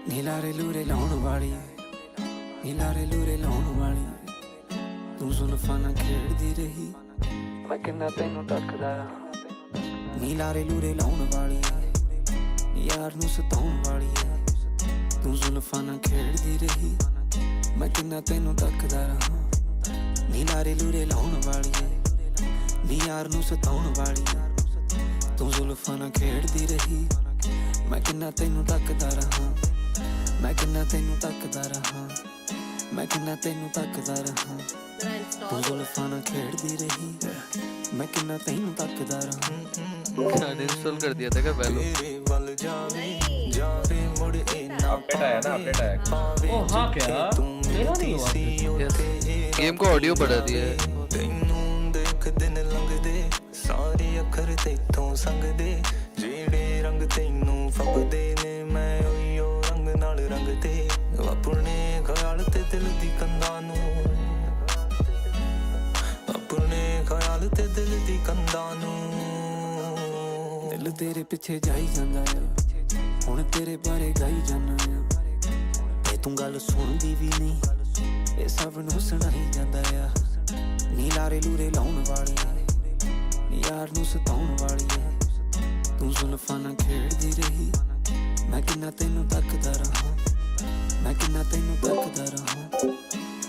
नीलारे लूरे लाउण वाली, नीलारे लूरे लाउण वाली, तू जुल्फां नाल खेड़दी रही, मैं किन्ना तैनू तकदा रहा। नीलारे लूरे लाउण वाली, यार नू सताउण वाली, तू जुल्फां नाल खेड़दी रही, मैं किन्ना तैनू तकदा रहा। नीलारे लूरे लाउण वाली, नी यार नू सताउण वाली, तू जुल्फां नाल खेड़दी रही, मैं किन्ना तैनू तकदा रहा। मैं किन्ना तैनू तकदा रहा, मैं किन्ना तैनू तकदा रहा, तू जुल्फां नाल खेड़दी रही, मैं किन्ना तैनू तकदा रहा। इंस्टॉल कर दिया था क्या पहले? अपडेट आया ना, अपडेट आया। ओ हाँ क्या मेरा नहीं हुआ? गेम को ऑडियो बढ़ा दिया है। तैनू देख दिन लंघदे, सारे अखर तेथों संगदे, जेड़े रंग तैनू फपदे ने, मैं ओहियो रंग नाल रंगदे, अपने ख्याल ते दिल दी कंधां नू, अपने ख्याल ते दिल दी कंधां नू। दिल तेरे पिछे जाई जांदा आ, हुण तेरे बारे गाई जाना आ, ते तू गल सुणदी भी नहीं, ये सब नू सुणाई जांदा आ। नीलारे लूरे लाउण वाली, नी यार नू सताउण वाली, तू जुल्फां नाल खेड़दी रही, मैं किन्ना तैनू तकदा रहा। मैं किन्ना तैनू तकदा रहा,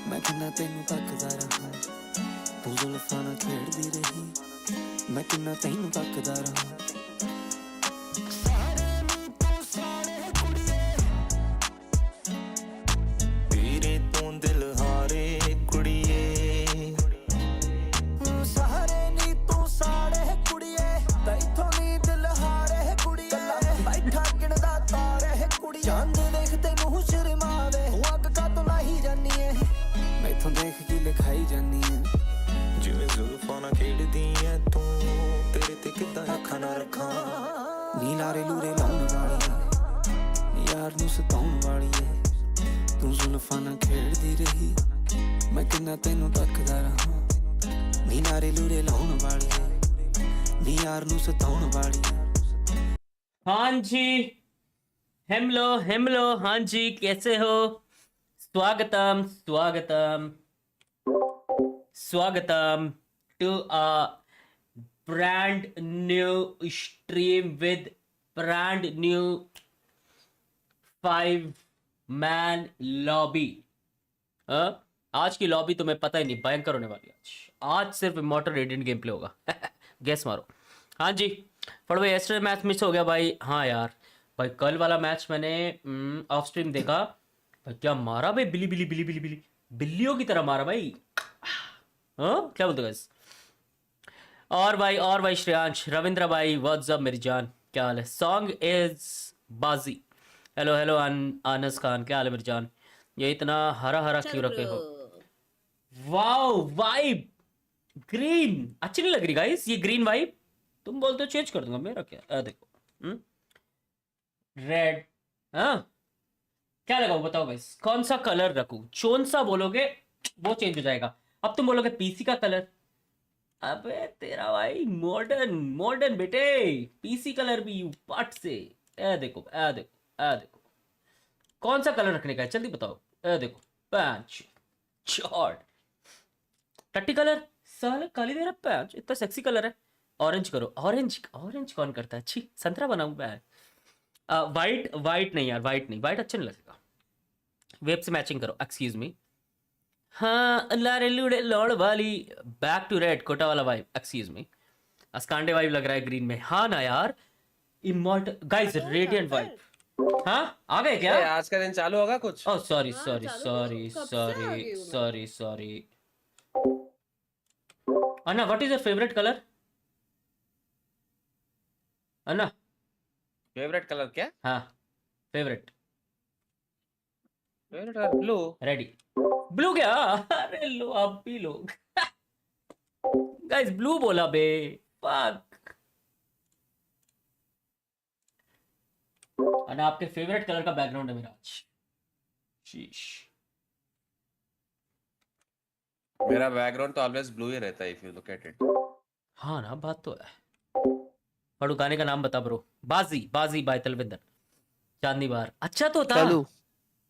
मैं किन्ना तैनू तकदा रहा, तू जुल्फां नाल खेड़दी रही, मैं किन्ना तैनू तकदा रहा। तेरे तो दिल हारे कुड़िए, सारे नी तू साड़े कुड़िए, तैथों नी दिल हारे कुड़िए, बैठा गिनदा तारे कुड़िए, चांद देख तैनू शर्मावे, तू अग का तो नहीं जानी है, मैथों देख के लिखाई जानी है, जिवें जुल्फां नाल खेड़दी है तू, तेरे ते किदां अखां ना रखां। नीलारे लूरे लाउण वाली, यार नू सताउण वाली, तू जुल्फां नाल खेड़दी रही, मैं किन्ना तैनू तकदा रहा। नीलारे लूरे लाउण वाली, नी यार नू सताउण वाली। हाँ जी हेमलो हाँ जी कैसे हो? स्वागतम स्वागतम स्वागतम to a brand new stream with brand new 5-man lobby। आज की लॉबी तुम्हें पता ही नहीं, भयंकर होने वाली है। आज सिर्फ इमॉर्टल रेडिएंट गेम प्ले होगा। गेस मारो। हाँ जी पर भाई एस्टर मैच मिस हो गया भाई। हाँ यार भाई कल वाला मैच मैंने ऑफ स्ट्रीम देखा भाई, क्या मारा भाई, बिल्ली बिल्ली बिल्ली बिल्ली बिल्ली बिल्लियों की तरह मारा भाई। हाँ क्या बोलते हो guys? और भाई श्रेयांश रविंद्र भाई व्हाट्सअप मेरी जान, क्या हाल है? सॉन्ग इज बाजी। हेलो हेलो आनस खान, क्या हाल है मेरी जान? ये इतना हरा हरा क्यों रखे हो? वाओ वाइब ग्रीन अच्छी नहीं लग रही गाइस, ये ग्रीन वाइब तुम बोलते हो चेंज कर दूंगा, मेरा क्या देखो रेड। हाँ क्या लगाओ बताओ गाइस, कौन सा कलर रखूं? कौन सा बोलोगे वो चेंज हो जाएगा। अब तुम बोलोगे पीसी का कलर, अबे तेरा भाई मॉडर्न मॉडर्न बेटे, पीसी कलर भी यू पट से। ए देखो ए देखो ए देखो, कौन सा कलर रखने का है जल्दी बताओ। ए देखो पैंच शॉर्ट टट्टी कलर, साले काली दे रहा पैंच, इतना सेक्सी कलर है। ऑरेंज करो, ऑरेंज ऑरेंज कौन करता है? छी संतरा बनाऊं मैं। वाइट वाइट नहीं यार, वाइट नहीं, वाइट अच्छा नहीं लगेगा। वेब से मैचिंग करो, एक्सक्यूज मी। हाँ लारे लूड़े लौड़ वाली, बैक टू रेड कोटा वाला वाइब, एक्सक्यूज मी। अस्कांडे वाइब लग रहा है ग्रीन में। हाँ ना यार इमॉर्टल गाइस रेडिएंट वाइब। हाँ आ गए क्या? आज का दिन चालू होगा कुछ? Oh sorry sorry sorry sorry sorry sorry. Anna what is your favourite colour? Anna favourite colour क्या? हाँ favourite favourite colour blue. Ready blue क्या? अरे लो आप भी लो गाइस, ब्लू बोला बे, फक। अन्ना आपके फेवरेट कलर का बैकग्राउंड है मेरा आज। शीश मेरा बैकग्राउंड तो ऑलवेज ब्लू ही रहता है if you look at it. हाँ ना, बात तो है। पढ़ू गाने का नाम बता ब्रो। बाजी बाजी बाय तलविंदर। चांदनी बार अच्छा तो था। चालू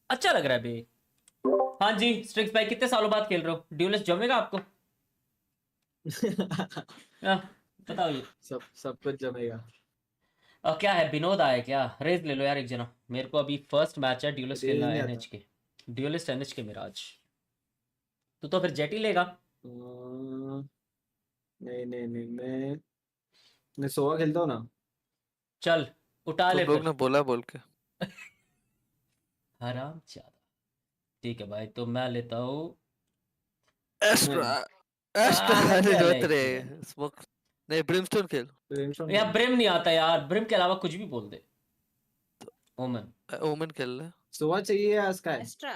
अच्छा लग रहा है बे। हाँ जी स्ट्रिक्स भाई, कितने सालों बाद खेल रहे हो? ड्यूलिस्ट जमेगा आपको? बताओ ये। सब कुछ जमेगा। क्या है, विनोद आया क्या? रेज ले लो यार एक जना। मेरे को अभी फर्स्ट मैच है ड्यूलिस्ट रेज खेलना नहीं है आता। एनएच के। ड्यूलिस्ट एनएच के मेरा आज। तू तो फिर जेट ही लेगा। नहीं मैं सोवा खेलता हूँ ना। चल उठा ले तुम लोग फिर। ने बोला बोल के। हराम ज्यादा। ठीक है भाई, तो मैं लेता हूँ। एस्ट्रा एस्ट्रा क्या अरे जोत रे लेके? स्मोक नहीं ब्रिमस्टोन खेल। Brimstone यार ब्रिम नहीं आता यार, ब्रिम के अलावा कुछ भी बोल दे। ओमन। ओमन खेल ले। सोवा चाहिए या स्काई? एस्ट्रा।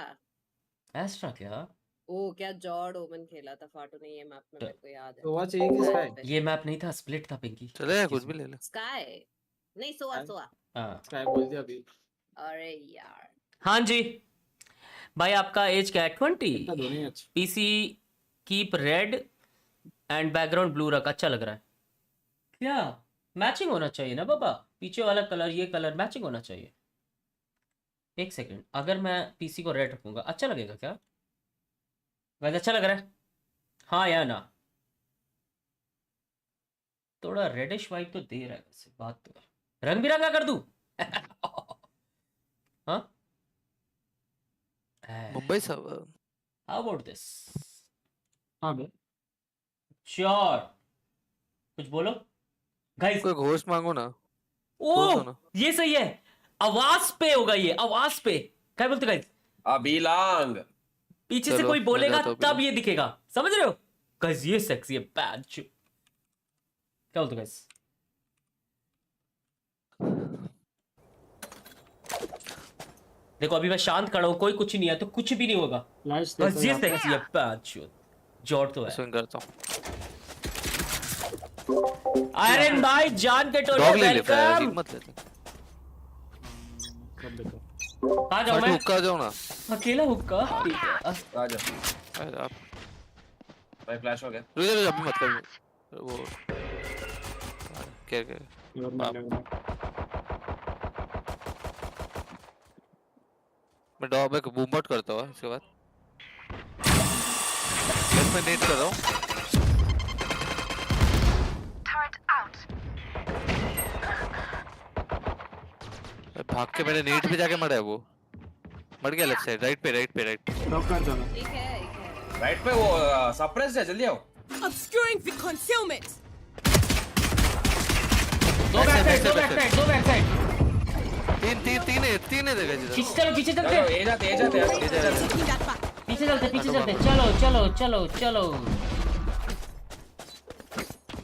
एस्ट्रा क्या? ओ क्या जॉर्ड ओमन खेला था फाटू ने ये मैप में, मेरे को याद है। सोवा चाहिए कि स्काई? ये मैप नहीं था, स्प्लिट था पिंकी। चले कुछ भी ले ले। स्काई नहीं, सोआ Sky? सोआ। हाँ स्काई बोल दिया अभी। अरे यार हाँ जी भाई, आपका एज क्या है? 20। इतना दोनों ही अच्छा। PC keep red and background blue रख, अच्छा लग रहा है क्या? मैचिंग होना चाहिए ना बाबा, पीछे वाला कलर ये कलर मैचिंग होना चाहिए। एक सेकंड, अगर मैं पीसी को रेड रखूंगा अच्छा लगेगा क्या? वैसे अच्छा लग रहा है हाँ या ना? थोड़ा रेडिश वाइब तो दे रहा है वैसे, बात तो है। रंग बिरंगा कर दूं? हाँ मुंबई सब हाउ अबाउट दिस? हाँ बे। श्योर, कुछ बोलो गाइस। कोई घोष मांगो ना। ओ घोष हो ना। ये सही है, आवाज पे होगा ये, आवाज पे। क्या बोलते गाइस? अभिलांग। पीछे से चलो, कोई मैं बोलेगा जाता हूँ तब पीछे। ये दिखेगा, समझ रहे हो गाइस? ये सेक्सी है बैड। क्या बोलते गाइस? देखो अभी मैं शांत खड़ा हूं, कोई कुछ नहीं है तो कुछ भी नहीं होगा। फ्लैश बस देखो ये यहाँ पे। सेक्सी है बैड। जॉर्ड तो है। स्विंग करता हूँ। आयरन भाई जान के टोले डॉग ले ले वेलकम। मत ले। सब देखो। कहाँ जाऊं फट मैं? हुक्का जाओ ना। अकेला हुक्का ठीक है। आ जा अरे आप भाई, फ्लैश हो गया। रुक जा अभी मत कर वो क्या Never mind, never mind. मैं डॉग में बूम आउट करता हूँ इसके बाद। बस मैं नेट कर रहा हूँ। भाग के मैंने नेट पे जाके मरा है वो। मर गया लेफ्ट साइड, राइट पे राइट। Drop कर जाना। ठीक है। राइट पे वो सप्रेस्ड है, जल्दी आओ। Obscuring the concealment. दो बैक साइड। तीन है देखा जिधर। पीछे चलो, पीछे चलो चलते। ए जाते यार। Taking that back. पीछे चलते। चलो।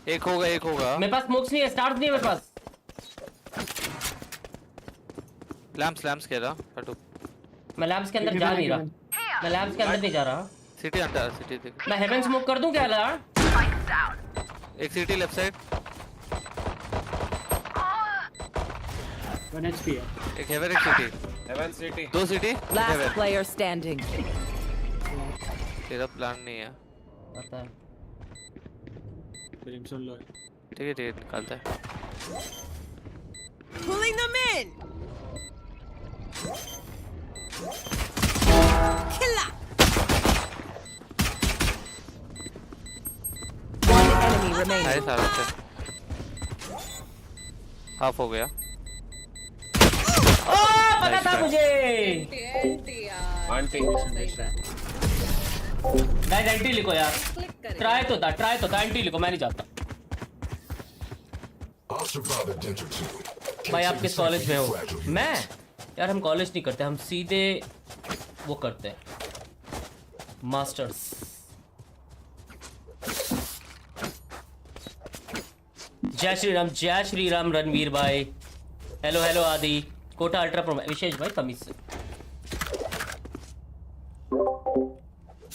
एक होगा। मेरे पास स्मोक्स नहीं है, स्टार्स नहीं है मेरे पास। लैम्प्स कह रहा फटू। मैं लैम्प्स के अंदर जा नहीं रहा। मैं लैम्प्स के अंदर नहीं जा रहा। सिटी अंदर सिटी देख। मैं हेवन स्मोक कर दूं क्या यार? एक सिटी लेफ्ट साइड। 1 HP है। एक हेवन एक सिटी। Heaven city. दो city Last heaven. player standing. तेरा प्लान नहीं है। पता है। Brimstone लो है। ठीक है निकालता है। Pulling them in. Killer. One enemy remaining. Nice आ रहा है। हाफ हो गया। पता था मुझे। एंटी यार। आंटी। सही बात। गाइस एंटी लिखो यार। क्लिक करें। ट्राई तो था एंटी लिखो, मैं नहीं जाता। भाई आप किस कॉलेज में हो? मैं यार, हम कॉलेज नहीं करते, हम सीधे वो करते हैं मास्टर्स। जय श्री राम रणवीर भाई। हेलो आदि कोटा अल्ट्रा प्रो विशेष भाई कमीज से।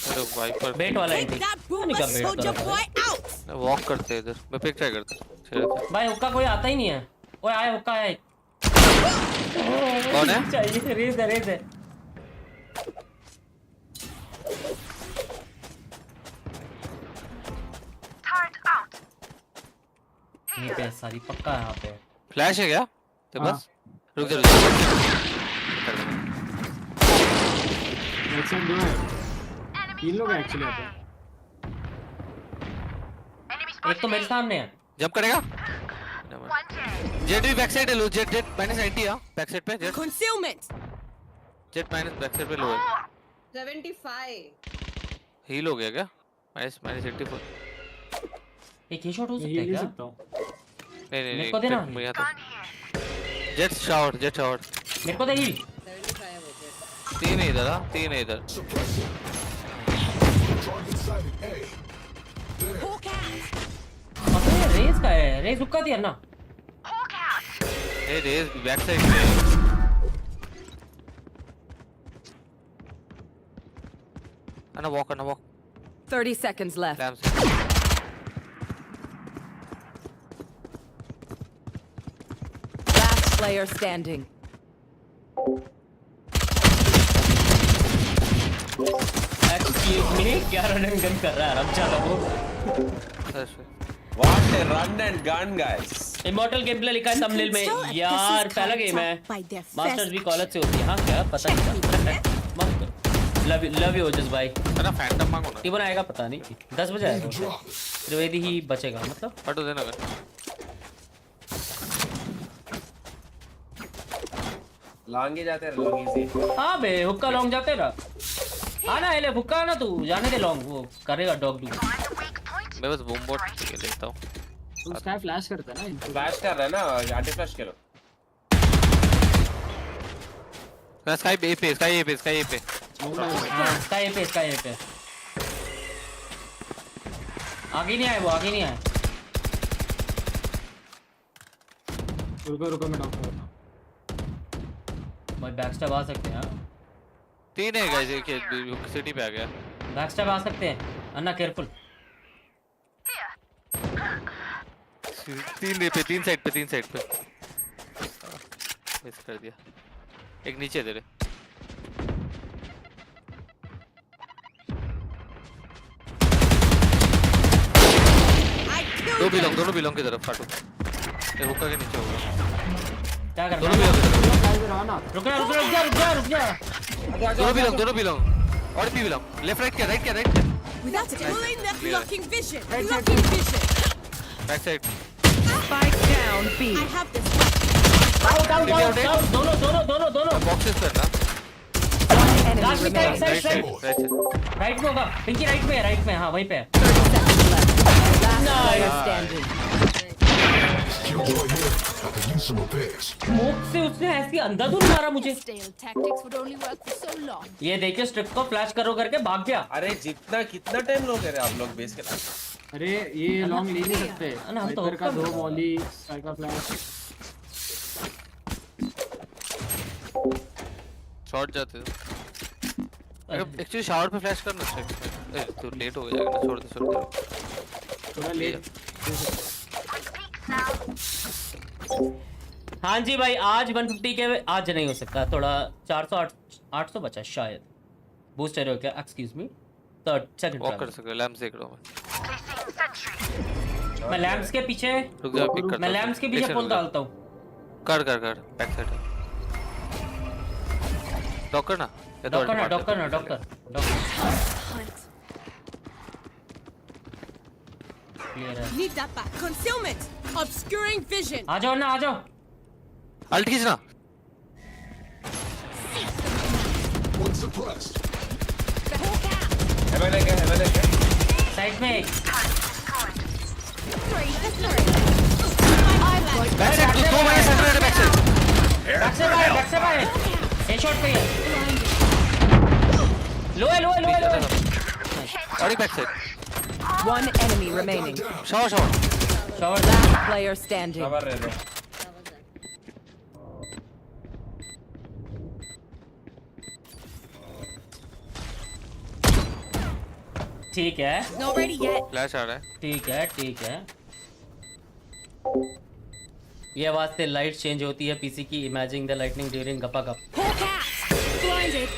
अरे वाइपर बेट वाला Take एंटी that नहीं boomer का बेट soldier तो boy out. वॉक करते हैं इधर। मैं पिक ट्राई करता हूँ। भाई हुक्का कोई आता ही नहीं है। ओए आया हुक्का आया। कौन है? चाहिए रेज है। पे है सारी, पक्का यहाँ पे है। फ्लैश है क्या तो हाँ। बस रुक जा एक साइड दो है, 3 लोग हैं एक्चुअली यहाँ पे। एक तो मेरे सामने है। जंप करेगा जेट भी बैक साइड है लो जेट जेट -90 है बैक साइड पे jet Concealment. Jet minus back side पे लो है 75 हील हो गया क्या -84 एक ही शॉट हो सकता हिल है नहीं क्या? सकता हूँ। नहीं मेरे को देना। मैं आता जेट शावर मेरे को दे हील। 75 हो गए 3 है इधर 3 है इधर Hawk out. अबे रेस का है, रेस रुका दिया ना। ए रेस बैक साइड पे ana walk 30 seconds left. lamps Last player standing. Excuse me, क्या रन एंड गन कर रहा है रमजा का वो? What a run and gun, guys. Immortal game play लिखा है थंबनेल में यार, पहला गेम है। मास्टर्स भी कॉलेज से होती है। हाँ क्या पता नहीं था। मस्त लव यू ओजस भाई। ना फैंटम मांगो ना टीबन आएगा पता नहीं, 10 बजे आएगा। त्रिवेदी ही बचेगा मतलब। हटो देना मैं लॉन्ग ही जाते हैं, लॉन्ग इजी। हाँ बे हुक्का लॉन्ग जाते रहा। आना एले हुक्का ना तू जाने दे लॉन्ग, वो करेगा डॉग डू। मैं बस बूम बोट के देखता हूँ तो स्काई फ्लैश करता है ना इनको। फ्लैश कर रहा है ना, एंटी फ्लैश करो। स्काई ए पे हाँ इसका ये पे आगे नहीं आए, वो आगे नहीं आए। रुको मैं डाउन करता हूँ। भाई बैकस्टैब आ सकते हैं। 3 है गाइस एक सिटी पे आ गया बैकस्टैब आ सकते हैं अन्ना, केयरफुल। 3 साइड पे मिस कर दिया। एक नीचे तेरे दोनों बिलोंग की तरफ फाटो। ये हुक्का के नीचे होगा क्या कर दोनों रहा है? बिलोंग स्काई पे रहो ना। रुक जा। दोनों बिलोंग और भी बिलोंग लेफ्ट राइट क्या Without pulling the Clear. blocking vision. Blocking vision. Back side Spike down B. I have this. दोनों बॉक्सेस करना One enemy Last with remaining. Right side right में होगा, पिंकी राइट में हाँ वहीं पे है। 30 seconds left. Last Nice. player standing. Smoke से उसने ऐसी अंधाधुंध मारा मुझे। Stale tactics would only work for so long. ये देखिए स्ट्रिप को फ्लैश करो करके भाग गया। अरे कितना टाइम लोगे रे आप लोग बेस के लिए? अरे ये लॉन्ग ले नहीं सकते। ना, हम तो वाइपर का हुक्का 2 मॉली, स्काई का फ्लैश। शॉट जाते थे एक्चुअली शावर पे फ्लैश करना चाहिए। तो लेट हो जाएगा ना, छोड़ दे थोड़ा लेट। हाँ जी भाई, आज 150 के आज नहीं हो सकता, थोड़ा 400 800 बचा शायद। बूस्ट हो क्या? Excuse me, third second walk कर सकते हो। लैंप्स देख रहा हूं मैं लैंप्स के पीछे। रुक जा पिक करता मैं लैंप्स के पीछे पुल डालता हूं। कर बैक साइड डॉक्टर ना डॉक्टर क्लियर है। Need that back. Concealment. Obscuring vision. आ जाओ ना, आ जाओ। अल्ट खींचना हेवन है क्या? साइड में एक। बैक साइड दो मैंने सेंटर बैक साइड बैक से बाय ए शॉट पे है। लो है और एक back side One enemy remaining. Shower shot. Last player standing. Cover रहे दो। ठीक है Not ready yet. फ्लैश आ रहा है। ठीक है। ये आवाज से लाइट चेंज होती है पीसी की। इमेजिन द लाइटनिंग ड्यूरिंग गपा गप। Hawk out. Blinded.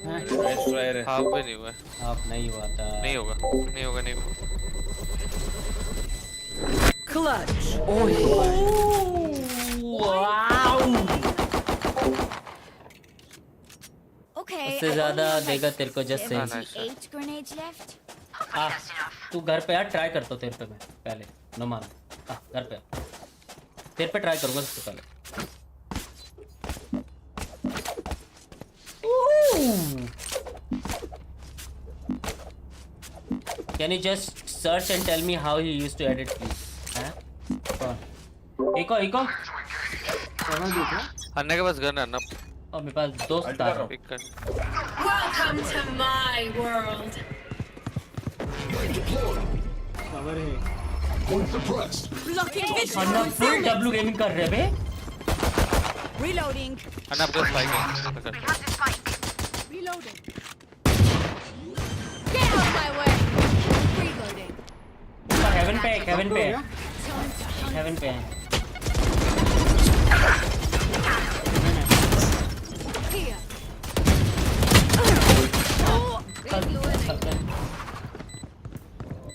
Nice try रे। हाफ भी नहीं हुआ है। आप नहीं हुआ था। नहीं होगा Clutch. Wow Okay. उससे I ज्यादा only have, देगा तेरे को जस्ट 78 grenades left. तू घर पे आ ट्राई करता हूँ तेरे पे मैं पहले न मान घर पे आ तेरे पे ट्राई करूंगा सबसे पहले Can you just search and tell me how he used to edit please? हैं? कौन? एक और अन्ना के पास गन है अन्ना और मेरे पास दोस्त था पिक कर Welcome to my world. Cover है Blocking vision. अन्ना फुल डब्ल्यू गेमिंग कर रहे बे Reloading. अन्ना आपके पास स्पाइक है पकड़ Reloading. Get out of my way. Reloading. Heaven पे Time to hunt. हेवन पे है Here.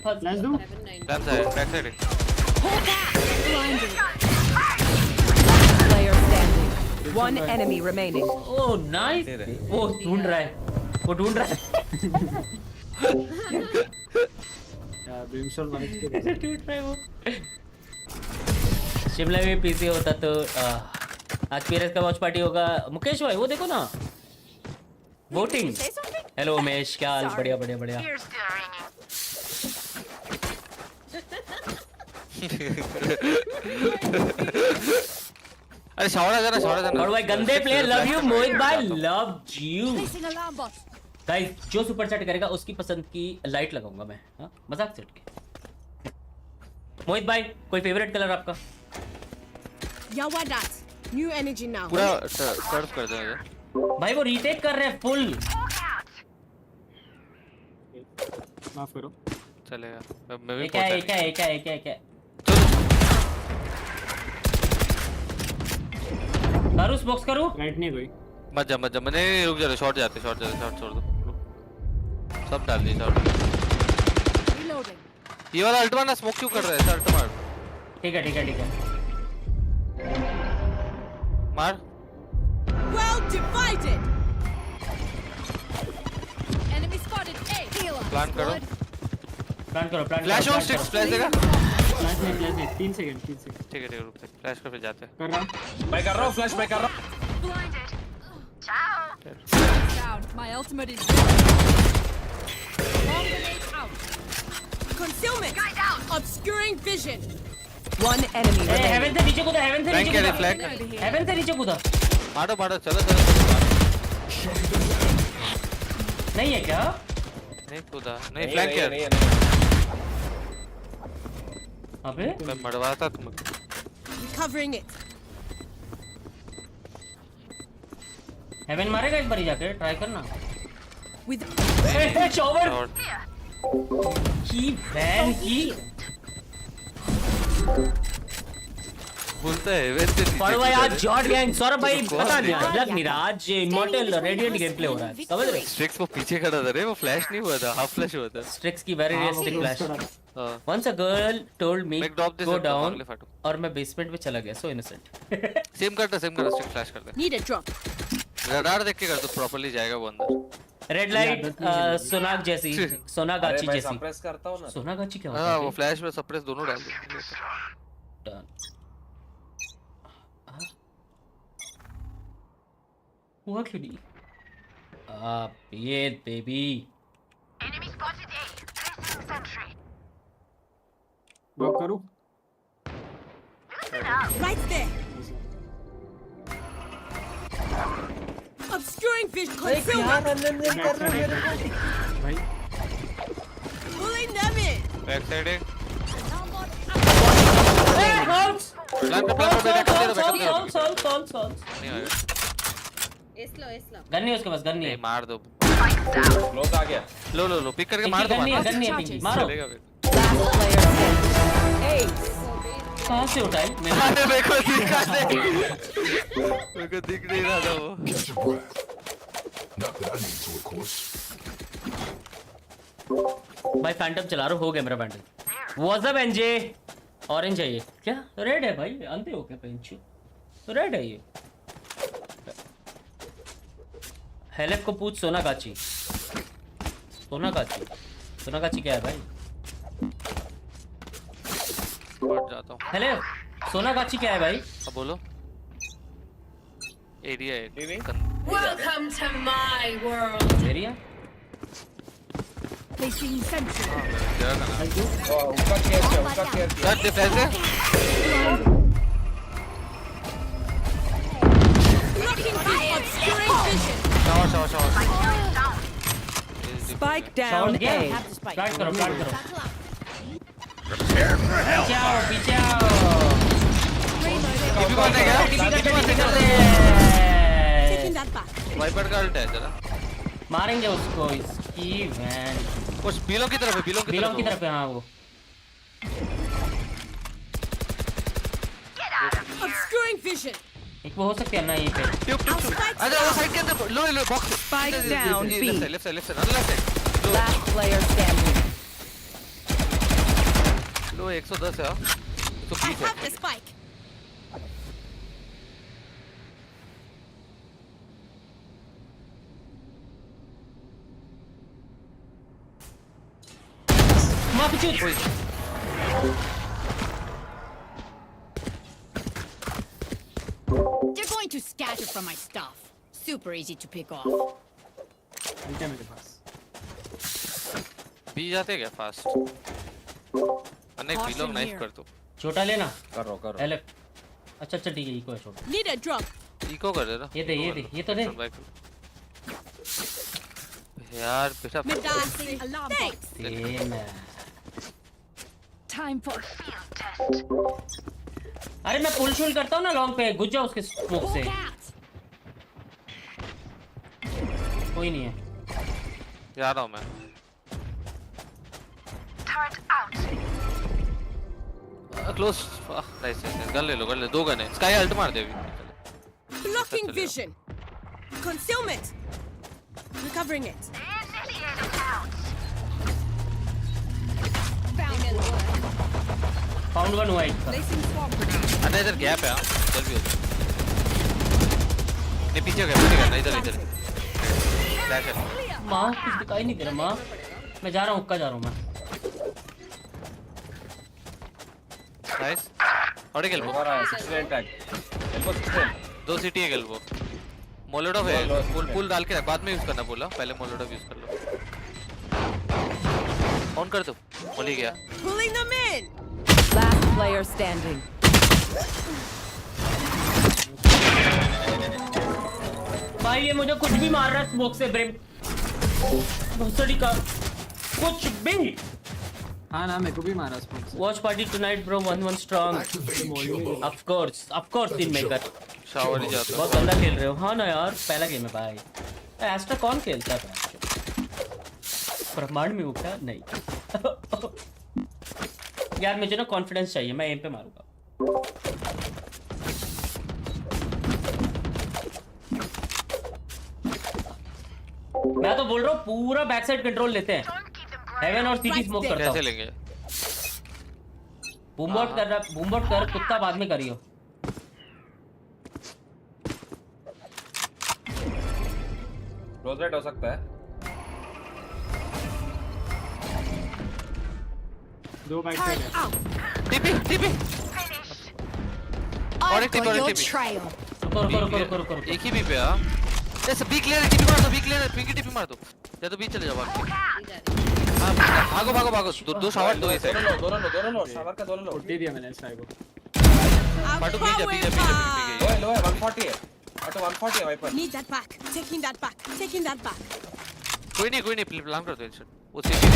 फ्लैश दो 790. Done side back side Blinded. Player standing. One enemy remaining. Oh nice वो ढूंढ रहा है ढूंढ रहा है वो शिमला में पीसी होता तो आज पीएरएक्स का वॉच पार्टी होगा मुकेश भाई वो देखो ना वोटिंग हेलो उमेश क्या हाल बढ़िया बढ़िया बढ़िया अरे शावर आ जाना और भाई गंदे प्लेयर लव यू मोहित भाई love you Placing alarm bot. Guys जो सुपर चैट करेगा उसकी पसंद की लाइट लगाऊंगा मैं हाँ मजाक से हट के मोहित भाई कोई फेवरेट कलर आपका Yeah, what that? New energy now. पूरा सर्च कर देंगे भाई वो रीटेक कर रहे हैं फुल माफ करो चलेगा मैं भी क्या करूं बॉक्स करूं राइट नहीं कोई मत जा मैंने रुक जा शॉट छोड़ दो सब डाल दी शॉट Reloading. ये वाला अल्ट मारना स्मोक क्यों कर रहा है सर अल्ट मार ठीक है मार Well divided. Enemy spotted. A. Healer. Plan करो प्लान करो फ्लैश ऑन स्टिक्स फ्लैश देगा फ्लैश नहीं 3 सेकंड ठीक है रुक फ्लैश कर फिर जाते हैं कर रहा मैं कर रहा हूँ फ्लैश मैं कर रहा हूँ Down. My ultimate is ready. Bomb grenade out. Concealment. Obscuring vision. One enemy remaining. Heaven से नीचे कूदा फ्लैंक के फ्लैंक हेवन से नीचे कूदा मारो चलो नहीं है क्या नहीं कूदा नहीं फ्लैंक किया नहीं अबे मैं मरवाता तुमको Recovering it. हेवन मारेगा एक बार जाके ट्राई करना With चौवर और की बैन की बोलता है वैसे पर भाई आज जॉट गैंग सौरभ भाई पता नहीं लग नहीं रहा आज इमॉर्टल रेडिएंट गेम प्ले हो रहा है समझ रहे स्ट्रिक्स को पीछे खड़ा था रे वो फ्लैश नहीं हुआ था हाफ फ्लैश हुआ था स्ट्रिक्स की वेरी रियलिस्टिक फ्लैश हां once a girl told me मैं ड्रॉप दे गो सकता हूं डाउन अगले फाटो और मैं बेसमेंट में चला गया सो इनोसेंट सेम करता स्ट्रिक्स फ्लैश कर दे need a drop. रडार देख के कर तो प्रॉपर्ली जाएगा वो अंदर रेड लाइट सोनाग जैसी सोनागाची मैं जैसी सप्रेस करता हूँ ना सोनागाची क्या होता हां है वो फ्लैश में सप्रेस दोनों डाल दे Done. हुआ क्यों नहीं ये बेबी ड्रॉप करूं Right there. Obscuring vision. Concealment. भाई Pulling them in. Back side है Alarm bot प्लान पे बैक कर दे नहीं आएगा एस्लो गन नहीं है उसके पास गन नहीं है नहीं मार दो क्लोज आ गया लो पिक करके मार दो गन नहीं है पिंकी मारो चलेगा फिर Last player standing. Ace. कहां से उठाई अरे मेरे को दिख नहीं रहा था वो Catch your breath. Not that I need to, of course. भाई फैंटम चला रहा हो गया मेरा Phantom what's up NJ orange है ये क्या? रेड है भाई, अंधे हो क्या पेंचू? रेड है ये। हेलेफ को पूछ सोनागाची। सोनागाची सोनागाची क्या है भाई? बढ़ जाता हूँ। हेलेफ सोनागाची क्या है भाई? अब बोलो। एरिया है। TV Welcome to my world. Area Placing sentry. जगह का नाम। उसका केयर किया उसका केयर किया यार डिफेंस है। Blocking fire. Obscuring vision. Shower. Spike down sound क्या A. है? प्लांट करो पीछे आओ टीपी मारने गया। Taking that back. वाइपर का अल्ट है जरा। मारेंगे उसको इसकी वैन। उस बिलों की तरफ है। बिलों की तरफ है हाँ वो। Obscuring vision. एक वो हो सकती है ना यहीं पे। ट्यूब अच्छा वो साइड के अंदर लो box. Spike down B. Left side left side. Last player standing. लो 110 है। I 120 have the है। spike. माफी चूत। They're going to scatter from my stuff. Super easy to pick off. ठीक है मेरे पास। बी जाते क्या फास्ट? अनेक बिलों नाइफ कर दो। छोटा लेना करो एलेफ। अच्छा ठीक है इको है छोटा। Need a drop. इको कर दे ना। ये दे ये तो दे। यार बेटा Medasi. Alarm box. देना। Time for अरे मैं पुल शूल करता हूँ ना लॉन्ग पे, घुस जाओ उसके स्मोक से। cat. कोई नहीं है। जा रहा हूँ मैं। क्लोज नाइस गन ले लो दो गन है। स्काई अल्ट मार दे अभी। Blocking vision. Concealment. Recovering it. Found it. Found one हुआ एक। Placing swamp grenade. अरे इधर गैप है इधर भी होता नहीं पीछे गया इधर फ्लैश है। माँ कुछ दिखाई नहीं दे रहा माँ। मैं जा रहा हूँ हुक्का जा रहा हूँ मैं। नाइस और एक एल्बो और 16 टैग एल्बो 16 दो सिटी है एल्बो। मोलोटोव है पुल डाल के रख बाद में यूज करना बोला पहले मोलोटोव यूज कर लो। ऑन कर दो मोली गया। Pulling them in. Last player standing. भाई ये मुझे कुछ भी मार रहा है स्मोक से ब्रिम। भोसड़ी का कुछ भी। हाँ ना मेरे को भी मारा sports. Watch party tonight bro 1-1 strong. Of course team maker. Shower ही जाता बहुत गंदा खेल रहे हो। हाँ ना यार पहला गेम है भाई। एस्ट्रा कौन खेलता है? ब्रह्मांड में उठा नहीं। यार मुझे ना कॉन्फिडेंस चाहिए, मैं एम पे मारूंगा। मैं तो बोल रहा हूँ पूरा बैक साइड कंट्रोल लेते हैं। हेवन और सिटी स्मोक करता कैसे हूँ। लेंगे? बूमबॉट कर कुत्ता बाद में करियो। क्लोज रेट हो सकता है। दो बाइक पे है। टीपी और एक टीपी रुको। एक ही बी पे आ। ऐसे बी क्लियर है टीपी मार दो बी क्लियर है पिंकी टीपी मार दो या तो बी चले जाओ भाग के। भागो दो शावर दो ऐसे दोनों लो शावर का दोनों लो। उठ दिया मैंने स्काई को। फाटू पी जा पी लो है 140 है। तो 140 है wiper. Need that back. Taking that back. कोई नहीं प्लान कर दो इनसे वो सीटी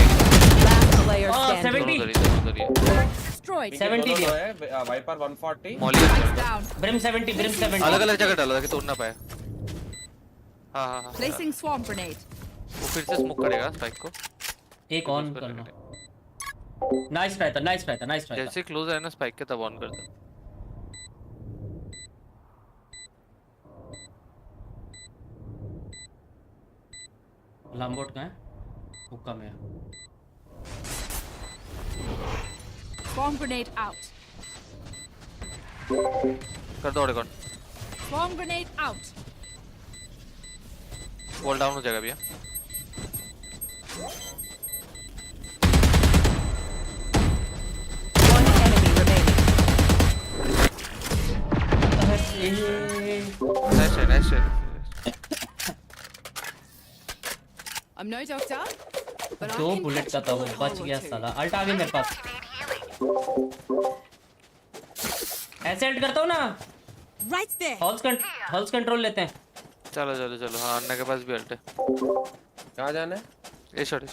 Last player standing. 70 उधर ही Destroyed. 70 दिया। है वाइपर 140 मॉली Down. ब्रिम 70 अलग जगह डालो ताकि तोड़ ना पाए। हाँ Placing swamp grenade. वो फिर से स्मोक करेगा स्पाइक को। एक ऑन करना। नाइस रहता। जैसे क्लोज है ना स्पाइक के तब ऑन कर दो। लंबोट का है हुक्का में। Swamp grenade out. कर दो ऑर्डर कौन Bomb grenade out. Wall down हो जाएगा भैया One enemy remaining. नाइस है I'm no doctor, but I दो can बुलेट catch का a था वो bullet बच hole or गया two. साला अल्ट आ गया मेरे पास ऐसे अल्ट करता हूँ ना Right there. हॉल्स कंट्रोल लेते हैं चलो चलो चलो हाँ अन्ना के पास भी अल्ट है कहाँ जाना है? ए शॉट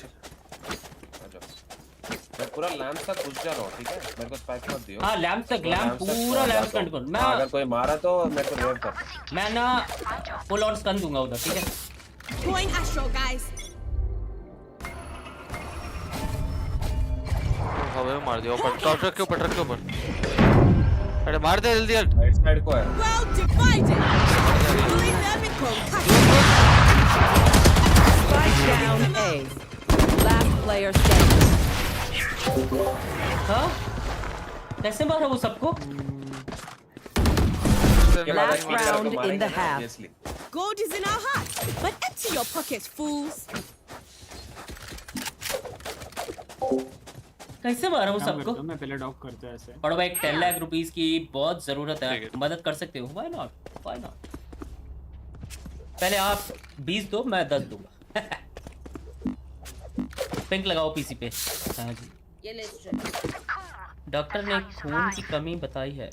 मैं पूरा लैंप तक घुस जा रहा हूँ, ठीक है? मेरे को स्पाइक मत दियो। हाँ लैंप पूरा लैंप कंट्रोल मैं अगर कोई मारा तो मेरे को रिवाइव कर। मैं ना फुल ऑन स्टन दूंगा उधर ठीक है Going astral, guys. हवा में मार दिया ऊपर ट्रक के ऊपर अरे मार दे जल्दी अल्ट राइट साइड को है। Well divided. Doing them in concussion. Spike down A. Last player standing. हाँ कैसे मारा वो सबको Last round in the half. Gold is in our hearts, but empty your pockets, fools. कैसे मारा वो सबको मैं पहले डॉक करता ऐसे और भाई 10 लाख रुपीस की बहुत जरूरत है मदद कर सकते हो व्हाई नॉट पहले आप 20 दो मैं 10 दूंगा पिंक लगाओ पीसी पे हाँ जी ये ले डॉक्टर ने खून की कमी बताई है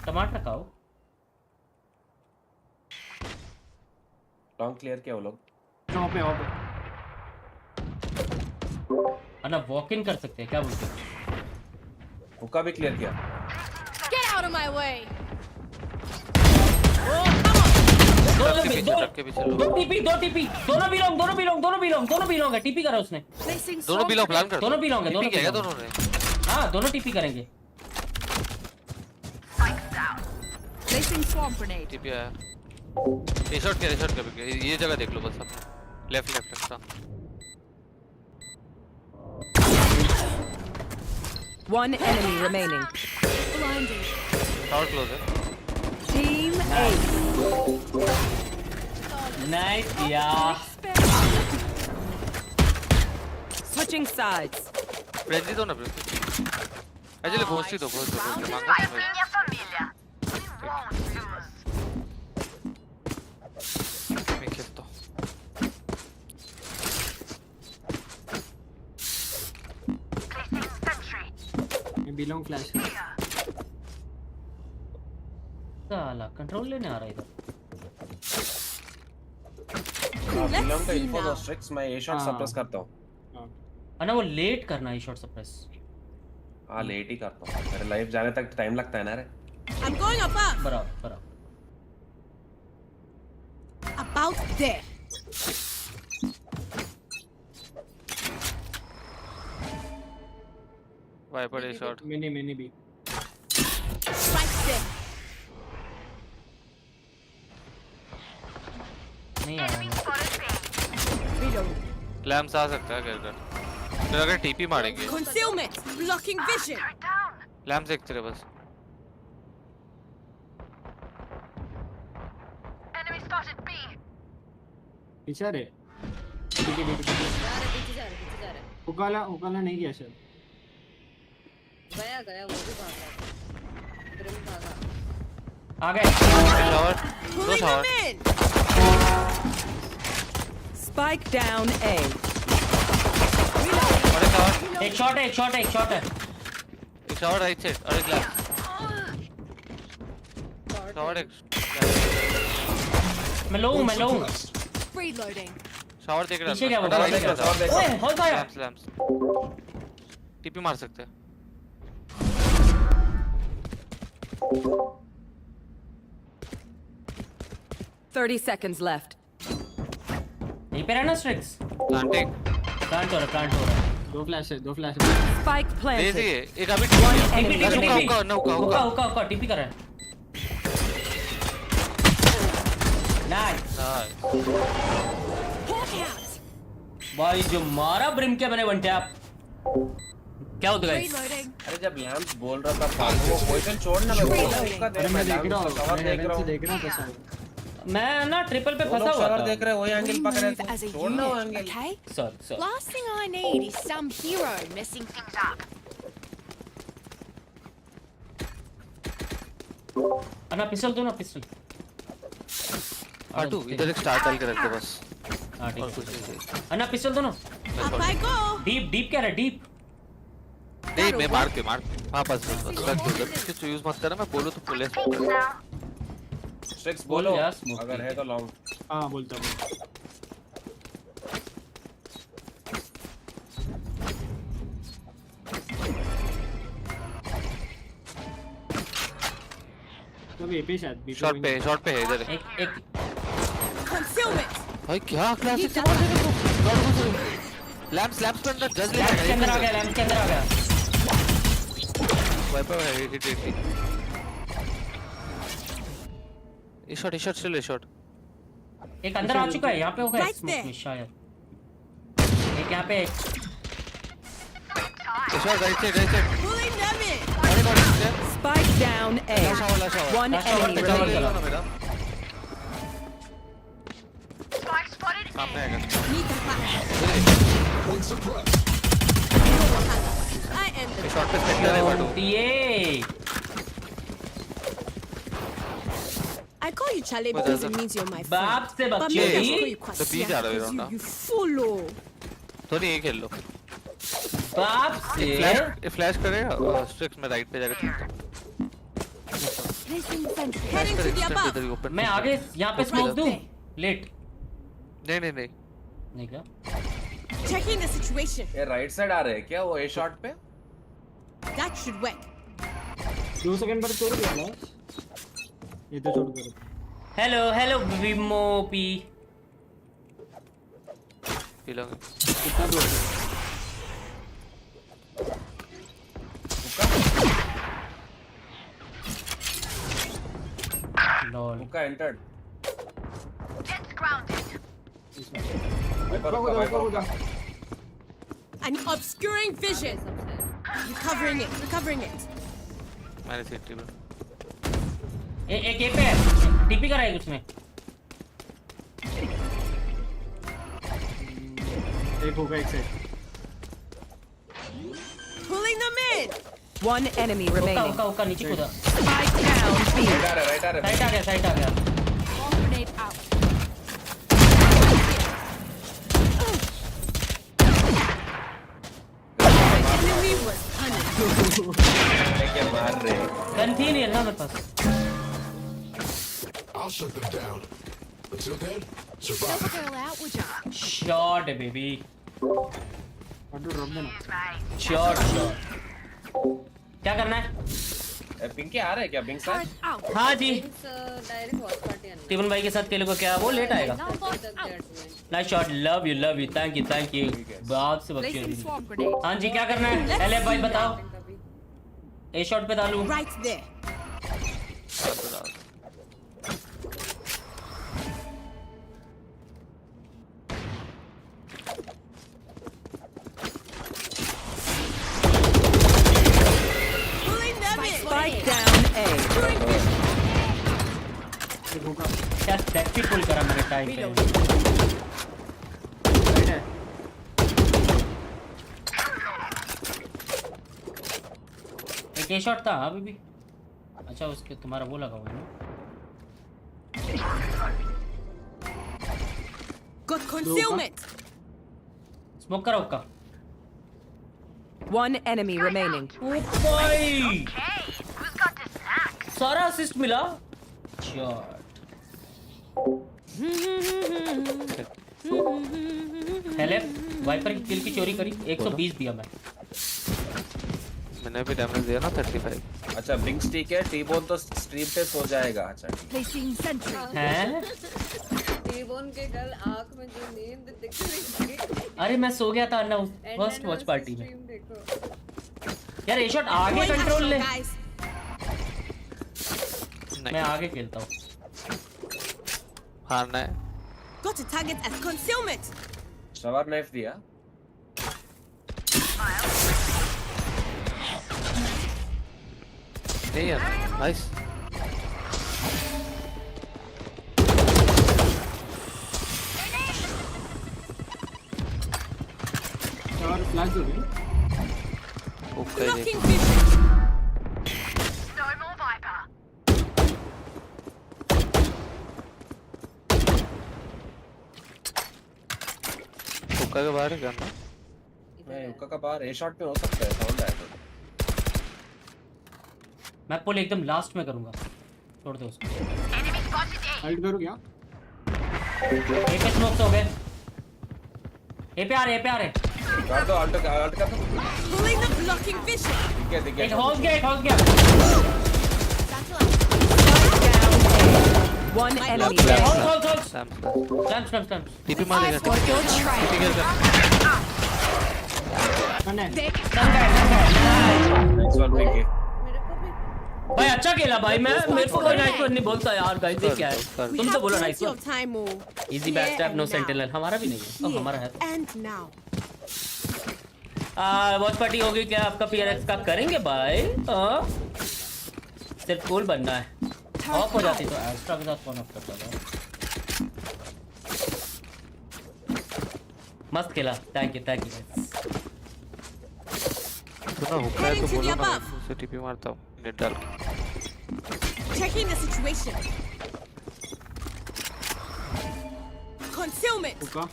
टमाटर खाओ लॉन्ग क्लियर किया वो लोग। पे अन्ना वॉक इन कर सकते हैं क्या बोलते हैं हुक्का भी क्लियर किया। Get out of my way. दो टीपी दोनों भी लोग है टीपी करा उसने Placing दोनों बिलो प्लान कर दोनों भी लोग टीपी किया क्या दोनों ने हाँ दोनों टीपी करेंगे Placing swamp grenade. टीपी आया ए शॉट के ये जगह देख लो बस आप लेफ्ट हाँ One enemy remaining. Blinded. Tower close है Team A. नाइस यार Switching sides. फ्रेंजी दो ना फ्रेंजी एक्चुअली घोस्ट दो मांगा मैं खेलता हूँ मैं बिलोंग फ्लैश साला कंट्रोल लेने आ रहा है इधर बिलोंग का इन्फो दो स्ट्रिक्स मैं ए शॉट सप्रेस करता हूँ। अन्ना वो लेट करना है शॉट सप्रेस हाँ लेट ही करता हूँ मेरे लाइफ जाने तक टाइम लगता है ना रे। I'm going above. बराबर About there. Viper a shot मैंने भी Right there. नहीं आया लैम्स आ सकता है कर फिर अगर टीपी मारेंगे Concealment. Blocking vision. लैम्स एक तेरे बस पीछे रे पीछे जा रहे उकाला नहीं किया शायद गया वो भी भागा ब्रिम भागा आ गए शावर दो Pulling shower them in. Spike down A. और एक शावर एक शॉट है एक शावर राइट साइड और एक ग्लास शावर एक मैं लो हूँ Reloading. शावर देख रहा पीछे क्या है बोल रहा है ओए हो गया लैम्स टीपी मार सकते हैं 30 seconds left. यहीं पे रहना स्ट्रिक्स प्लांटिंग कांट हो रहा दो फ्लैश है Spike दे planted. दिए एक अभी हुक्का टीपी कर रहा है नाइस Hawk out. भाई जो मारा ब्रिम के मैंने वन टैप क्या होता है गाइस? Reloading. अरे जब लैम्स बोल रहा था फालतू वो पोजीशन छोड़ना मैं बोला उसका अरे देख मैं देख लैम्स रहा का हूँ, कवर देख रहा हूँ देख रहा हूँ तो सारे। मैं ना ट्रिपल पे वो फंसा लोग हुआ कवर था। देख रहे हैं वही एंगल पकड़ रहे Move as थे a छोड़ना वो unit, angle okay? Sorry Last thing I need is some hero messing things up. Anna pistol दो ना पिस्टल। फाटू इधर एक स्टार डाल के रख दो बस। हाँ ठीक और है। कुछ नहीं चाहिए। अन्ना पिस्टल दो ना। Up I go. Deep deep क्या रहा डीप? नहीं मैं मार के हाँ बस रख दो उधर कुछ यूज मत करना मैं बोलूँ तो पुलिस स्ट्रिक्स बोलो बोल यार, smoke अगर की। है तो लॉन्ग हाँ बोलता हूँ। तो ये पे शायद बीच शॉट पे है इधर है। एक एक Concealment. भाई क्या क्लासिक से मार देगा लैम्प्स पे अंदर जज ले लैंप के अंदर आ गया लैंप के अंदर आ गया। वाइपर है हिट ये शॉट चल शॉट एक अंदर आ चुका है यहाँ पे होगा Right स्मोक there. में शायद। एक यहाँ पे shot right side Pulling them in. अरे गॉड Spike down A. लाशा One Last hour enemy पे cover remaining. करा। मेरा सामने आएगा Need the pack. Point suppressed. I am the shot पे स्पेक्टर है फाटू ये I call you Chale What because does it it- means you're my बाप friend. से But बच्चे maybe I ये- should call you तो Kwasia बीच आ रहा है because रोना। you follow. तो नहीं ये खेल लो बाप से फ्लैश करेगा स्ट्रिक्स में राइट पे जाकर ठीक Placing sentry. Heading to the इधर above. ही ओपन मैं आगे यहाँ पे स्मोक दूँ लेट नहीं नहीं क्या Checking the situation. ये राइट साइड आ रहे हैं क्या वो ए शॉट पे That should work. 2 सेकंड पर तोड़ दिया ना। ये तो छोड़ दो। हेलो विमो पी हिलोगे कितना दूर है? लॉल हुक्का एंटर्ड रुका रुका। I'm obscuring vision. Recovering it. मैंने सिटी में एक ए पे टीपी करा है उसमें एक होगा एक side. Pulling them in. One enemy उका remaining. उका उका नीचे कूदा Spike down B. राइट आ रहे साइड आ गया Bomb grenade out. Enemy was punished. क्या मार रहे हैं गन थी नहीं है ना मेरे पास I'll shut them down. Until then, Help survive. a girl out, would you? Shot है बेबी ऑटो ड्रॉप देना। शॉट क्या करना है पिंकी आ रहे हैं क्या पिंक साइड Turret out. हाँ जी डायरेक्ट वॉचपार्टी आने टीवन भाई के साथ खेलेगा क्या वो लेट आएगा Now boss तक out. डेढ़ में nice shot love you thank you बाप से Placing बच्चे swarm grenade. हाँ जी क्या करना है पहले भाई बताओ कभी ए शॉट पे डालूं Right there. Pulling them in. Spike down A. एक होगा। क्या टैक्सी पुल करा मेरे टाइम पे राइट है। एक ए शॉट था हाँ बेबी अच्छा उसके तुम्हारा वो लगा हुआ है ना Got concealment. स्मोक करा उसका One enemy remaining. ओ भाई सारा असिस्ट मिला शॉट पहले वाइपर की किल की चोरी करी 120 दिया मैंने भी डैमेज दिया ना 35 अच्छा बिंग स्टिक है टी-बोन तो स्ट्रीम पे सो जाएगा अच्छा ठीक Placing sentry. हैं टीबोन के कल आंख में जो नींद दिख रही थी अरे मैं सो गया था ना फर्स्ट वॉच पार्टी में स्ट्रीम देखो यार ये शॉट आगे Going कंट्रोल ले astral, guys. मैं आगे खेलता हूँ हारना है Got to target as concealment. Shower knife दिया नहीं यार नाइस और फ्लैश हो गई ओके Blocking vision. हुक्का के बाहर है गन मैं हुक्का का बाहर ए शॉट पे हो सकता है साउंड आया तो मैं पुल एकदम लास्ट में करूंगा छोड़ दो उसको अल्ट करो क्या ए पे स्मोक हो गए ए पे आ रहे कर दो अल्ट कर दो Pulling the blocking vision. ठीक है एक हॉल गया One enemy Okay. remaining. Slams TP मार देगा For your trial. टीपी कर कनेक्ट नेक्स्ट वन पिंकी मेरे को भी भाई अच्छा खेला भाई मैं मेरे को कोई नाइस वन नहीं बोलता यार गाइस ये क्या है तुम तो बोलो nice one time more. Easy back step no sentinel हमारा भी नहीं है तो हमारा है And now. वॉच पार्टी होगी क्या आपका PRX का करेंगे भाई सिर्फ कूल बनना है ऑफ हो जाती तो एक्स्ट्रा के साथ कौन ऑफ करता था मस्त खेला थैंक यू सुनो हुक्का है तो बोलो ना उसे टीपी मारता हूँ नेट डाल के Checking the situation. Concealment. हुक्का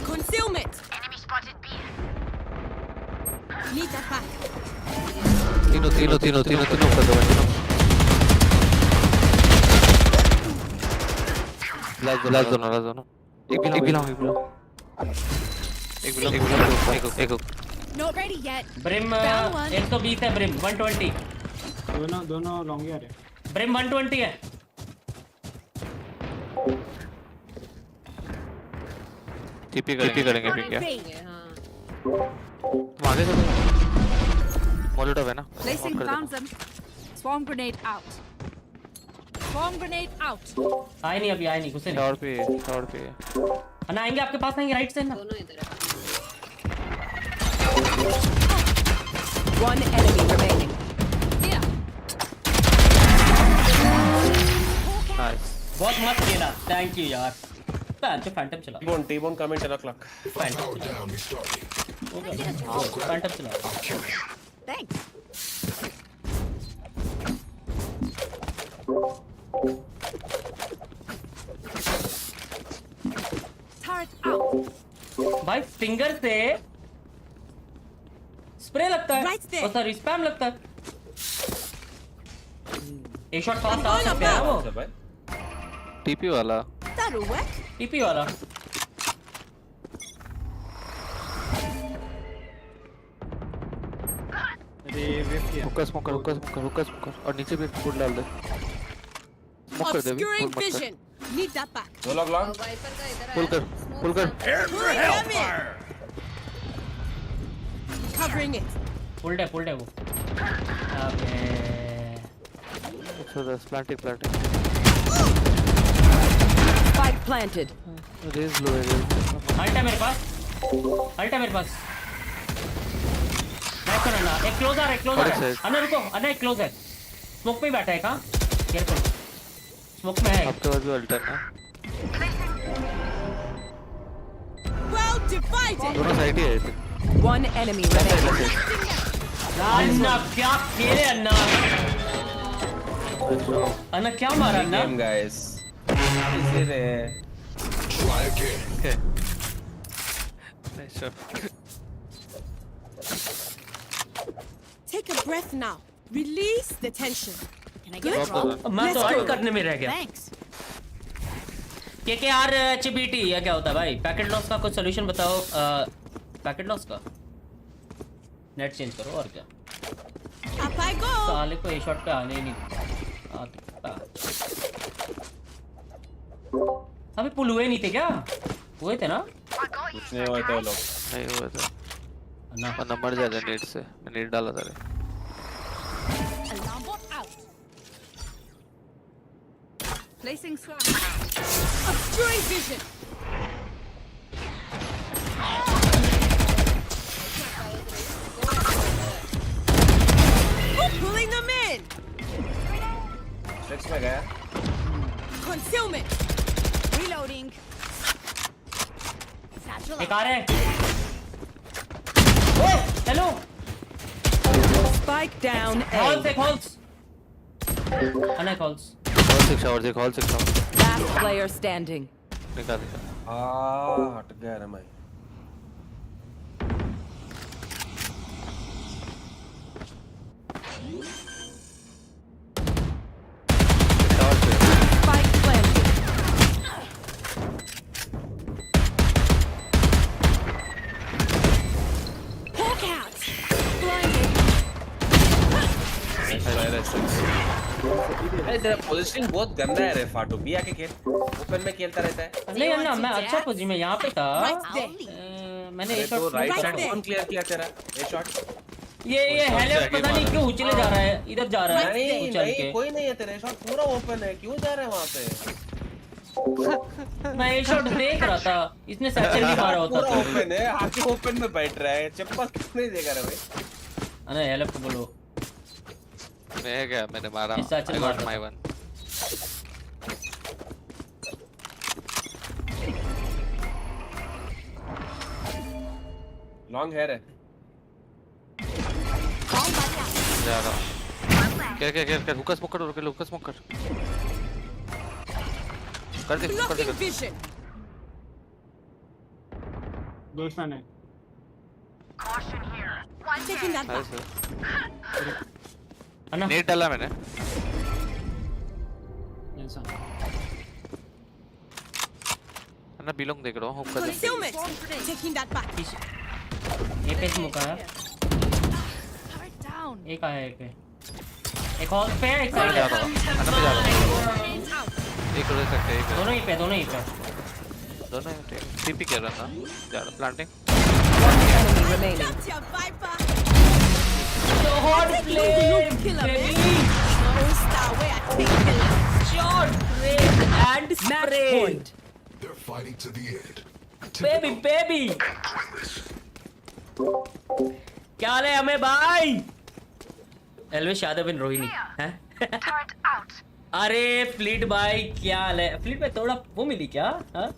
Concealment. Enemy spotted B. Need that back. तीनों कर दो तीनों लास्ट दोनों एक बिलाओ एक Not ready yet. ब्रिम 120 है ब्रिम 120 दोनों लॉन्ग यार है ब्रिम 120 है टीपी करेंगे फिर क्या हाँ तुम आगे चलो मोलोटोव है ना Placing ऑन कर found them. Swarm grenade out. Swarm grenade out. आए नहीं घुसे नहीं टावर पे ना आएंगे आपके पास आएंगे राइट से ना दोनों इधर है One enemy remaining. Here. Nice बहुत मस्त खेला थैंक यू यार फैंटम चला T-bone coming 10 o'clock Phantom Down me started. Phantom चला I'll kill him. Thanks. Turret out. भाई फिंगर से स्प्रे लगता है Right there. और सॉरी स्पैम लगता है एक शॉट फास्ट आ सकता है वो भाई टीपी वाला That'll work. टीपी वाला अरे वेव किया हुक्का स्मोकर और नीचे भी फुल डाल दे स्मोक कर दे अभी Obscuring फुल मत कर vision. Need that back. दो लोग लॉन्ग वाइपर का इधर पुल कर Covering it. पुल्ड है वो okay 110 planting Spike planted. Raze low है अल्ट है मेरे पास बैक करना ना एक क्लोजर है अन्ना रुको अन्ना एक क्लोज है स्मोक पे ही बैठा है कहां केयरफुल स्मोक में है आपके पास भी अल्टर है Well divided. दोनों साइड ही है One enemy remaining. अन्ना क्या खेले अन्ना क्या मारा अन्ना गेम गाइस इजी रे Try again. Okay nice shot Take a breath now. Release the tension. Can I get a drop? मैं तो Let's अल्ट go. करने में रह गया Thanks. KKR HBT या क्या होता है भाई पैकेट लॉस का कुछ सॉल्यूशन बताओ पैकेट लॉस का नेट चेंज करो और क्या Up I go. साले को ए शॉट पे आने ही नहीं आता अबे पुल हुए नहीं थे क्या हुए थे ना कुछ नहीं हुआ था लोग नहीं हुआ था ना और नंबर ज्यादा नेट से मैं नेट डाला था रे Alarm bot out. Placing swarm. Obscuring vision. Box में गया। Concealment. Reloading. एक आ रहा है। ओए hello. Spike down halls A. एक हॉल्स। अनेक halls. Hall six Last player standing. निकाल हट गया रे मैं। Spike planted. Hawk out. Blinded. अरे तेरा पोजीशनिंग बहुत गंदा है रे फाटू। भी आके खेल, ओपन में खेलता रहता है। नहीं अन्ना मैं अच्छा पोजीशन में यहाँ पे था। मैंने एक तो शॉट राइट साइड there. कौन क्लियर किया तेरा? ये शॉट ये हेले पता नहीं क्यों उछले जा रहा है, इधर जा रहा है नहीं उछल नहीं के। कोई नहीं है तेरा शॉट पूरा ओपन है, क्यों जा रहा है वहां पे? मैं ये शॉट देख रहा था, इसने सैचल भी मारा होता पूरा तो। ओपन है, आके ओपन में बैठ रहा है, चप्पल नहीं देगा रे भाई। अरे हेल्प को बोलो। मैं गया, मैंने मारा। इस सच I में got मारा my था। one. लॉन्ग हेयर है। जा रहा हूँ। क्या हुक्का स्मोक कर, हुक्का स्मोक कर दे, कर दे। Vision. दोस्तान है। Taking that back. Anna net डाला मैंने। ऐसा। अन्ना बिलोंग देख रहा हूँ, हुक्का दे। Concealment. Taking that back. ये पे स्मोक आया, Turret down. एक आया एक पे, एक हॉल पे है, एक मैं साइड जा है। रहा हूँ, अन्ना मैं जा रहा हूँ। एक उधर सकते हैं, एक दोनों ही पे दोनों टीपी कर रहा था। जा रहा planting. One enemy remaining. Shot play Killer, बेबी, man. No star where I take killer. Shot break and Match spray point. They're fighting to the end. Baby baby. क्या हाल है हमें भाई? एलविश यादव इन रोहिणी हैं? अरे फ्लीट भाई क्या हाल है? फ्लीट भाई थोड़ा वो मिली क्या? हाँ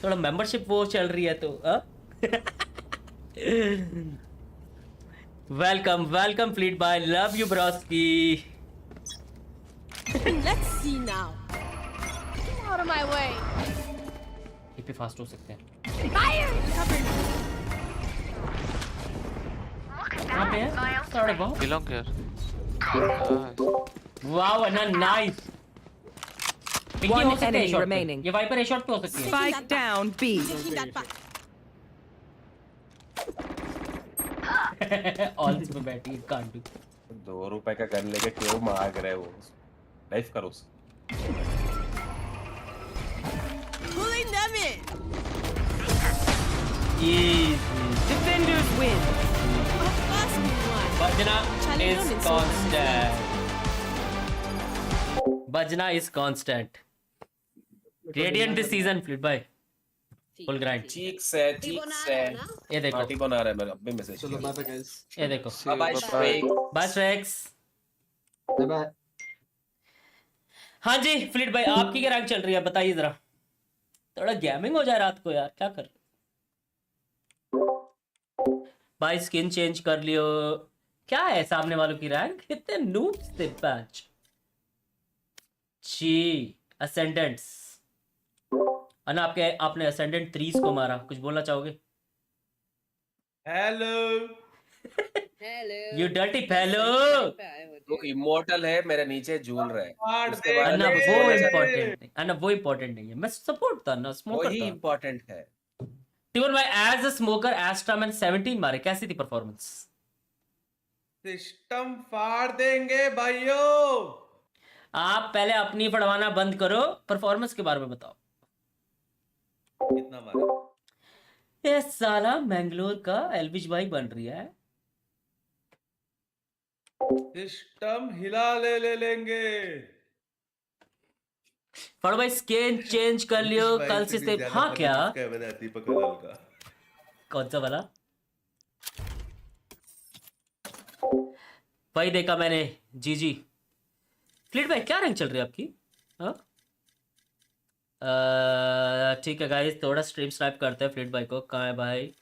थोड़ा मेंबरशिप वो चल रही है तो वेलकम वेलकम फ्लीट भाई, love you broski. Let's see now. Out of my way. ये पे फास्ट हो सकते हैं। Fire! कहाँ पे है? साढ़े बहुत। बिलोंग कर। वाओ अन्ना नाइस। पिंकी One हो सकते हैं enemy शॉट पे। remaining. ये वाइपर शॉट पे हो सकती है। Spike down B. Taking that back. ऑल्स पे बैठी है, कांट डू। 2 रुपए का गन लेके क्यों मांग रहे हो? लाइफ करो उसे। Pulling them in. Easy. Defenders win. First one. Bajna Challenge is on in constant. Bajna is constant. Radiant this season, Fleet by full grind. चीक से ये देखो, पार्टी बना रहा है। मेरा अभी मैसेज चलो बाय बाय गाइस। ये देखो। Bye bye. बस रेक्स। Bye bye. हाँ जी फ्लीट भाई, आपकी क्या रैंक चल रही है बताइए जरा। थोड़ा गेमिंग हो जाए रात को यार, क्या कर भाई? स्किन चेंज कर लियो। क्या है सामने वालों की रैंक? इतने नूब्स थे पैच जी। असेंडेंट्स अना आपने असेंडेंट 3 को मारा, कुछ बोलना चाहोगे? Hello. Hello you dirty fellow. वो इमोर्टल है, मेरे नीचे झूल रहा है। उसके बाद अन्ना कुछ वो बोलना चाहता हूं। इम्पोर्टेंट नहीं, अन्ना वो इम्पोर्टेंट नहीं है। मैं सपोर्ट था ना, स्मोकर वही था। इम्पोर्टेंट है। टिवन भाई एज अ स्मोकर एस्ट्रा मैंने 17 मारे, कैसी थी परफॉर्मेंस? सिस्टम फाड़ देंगे भाइयों। आप पहले अपनी फड़वाना बंद करो, परफॉर्मेंस के बारे में बताओ। कितना मारा? ये साला मैंगलोर का एलविश भाई बन रही है। सिस्टम हिला ले लेंगे। फड़ भाई स्किन चेंज कर लियो कल से सिर्फ। हाँ क्या? कौन सा वाला? वही देखा मैंने। जी जी फ्लीट भाई क्या रैंक चल रही है आपकी? हाँ ठीक है गाइस, थोड़ा स्ट्रीम स्नाइप करते हैं फ्लीट भाई को। कहाँ है भाई?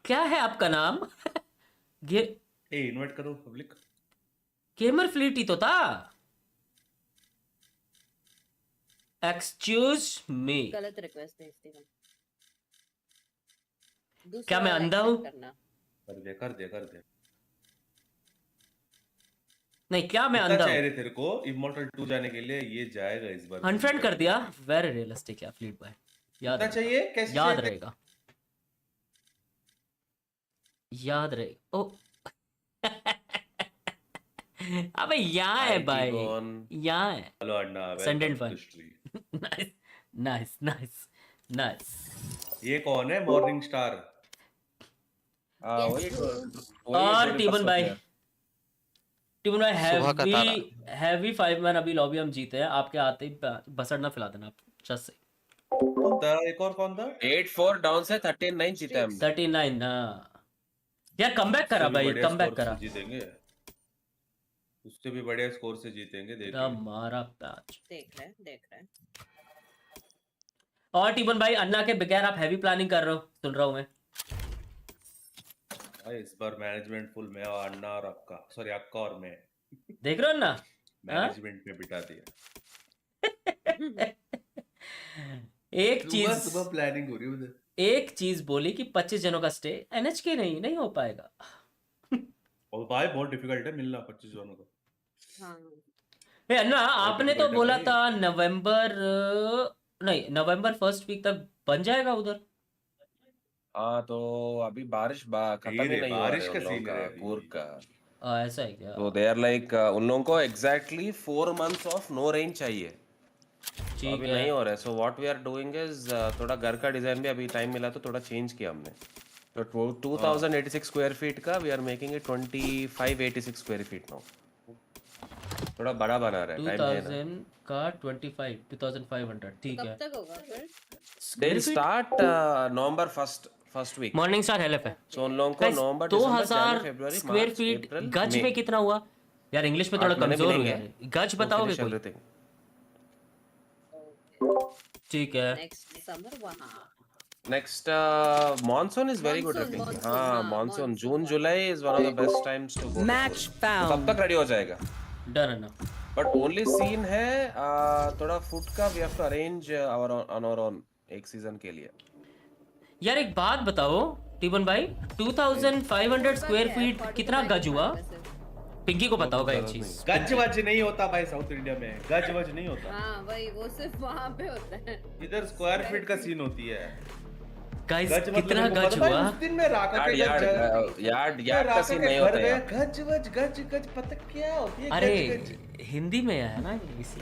क्या है आपका नाम? इनवाइट करो पब्लिक। गेमर फ्लीट ही तो था। एक्सक्यूज मी, गलत रिक्वेस्ट भेजती हूँ। क्या मैं अंधा हूँ? कर दे। नहीं, क्या मैं अंधा हूँ? चाहिए तेरे को इमॉर्टल 2 जाने के लिए? ये जाएगा इस बार। अनफ्रेंड कर दिया। वेरी रियलिस्टिक है फ्लीट भाई, याद चाहिए कैसे याद रहेगा, याद रहेगा। ओ अबे यहाँ है भाई, यहाँ है। हेलो अन्ना, सेंडेंट one. Nice nice nice nice. ये कौन है? Morning star. और टीबन भाई, हैवी 5 मैन अभी लॉबी हम जीते हैं। आपके आते ही बसड़ ना फैला देना आप जस्ट से। एक और कौन था? 8-4 डाउन से 39 जीते हम। 39 हाँ यार, कमबैक करा भाई, कमबैक करा। जीतेंगे, उससे भी बढ़िया स्कोर से जीतेंगे। देखिए हमारा पैच देख रहे हैं। और टीबन भाई, अन्ना के बगैर आप हैवी प्लानिंग कर रहे हो, सुन रहा हूँ मैं। इस बार मैनेजमेंट फुल में और अन्ना और अक्का और मैं देख रहे हो ना, मैनेजमेंट में बिठा दिया। एक चीज सुबह प्लानिंग हो रही है उधर। एक चीज बोली कि 25 जनों का स्टे एनएचके नहीं हो पाएगा। और भाई बहुत डिफिकल्ट है मिलना 25 जनों का। हाँ अन्ना, आपने तो बोला था नवंबर फर्स्ट वीक तक बन जाएगा उधर। हाँ तो अभी बारिश खत्म ही नहीं हुआ है उन लोगों का कूर्ग का। ऐसा है क्या? तो दे आर लाइक उन लोगों को exactly 4 months of no range चाहिए। तो अभी नहीं हो रहा है। So what we are doing is थोड़ा घर का डिजाइन भी अभी टाइम मिला तो थोड़ा चेंज किया हमने। तो 2086 स्क्वायर फीट का we are making it 2586 square feet now. थोड़ा बड़ा बना रहा है। 2000 का 2500 ठीक है। कब तक होगा फिर? They start November first week. Morning star help है। सो उन लोगों को नवंबर 2000 स्क्वायर फीट गज में कितना हुआ यार? इंग्लिश में थोड़ा कमजोर हो गया, गज बताओगे कोई? ठीक है। नेक्स्ट समर वहाँ। Next monsoon is very good ripping. हाँ monsoon June July is one of the best times to go. Match found. तब तक रेडी हो जाएगा। डन है ना। बट ओनली सीन है थोड़ा फूड का we have to arrange our own एक सीजन के लिए। यार एक बात बताओ टीबन भाई, 2500 स्क्वायर फीट कितना गज हुआ? पिंकी को बताओगा एक चीज। गज वज नहीं होता भाई साउथ इंडिया में, गज वज नहीं होता। हाँ वही, वो सिर्फ वहाँ पे होता है। इधर स्क्वायर फीट का सीन होती है। गाइस कितना गज हुआ? उस दिन में राका के यार्ड का सीन नहीं होता है। गज वज गज पता क्या होती है? अरे हिंदी में है ना इसी।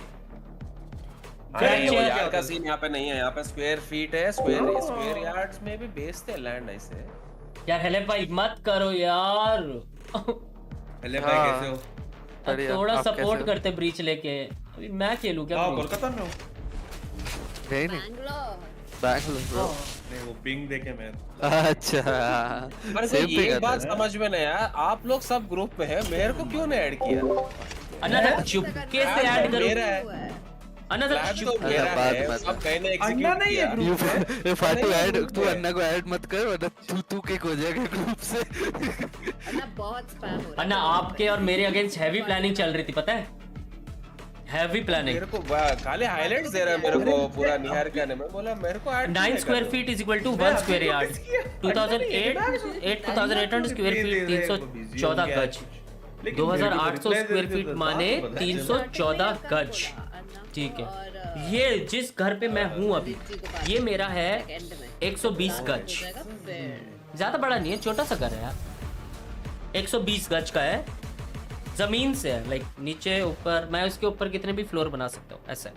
यार्ड का सीन यहाँ पे नहीं है। यहाँ पे स्क्वायर फीट है। स्क्वायर यार्ड्स में भी बेचते हैं लैंड ऐसे। यार हेले भाई मत करो यार। हेले भाई कैसे हो? थोड़ा सपोर्ट करते ब्रीच लेके। अभी मैं खेलूं क्या? कोलकाता में हूँ। बैंगलोर। नहीं वो पिंग देखे मैं। अच्छा पर ये बात समझ में नहीं आया, आप लोग सब ग्रुप में हैं, मेरे को क्यों नहीं ऐड किया? अन्ना चुपके से ऐड करो। अन्ना सब कहने एग्जीक्यूट किया। फाटू ऐड, तू अन्ना को ऐड मत कर वरना तू किक हो जाएगा ग्रुप से। अन्ना बहुत स्पैम हो रहा है। अन्ना आपके और मेरे अगेंस्ट हैवी प्लानिंग चल रही थी, पता है? Heavy planning. मेरे को खाली हाइलाइट्स दे रहा है मेरे को पूरा निहार करने में। बोला मेरे को 9 square feet is equal to 1 square yard. 2800 square feet 314 गज। 2800 स्क्वायर फीट माने 314 गज। ठीक है। ये जिस घर पे मैं हूँ अभी, ये मेरा है 120 गज। ज्यादा बड़ा नहीं है, छोटा सा घर है यार। 120 गज का है, जमीन से है, लाइक नीचे ऊपर। मैं उसके ऊपर कितने भी फ्लोर बना सकता हूँ ऐसा।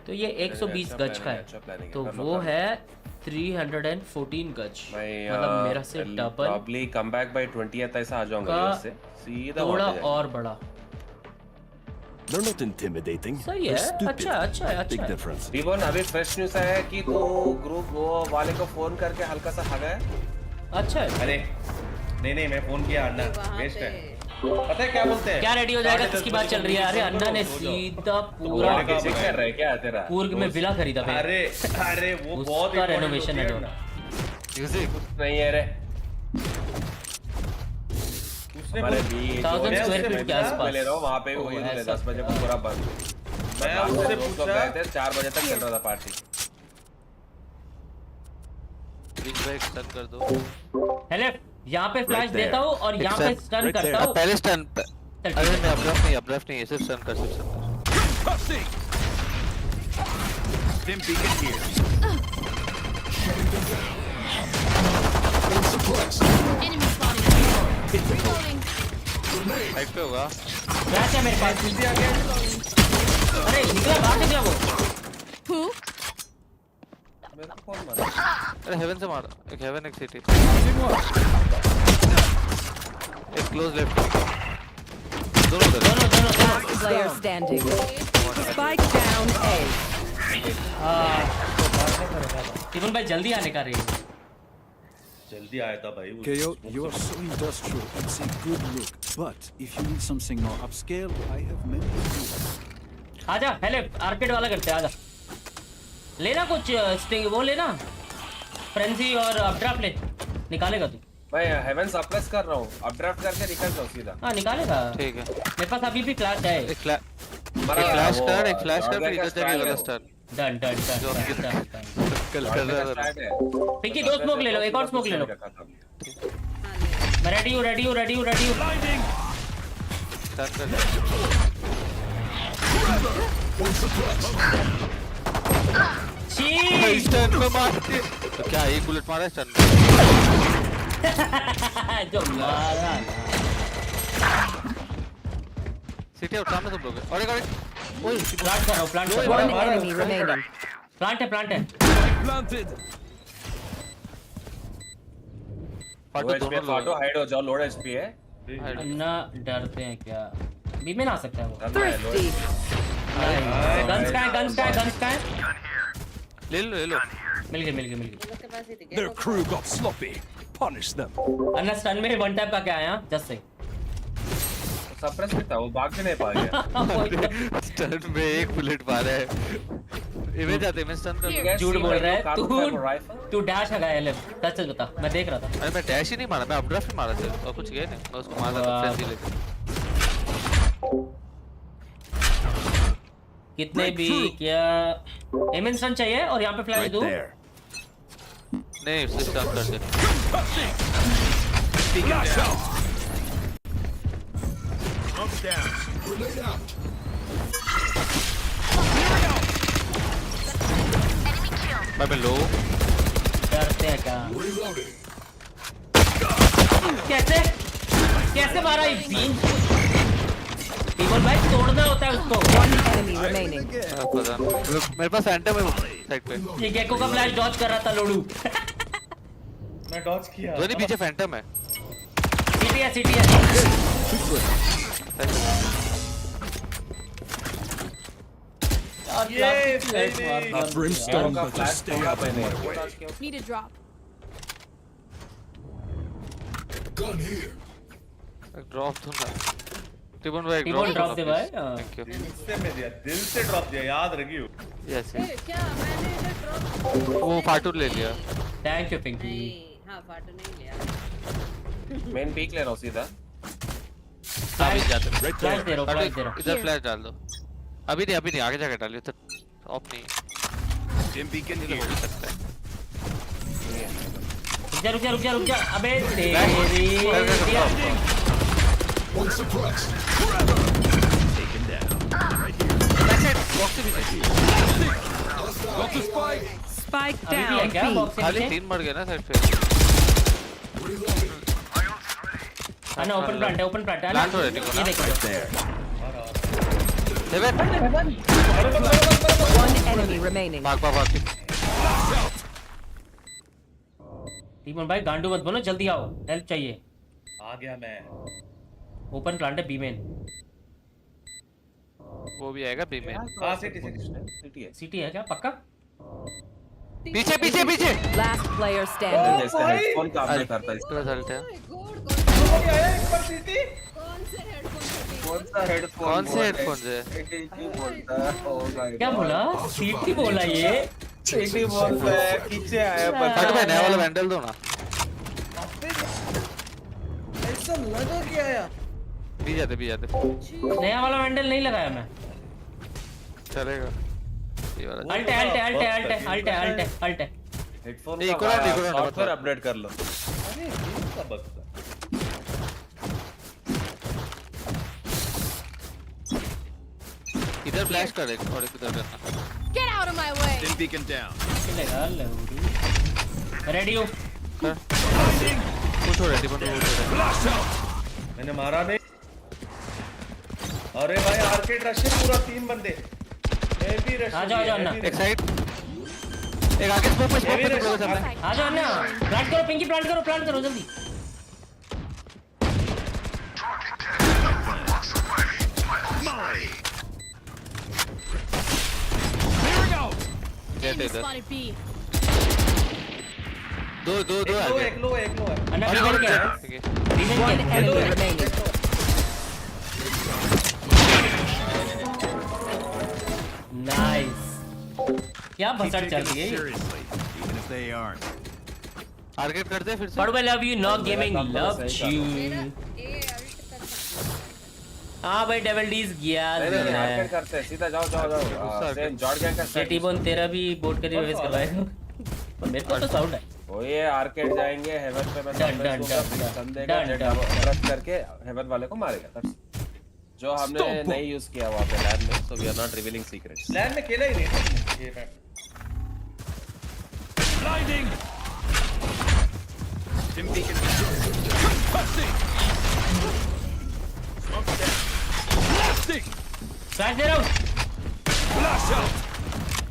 तो ये 120 गज का है, तो वो है 314 गज। मतलब मेरा से double. Probably come back by 20th ऐसा आ जाऊंगा इससे सीधा। थोड़ा और बड़ा। They're not intimidating. सही है। अच्छा अच्छा अच्छा। Big difference. रिबन अभी फ्रेश न्यूज़ आया है कि तू ग्रुप वो वाले को फोन करके हल्का सा हगा है। अच्छा है। अरे नहीं मैं फोन किया अन्ना वेस्ट है। पता है क्या बोलते हैं? क्या रेडी हो जाएगा किसकी बात चल रही है? अरे अन्ना ने सीधा पूरा चेक कर रहा है क्या तेरा? पूर्ग में विला खरीदा भाई। अरे वो बहुत उसका रेनोवेशन है जो नहीं है रे। उसने 1000 स्क्वायर फीट के आसपास ले रहा हूँ वहाँ पे वही 10 बजे को पूरा बंद। मैं उससे पूछा 4 बजे तक चल रहा था पार्टी। बीच पे स्टन कर दो। हेले यहाँ पे फ्लैश देता हूँ और यहाँ पे स्टन करता हूँ। पहले स्टन। अरे मैं अपड्राफ्ट नहीं सिर्फ स्टन कर सिर्फ स्टन कर। Dim beacon here. Enemy spotted. Reloading. Side पे होगा। फ्लैश है मेरे पास। अरे निकला बाहर निकला वो। Who? मेरे को कौन मारा? अरे हेवन से मारा। एक हेवन एक सिटी। एक क्लोज लेफ्ट। दोनों Last player standing. Spike down A. Tiemann भाई जल्दी आने का रही। जल्दी आया था भाई। KO, you are so industrial. It's a good look. But if you need something more upscale, I have many. आजा हेले आर्केड वाला करते हैं आजा। लेना कुछ स्टिंग वो लेना फ्रेंजी और अपड्राफ्ट ले निकालेगा तू। मैं हेवन सप्रेस कर रहा हूँ अपड्राफ्ट करके निकल जाओ सीधा। हाँ निकालेगा ठीक है। मेरे पास अभी भी फ्लैश है। एक फ्लैश कर फिर इधर जाके वाला स्टार। डन डन डन कल कर रहा था। पिंकी 2 स्मोक ले लो एक और स्मोक ले लो। मैं रेडी हूँ स्टार्ट कर। स्टन में मार के तो क्या एक बुलेट मारा स्टन में। जो मारा सिटी आउट सामने तुम लोग। और एक ओए प्लांट कर रहा हूँ plant. One enemy remaining. Plant है फाटो हाइड हो जाओ लोड एचपी है। अन्ना डरते हैं क्या? बी में ना आ सकता है वो। Thirsty. गन्स का है ले लो मिल गए उसके पास ही थी क्या? Their crew got sloppy. Punish them. Anna stun में वन टैप का क्या आया जस्ट से सप्रेस भी था वो भाग भी नहीं पा गया। स्टन में एक बुलेट मारा है। इमेज आते मैं स्टन कर। झूठ बोल रहा है तू डैश लगा है सच बता मैं देख रहा था। अरे मैं डैश ही नहीं मारा मैं अपड्राफ्ट ही मारा सिर्फ और कुछ गया नहीं। मैं उसको मारा था फ्रेंजी लेके। कितने भी क्या एमएन स्टन चाहिए और यहाँ पे फ्लैश Right दूं? there. नहीं उससे स्टन कर दे। Flash out. Up down. Grenade out. मैं लो डरते हैं क्या? Reloading. कैसे मारा ये बीन? टीमन भाई तोड़ना होता है उसको। One enemy remaining. मेरे पास फैंटम है साइड पे। ये गेको का फ्लैश डॉज कर रहा था लोडू। मैं डॉज किया। धोनी पीछे फैंटम है। सिटी है। A brimstone, but just stay out of my way. Need a drop. Gun here. Drop तो ना टिबन भाई टिबन ड्रॉप दे भाई। Thank you. दिल से ड्रॉप दिया याद रखियो। यस क्या मैंने इधर ड्रॉप वो फाटू ले लिया। Thank you Pinky. नहीं हाँ फाटो नहीं लिया। मेन पीक ले रहा हूँ सीधा। अभी जाते हैं। फ्लैश दे रहा हूँ इधर फ्लैश डाल दो। अभी नहीं आगे जाके डालियो तो ऑफ नहीं Dim beacon हो here. सकता है। रुक जा अबे तेरी One suppressed. Taken down. Got the spike. Spike अभी भी है down क्या B. बॉक्स खाली में? 3 मर गए ना साइड पे। Reloading. अन्ना ओपन प्लांट है प्लांट हो रहा है ये देखो देखो There. Seven One enemy remaining. भाग टीमन भाई गांडू मत बनो जल्दी आओ हेल्प चाहिए। आ गया मैं। ओपन प्लांट है बी में। वो भी आएगा बी में। हाँ सिटी है। सिटी है क्या पक्का? पीछे पीछे पीछे Last player standing. जैसे हेडफोन काम नहीं करता इसका। रिजल्ट है कौन सा हेडफोन? कौन से हेडफोन है? क्या बोला? सीटी बोला ये? सीटी बोलता है, पीछे आया हट भाई, नया वाला वैंडल दो ना। ऐसा लगा क्या आया? भी जाते नया वाला वैंडल नहीं लगाया मैं। चलेगा ये वाला। अल्ट है। हेडफोन एक का और सॉफ्टवेयर अपडेट कर लो। अरे ये क्या बग था? इधर फ्लैश कर एक और इधर करना। Get out of my way. Beacon down. चलेगा लौड़ी। रेडी हो? कुछ हो रेडी बनो। मैंने मारा नहीं। अरे भाई आर्केड रश है पूरा 3 बंदे। मैं भी रश। आ जाओ अन्ना। एक साइड एक आगे स्मोक पे चलता है। आ जाओ अन्ना। प्लांट करो पिंकी, प्लांट करो जल्दी। Enemy spotted B. दो एक लो है। अन्ना रीजन क्या है? रीजन One क्या है? enemy remaining. नाइस। क्या बसड़ चल रही है? Seriously, even if they aren't. Target करते हैं फिर से। But I love you, not gaming love you. हाँ भाई डबल डीज गया। आर्केड करते हैं, सीधा जाओ। सेम जॉर्ड गैंग का सेट। टीबोन तेरा भी बोट के रिवर्स करवाएगा। पर मेरे को तो साउंड है। वो ये आर्केड जाएंगे, हेवन पे मैं संडे का जेट रश करके हेवन वाले को मारेगा। जो हमने नहीं यूज किया वहाँ पे लैब में, so we are not revealing secrets. Land में खेला ही नहीं ये match. Blinding. Dim beacon. Flash दे रहा हूँ।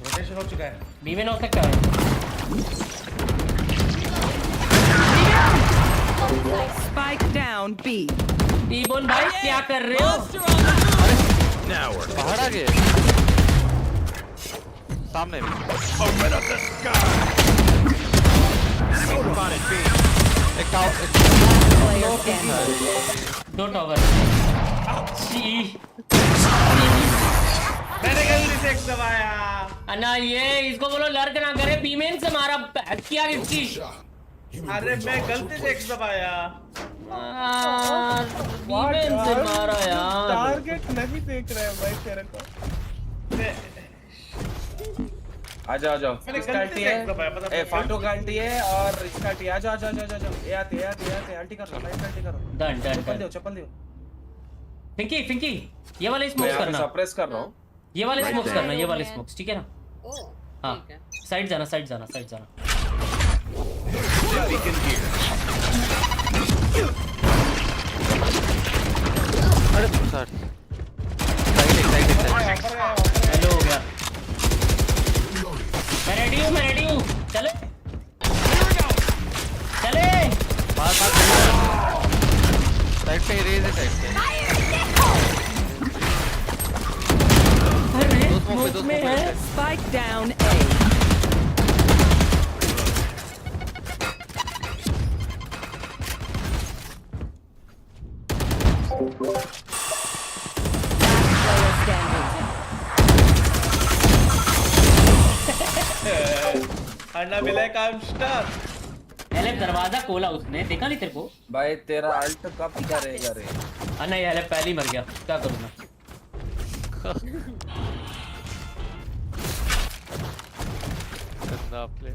रोटेशन हो चुका है। बी में नॉक सकता है। Spike down B. टीबोन भाई क्या कर रहे हो? Now we're बाहर आ गए। सामने भी। open up the sky. Spotted B. एक टावर। Player standing. दो टॉवर। मैंने गलती से एक दबाया। अन्ना ये इसको बोलो लर्क ना करे। बीमेन से मारा क्या इसकी? अरे मैं गलती से एक दबाया। बीमेन से मारा यार। टारगेट नहीं देख रहे हैं भाई तेरे को। आ जाओ। मैंने इसका गलती अल्टी से एक दबाया, पता है, फाटो का अल्टी है और इसका अल्टी। आ जाओ। ये आते अल्टी कर लो, अल्टी करो। डन चप्पल दियो। फिंकी ये वाले स्मोक्स मैं करना। सप्रेस कर रहा हूँ। ये वाले स्मोक्स करना, ये वाले स्मोक्स, ठीक है ना? हाँ साइड जाना। Beacon here. अरे सर साइड हेलो हो गया। मैं रेडी हूँ। चले साइड पे रेज है साइड पे। अरे स्मोक में है। Spike down A. अन्ना मिला काम स्टार। एलेफ दरवाजा खोला उसने, देखा नहीं तेरे को? भाई तेरा अल्ट कब करेगा रे? अन्ना ये एलेफ पहले ही मर गया, क्या करूँ मैं? गंदा प्ले।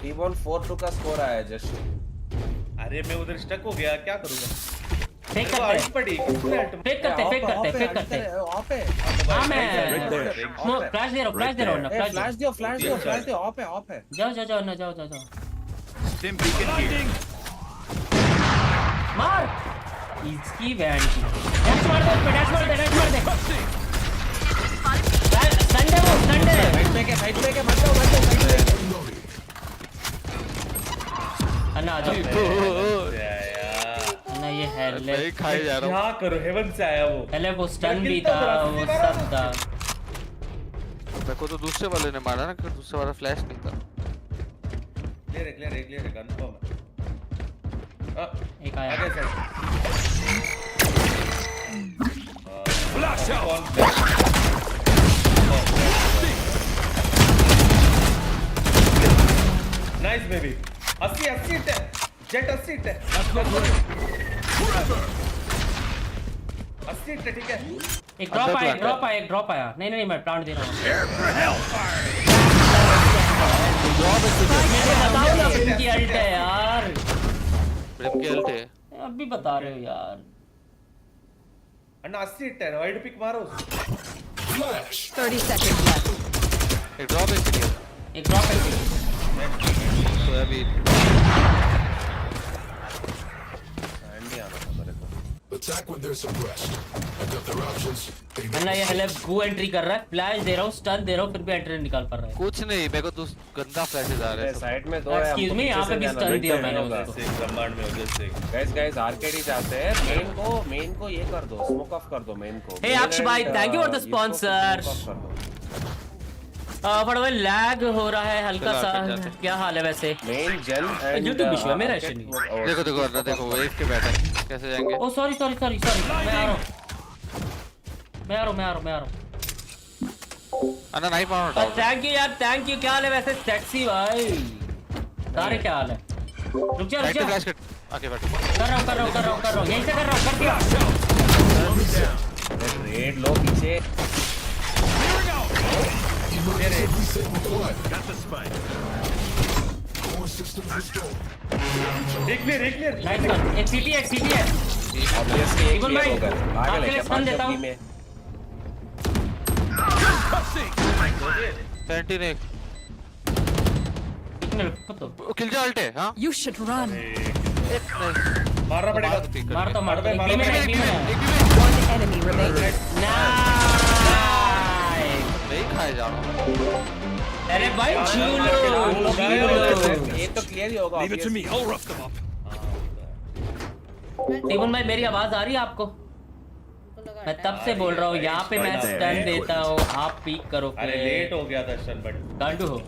टीबॉल 4-2 का स्कोर आया जस्ट। अरे मैं उधर स्टक हो गया, क्या करूँगा? फेक करते हाँ मैं फ्लैश दे रहा हूँ ना। फ्लैश दियो ऑफ है। जाओ ना जाओ Dim beacon here. मार इसकी बैंड की डैश मार दे संडे साइड पे के मत जाओ। अन्ना आ जाओ। अन्ना ये है मैं खाए जा रहा हूँ। क्या करूँ? हेवन से आया वो। पहले वो स्टन भी था, वो सब था। को तो दूसरे वाले ने मारा ना, क्योंकि दूसरे वाला फ्लैश नहीं था। क्लियर है कंफर्म है। एक आया। आगे साइड नाइस बेबी। 80 हिट है, जेट 80 हिट है, 80 हिट है, ठीक है। एक ड्रॉप आया। नहीं मैं प्लांट दे रहा हूँ। बताओ ना प्रिम की अल्ट है यार। प्रिम की अल्ट है। अब भी बता रहे हो यार। अन्ना 80 हिट है, वाइड पिक मारो। 30 seconds left. एक ड्रॉप है। तो अभी Attack when they're suppressed. I've got their options. अन्ना ये हेल्प गो एंट्री कर रहा है, फ्लैश दे रहा हूँ, स्टन दे रहा हूँ, फिर भी एंट्री निकाल पा रहा है। कुछ नहीं, मेरे को तो गंदा फ्लैशेस आ रहे हैं। साइड में दो है। एक्सक्यूज मी, यहाँ पे भी स्टन दिया मैंने उसको। ब्रह्मांड में उधर से गाइस आर्केडी जाते हैं। मेन को ये कर दो, स्मोक ऑफ कर दो मेन को। हे अक्ष भाई, thank you for the sponsor. फटाफट लैग हो रहा है हल्का सा। क्या हाल है वैसे? मेन जन YouTube इशू है मेरा ऐसे नहीं। देखो वेव के बैठे कैसे जाएंगे। ओ सॉरी मैं आ रहा हूँ। अन्ना नहीं मारना। थैंक यू यार, थैंक यू। क्या हाल है वैसे सेक्सी भाई? सारे क्या हाल है? रुक जा। आके बैठ। कर रहा हूँ। यहीं से कर रहा हूँ, कर दिया। रेड लो पीछे। Got the spike. Core systems restored. एक क्लियर। Nice one. एक सीटी है। ऑब्वियसली एक इवन भाई, क्लियर होगा। आगे आपके लिए लेके स्पन देता हूँ। 71 किल जा अल्ट है। हां You should run. मारना पड़ेगा। मारता हूँ। One enemy remaining. नहीं खाए जा रहा हूं। अरे भाई झूलो। ये तो क्लियर ही होगा। Leave it to me. I'll rough them up. Tiemann भाई, मेरी आवाज आ रही है आपको? मैं तब से बोल रहा हूँ, यहाँ पे मैं स्टन देता हूँ, आप पीक करो। अरे लेट हो गया था स्टन, बट गांडू हो।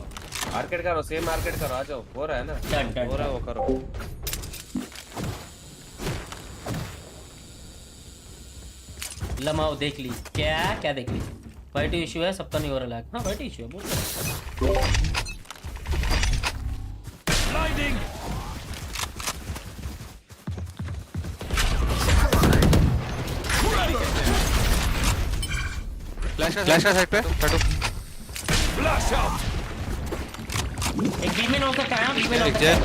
मार्केट करो, सेम मार्केट करो, आ जाओ। हो रहा है ना? डन। हो रहा है, वो करो। लमाओ देख ली। क्या देख ली? वाइट इशू है, सबका नहीं हो रहा लैग। हाँ वाइट इशू है, बोल रहा। Blinding. फ्लैश का साइड पे हटो। Flash out. एक बी में हो सकता है। बी में हो एक सकता है। जेट।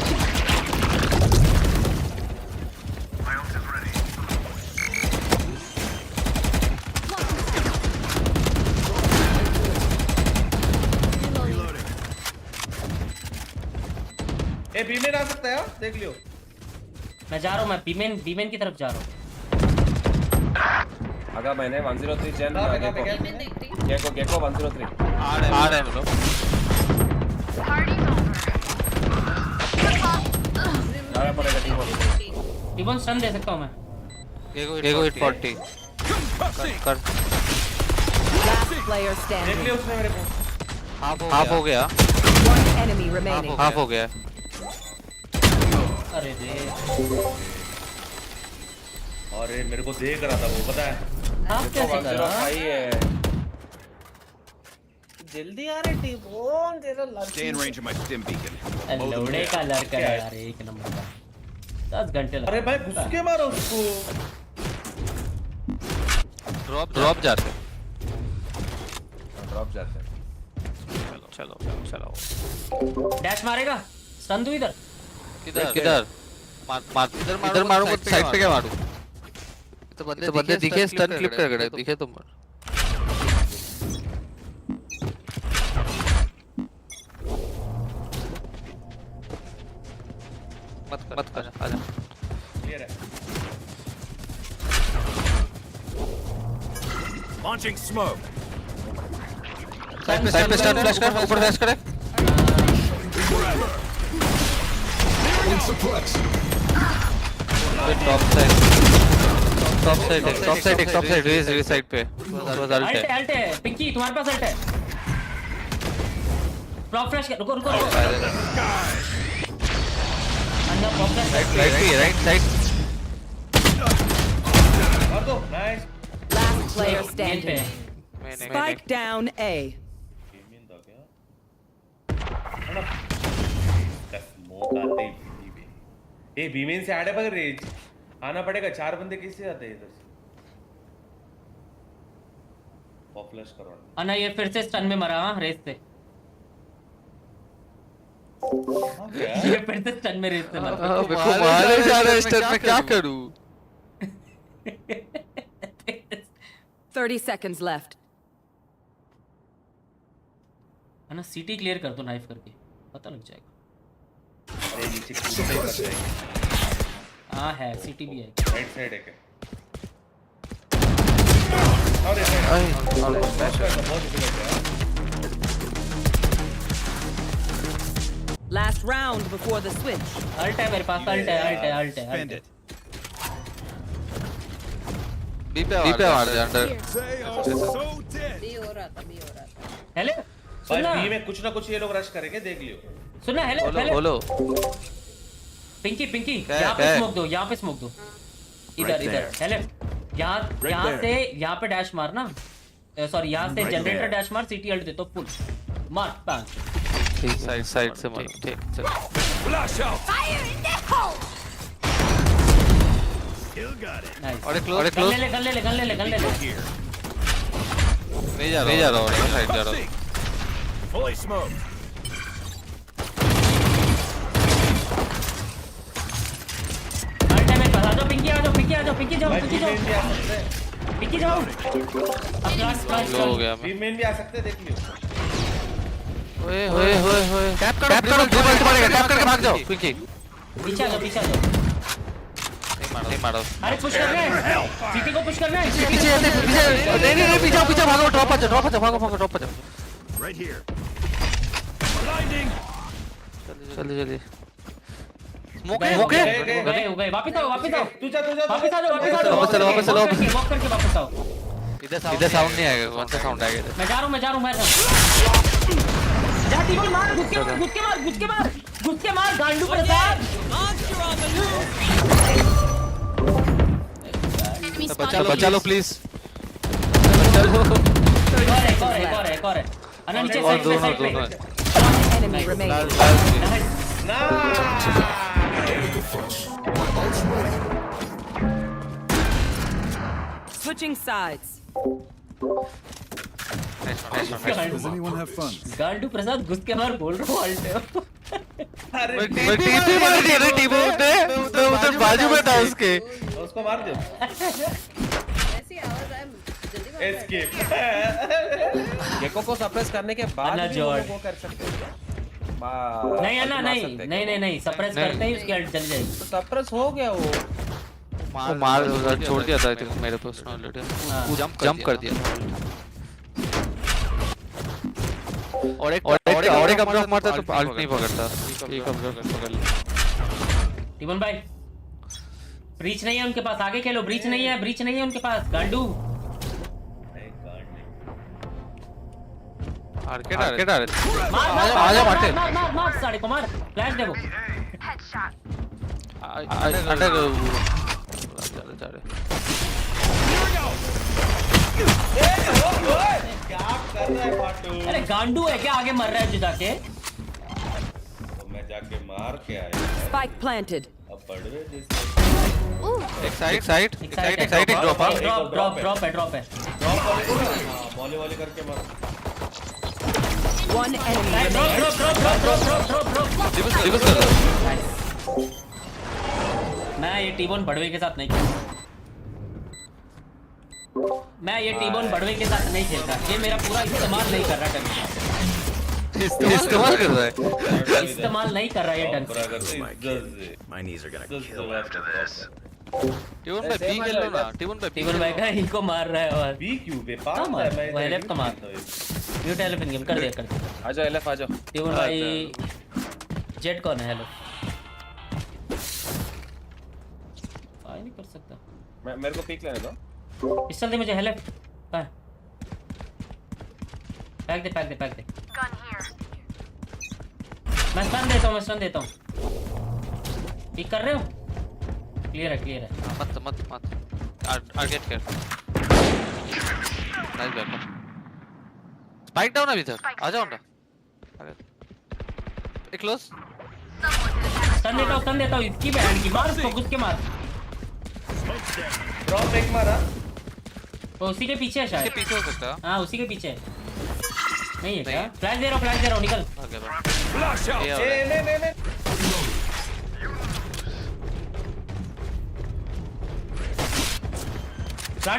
ए बीमेन आ सकता है यार, देख लियो। मैं जा रहा हूँ, मैं बीमेन की तरफ जा रहा हूँ। अगर मैंने 103 जन गेको 103 आ रहे हैं लोग। आया पड़ेगा टीम। टिबन स्टन दे सकता हूँ मैं। गेको हिट 40 कर। Last player देख standing. लियो उसने मेरे को। हाफ हो गया। One enemy remaining. हाफ हो गया। अरे रे, अरे मेरे को देख रहा था वो, पता है। आप कैसे कर रहा? भाई है जल्दी आ रहे टीम। कौन तेरा Stay in range of my stim beacon. लौड़े का लड़का है यार, एक नंबर का। 10 घंटे लगे। अरे भाई घुस के मारो उसको। ड्रॉप जाते। ड्रॉप जाते। चलो। डैश मारेगा? स्टन दूं इधर? किधर? मार इधर मारूंगा, साइड पे क्या मारूं? तो बंदे दिखे, स्टन क्लिप कर गए दिखे तो मार। मत कर, आजा। क्लियर है। Launching smoke. साइड पे स्टन फ्लैश कर, ऊपर फ्लैश कर। टॉप साइड रेज साइड पे। अल्ट है पिंकी, तुम्हारे पास अल्ट है। प्रॉप फ्लैश रुको रुको रुको अन्ना प्रॉप फ्लैश राइट साइड मार दो नाइस Last player standing. मैंने Spike down A. गेमिंग दा क्या स्मोक आते ही बी में ए बीमेन से आड़े पर रेंज आना पड़ेगा 4 बंदे कैसे आते हैं इधर से पॉप फ्लैश करवाना अन्ना ये फिर से स्टन में मरा हां रेस से ये फिर से स्टन में रेस से मरा मारे जा रहा है स्टन में क्या करूं 30 seconds left. अन्ना सिटी क्लियर कर दो नाइफ करके पता लग जाएगा अरे नीचे कूदते ही मर जाएंगे हां है सिटी भी है राइट साइड है क्या अरे बहुत डिफिकल्ट है Last round before the switch. Ult है मेरे पास अल्ट है बी पे मार दे अंडर बी हो रहा था हेलो भाई सुनना बी में कुछ ना कुछ ये लोग रश करेंगे देख लियो सुनना हेलो बोलो पिंकी क्या यहाँ पे है? स्मोक दो इधर हेलो यहाँ से यहाँ पे डैश मारना सॉरी यहाँ से जनरेटर डैश मार सिटी अल्ट दे तो फुल मार पांच साइड से मार ठीक चल नाइस और क्लोज गन ले नहीं जा रहा हूं साइड जा रहा हूं Fully smoked. अल्ट में बता दो पिंकी आ जाओ भाई बी में भी आ सकते हैं पिंकी जाओ लो हो गया मैं बी में भी आ सकते हैं देख लियो ओए टैप करो ड्रिबल मारेगा टैप करके भाग जाओ पिंकी पीछे आ जाओ नहीं मारो अरे पुश करना है सिटी को पुश करना है पीछे नहीं पीछे भागो ड्रॉप आ जाओ भागो ड्रॉप आ जाओ Right here. Blinding. जल्दी स्मोक हो गए वापस आओ तू जा वापस आ जाओ वापस चलो वॉक करके वापस आओ इधर साउंड नहीं आएगा कौन सा साउंड आएगा मैं जा रहा हूं जा टीमोन मार घुस के मार गांडू प्रसाद बचा लो प्लीज एक और है अन्ना नीचे और दोनों Enemy remaining. Switching sides. Does anyone have fun? गांडू प्रसाद घुस के मार बोल रहा हूं अल्ट मैं टीपी मार दिया रे टीपी ने मैं उधर बाजू में था उसके उसको मार दो ऐसी आवाज आए जल्दी मार एस्केप गेको को सप्रेस करने के बाद अन्ना भी जॉर्ज। वो कर सकते हैं नहीं सप्रेस करते ही उसकी अल्ट चली जाएगी तो सप्रेस हो गया वो मार छोड़ दिया था मेरे पे उसने ऑलरेडी जंप कर दिया और एक अपना मारता तो अल्ट नहीं पकड़ता एक अपना पकड़ ले टीमन भाई ब्रीच नहीं है उनके पास आगे खेलो ब्रीच नहीं है उनके पास गांडू आर्केड आ रहे मार साड़े को मार फ्लैश दे वो अंडर जा रहे क्या कर रहा है फाटू अरे गांडू है क्या आगे मर रहा है जो जाके तो मैं जाके मार के आया Spike planted. अब पड़वे जिस एक साइड एक ड्रॉप ड्रॉप है ड्रॉप वाले करके मार One enemy remaining. ड्रॉप मैं ये टीबोन बड़वे के साथ नहीं खेलता ये मेरा पूरा इस्तेमाल नहीं कर रहा इस्तेमाल नहीं कर रहा ये ढंग से My knees are gonna kill after this. टीवन पे बी खेल लो ना टीवन भाई का इनको मार रहा है और बी क्यों बे पास मार वो एलएफ का मार म्यूट एलएफ इन गेम कर दे आ जाओ एलएफ आ जाओ टीवन भाई जेट कौन है हेलो फायर नहीं कर सकता मेरे को पिक लेने दो पिस्टल दे मुझे हेल्प पैक दे मैं स्टन देता हूँ। पिक कर रहे हो? क्लियर है। मत टारगेट कर। Nice backup. स्पाइक डाउन अभी इधर आ जाओ ना। एक क्लोज स्टन देता हूँ इसकी बैंड की। मार उसको, घुस के मार। ड्रॉप एक मारा। वो उसी के पीछे है शायद। इसके पीछे हो सकता है। हाँ उसी के पीछे है। नहीं है क्या? फ्लैश दे रहा हूँ निकल। ओके बस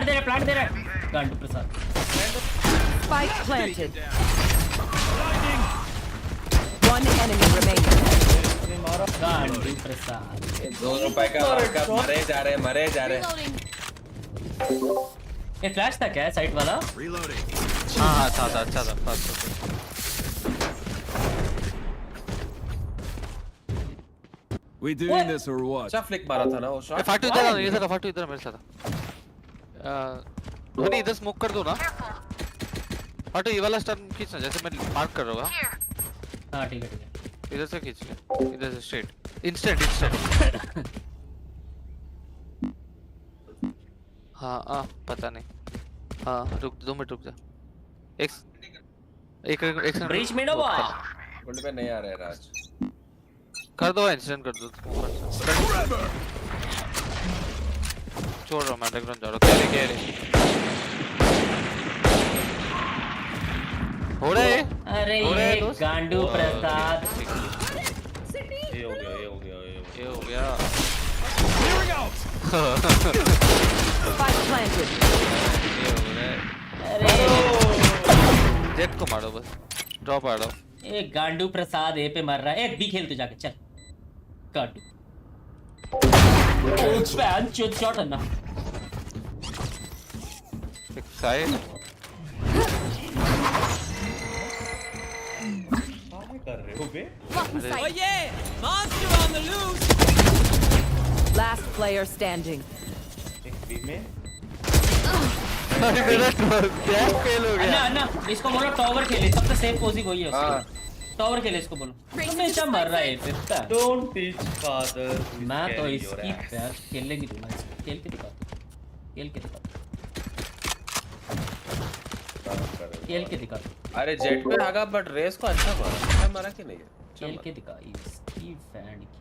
ले प्लांट दे रहा है। गांडू प्रसाद। Spike planted. One enemy remaining. गांडू प्रसाद। 2 रुपए का मार्कअप। मरे जा रहे। Reloading. ये फ्लैश था क्या साइड वाला? हाँ था अच्छा था fast. We doing this or what? अच्छा फ्लिक मारा था ना वो शॉट। फाटू इधर मेरे साथ। धोनी इधर स्मोक कर दो ना। फाटू ये वाला स्टन खींचना जैसे मैं मार्क कर रहा हूँ। हाँ ठीक है। इधर से खींच ले। इधर से स्ट्रेट इंस्टेंट। हाँ पता नहीं। हाँ रुक 2 मिनट रुक जा। एक ब्रीच में डोबा। गोल्ड पे नहीं आ रहा है राज। कर दो इंसिडेंट कर दो। छोड़ रहा हूँ मैं बैकग्राउंड जा रहा हूँ। कैरे हो रहे। अरे ये गांडू प्रसाद। ये हो गया। Spike planted. अरे जेट को मारो बस। ड्रॉप आ रहा हूँ। ये गांडू प्रसाद ए पे मर रहा है। बी खेल तू जाके चल। गांडू फैन चोट शॉट है ना। एक साइड कर रहे हो बे? Last player standing. एक बी में अरे मेरा क्रैश फेल हो गया। अन्ना इसको बोलो टॉवर खेले। सबसे सेफ पोजी वही है उसकी। टॉवर खेले इसको बोलो। हमेशा मर रहा है फिर। Don't teach father. मैं तो इसकी पैर खेलने नहीं दूंगा इसको। खेल के दिखा। अरे जेट पे आगा बट रेस को अच्छा मारा कि नहीं? खेल के दिखा इसकी फैन की।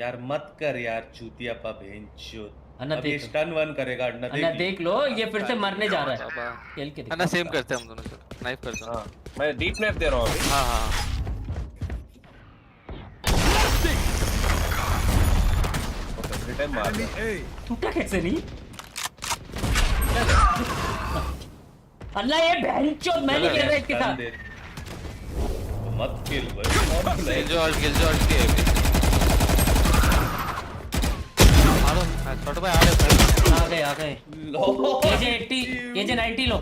यार मत कर यार चूतिया पा भेंचोद। अन्ना अब ये देख स्टन 1 करेगा। अन्ना देख लो ये फिर से मरने जा रहा है। खेल के दिखा। अन्ना सेम करते हैं हम दोनों। नाइफ करते हैं। मैं डीप नाइफ दे रहा हूँ अभी। हाँ टाइम मार टूटा कैसे नहीं? अन्ना ये बहनचोद मैं नहीं खेल रहा इसके साथ। मत किल भाई। किल जो के हेलो छोटे भाई आ गए। लो केजे 80 केजे 90 लो।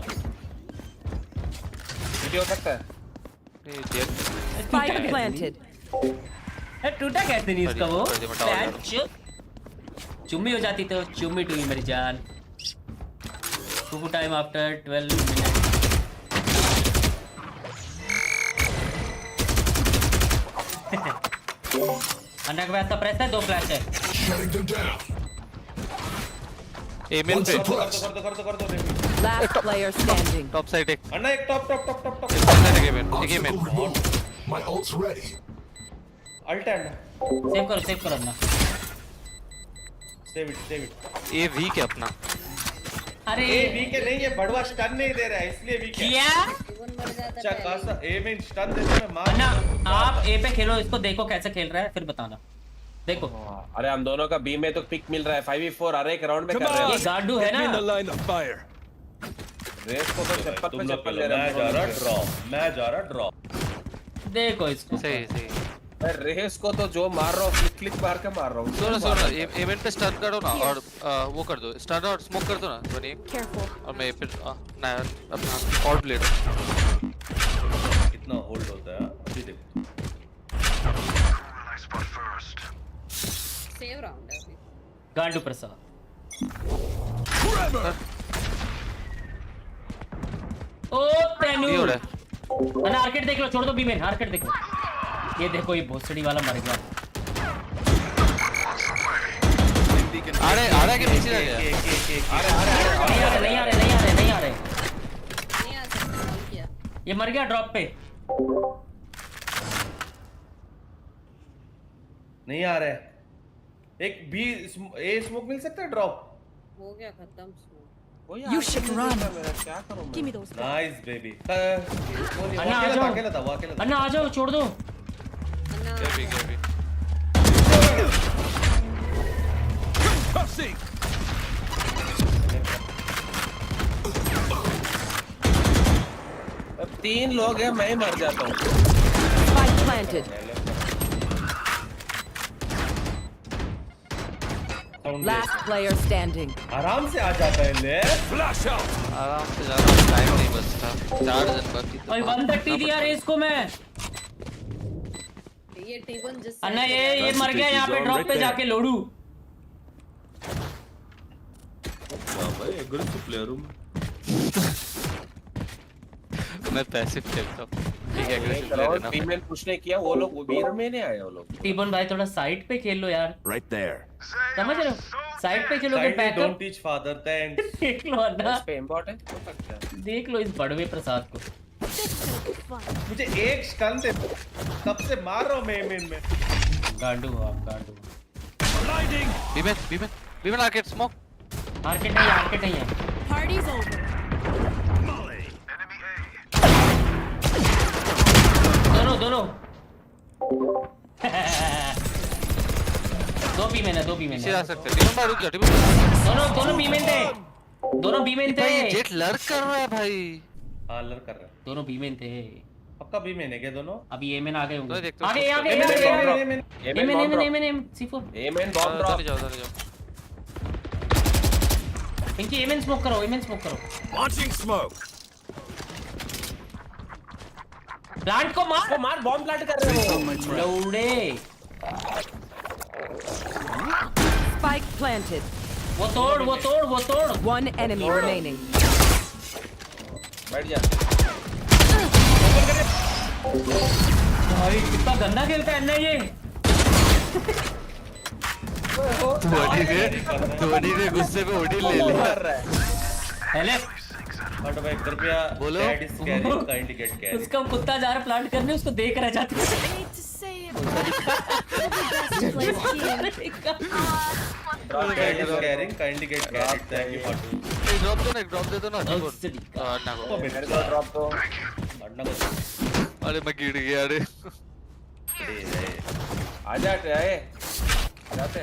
वीडियो हो सकता है। Spike planted. टूटा कैसे नहीं इसका वो? चुम्मी हो जाती तो चुम्मी टू मेरी जान। कुकू टाइम आफ्टर 12 मिनट। अन्ना के पास प्रेस है। 2 फ्लैश है। एमेन पे कर दो। Last player standing. Top side एक। अन्ना एक टॉप। एक एमेन। My ult's ready. Ult and save करो अन्ना। Save it. ये वीक है अपना। अरे ए वीक है नहीं, ये बड़वा स्टन नहीं दे रहा है इसलिए वीक है। क्या? अच्छा खासा ए में स्टन देने में मार। अन्ना आप ए पे खेलो। इसको देखो कैसे खेल रहा है फिर बताना। देखो अरे हम दोनों का बी में तो पिक मिल रहा है। 5v4 हर एक राउंड में कर रहे हैं। ये गांडू है ना। रेस को तो चप्पल पे चप्पल ले रहा मैं जा रहा ड्रॉप। देखो इसको। सही मैं रेस को तो जो मार रहा हूँ क्लिक मार के मार रहा हूँ। सुनो इवेंट पे स्टन करो ना और वो कर दो। स्टन और स्मोक कर दो ना बनी। और मैं फिर ना अपना ऑल ब्लेड कितना होल्ड होता है अभी देखो। सेव राउंड है अभी। गांडू प्रसाद। ओ तेनू। अन्ना आर्केड देख लो। छोड़ दो बी में। आर्केड देखो। ये देखो ये भोसड़ी वाला मर गया। आ रहे के पीछे रह गया। नहीं आ रहे। नहीं आ सकता कॉल किया। ये मर गया ड्रॉप पे। नहीं आ रहा है। एक बी ए स्मोक मिल सकता है ड्रॉप। हो गया खत्म स्मोक। You should run. क्या करूं Give me those. Nice baby. अन्ना आ जाओ। अकेला था वो अकेला था। अन्ना आ जाओ, छोड़ दो। अन्ना क्या भी अब 3 लोग हैं, मैं ही मर जाता हूँ। Spike planted. Last player standing. आराम से आ जाता है ले। आराम से जा रहा हूँ, टाइम नहीं बचता। 4 जन बाकी तो भाई 130 दिया रेस को मैं। ये टीवन जिस अन्ना ये मर गया यहाँ पे ड्रॉप पे जाके लोडू। भाई एग्रेसिव प्लेयर हूँ मैं पैसिव खेलता हूँ। ठीक है एग्रेसिव मैं। लेना। फीमेल पुश ने किया, वो लोग वीर में नहीं आए वो लोग। टीबन भाई थोड़ा साइड पे खेल लो यार। Right there. समझ रहे हो? साइड पे खेलोगे Side में backup. don't teach father thanks। देख लो अन्ना, इस पे इम्पोर्ट है हो सकता है। देख लो इस बड़वे प्रसाद को। मुझे एक स्टन दे, तब से मार रहा हूँ मैं मेन में। गांडू हो आप, गांडू। B main arcade smoke. मार्केट नहीं है। Party's over. दोनों। दो बीमेन है। पीछे आ सकते हैं। टीम में रुक जा, टीम में। दोनों बीमेन थे। भाई जेट लर्क कर रहा है भाई। हाँ लड़ कर रहा है। दोनों बीमेन थे। पक्का भी मैंने क्या दोनों? अभी एमेन आ गए होंगे। तो देखते हो, आगे amen C4। Amen bomb drop. चले जाओ। इनकी एमेन स्मोक करो। Launching smoke. प्लांट को मार। बॉम्ब प्लांट कर रहे हो। लौड़े। Spike planted. वो तोड़। One enemy remaining. बैठ जा। भाई कितना गंदा खेलता है अन्ना ये। धोनी ने गुस्से में ओडी ले लिया। पहले बट भाई कृपया बोलो। Dad is carrying kindly get carry. उसका कुत्ता जा रहा प्लांट करने, उसको देख रह जाते। Hate to say it, but we're the best place here. Dad is carrying kindly get carry. Thank you for drop दे दो ना। अन्ना को। मेरे को ड्रॉप दो। अन्ना को। अरे मैं गिर गया। अरे आ जा जाते।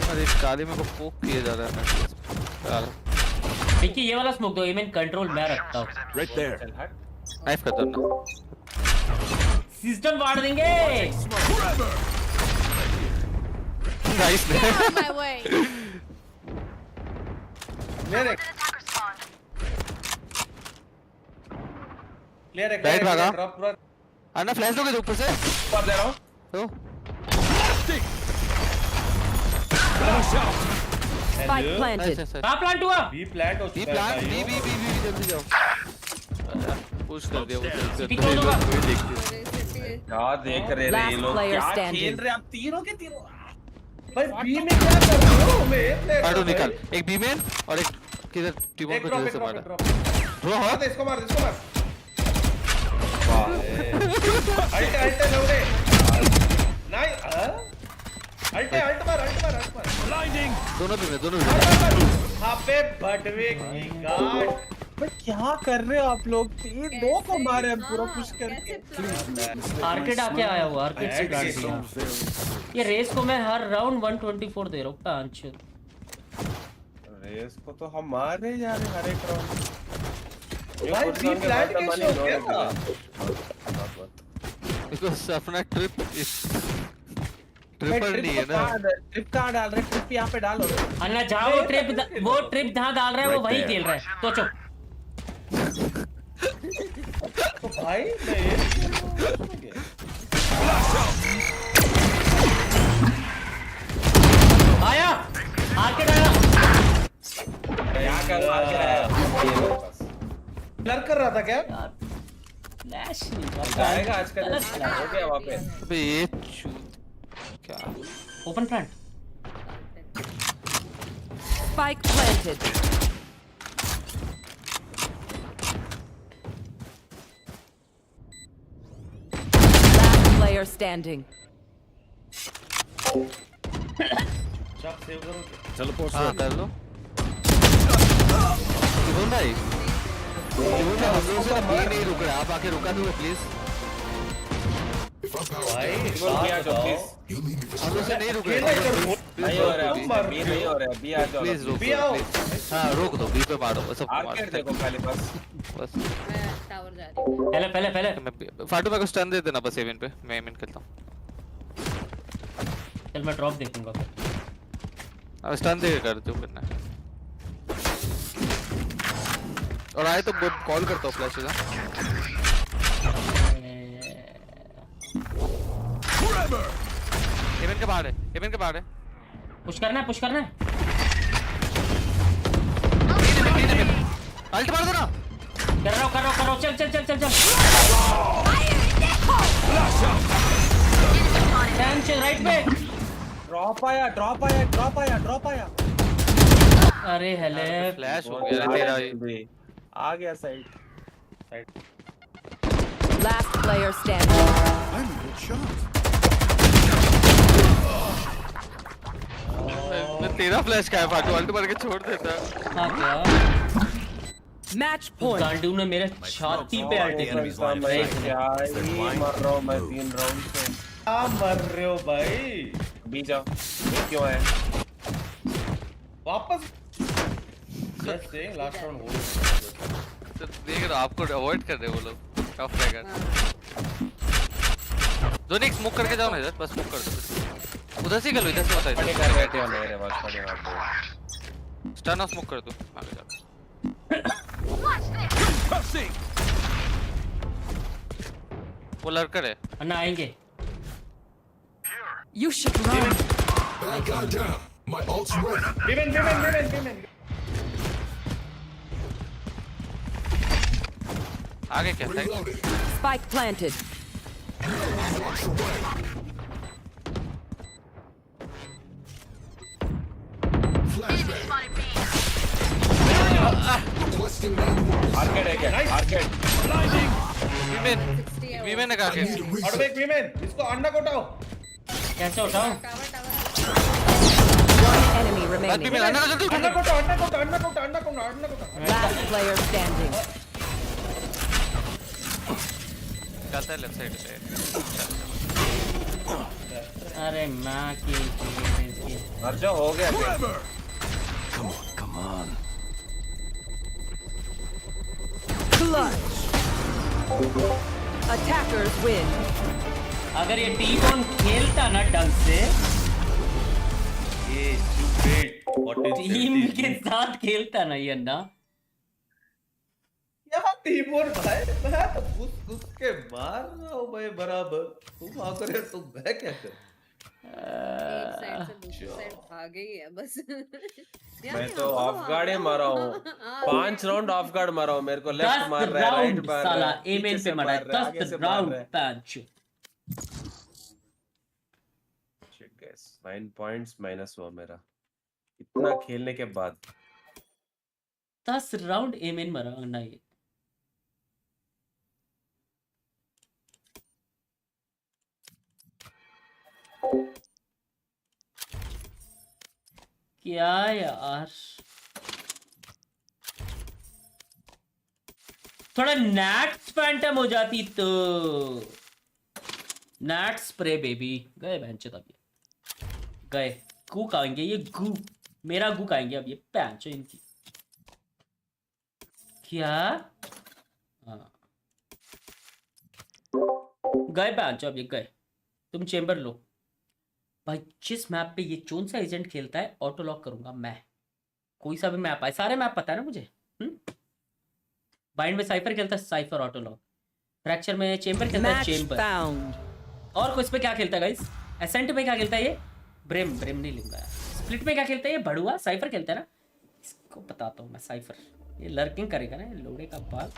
अरे काले में को पोक किए जा रहा है यार। देखिए ये वाला स्मोक दो, एमेन कंट्रोल मैं रखता हूँ। Right there. चल हट। नाइफ कर दो ना। सिस्टम फाड़ देंगे। Nice Get out of my way. Clear है। Right भागा। ड्रॉप। अन्ना फ्लैश दोगे ऊपर से? ऊपर दे रहा हूँ। तो Spike planted. कहाँ प्लांट हुआ? बी प्लांट हो बी चुका है प्लान भाई। बी जल्दी जाओ। पुश कर दिया वो। सिटी कौन होगा? क्या देख रहे रे ये Last लोग, player क्या standing. खेल रहे आप तीनों के तीनों। भाई बी में क्या कर रहे हो? मैं एक प्लेयर काटो निकाल। एक बीमेन और एक किधर टीमों एक को ड्रॉप किधर एक से ड्रॉप मारा। एक ड्रॉप। ड्रॉ मार दे इसको मार। अल्टे लौड़े। नहीं अल्टे मार। Blinding. दोनों बीमेन। हाँ पे बटवे की गार्ड। भाई क्या कर रहे हो आप लोग? ये दो को मारे हम पूरा पुश करके। आर्केड आके आया हुआ, आर्केड से काट दिया। ये रेस को मैं हर राउंड 124 दे रहा हूँ। पांच रेस को तो हम मार रहे जा रहे हर एक राउंड। भाई बी प्लांट कैसे हो गया था? बिकॉज़ अपना ट्रिप ट्रिपल नहीं है ना। ट्रिप कहाँ डाल रहे? ट्रिप यहाँ पे डालो। अन्ना जहाँ वो ट्रिप जहाँ डाल रहा है वो वही खेल रहा है। तो चुप। तो भाई मैं ये आया आर्केड आया। क्या कर रहा है? ब्लर कर रहा था क्या? फ्लैश नहीं जाएगा आज का दिन हो गया वहाँ पे। अबे ये चूत क्या open front Spike planted. Last player standing. चाप सेव करो Teleport's हाँ ready. कर लो इवन भाई इवन भाई हम लोग से ना बी नहीं रुक रहा आप आके रुका दो प्लीज If I'm powered भाई down, इवन किया जो please you leave me for हम लोग से some नहीं रुक ये रहे नहीं करो नहीं हो रहा बी नहीं हो रहा बी आ जाओ प्लीज रुक बी आओ प्लीज हाँ रोक दो बी पे मारो सब आर्केड देखो पहले बस बस मैं टावर जा रही हूँ। पहले फाटू मेरे को स्टन दे देना बस एवन पे मैं एवन खेलता हूँ चल मैं ड्रॉप देखूंगा अब स्टन दे कर जो करना है और आए तो कॉल करता हूँ फ्लैश ना एवन के बाहर है पुश करना है अल्ट मार दो ना कर रहा हूँ चल राइट पे ड्रॉप आया अरे हेले फ्लैश हो गया रे तेरा ही आ गया side Last player standing. I'm a good shot. मैं तेरा फ्लैश का है फाटू अल्ट मार के छोड़ देता हाँ क्या Match point. गांडू ने मेरे छाती पे अल्टी कर दी क्या ही मर रहा हूँ मैं 3 राउंड से क्या मर रहे हो भाई बी जाओ ये क्यों है वापस जस्ट से लास्ट राउंड हो तो देख रहा आपको अवॉइड कर रहे वो लोग टफ रहेगा जोनिक स्मोक करके जाओ ना इधर बस स्मोक कर दो उधर से कर लो इधर से बता पड़े कर बैठे हो मेरे पास पड़े हाथ स्टन ऑफ स्मोक कर दो आगे जाओ वो लड़कर है अन्ना आएंगे You should run. bad guy down. My ult's ready. Women आगे क्या side Reloading. Spike planted. Watch your way. Flashbang. Requesting 911. Arcade है क्या आर्केड विमेन ने कहा I need a और reset. एक विमेन इसको अंडा को उठाओ कैसे उठाऊं टावर One enemy बस remaining. विमेन अंडा को जल्दी उठा अंडा को उठाओ Last player standing. चलता है लेफ्ट साइड से अरे माँ की मर जाओ हो गया Come on. Clutch. Attackers win. अगर ये टी बॉन खेलता ना ढंग से ये स्टूपिड व्हाट इज टीम के साथ खेलता ना ये अन्ना यहाँ टीमोर भाई मैं तो घुस के मार रहा हूँ भाई बराबर तुम आ करे तो मैं क्या कर एक साइड से दूसरी साइड भागे ही है बस मैं तो ऑफ गार्ड ही मारा हूँ 5 राउंड ऑफ गार्ड मारा हूँ मेरे को लेफ्ट मार रहा है राइट मार रहा साला है एमेन पे मारा है 10 राउंड पैंच 9 पॉइंट्स माइनस हुआ मेरा इतना खेलने के बाद 10 राउंड एमेन मारा अन्ना ये क्या यार थोड़ा नैट्स फैंटम हो जाती तो नैट स्प्रे बेबी गए बेंच तब ये गए गू खाएंगे ये गू मेरा गू खाएंगे अब ये बेंच इनकी क्या हाँ गए बेंच अब ये गए तुम चेंबर लो भाई जिस मैप पे ये कौन सा एजेंट खेलता है ऑटो लॉक करूंगा मैं कोई सा भी मैप आए सारे मैप पता है ना मुझे बाइंड में साइफर खेलता है साइफर ऑटो लॉक फ्रैक्चर में चेंबर खेलता है चेंबर और कुछ पे क्या खेलता है गाइस एसेंट पे क्या खेलता है ये ब्रेम नहीं लूंगा यार स्प्लिट में क्या खेलता है ये भड़ुआ साइफर खेलता है ना इसको बताता हूँ मैं साइफर ये लर्किंग करेगा ना लोड़े का बाल।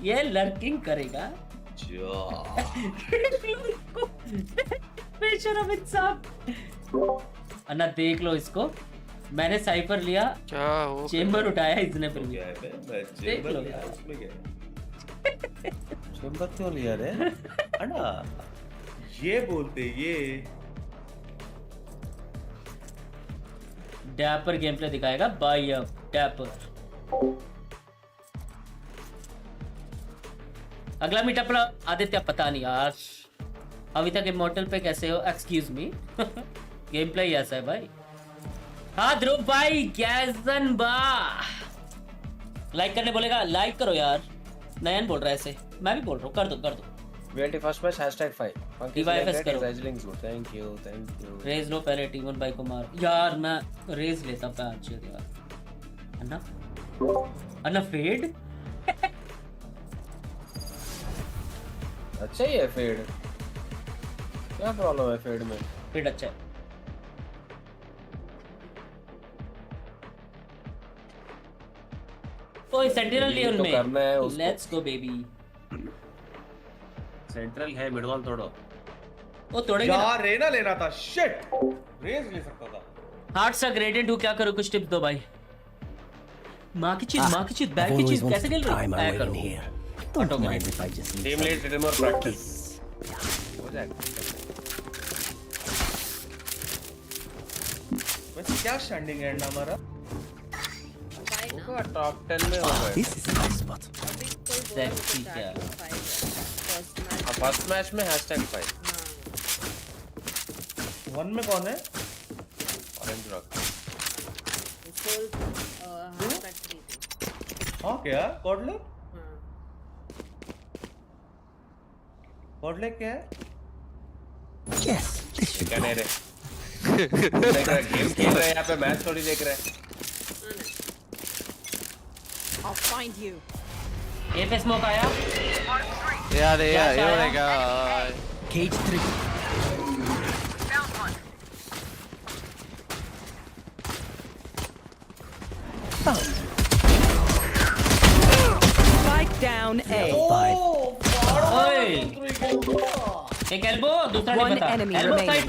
ये लर्किंग करेगा। बेशरम इंसान। अन्ना देख लो इसको, मैंने साइफर लिया, क्या हो चेंबर उठाया इसने फिर भी। देख लो यार। चेंबर क्यों लिया रे? अन्ना ये बोलते ये डैपर गेम प्ले दिखाएगा बाय अप डैपर। अगला मीटअप आदित्य पता नहीं यार, अभी तक इमॉर्टल पे कैसे हो? एक्सक्यूज मी, गेम प्ले ही ऐसा है भाई। हाँ ध्रुव भाई कैसन बा, लाइक करने बोलेगा, लाइक करो यार। नयन बोल रहा है ऐसे, मैं भी बोल रहा हूँ, कर दो कर दो। VLT first match #5 DYFS करो। थैंक यू रेज लो पहले T1 भाई को मार यार, मैं रेज लेता पैच यार। अन्ना अन्ना फेड अच्छा ही है फेड, क्या प्रॉब्लम है फेड में? फेड अच्छा है। ओए सेंटिनल लियोन तो करना है में उसको। Let's go baby. सेंट्रल है, मिड वॉल तोड़ो। वो तोड़ेंगे ना। यार रेना लेना था, शिट रेस ले सकता था। हार्ट सा ग्रेडेंट हूँ, क्या करूँ? कुछ टिप्स दो भाई। माँ की चीज बैग की चीज कैसे खेल रही है? करो टीम लीड रिमोट प्रैक्टिस हो जाएगा। वैसे क्या स्टैंडिंग है हमारा? होगा टॉप 10 में होगा। सेक्सी क्या? फर्स्ट मैच में #5 1 में कौन है? Orange rock. हाँ क्या कॉडले? कॉडले क्या है? क्या नहीं रे, देख रहा है गेम खेल रहे हैं यहाँ पे, मैच थोड़ी देख रहे हैं। I'll find you. ए पे स्मोक आया यार ये रहेगा। Cage 3. Spike down A. ओए एक एल्बो, दूसरा नहीं One पता। enemy elbow remaining. Side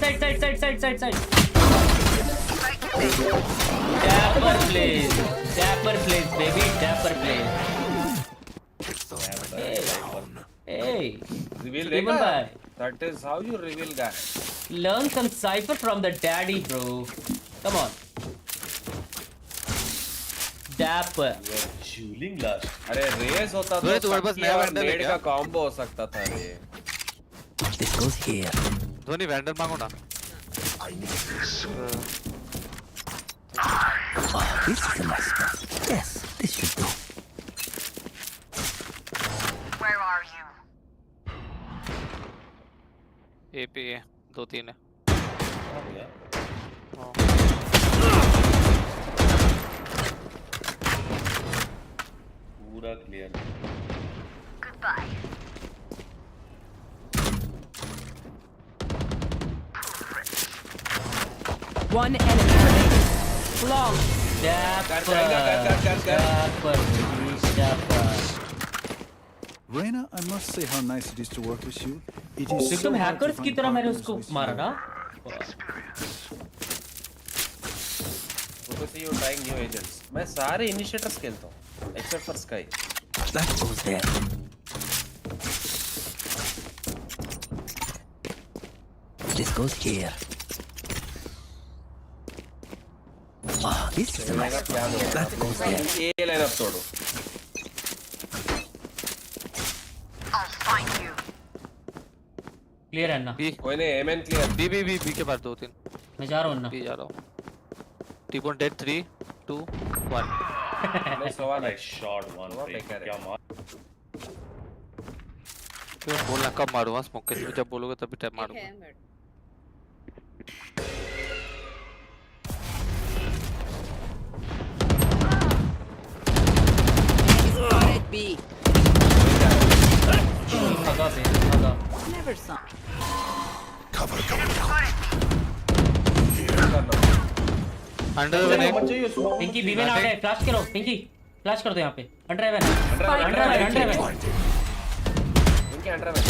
dapper place baby, dapper place. Hey, reveal Steven देखा? bhai. That is how you reveal guy. Learn some cipher from the daddy, bro. Come on. Dapper. शूलिंग last. अरे रेस होता तुम्हारे तो पास नया और वैंडल है ब्लेड क्या? का कॉम्बो हो सकता था रे। This goes here. Dhoni vandal मांगो ना। This is a nice spot. Yes, this should do. AP है 2-3 है। पूरा clear. One enemy remaining. Long. Dapper. Reina, I must say how nice it is to work with you. It is so एकदम hard to hackers की find तरह मैंने partners उसको with मारा you. ना। Because you trying new agents. मैं सारे initiators खेलता हूँ except for Sky. That goes there. This goes here. Ah, this is a nice spot. That goes there. ये लाइनअप तोड़ो। क्लियर है ना? कोई नहीं, एमएन क्लियर। बी के पास 2-3। मैं जा रहा हूँ ना। बी जा रहा हूँ। T1 dead 3 2 1। मैं सवाल है। शॉट 1 क्या मार। तो बोलना कब मारूंगा स्मोक के, जब बोलोगे तभी टाइम मारूंगा। Spotted B. Never saw. Cover going out. Under one एक पिंकी बीमेन आउट है, फ्लैश करो पिंकी, फ्लैश कर दो यहाँ पे। अंडर हेवन, अंडर हेवन इनके अंडर में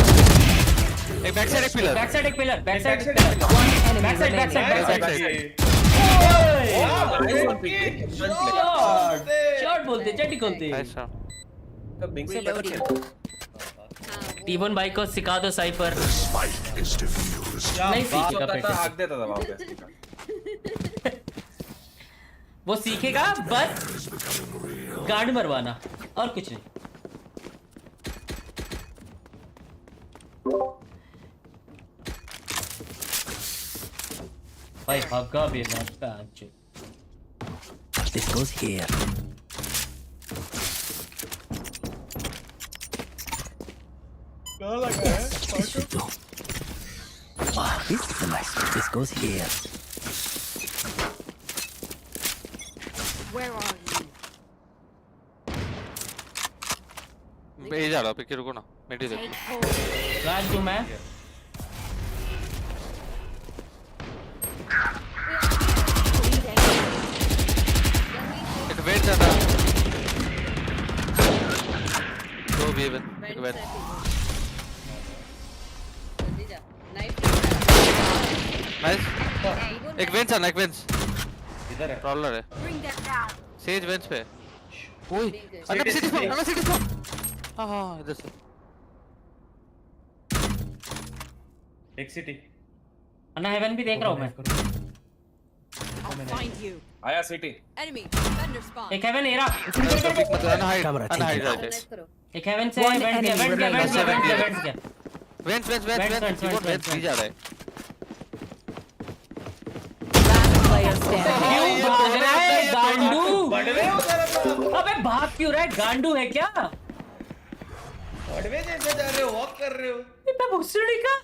एक बैक साइड एक पिलर, बैक साइड एक pillar, back side Enemy back side remaining. Shot बोलते चड्डी खोलते। Nice shot. बिंग से पता चला टीवन भाई को सिखा दो साइफर। Spike is diffused. नहीं बात सीखेगा होता था, बेटे, हाक देता था वहां पे। वो सीखेगा बस गांड मरवाना और कुछ नहीं। भाई भागा भी ना पैंच। This goes here. Wow, this is nice. This goes here. Where are you? मैं ये जा रहा हूँ, पिक्चर रुको ना, मेडी देखो। राज तू मैं एक वेट जाता है। दो भी इवन, एक वेट। जल्दी जा। Knife nice. एक वेंस है ना, एक वेंस। इधर है ट्रॉलर है। सेज वेंस पे। ओए, अंदर सिटी स्पॉट, अंदर सिटी स्पॉट। हाँ, इधर से। एक सिटी अन्ना हेवन भी देख रहा हूँ मैं। I'll find you. आया सिटी Enemy. Thunder spawn. एक हेवन एरा, मतलब unhide, Camera, take unhide it. रहते। ऑर्गेनाइज करो। एक हेवन से One वेंट enemy गया, वेंट गया, वेंट गया, वेंट गया, वेंट गया। वेंस वेंस वेंस वेंस, कीबोर्ड वेंस भी जा रहा है। Last player standing. क्यों भाग रहा है गांडू? बड़वे उधर अपना अबे भाग क्यों रहा है? गांडू है क्या? बड़वे जैसे जा रहे हो, वॉक कर रहे हो। इतना भुसड़ी का?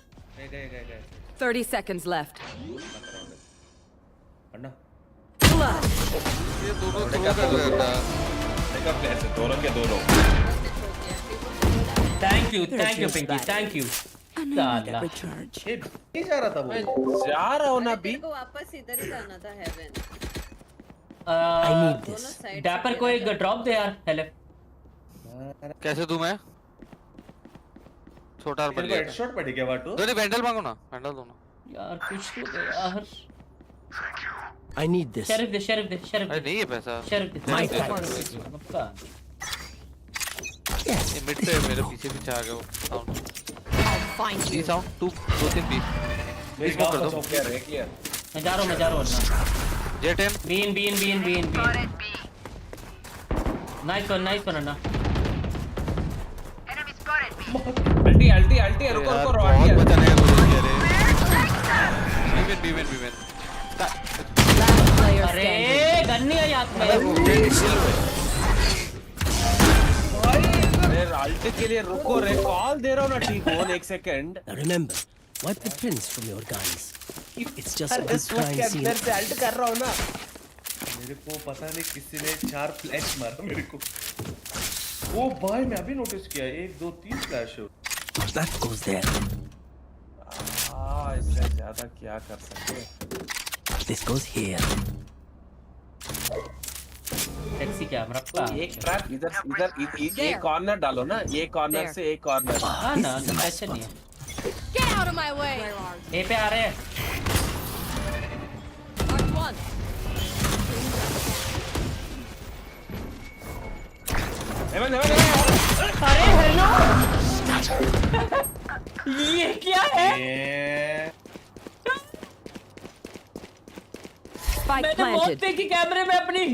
गए 30 seconds left. अन्ना ये दोनों थ्रो कर रहा था। देखा प्लेयर से दोनों के दोनों thank you Pinky, thank you. साला Recharge. ये नहीं जा रहा था वो। जा रहा हूं ना तेरे बी को वापस इधर ही जाना था हेवन। I need दोनों this. साइड डैपर को एक ड्रॉप दे यार हेले। कैसे दूं मैं? छोटा तेरे को हेडशॉट पड़ी क्या वाटू? दो बैंडल मांगो ना, बैंडल दो ना। यार कुछ तो दे यार। I need this. शरीफ दे, शरीफ दे, शरीफ अरे दे, नहीं है पैसा। शरीफ दे। My they turn. आपका। ये मिड पे मेरे पीछे पीछे आ गए वो sound. I'll find B you. Sound 2 2 3 B. मेरी स्मोक कर दो। क्लियर है क्लियर मैं जा रहा हूँ ना। जेट एम बीन। नाइस वन अन्ना। अल्टी है रुको यार, रॉड बहुत किया बचाने का कोशिश किया रे। बीवन Last player अरे standing. गन नहीं आई हाथ में। अरे अल्टी के लिए रुको रे कॉल दे रहा हूं ना ठीक हो 1 second Now remember, wipe the prints from your guns. It's just a good crime scene. अंदर से अल्ट कर रहा हूं ना मेरे को पता नहीं किसी ने 4 फ्लैश मारा मेरे को। ओ भाई मैं अभी नोटिस किया 1 2 3 फ्लैश हो। That goes there. इससे ज्यादा क्या कर सकते हैं This goes here. Taxi camera तो एक ट्रैप इधर ये कॉर्नर डालो ना ये कॉर्नर से एक कॉर्नर हाँ ना ऐसे नहीं है। Get out of my way. ए पे आ रहे हैं। Mark one. हेवन अरे हेलो ये क्या है? Spike मैंने मौत planted. देखी कैमरे में अपनी।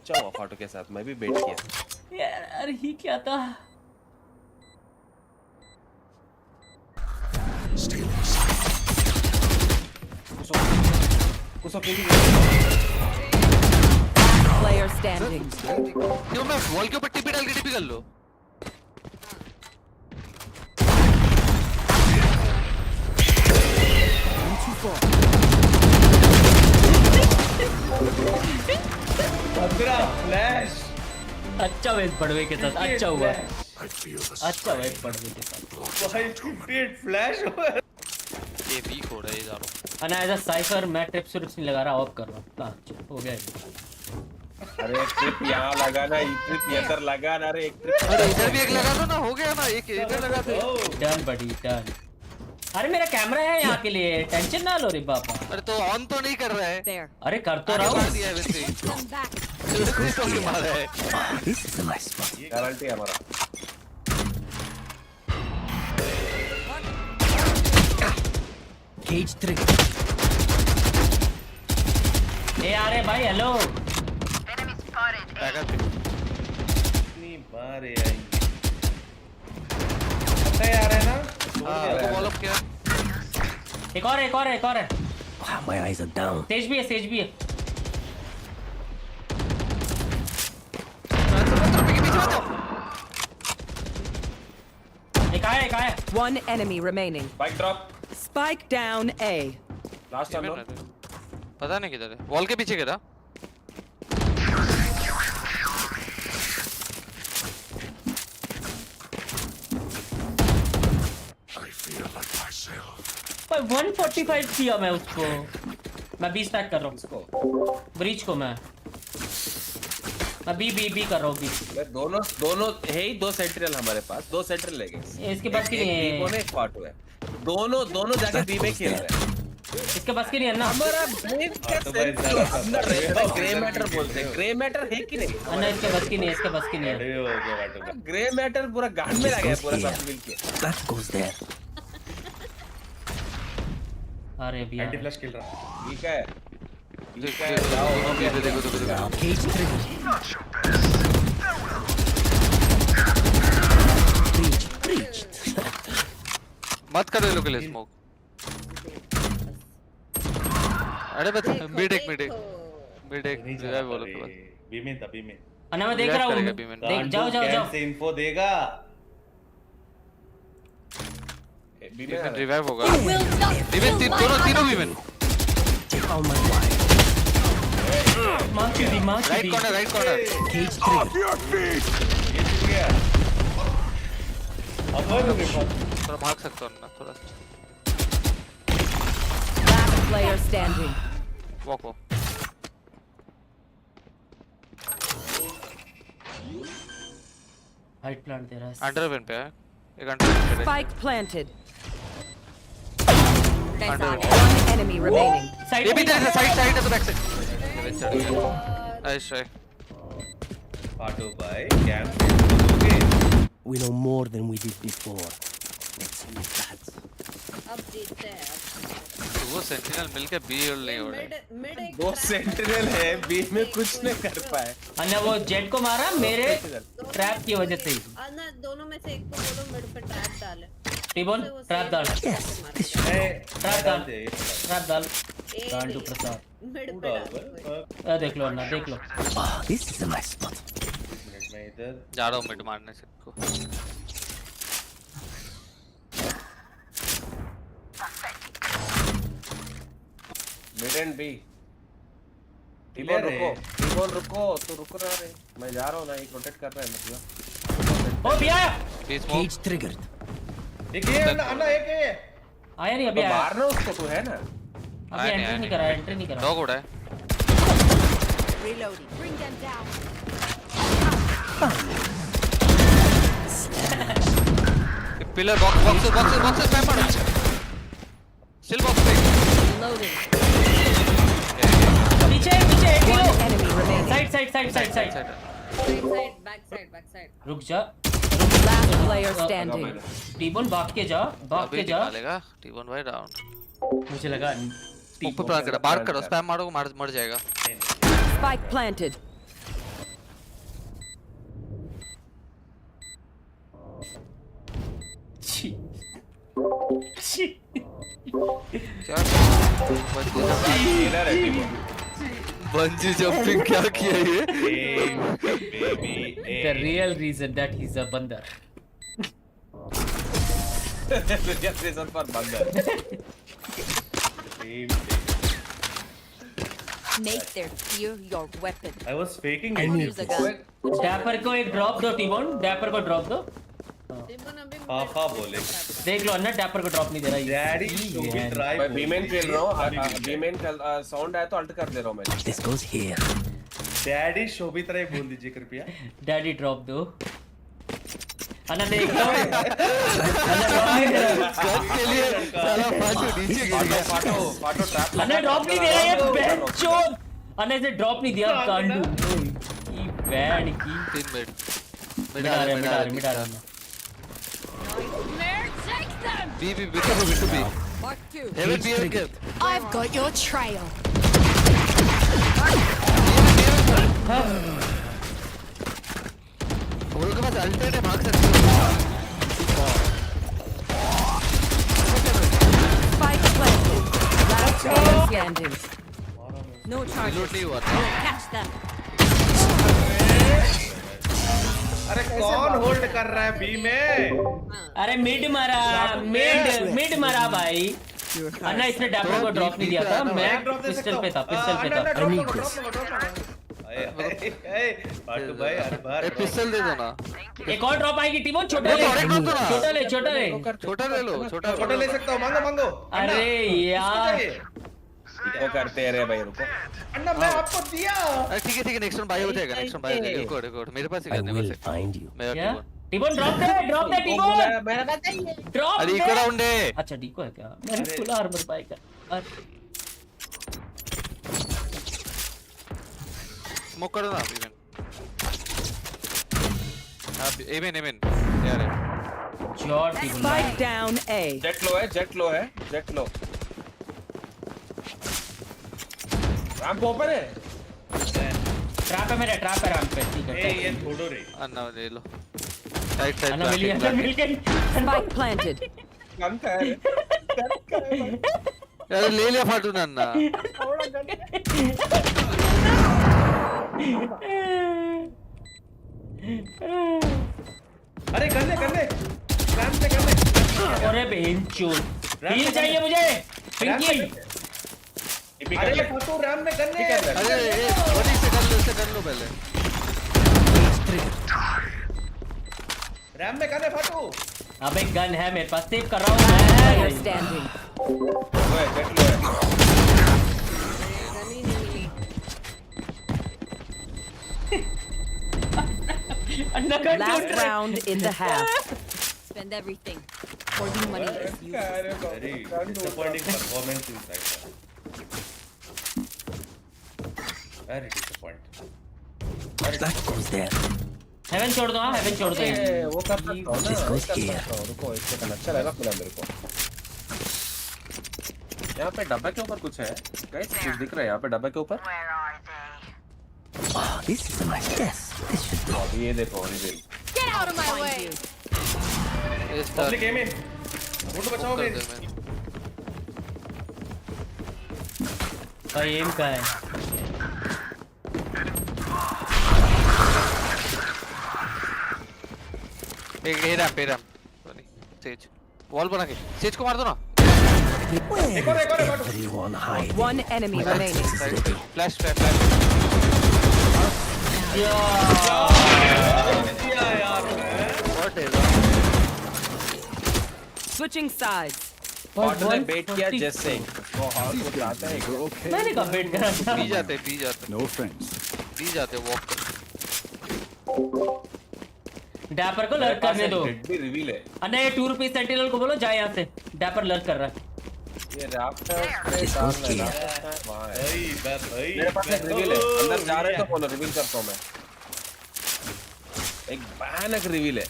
चलो फाटो के साथ मैं भी बैठ किया यार ही क्या था? कुछ Player standing. क्यों मैं वॉल के ऊपर टिपी डाल के टिपी कर लो। फ्लैश अच्छा वेट बड़वे के साथ अच्छा हुआ। I feel the अच्छा वेट बड़वे के साथ। भाई 58 फ्लैश हुआ। ये वीक हो रहा है ये जा रहा हूं। अना एज अ साइफर मैं ट्रिप्स नहीं लगा रहा, ऑफ कर रहा हूँ। हो गया। अरे ट्रिप यहाँ लगाना, ट्रिप इधर लगाना, अरे एक ट्रिप अरे इधर भी एक लगा दो ना, हो गया ना, एक इधर लगा दो। डन बड़ी डन। अरे मेरा कैमरा है यहाँ के लिए, टेंशन ना लो रे बाबा। अरे तो ऑन तो नहीं कर रहा है। अरे कर तो रहा हूँ। This is a nice spot. Guarantee है हमारा। Cage trigger. ए अरे भाई हेलो। इतनी बार ये आई। पता है आ रहा है ना? तो बॉल अप किया। एक और है। Wow, my eyes are down. Says भी है। एक आया। One enemy remaining. Bike drop. Spike down A. Last time पता नहीं किधर है, वॉल के पीछे गिरा। पर 145 किया मैं उसको। मैं 20 टैग कर रहा हूँ उसको, ब्रीच को। मैं बी कर रहा हूँ। दोनों है ही, 2 सेंट्रल हमारे पास, 2 सेंट्रल ले गए। इसके बस की नहीं है। एक पार्ट हुआ है, दोनों जाके बी में खेल रहे हैं। इसके बस की नहीं है ना। हमारा ब्रेन कैसे ग्रे मैटर बोलते हैं, ग्रे मैटर है कि नहीं? अन्ना इसके बस की नहीं है। ग्रे मैटर पूरा गांड में लगा है पूरा सब मिलके। That goes there. अरे भी एंटी फ्लैश खेल रहा। ठीक है जाओ देखो। Cage trigger. Breached. मत करो ये लोग के लिए स्मोक। अरे बस मिड एक रिवाइव बोलो तो बस। बी में था। अन्ना मैं देख रहा हूँ। देख जाओ। कैसे इन्फो देगा? रिवाइव होगा। तीनों बीमेन। Oh my God. मार की दी। Right corner. Cage trigger. ये चुप गया। अब थोड़ा भाग सकता हूँ ना थोड़ा। Last player standing. वॉक। हाइट प्लांट दे रहा है। अंडरवेन पे है एक। अंडरवेन Spike planted. One enemy remaining. Side है तो बैक साइड। नाइस। पार्टो भाई camp. We know more than we did before. Let's use that. अब जीतते हैं। वो सेंटिनल मिलके बी होल नहीं हो रहा है। मिड एक 2 सेंट्रल है, बी में कुछ नहीं कर पाए। अन्ना वो जेट को मारा मेरे ट्रैप की वजह से ही। अन्ना दोनों में से एक को बोलो मिड पे ट्रैप डाले। टीबोन ट्रैप डाल। Yes, this should. ट्रैप डाल। डाल टू प्रसाद। मिड पे डाल। देख लो अन्ना देख लो। Oh, this is a nice spot. मैं इधर जा रहा हूँ मिड मारने से को। Mid and B. Clear है। टीबोन रुको, तो रुक रहा है। मैं जा रहा हूँ ना, एक रोटेट कर रहा है मतलब। ओ भी आया। Cage triggered. एक ये अन्ना एक है। आया नहीं अभी तो आया। मारना उसको तो है ना। अभी एंट्री नहीं करा। डॉग उड़ा है। Reloading. Bring them down. Pillar box spam मारो। स्टिल बॉक्स पे। Loading. पीछे एक kilo. One enemy remaining. Side. Back side. रुक जा। Last player standing. टीबोन भाग के जा। निकालेगा टीबोन भाई राउंड। मुझे लगा ऊपर प्लान करा, बार करो, स्पैम मारो, मर जाएगा। Spike planted. क्या बंजी जंपिंग क्या किया ये? The real reason that he's a बंदर। Real reason for बंदर। Make their fear your weapon. I was faking I it. need Use a this. gun. Dapper को एक ड्रॉप दो टीबोन, डैपर को ड्रॉप दो। टिबन अभी हाँ बोले। देख लो अन्ना टैपर को ड्रॉप नहीं दे रहा डैडी शोभित राय मैं बीमेन खेल रहा हूँ बीमेन साउंड आया तो अल्ट कर दे रहा हूँ मैं This goes here. डैडी शोभित राय बोल दीजिए कृपया डैडी ड्रॉप दो अन्ना देख लो के लिए साला फाटो नीचे गिर गया फाटो ट्रैप अन्ना ड्रॉप नहीं दे रहा ये बेंचोद अन्ना इसे ड्रॉप नहीं दिया कांडू ये बैंड की 3 मिनट मिटा रहे Flare, take them! बी बिटू बी Mark 2. हेवन बी के I've got your trail. वो लोग के पास अल्टरनेट है भाग सकते हो Spike planted. Last player standing. No charges. Reload नहीं हुआ था Catch them. अरे कौन होल्ड कर रहा है बी में अरे मिड मारा भाई अन्ना इसने डैपर को ड्रॉप नहीं दिया था मैं पिस्टल पे था फाटू भाई हर बार पिस्टल दे दो ना एक और ड्रॉप आएगी टीमोन छोटा ले छोटा ले सकता हूँ मांगो अरे यार वो करते रहे भाई रुको अन्ना मैं आपको दिया अरे ठीक है नेक्स्ट वन बाय हो जाएगा रिकॉर्ड मेरे पास ही I करने will बस find you. क्या टीमोन ड्रॉप दे टीमोन मेरा बताइए ड्रॉप अरे इको राउंड है अच्छा डीको है क्या मैंने फुल आर्मर बाय कर स्मोक करो ना इवन यार जॉट टीमोन Spike down A. Jett low है रैंप ओपन है ट्रैप है रैंप पे ठीक है ये छोड़ो रे अन्ना ले लो साइड अन्ना मिल गई Spike planted. गन का है यार ले लिया फाटू ना अन्ना अरे करने अरे बेंचोद हील चाहिए मुझे पिंकी अरे फाटू रैम में करने अरे बड़ी से कर लो पहले रैम में करने फाटू अबे गन है मेरे पास सेव कर रहा हूं Player मैं standing. ओए जेट लो है गनी नहीं मिली अन्ना का Last round in the half. Spend everything. Hoarding money is useless. very disappointing performance inside very disappointing That goes there. Heaven छोड़ दो वो कर सकता हूं ना This goes here. रुको एक सेकंड अच्छा लगा मिला मेरे को यहाँ पे डब्बे के ऊपर कुछ है गाइस कुछ दिख रहा है यहाँ पे डब्बे के ऊपर Oh, this is a nice guess. This should do. अभी ये देखो reveal Get out of my way! Public एम इन मुंड बचाओ मेरे और एम का है एक हेरा सेज वॉल बना के सेज को मार दो ना Everyone hide. One enemy remaining. Flash what is Switching sides. Bot ने बेट किया जैसे वो हाथ को जाता है You're okay. मैंने कहा वेट करा था पी जाते No offense. वॉक डैपर को लर्क करने दो भी रिवील है अन्ना ये 2 रुपीस सेंटिनल को बोलो जाए यहाँ से डैपर लर्क कर रहा है ये रैप्टर पे डालना है वहां है मेरे पास एक रिवील है अंदर जा रहे तो बोलो रिवील करता हूं मैं एक भयानक रिवील है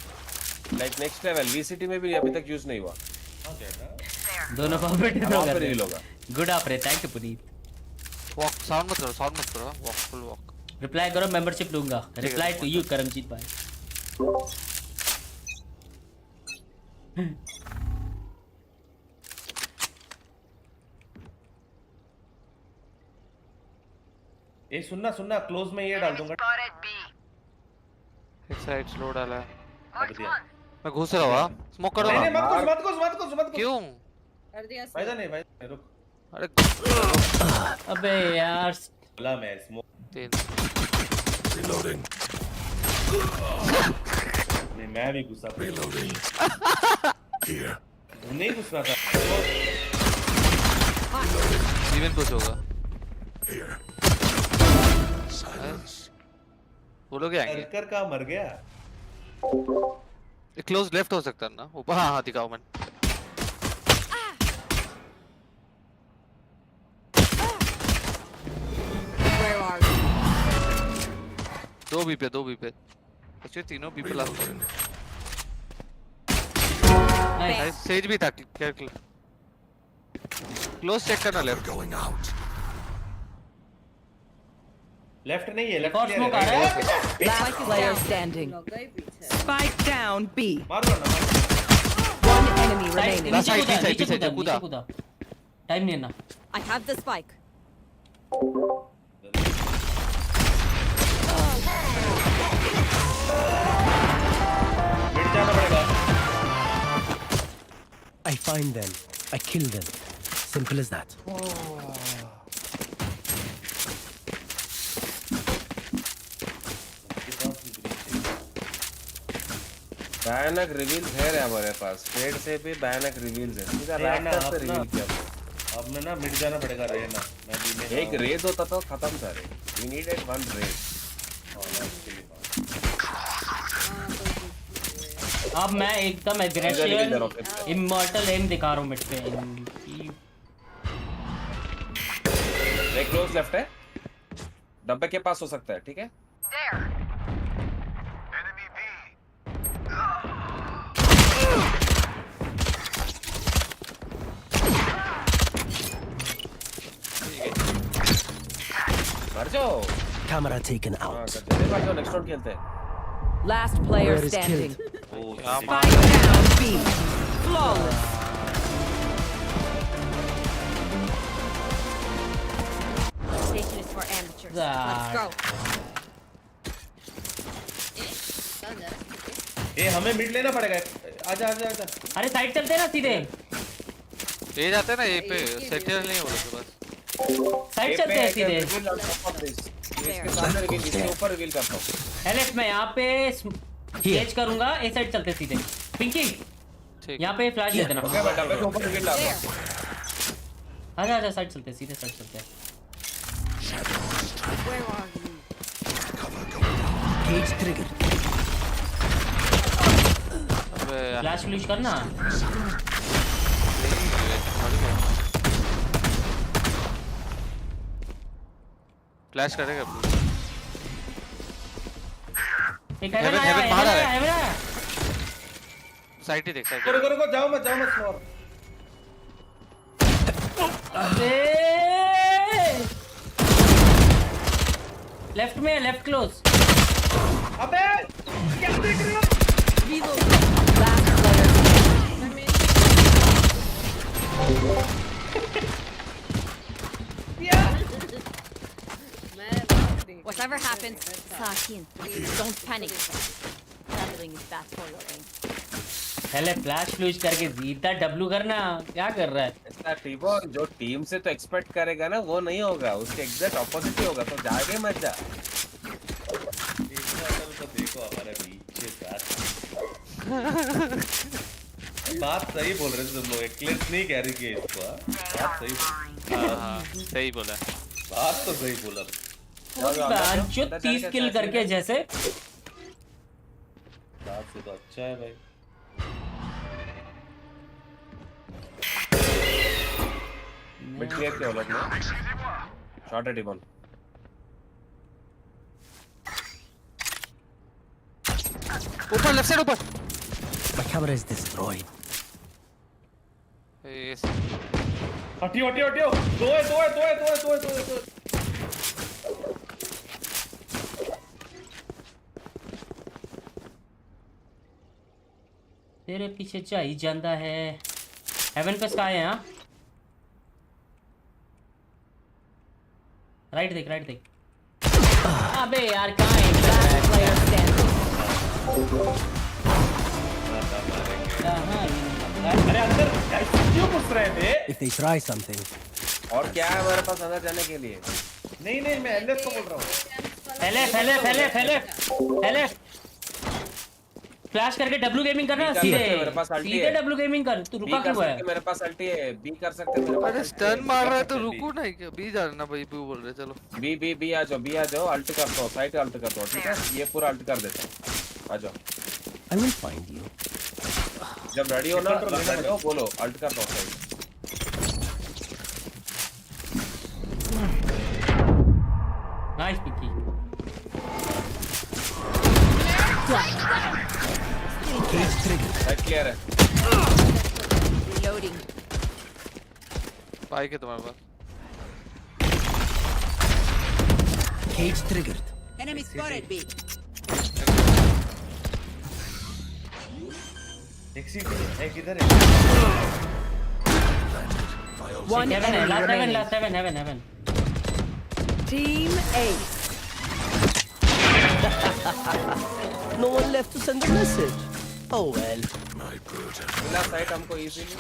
लाइक नेक्स्ट लेवल वीसीटी में भी अभी तक यूज नहीं हुआ दोनों परफेक्ट वहां पे रिवील होगा गुड आप रे thank you Puneet walk sound मत करो वॉक फुल वॉक रिप्लाई करो मेंबरशिप दूंगा रिप्लाई टू यू करमजीत भाई ये सुनना क्लोज में ये डाल दूंगा एक साइड स्लो डाला है अब दिया मैं घुस रहा हूं स्मोक करो नहीं ना मत घुस क्यों कर दिया नहीं भाई रुक अरे अबे यार बोला मैं स्मोक Reloading. मैं भी गुस्सा Reloading. Here. नहीं घुसना था। इवन कुछ होगा। वो लोग आएंगे। कर का मर गया। क्लोज लेफ्ट हो सकता है ना ऊपर। हाँ हाँ दिखाओ मैंने। Where are you? दो बी पे अच्छे तीनों बी पे लास्ट। नाइस सेज भी था। क्लोज चेक करना लेफ्ट। लेफ्ट नहीं है, लेफ्ट और smoke आ रहा है। Last player standing. लगा ही पीछे। Spike down B. मार दो ना। One enemy remaining. Last side, नीचे पीछे कूदा, कूदा। टाइम नहीं है ना। I have the spike. मिट जाना पड़ेगा। I find them. I kill them. Simple as that. भयानक रिवील्स है रे हमारे पास। ट्रेड से भी भयानक रिवील्स है। सीधा रैक्टर से रिवील किया। अब ना मिट जाना पड़ेगा रेना। मैं भी में एक रेज होता तो खत्म था रे। We needed one raid. अब मैं एकदम एग्रेसिव इमॉर्टल एम दिखा रहा हूँ मिड पे। एक क्लोज लेफ्ट है। डब्बे के पास हो सकता है, ठीक है? मर जाओ। Camera taken हाँ, out. जल्दी मर जाओ। नेक्स्ट राउंड खेलते हैं। Last player Player is standing. क्या Spike down B. Flawless. Station is for amateurs. Let's go. ए हमें मिड लेना पड़ेगा। आजा आजा आजा। अरे साइड चलते ना सीधे। ये जाते ना ये पे सेक्टर नहीं हो रहा बस। साइड चलते हैं सीधे। इसके सामने रिवील, इसके ऊपर रिवील करता हूँ। एलेक्स मैं यहाँ पे स्केच करूंगा। ए साइड चलते सीधे। पिंकी यहाँ पे फ्लैश दे देना। ओके मैं डब्बे के ऊपर रिवील डाल रहा हूँ। आजा आजा साइड चलते सीधे साइड चलते हैं। Where are you? Cage trigger. Flash फ्लूश करना। फ्लैश करेगा। एक हेवन आया, हेवन आया, हेवन आया। साइड ही देख साइड। रुको जाओ मत स्मॉल। लेफ्ट में लेफ्ट क्लोज। अबे क्या देख रहे हो? Last player Whatever happens, Sakin, don't panic. Traveling is bad for your aim. पहले फ्लैश फ्लूश करके जीता डब्लू करना। क्या कर रहा है? ऐसा टीबो जो टीम से तो एक्सपेक्ट करेगा ना वो नहीं होगा। उसके एग्जैक्ट ऑपोजिट ही होगा। तो जाके मत जा। तो देखो हमारे पीछे बात सही बोल रहे थे तुम लोग। एक्लेस नहीं कह रही कि इसको बात सही। हाँ सही बोला। बात तो सही बोला। 30 किल करके जैसे। बात से तो अच्छा है भाई। मिड क्लियर किया लोग ने। शॉट है टीबॉन। ऊपर लेफ्ट साइड ऊपर। My camera is destroyed. हटियो हटियो हटियो। दो है। तेरे पीछे चाहिए जांदा है। हेवन पे स्काई है। हाँ राइट देख राइट देख। अबे यार कहाँ है? player standing. अरे अंदर क्यों घुस रहे थे? If they try something. और क्या है हमारे पास अंदर जाने के लिए? नहीं मैं एलएस को बोल रहा हूँ। पहले फ्लैश करके डब्ल्यू गेमिंग करना बी कर सीधे, सकते हैं, मेरे पास अल्टी सीधे है। डब्ल्यू गेमिंग कर, तू बी रुका कर क्यों है? सकते, मेरे पास अल्टी है, बी कर सकते हैं, मेरे पास अरे अल्टी स्टन है। मार रहा है तो कर सकते हैं, रुको ना क्या, बी जाना भाई, बी बोल रहे चलो। बी आ जाओ, अल्ट करता हूँ, साइड अल्ट करता हूँ, ठीक है? ये पूरा अल्ट कर देता हूँ, आ जाओ। I will find you. जब रेडी हो ना, रेडी हो बोलो, अल्ट करता हूँ साइड। नाइस पिकी। Cage trigger. साइड क्लियर है। Reloading. भाई के तुम्हारे पास Cage triggered. Enemy spotted B. एक सीटी है, किधर है? One Heaven है, enemy last remaining. heaven. Team Ace. No one left to send a message. Oh well. मिला साइड हमको इजीली,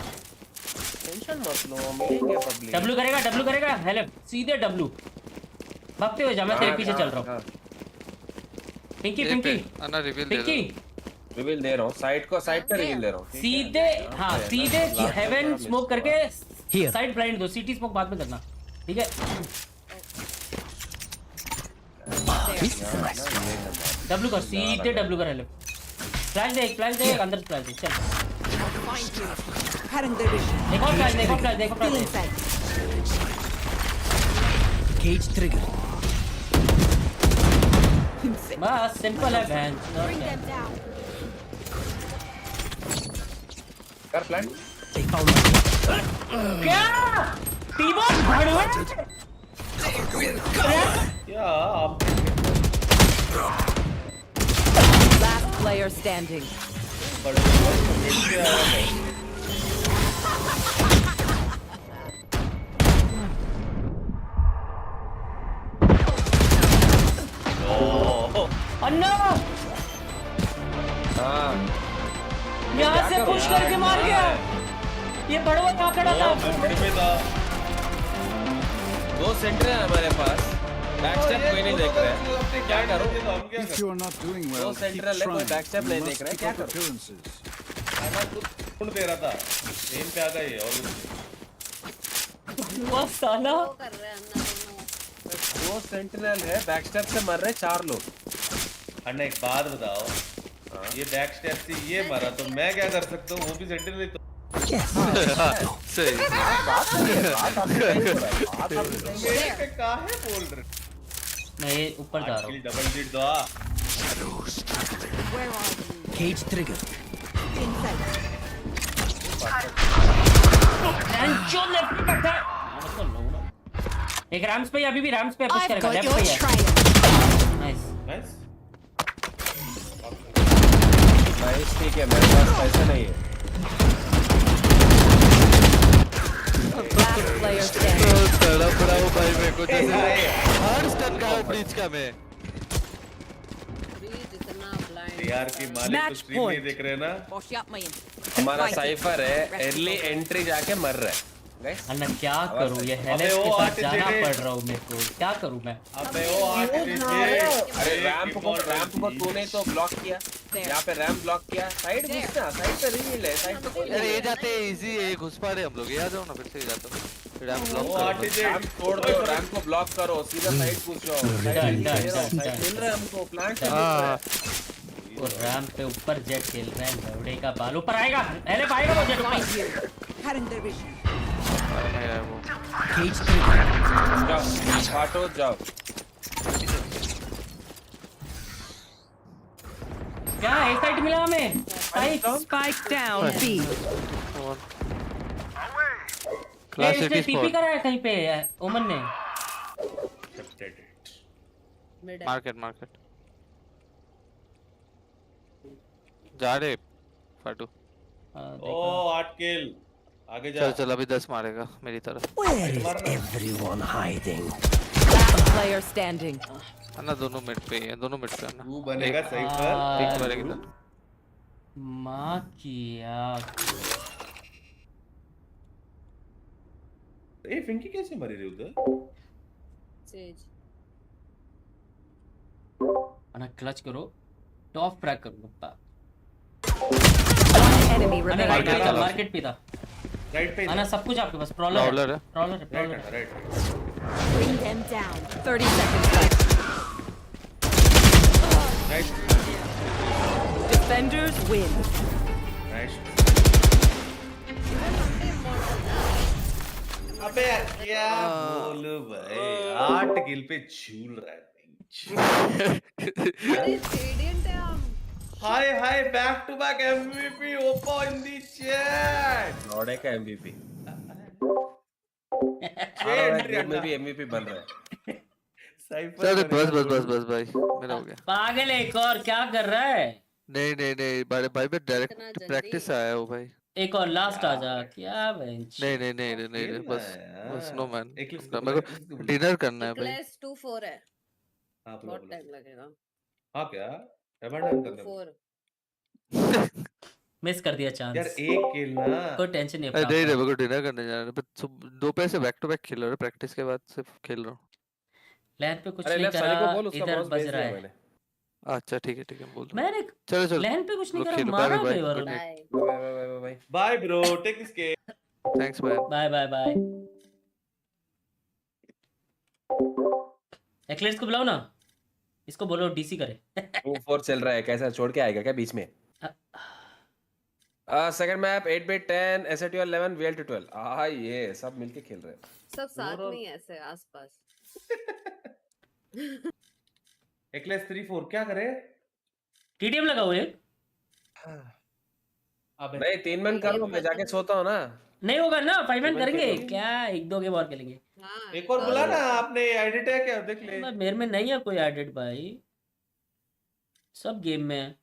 टेंशन मत लो, मिलेंगे पब्लिक। डब्ल्यू करेगा, हेलो सीधे डब्ल्यू। भागते हुए जा, मैं तेरे पीछे चल रहा हूँ। पिंकी अन्ना रिवील दे पिंकी रिवील दे रहा हूँ, साइड पे रिवील दे रहा हूँ। सीधे, हाँ सीधे हेवन स्मोक करके साइड ब्लाइंड दो, सीटी स्मोक बाद में करना, ठीक है? डब्ल्यू कर, सीधे डब्ल्यू कर, हेलो फ्लैश दे अंदर फ्लैश दे, चल एक और फ्लैश दे। Cage trigger. बस सिंपल है बहन। कर प्लान। They found my क्या टीबॉक्स भड़वे क्या आप Last player standing. अन्ना हाँ यहाँ से पुश करके मार गया, ये बड़वा कहाँ खड़ा था? दो सेंटर है हमारे पास, बैकस्टेप कोई नहीं देख रहा है, क्या करो? If you are not doing well, दो keep सेंट्रल है, कोई trying. बैकस्टेप You नहीं must देख रहा है, keep क्या up करो? appearances. खाना कुछ दे रहा था, ट्रेन पे आ गई और वो साला वो कर रहे हैं अन्ना दोनों। दो सेंटिनल है, बैकस्टेप से मर रहे 4 लोग। अन्ना एक बात बताओ, ये बैक स्टेप से ये मरा तो मैं क्या कर सकता हूँ? वो भी सेंटर नहीं तो सही मेरे पे काहे बोल रहे? मैं ये ऊपर जा रहा हूँ। डबल हिट दो। cage trigger. जो लेफ्ट पे बैठा है। एक रैम्स पे, अभी भी रैम्स पे पुश करेगा, लेफ्ट पे है। नाइस नाइस नाइस, ठीक है, मेरे पास पैसा नहीं है। Last player standing. तड़प रहा हूँ भाई मेरे को, जैसे हर स्टन का ब्रीच का मैं। ब्रीच इतना ब्लाइंड। यार की मालिक तो स्ट्रीम नहीं देख रहे ना। हमारा साइफर है, अर्ली एंट्री जाके मर रहा है। अन्ना क्या करूँ, ये हेलेस के साथ जाना पड़ रहा हूँ मेरे को, क्या करूँ मैं? अबे वो अरे रैंप को तूने तो ब्लॉक किया, यहाँ पे रैंप ब्लॉक किया, साइड घुसना, साइड पे रिवील है, साइड पे कोई अरे ये जाते इजी है, घुस पा रहे हम लोग, ये आ जाओ ना फिर से, ये जाता रैंप ब्लॉक रैंप तोड़ दो, रैंप को ब्लॉक करो, सीधा साइड घुस जाओ। मिल रहा है हमको प्लांट। वो रैंप पे ऊपर जेट खेल रहा है, लौड़े का बाल ऊपर आएगा, हेले पाएगा वो जेट ऊपर। Cage trigger. जाओ फाटो जाओ। क्या एक साइड मिला हमें? Spike down B. क्लास इसने 80 टीपी करा है कहीं पे ओमन ने। मार्केट जा रे फाटू। ओ 8 किल, आगे जा। चल अभी 10 मारेगा मेरी तरफ। Where is everyone hiding? Last player standing. अन्ना दोनों मिड पे है, दोनों मिड पे है। तू बनेगा साइफर, पिक करेगा। माँ किया। ए फिंकी कैसे मरी रही उधर? सेज अन्ना क्लच करो, टॉप फ्रैग करूँगा। enemy अन्ना राइट पे था, remaining. मार्केट पे था। राइट पे अन्ना सब कुछ आपके पास, Prowler है। प्रॉलर है। Right Bring them down. 30 seconds left. Defenders win. Nice. अबे यार क्या बोलूं भाई, 8 किल पे झूल रहा है। अरे रेडिएंट है हम। Hi hi, back to back MVP ओपो इन दी चैट। लौड़े का MVP में भी MVP बन रहा है। चल बस भाई, मेरा हो गया। पागल है एक और, क्या कर रहा है? नहीं भाई मैं इतना डायरेक्ट जल्दी? प्रैक्टिस आया हूँ भाई। एक और लास्ट आ जा, क्या बेंच? नहीं बस नो मैन, एक लिस्ट मेरे को डिनर करना है भाई। क्लास 2-4 है। हां बहुत टाइम लगेगा। हां क्या एबंडन करना 2-4। मिस कर दिया चांस यार, एक किल ना। कोई टेंशन नहीं नहीं अपना। मेरे को डिनर करने जाना है, बस दोपहर से बैक टू बैक खेल रहा हूँ, प्रैक्टिस के बाद सिर्फ खेल रहा हूँ। लैन पे कुछ अरे नहीं ले सनी को करा, बोल, उसका इधर माउस बज भेज रहा दिया है। मैंने। अच्छा ठीक है बोल दो। मैंने चलो लैन पे कुछ नहीं लोग करा, खेलो, मारा bye, bye bye, Varun. Bye. Bye bro, take this game. Thanks man. Bye. एक्लेट्स को बुलाओ ना, इसको बोलो डीसी करे। 2-4 चल रहा है, कैसा छोड़ के आएगा क्या बीच में? Second map 8-bit 10 SATL 11 VLT 12। ये सब मिलके खेल रहे हैं। सब साथ में ही ऐसे आसपास। एक्लेस 3-4 क्या करे? टीडीएम लगा हुआ है। अबे नहीं 3 मन करो, मैं जाके सोता हूँ ना। नहीं होगा ना, 5 मैन करेंगे क्या? 1-2 गेम और खेलेंगे। हाँ, एक और बुला ना, आपने एडिट है क्या? देख ले। मेरे में नहीं है कोई एडिट भाई, सब गेम में है।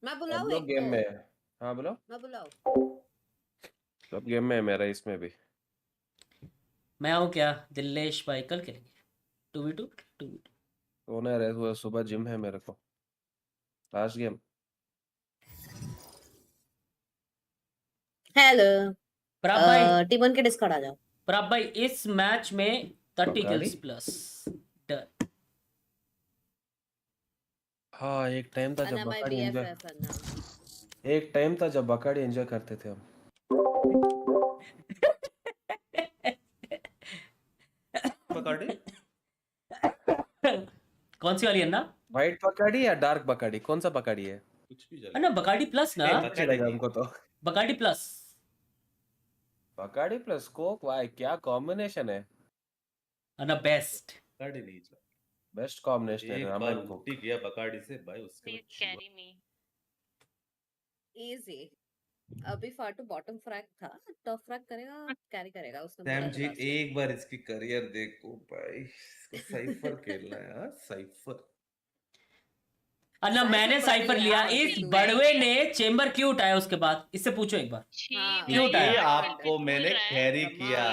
मैं बुलाऊं सब एक गेम को? में है। हाँ बुलाओ। मैं बुलाऊं? सब गेम में है मेरा, इसमें भी। मैं आऊँ क्या दिल्लेश भाई? कल खेलेंगे 2v2। सोना है, सुबह जिम है मेरे को। Last game. हेलो प्राप भाई, टीमन के डिस्कॉर्ड आ जाओ। प्राप भाई इस मैच में 30 किल्स प्लस डन। हाँ एक टाइम था जब अन्ना माय बकाड़ी एंजॉय BFF अन्ना। करते थे हम। बकाड़ी कौन सी वाली है ना? व्हाइट बकाड़ी या डार्क बकाड़ी, कौन सा बकाड़ी है? कुछ भी अन्ना बकाडी प्लस ना, चलेगा हमको तो। Bacardi plus. Bacardi plus Coke, वाह क्या कॉम्बिनेशन है। अन्ना बेस्ट। बकाड़ी नहीं जो बेस्ट कॉम्बिनेशन है एक राम बार एंड कोक। उल्टी किया बकाड़ी से भाई, उसके बाद कैरी मी। इजी। अभी फाटू बॉटम फ्रैग था, टॉप फ्रैग करेगा, कैरी करेगा उसने। सैम बोला जी था last एक बार इसकी करियर देखो भाई, इसको साइफर खेलना है। हाँ साइफर। अन्ना मैंने साइफर लिया, इस बड़वे ने चेंबर क्यों उठाया उसके बाद? इससे पूछो एक बार हाँ। क्यों ये उठाया? आपको मैंने कैरी किया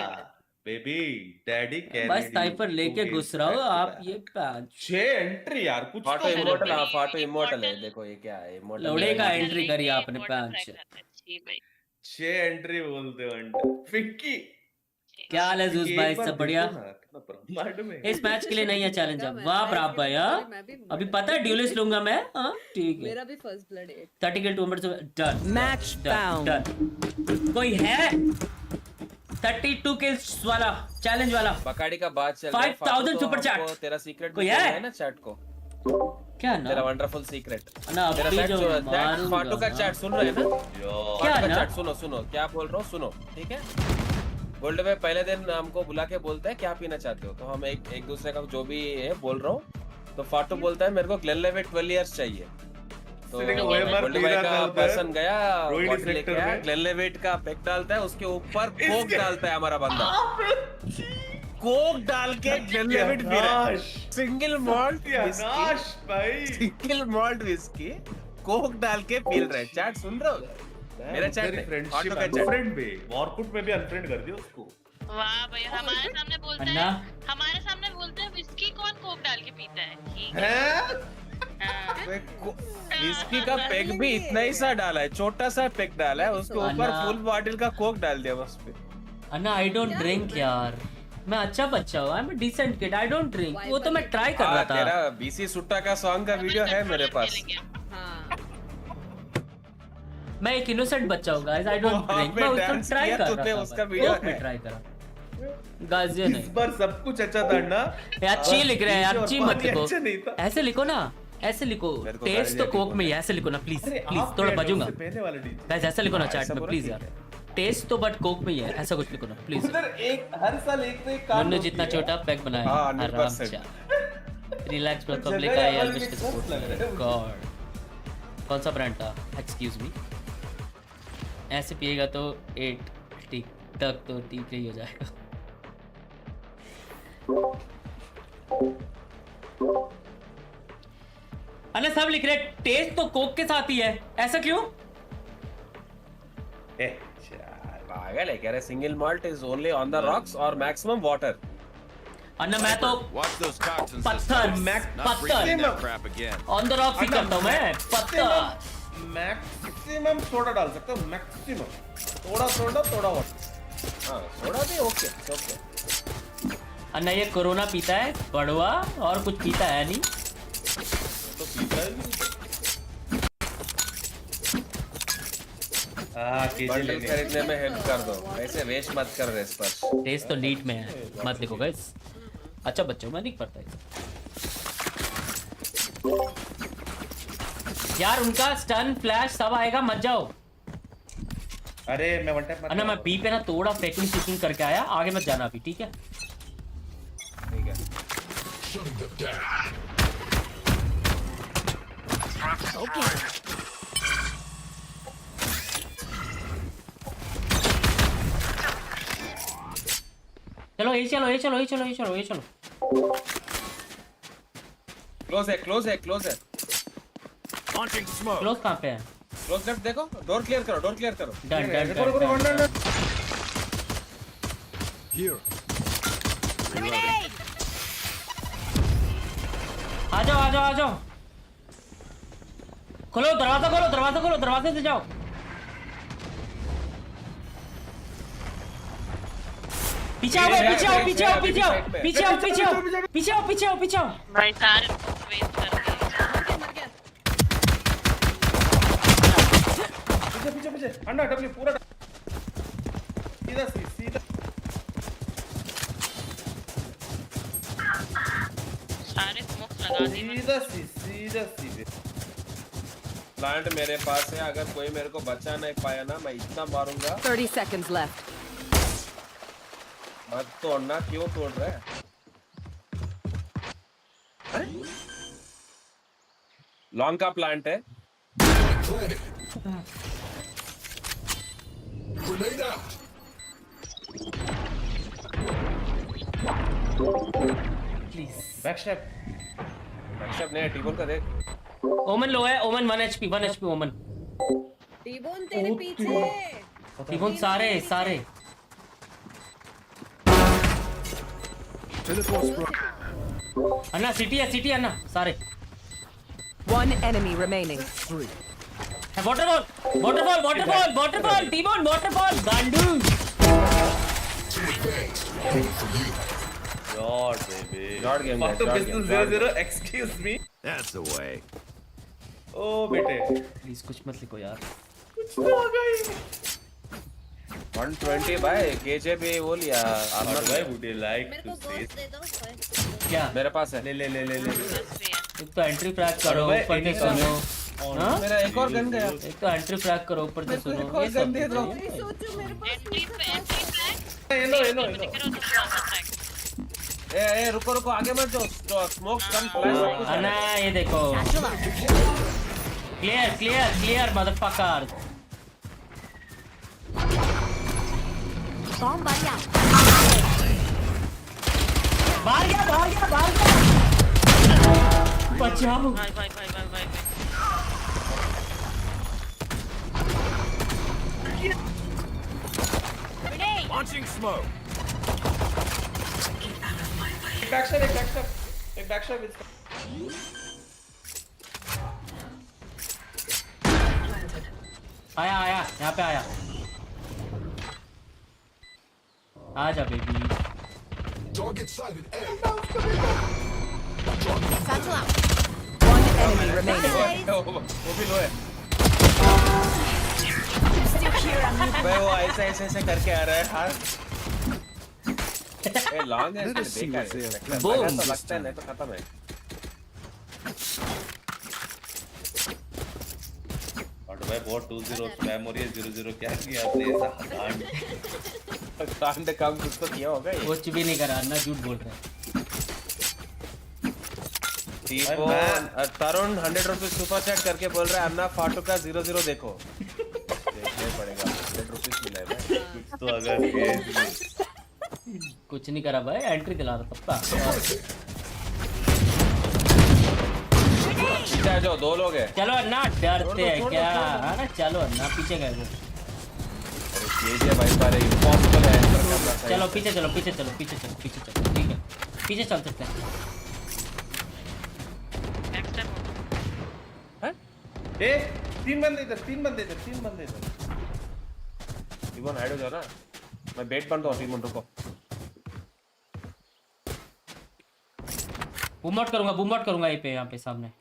बेबी, डैडी कैरी। बस साइफर लेके घुस रहा हो आप, ये पांच 6 एंट्री यार, कुछ फाटो तो इमोर्टल, बोलो। हाँ फाटो इमोर्टल है। देखो ये क्या है, इमोर्टल लौड़े का एंट्री करी आपने पांच। 6 एंट्री बोलते हो अंडर पिंकी। क्या हाल है जूस भाई? सब बढ़िया? इस मैच के लिए नहीं है चैलेंज अब। वाह प्राप भाई, हाँ अभी पता है ड्यूलिस्ट लूंगा मैं। हाँ ठीक है, मेरा भी फर्स्ट ब्लड है। 30 किल 2 minutes done. Match found. Done. कोई है 32 किल्स वाला चैलेंज वाला? बकाड़ी का बात चल रहा है। 5000 सुपर चैट। तेरा सीक्रेट कोई है है ना चैट को? क्या ना? तेरा वंडरफुल सीक्रेट ना तेरा अभी चैट जो फाटो का मारूंगा। चैट सुन रहे हैं ना? क्या फाटो का ना? चैट सुनो क्या बोल रहा हूँ, सुनो ठीक है। गोल्ड में पहले दिन हमको बुला के बोलता है क्या पीना चाहते हो, तो हम एक दूसरे का जो भी है बोल रहा हूँ। तो फाटो बोलता है मेरे को ग्लेनलिवेट 12 इयर्स चाहिए। तो गोल्ड भाई का पर्सन गया, बॉटल लेके आया, ग्लेनलिवेट का पैक डालता है, उसके ऊपर कोक डालता है हमारा बंदा। कोक डाल के ग्लेनलिवेट पी रहा है। सिंगल मॉल्ट विस्की कोक डाल के पी रहा है। चैट सुन रहे हो? मेरा चैट है, फाटो का चैट। फ्रेंड भी वॉरकुट में भी अनफ्रेंड कर दिया उसको। वाह भैया, हमारे सामने बोलता है, विस्की कौन कोक डाल के पीता है? ठीक है। विस्की का पैक भी इतना ही सा डाला है, छोटा सा पैक डाला है, उसके ऊपर फुल बॉटल का कोक डाल दिया बस पे। अन्ना आई डोंट ड्रिंक यार, मैं अच्छा बच्चा हूँ, I am decent kid, I don't drink. वो तो मैं ट्राई कर रहा था। तेरा बीसी सुट्टा का सॉन्ग का वीडियो है मेरे पास। मैं एक इनोसेंट बच्चा हूँ गाइस, आई डोंट ड्रिंक। मैं उसको ट्राई कर रहा था, उसका वीडियो में ट्राई करा गाइस। ये नहीं, इस बार सब कुछ अच्छा था ना यार ची लिख रहे हैं यार, ची मत लिखो, अच्छा नहीं था। ऐसे लिखो ना, ऐसे लिखो। टेस्ट तो कोक में ही है, ऐसे लिखो ना प्लीज प्लीज, थोड़ा बजूंगा गाइस, ऐसा लिखो ना चैट में प्लीज यार। टेस्ट तो बट कोक में ही है, ऐसा कुछ लिखो ना प्लीज। उधर एक हर साल एक तो एक काम नन्नू जितना छोटा पैक बनाया आराम से। Relax bro, public I always के सपोर्ट। गॉड कौन सा ब्रांड था? Excuse me. ऐसे पिएगा तो 8 टिक तक तो ठीक ही हो जाएगा। अरे सब लिख रहे टेस्ट तो कोक के साथ ही है, ऐसा क्यों? पागल है क्या रे? Single malt is only on the rocks और मैक्सिमम वाटर। अन्ना मैं तो पत्थर ऑन द रॉक्स ही करता हूँ मैं, पत्थर। मैक्सिमम सोडा डाल सकते हो, मैक्सिमम थोड़ा सोडा थोड़ा वाटर। हाँ सोडा भी ओके ओके। अन्ना ये कोरोना पीता है बड़वा, और कुछ पीता है नहीं तो पीता है। बंडल खरीदने में हेल्प कर दो, ऐसे वेस्ट मत कर रहे इस पर। टेस्ट तो नीट में है, मत लिखो गाइस। अच्छा बच्चों मैं नहीं पढ़ता यार, उनका स्टन फ्लैश सब आएगा, मत जाओ। अरे मैं वन टाइम अन्ना मैं बी पे ना थोड़ा फेकिंग शेकिंग करके आया, आगे मत जाना अभी, ठीक है? ठीक है। Okay. चलो ये चलो ये चलो ये चलो ये चलो ये चलो। क्लोज है क्लोज है क्लोज है। क्लोज कहाँ पे है? क्लोज लेफ्ट देखो, डोर क्लियर करो, डोर क्लियर करो। Done done done. Here. आ जाओ आ जाओ आ जाओ, खोलो दरवाजा, खोलो दरवाजा, खोलो दरवाजे से जाओ। पीछे आओ पीछे आओ पीछे आओ पीछे आओ पीछे आओ पीछे आओ पीछे आओ पीछे आओ पीछे आओ। भाई सारे वेस्ट कर रहे हैं। पीछे पीछे पीछे अन्ना डब्ल्यू पूरा सीधा सीधा। सारे स्मोक्स लगा दी सीधा सीधे। प्लांट मेरे पास है, अगर कोई मेरे को बचा नहीं पाया ना, मैं इतना मारूंगा। 30 seconds left. मत तोड़ना, क्यों तोड़ रहा है? लॉन्ग का प्लांट है। बैकस्टेप नहीं, टीबोन का देख। ओमन लो है, ओमन 1 HP ओमन। टीबोन तेरे पीछे। टीबोन सारे सारे। अन्ना सिटी है अन्ना सारे। 1 enemy remaining. Waterfall tbone waterfall गांडू। God baby. God game, Fuck God business game, 0-0. Excuse me. That's the way. ओ बेटे प्लीज कुछ मत लिखो यार। कुछ तो होगा ही। 120 भाई, केजे भी वो लिया। आर्मर भाई would you like मेरे to को say? गोस्ट दे दो। क्या मेरे पास है? ले। एक तो एंट्री फ्रैग करो, ऊपर से सुनो। हाँ मेरा एक और गन गया। एक तो एंट्री फ्रैग करो, ऊपर से सुनो। ये सब दे दो। सोचो मेरे पास एंट्री फ्लैग। येलो ए रुको आगे मत जाओ, स्मोक गन फ्लैश। अन्ना ये देखो, clear motherfucker. Bomb buddy out. बाहर गया। बचाओ। भाई Launching smoke. एक बैकशॉट आया यहाँ पे आया। आजा baby. Target sighted. Satchel out. 1 enemy remaining. वो भी लो है। भाई वो ऐसे करके आ रहा है हार। ए लॉन्ग है देखा है Boom. तो लगता है नहीं तो खत्म है। और भाई बहुत 2-0 स्पैम हो रही है 0-0 क्या किया आपने ऐसा कांड काम कुछ तो किया होगा ये। कुछ भी नहीं करा ना, झूठ बोल रहे हैं। तरुण 100 रुपीज सुपर चैट करके बोल रहा है अन्ना फाटू का 0-0 देखो। देखना पड़ेगा 100 रुपीज मिला है भाई। कुछ तो अगर कुछ नहीं करा भाई, एंट्री दिला रहा पक्का। पीछे जो 2 लोग हैं। चलो अन्ना, डरते हैं क्या? हाँ ना, चलो अन्ना पीछे गए वो। ये जे भाई सारे इम्पॉसिबल है एंटर करना। चलो पीछे चलो, पीछे चलो, पीछे चलो, पीछे चलो, ठीक है पीछे चल सकते हैं। ए 3 बंदे इधर 3 बंदे इधर। इवन हाइड हो जाओ ना, मैं बेट बनता हूँ 3 मिनट रुको। बूम आउट करूंगा ये पे, यहाँ पे सामने।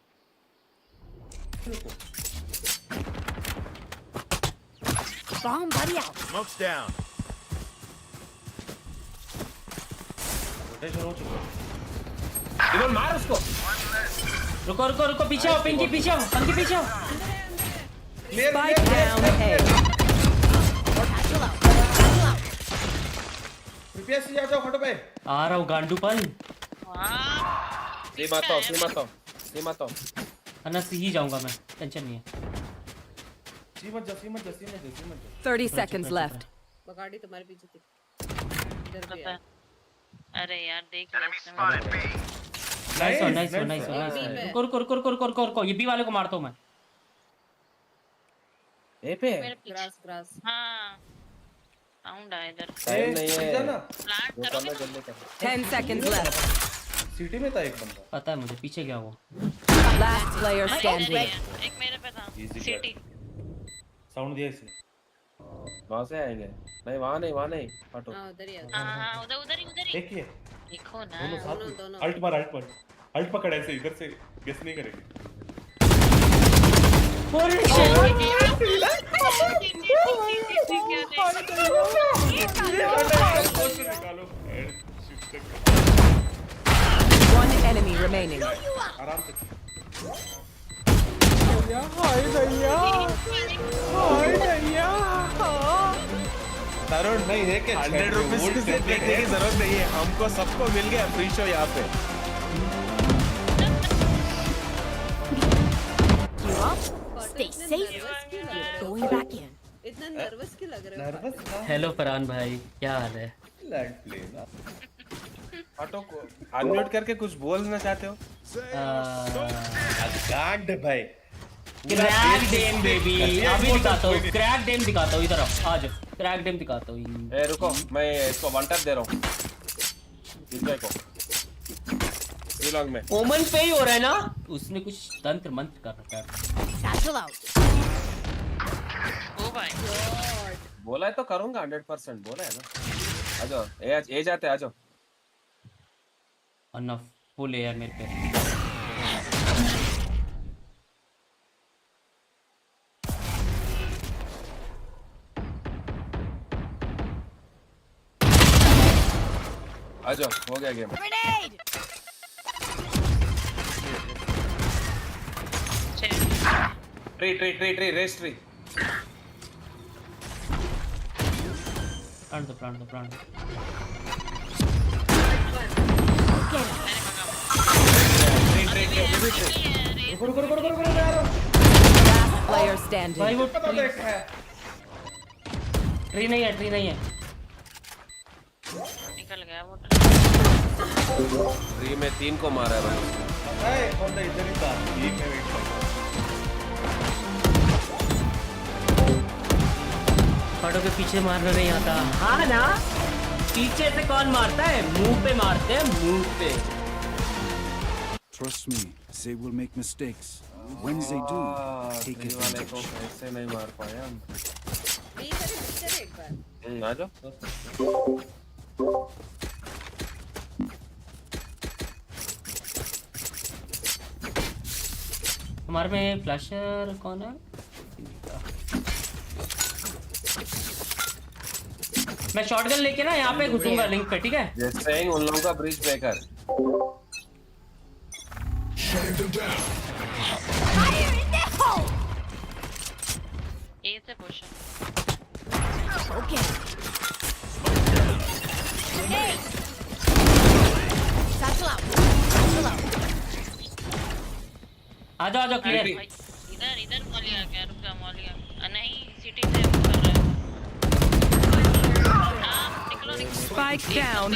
Bomb buddy out. Smoke's down. Rotation हो चुका। इवन मार उसको। रुको पीछे आओ, पिंकी पीछे आओ, पंकी पीछे आओ। Spike down A. प्रिपेयर से जाओ हटो भाई। आ रहा हूँ गांडूपन। सी मत अन्ना से ही जाऊंगा मैं, टेंशन नहीं है। सी मत जा। 30 seconds left. बगाड़ी तुम्हारे पीछे थी इधर भी है। अरे यार देख ले नाइस। रुको ये बी वाले को मारता हूँ मैं। ए पे ग्रास हाँ साउंड आया इधर। टाइम नहीं है ना। प्लांट करोगे जल्दी कर। 10 seconds left. सिटी में था एक बंदा। पता है मुझे, पीछे गया वो। Last player standing. एक मेरे पे था सिटी। साउंड दिया इसने। वहां से आएंगे। नहीं वहां नहीं हटो। हां उधर ही है। हां उधर ही देखिए देखो ना दोनों अल्ट मार अल्ट पकड़ ऐसे इधर से गेस नहीं करेंगे। One enemy remaining. आराम से। तरुण नहीं है क्या 100 रुपीज से देखने की जरूरत नहीं है, हमको सबको मिल गया फ्री शो यहाँ पे। You up? Stay safe. You're going back in. इतना नर्वस क्यों लग रहे हो? नर्वस हेलो फरहान भाई, क्या हाल है? लैंड प्लेन ऑटो को अनम्यूट करके कुछ बोलना चाहते हो? गांड भाई क्रैक डेम बेबी, अभी दिखाता हूँ क्रैक डेम दिखाता हूँ, इधर आ जाओ, क्रैक डेम दिखाता हूँ। ए रुको, मैं इसको वन टैप दे रहा हूँ इस को लॉन्ग में। ओमन पे ही हो रहा है ना, उसने कुछ तंत्र मंत्र कर रखा है। Satchel out. ओ भाई बोला है तो करूँगा 100%, बोला है ना। आ जाओ ए जाते आ जाओ। अन्ना फुल एयर मेरे पे। आ जाओ, हो गया गेम। Grenade. ट्री रेस ट्री। प्राण दो। Last player standing. भाई वो ट्री नहीं है निकल गया वो। ट्री में 3 को मारा है भाई। बंदा इधर ही था, ठीक है वेट कर। फटो के पीछे मारना नहीं आता। हाँ ना, पीछे से कौन मारता है? मुंह पे मारते हैं, मुंह पे। Trust me, they will make mistakes. When they do, take advantage. ऐसे नहीं मार पाया हम। बीच एक बार। आ जाओ। हमारे में फ्लैशर कौन है? मैं शॉटगन लेके ना यहाँ पे घुसूंगा लिंक पे, ठीक है? जस्ट सेइंग उन लोगों का bridge breaker. Shutting them down. Fire in the hole! A से push है। Okay. Hey! Satchel out. Satchel out. आ जाओ क्लियर। इधर मॉली आ गया, रुक जा मॉली आ। नहीं सिटी से कर रहा है। निकलो Spike down.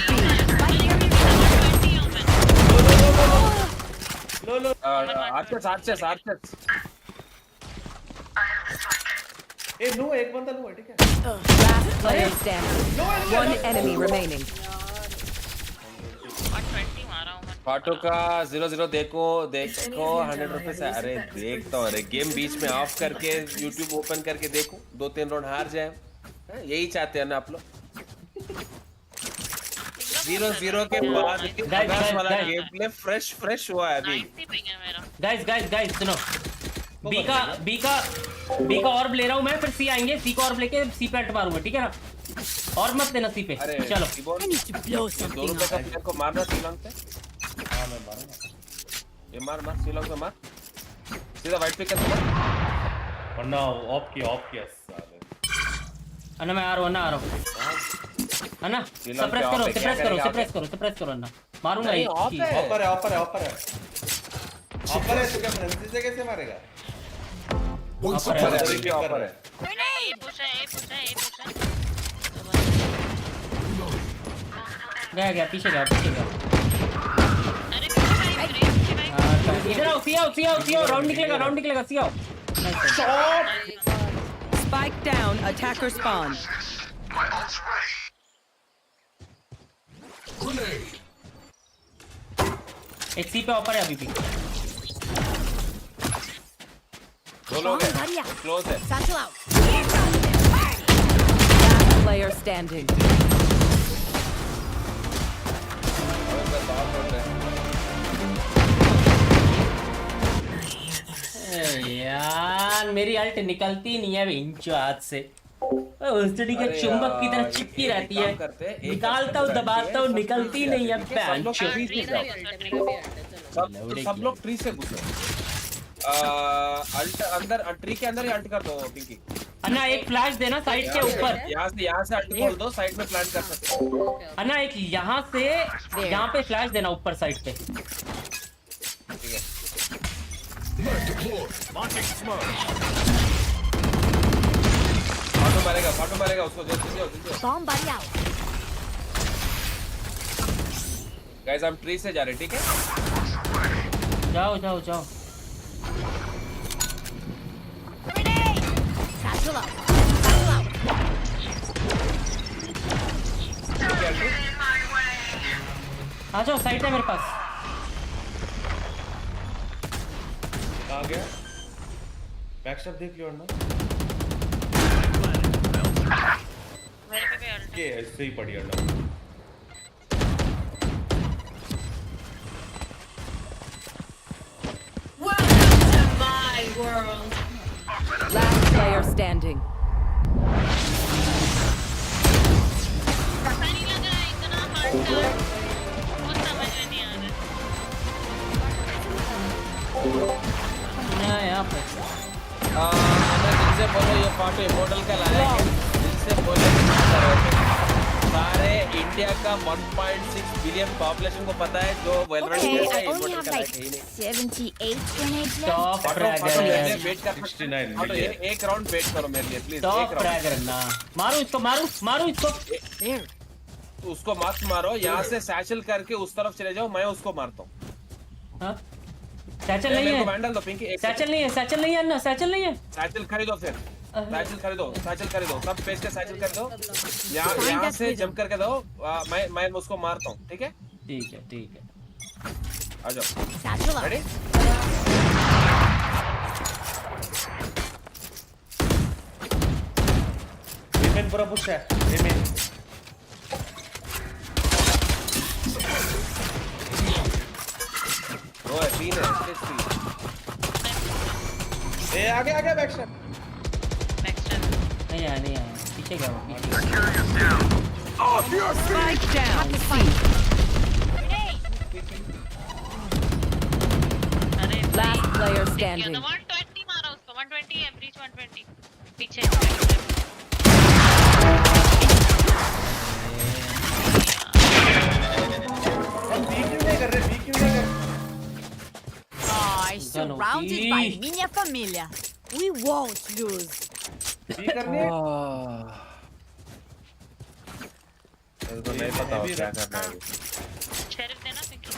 लो आर्चर्स ए नो एक बंदा लो है, ठीक है। Last player standing. One enemy remaining. 120 मारा हूं मैं। फाटो का 0-0 देखो 100 रुपए से। अरे देखता हूँ, अरे गेम बीच में ऑफ करके यूट्यूब ओपन करके देखो, 2-3 राउंड हार जाए। यही चाहते हैं ना आप लोग। 0-0 के बाद वाला गेम प्ले फ्रेश हुआ है अभी। गाइस सुनो, बी का ऑर्ब ले रहा हूँ मैं, फिर सी आएंगे, सी को ऑर्ब लेके सी पे अट मारूंगा, ठीक है ना? और मत देना सी पे। चलो 2 रुपए का प्लेयर को मारना सीलॉन्ग पे। हां मैं मारूंगा। ये मार सीलॉन्ग पे मार, सीधा वाइट पे कर दे। वरना ऑफ किया साले। अन्ना मैं आ रहा हूँ अन्ना, सप्रेस करो अन्ना, मारूंगा। ऑफर है तो क्या फ्रेंसी से कैसे मारेगा? ऑफर है। ए पुश है। गया पीछे गया। अरे इधर आओ, सी आओ, राउंड निकलेगा, सी आओ। Spike down. Attacker spawn. My ult's ready. Grenade. एक सी पे ऑफर है अभी भी। 2 लोग हैं, क्लोज है। Satchel out. Last player standing. यार मेरी अल्ट निकलती नहीं है इंचो हाथ से, उसड़ी के चुंबक की तरह चिपकी रहती है। निकालता हूँ, दबाता हूँ, निकलती नहीं है। सब लोग ट्री से घुसो। अल्ट अंदर, ट्री के अंदर ही अल्ट कर दो पिंकी। अन्ना एक फ्लैश देना साइड के ऊपर। यहाँ से अल्ट खोल दो, साइड में प्लांट कर सकते हो। अन्ना एक यहाँ से यहाँ पे फ्लैश देना ऊपर साइड पे। ठीक है। फाटो मारेगा उसको। जल्दी आओ। Bomb buddy out. गाइस हम ट्री से जा रहे हैं, ठीक है? जाओ। Grenade. Satchel out. आ जाओ, साइड है मेरे पास। आ गया बैकस्टेप देख लियो ना। मेरे पे भी अल्ट ये ऐसे ही पड़ी अंडा। Welcome to my world. Last player standing. पता नहीं लग रहा है इतना हार्ड था, कुछ समझ में नहीं आ रहा यहाँ पे। दिल से बोलो ये फाटो इमोर्टल का लाया है। दिल से बोलो सारे इंडिया का 1.6 बिलियन पॉपुलेशन को पता है जो वेलोरेंट खेलता है। इमोर्टल का लाया है ही नहीं। 78 grenades left. Top fragger wait कर 69 फाटो एक राउंड वेट करो मेरे लिए प्लीज। टॉप एक राउंड फ्रैगर ना। मारो इसको। उसको मत मारो, यहाँ से सैचल करके उस तरफ चले जाओ, मैं उसको मारता हूँ। हाँ? सैचल नहीं है। बैंडल दो पिंकी। सैचल नहीं है अन्ना, सैचल नहीं है। सैचल खरीदो फिर। सैचल खरीदो सब पेज के सैचल कर दो। यहाँ से जंप करके दो। मैं उसको मारता हूँ, ठीक है? ठीक है आ जाओ। Satchel out. रेडी? विमेन पूरा पुश है। विमेन वो है 3 है। ए आगे बैकस्टेप। नहीं आया पीछे क्या हुआ? Spike down. Last player standing. 120 मारा उसको 120 है ब्रीच 120 पीछे Surrounded by minha família. We won't lose. तो नहीं पता हो क्या करना है शेरिफ देना पिंकी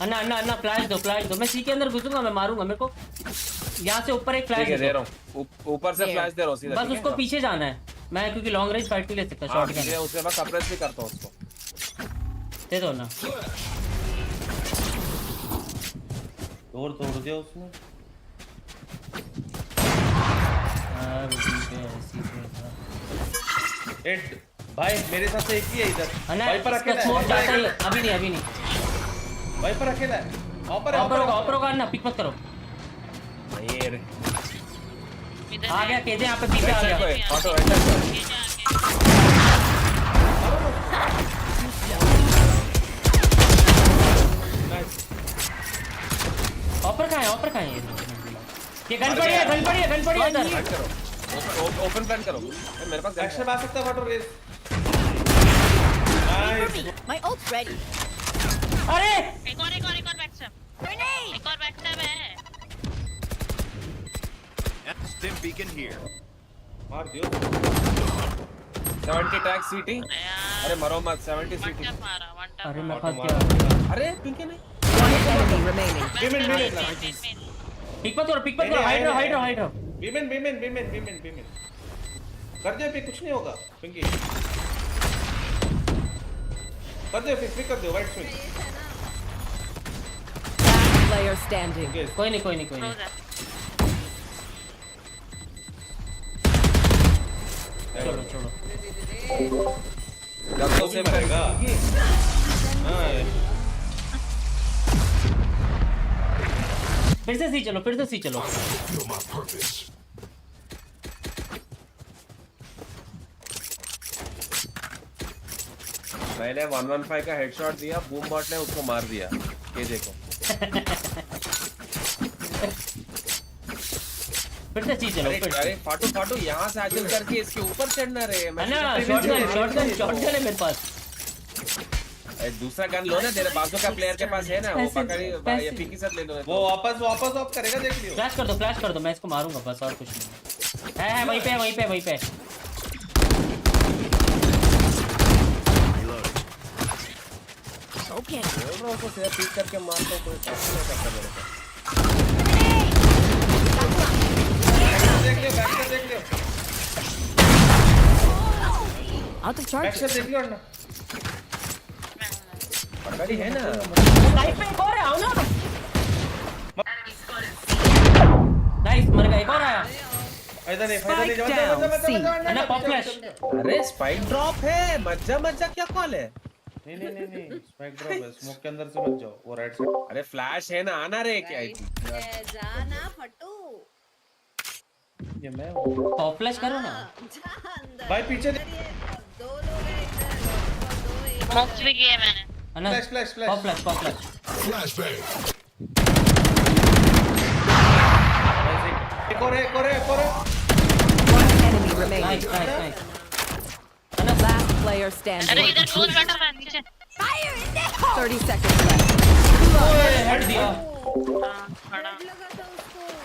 अन्ना अन्ना अन्ना फ्लैश दो मैं सी के अंदर घुसूंगा मैं मारूंगा मेरे को यहाँ से ऊपर एक फ्लैश दे रहा हूँ ऊपर से फ्लैश दे रहा हूँ सीधा बस उसको पीछे जाना है मैं क्योंकि लॉन्ग रेंज फाइट नहीं ले सकता शॉट गन उसके बाद सप्रेस भी करता हूँ उसको दे दो ना तोड़ दिया उसने भाई मेरे साथ से एक ही है इधर वाइपर अकेला है अभी नहीं वाइपर अकेला है ऑपर होगा ना पिक मत करो आ गया केजे यहाँ पे पीछे आ गया ऑटो ऑपर कहाँ है ये गन पड़ी है इधर ओपन प्लान करो मेरे पास एक्शन आ सकता है water race My ult's ready. अरे एक और बैकस्टैब है Stim beacon here. मार दियो 70 टैग सीटी अरे मरो मत 70 सीटी अरे मैं फंस गया अरे पिंकी नहीं One enemy remaining. पिक मत करो हाइड्रो बीमेन कर दे पे कुछ नहीं होगा पिंकी कर दे पिक कर दो white switch Last player standing. कोई नहीं छोड़ो जब तो सेव करेगा फिर से सी चलो Feel my purpose. मैंने 115 का हेडशॉट दिया बूम बॉट ने उसको मार दिया केजे को फिर से सी चलो अरे फाटू यहाँ से आचल करके इसके ऊपर चढ़ना रे शॉटगन है मेरे पास दूसरा गन लो ना तेरे बाजू का प्लेयर के पास है ना वो पकड़ी ये पिंकी साथ ले लो वो वापस ऑफ करेगा देख लियो फ्लैश कर दो मैं इसको मारूंगा बस और कुछ नहीं है वहीं पे Okay. उसको सीधा पिक करके मारता हूँ कोई नहीं करता मेरे को देख लियो Out of charge. बैक देख लियो ना गाड़ी है ना लाइफ में एक और है आओ ना नाइस मर गया एक और आया फायदा नहीं ना पॉप फ्लैश अरे स्पाइक ड्रॉप है मज्जा क्या कॉल है नहीं स्पाइक ड्रॉप है स्मोक के अंदर से मत जाओ वो राइट साइड अरे फ्लैश है ना आना रे क्या जाना फटू ये मैं पॉप फ्लैश करो ना भाई पीछे दो लोग हैं इधर स्मोक्स भी किए मैंने फ्लैश पॉप फ्लैश Flashbang. एक और One enemy remaining. Nice Last player अरे standing. इधर क्लोज बैठा है नीचे 30 seconds left. हेड दिया खड़ा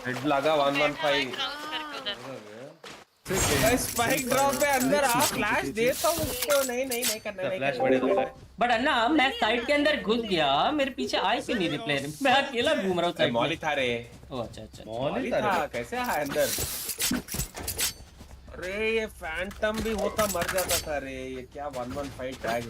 हेड लगा 115 स्पाइक ड्रॉप पे अंदर आ फ्लैश देता हूं उसको नहीं करना फ्लैश बढ़ेगा बट अन्ना मैं साइड के अंदर घुस गया मेरे पीछे आए क्यों नहीं रिप्ले मैं अकेला घूम रहा हूँ साइड मौली था रे ओ अच्छा मौली था कैसे आया अंदर अरे ये फैंटम भी होता मर जाता था रे ये क्या 115 टैग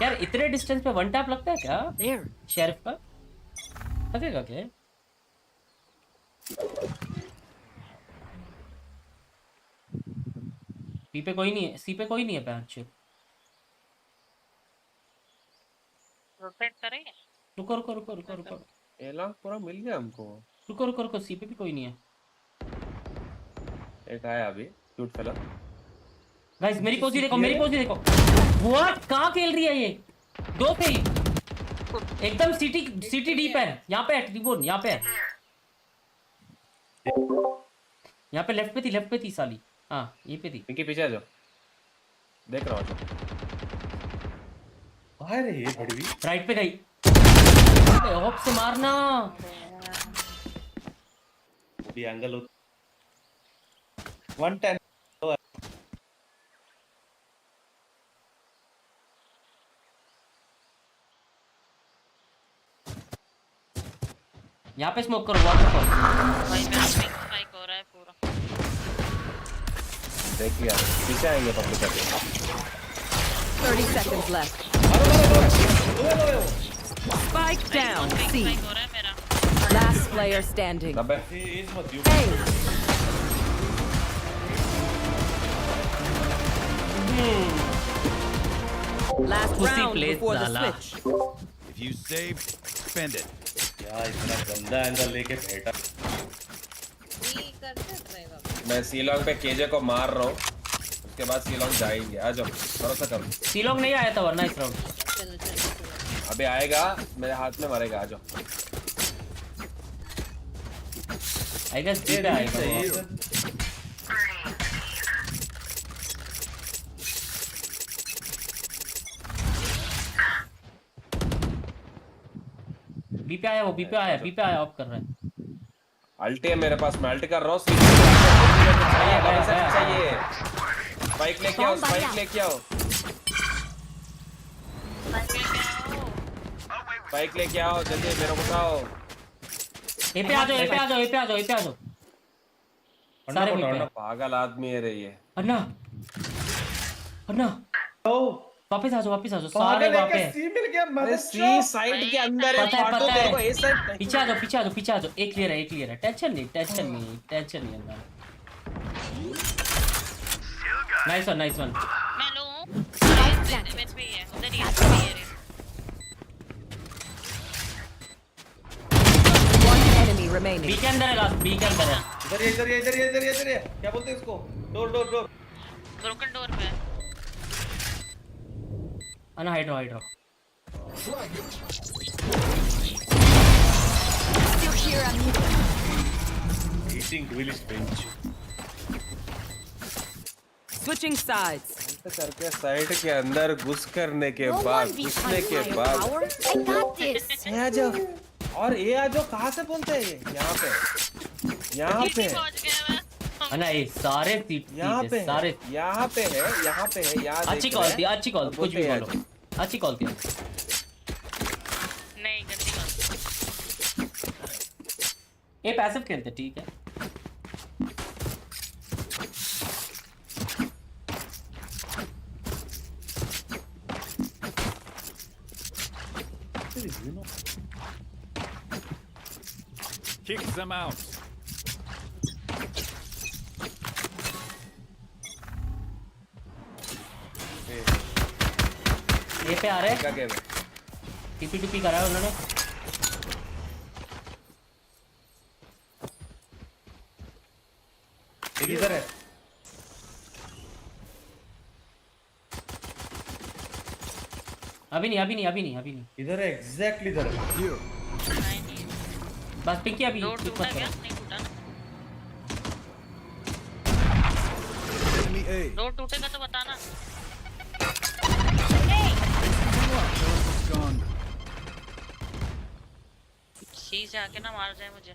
यार इतने डिस्टेंस पे वन टैप लगता है क्या There. शेरिफ का लगेगा क्या सी पे कोई नहीं है पैंच रोटेट करेंगे रुको रुको रुको रुको रुको एलॉग पूरा मिल गया हमको। रुको रुको रुको, सी पे भी कोई नहीं है। एक आया अभी क्यूट फेलो। गाइस मेरी पोजी देखो, मेरी पोजी देखो। व्हाट, कहां खेल रही है ये? दो पे ही एकदम सिटी डीप है। यहाँ पे रिबोन, यहाँ पे है, यहाँ पे लेफ्ट पे थी साली। हाँ ये पे थी। इनके पीछे आ जाओ, देख रहा हूँ। अरे ये बड़ी भी राइट पे गई। होप से मारना। भी एंगल 110। यहाँ पे स्मोक करो, वाटरफॉल। भाई मेरा पिंक स्पाइक हो रहा है पूरा। देख लिया, पीछे आएंगे पब्लिक के। 30 seconds left. Spike down. C. हो रहा है मेरा। Last player standing. Hey. Last round before the switch. If you save, spend it. यार इतना गंदा एंगल लेके बैठा। मैं सीलॉन्ग पे केजे को मार रहा हूँ, उसके बाद सीलॉन्ग जाएंगे। आ जाओ, भरोसा करो। सीलॉन्ग नहीं आया था वरना इस राउंड। अबे आएगा, मेरे हाथ में मरेगा। आ जाओ। आई गेस बी पे आएगा। बी पे आया, वो बी पे आया, बी पे आया, ऑफ कर रहा है। अल्टी है मेरे पास, मैं अल्टी कर रहा हूँ। चाहिए स्पाइक लेके आओ, स्पाइक लेके आओ, स्पाइक लेके आओ जल्दी, मेरे को उठाओ। ए पे आ जाओ, ए पे आ जाओ, ए पे आ जाओ, ए पे आ जाओ। सारे वहीं पे। पागल आदमी है रे ये। अन्ना अन्ना वापस आ जाओ, वापस आ जाओ, सारे वहाँ पे। सी मिल गया। अरे सी साइड के अंदर है, पता फाटो तेरे को ए साइड। पीछे आ जाओ, पीछे आ जाओ, पीछे आ जाओ। एक क्लियर है, एक क्लियर है। टेंशन नहीं, टेंशन नहीं, टेंशन नहीं है। Nice one, nice one. मैं लो हूं, वेट पे ही है, उधर ही है। One enemy remaining. बी के अंदर है, लास्ट बी के अंदर है। इधर इधर इधर इधर इधर क्या बोलते हैं इसको? Door door door. Broken door पे है। अन्ना hydro, hydro. Still here, amigo. Eating really strange. Switching sides. करके साइड के अंदर घुस करने के बाद, घुसने के बाद I got this. ए आ जाओ, और ए आ जाओ कहाँ से बोलते हैं ये? यहाँ पे, यहाँ पे अन्ना ये सारे सीट यहाँ पे सारे यहाँ पे है, यहाँ पे है, यहाँ अच्छी कॉल थी, अच्छी कॉल, कुछ भी बोलो, अच्छी कॉल थी। नहीं गंदी कॉल। ये पैसिव खेलते, ठीक है। Kick them out. ये पे आ रहे हैं, क्या गेम है? टीपी करा है उन्होंने। इधर है। अभी नहीं, अभी नहीं, अभी नहीं, अभी नहीं। इधर है, एग्जैक्टली इधर है। बस पिक किया, अभी डोर टूटा क्या? नहीं टूटा। डोर टूटेगा तो बताना। सी से आके ना मार जाए मुझे।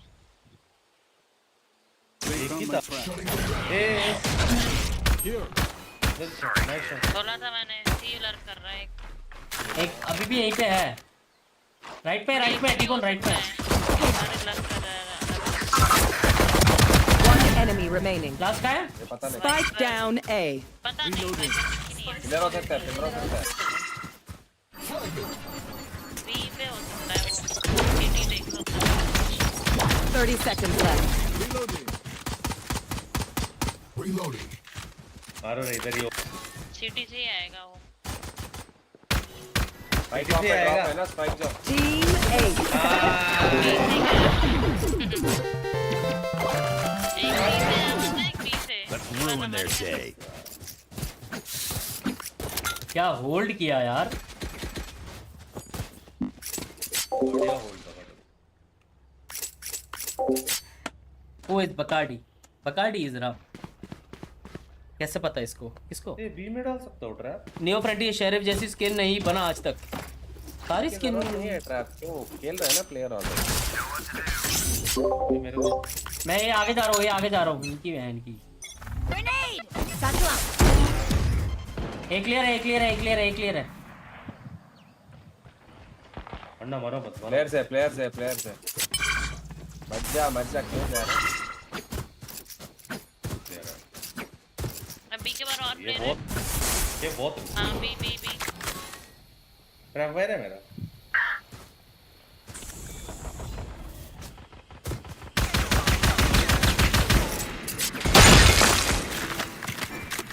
बोला था मैंने, सी लर्न कर रहा है एक अभी भी यहीं पे है। राइट पे, राइट पे, टिकॉन राइट पे। One enemy remaining. लास्ट का है? पता नहीं। Spike down A. पता नहीं। इधर हो सकता है, इधर हो सकता है। बी पे हो सकता है वो। सीटी देख सकता है। 30 seconds left. Reloading. मारो रे, इधर ही हो। सीटी से ही आएगा वो। स्पाइक ड्रॉप है ना, spike drop. Team 8. Let's ruin their day. क्या होल्ड किया यार। बढ़िया होल्ड था। वो इज बकार्डी, बकार्डी इज रहा। कैसे पता इसको, किसको? ये बी में डाल सकता हूँ ट्रैप। नियो फ्रंटियर शेरिफ जैसी स्किन नहीं बना आज तक। सारी स्किन नहीं है ट्रैप, क्यों खेल रहा है ना प्लेयर ऑलरेडी। मेरे को मैं ये आगे जा रहा हूँ, ये आगे जा रहा हूँ। इनकी बहन की। Grenade. Satchel out. एक क्लियर है, एक क्लियर है, एक क्लियर है, एक क्लियर है। अन्ना मारो मत। प्लेयर से, प्लेयर से, प्लेयर से। मत जा क्यों जा रहा है? अभी के बार और ये प्लेयर है। बहुत हां बी ट्रैप वायर है मेरा।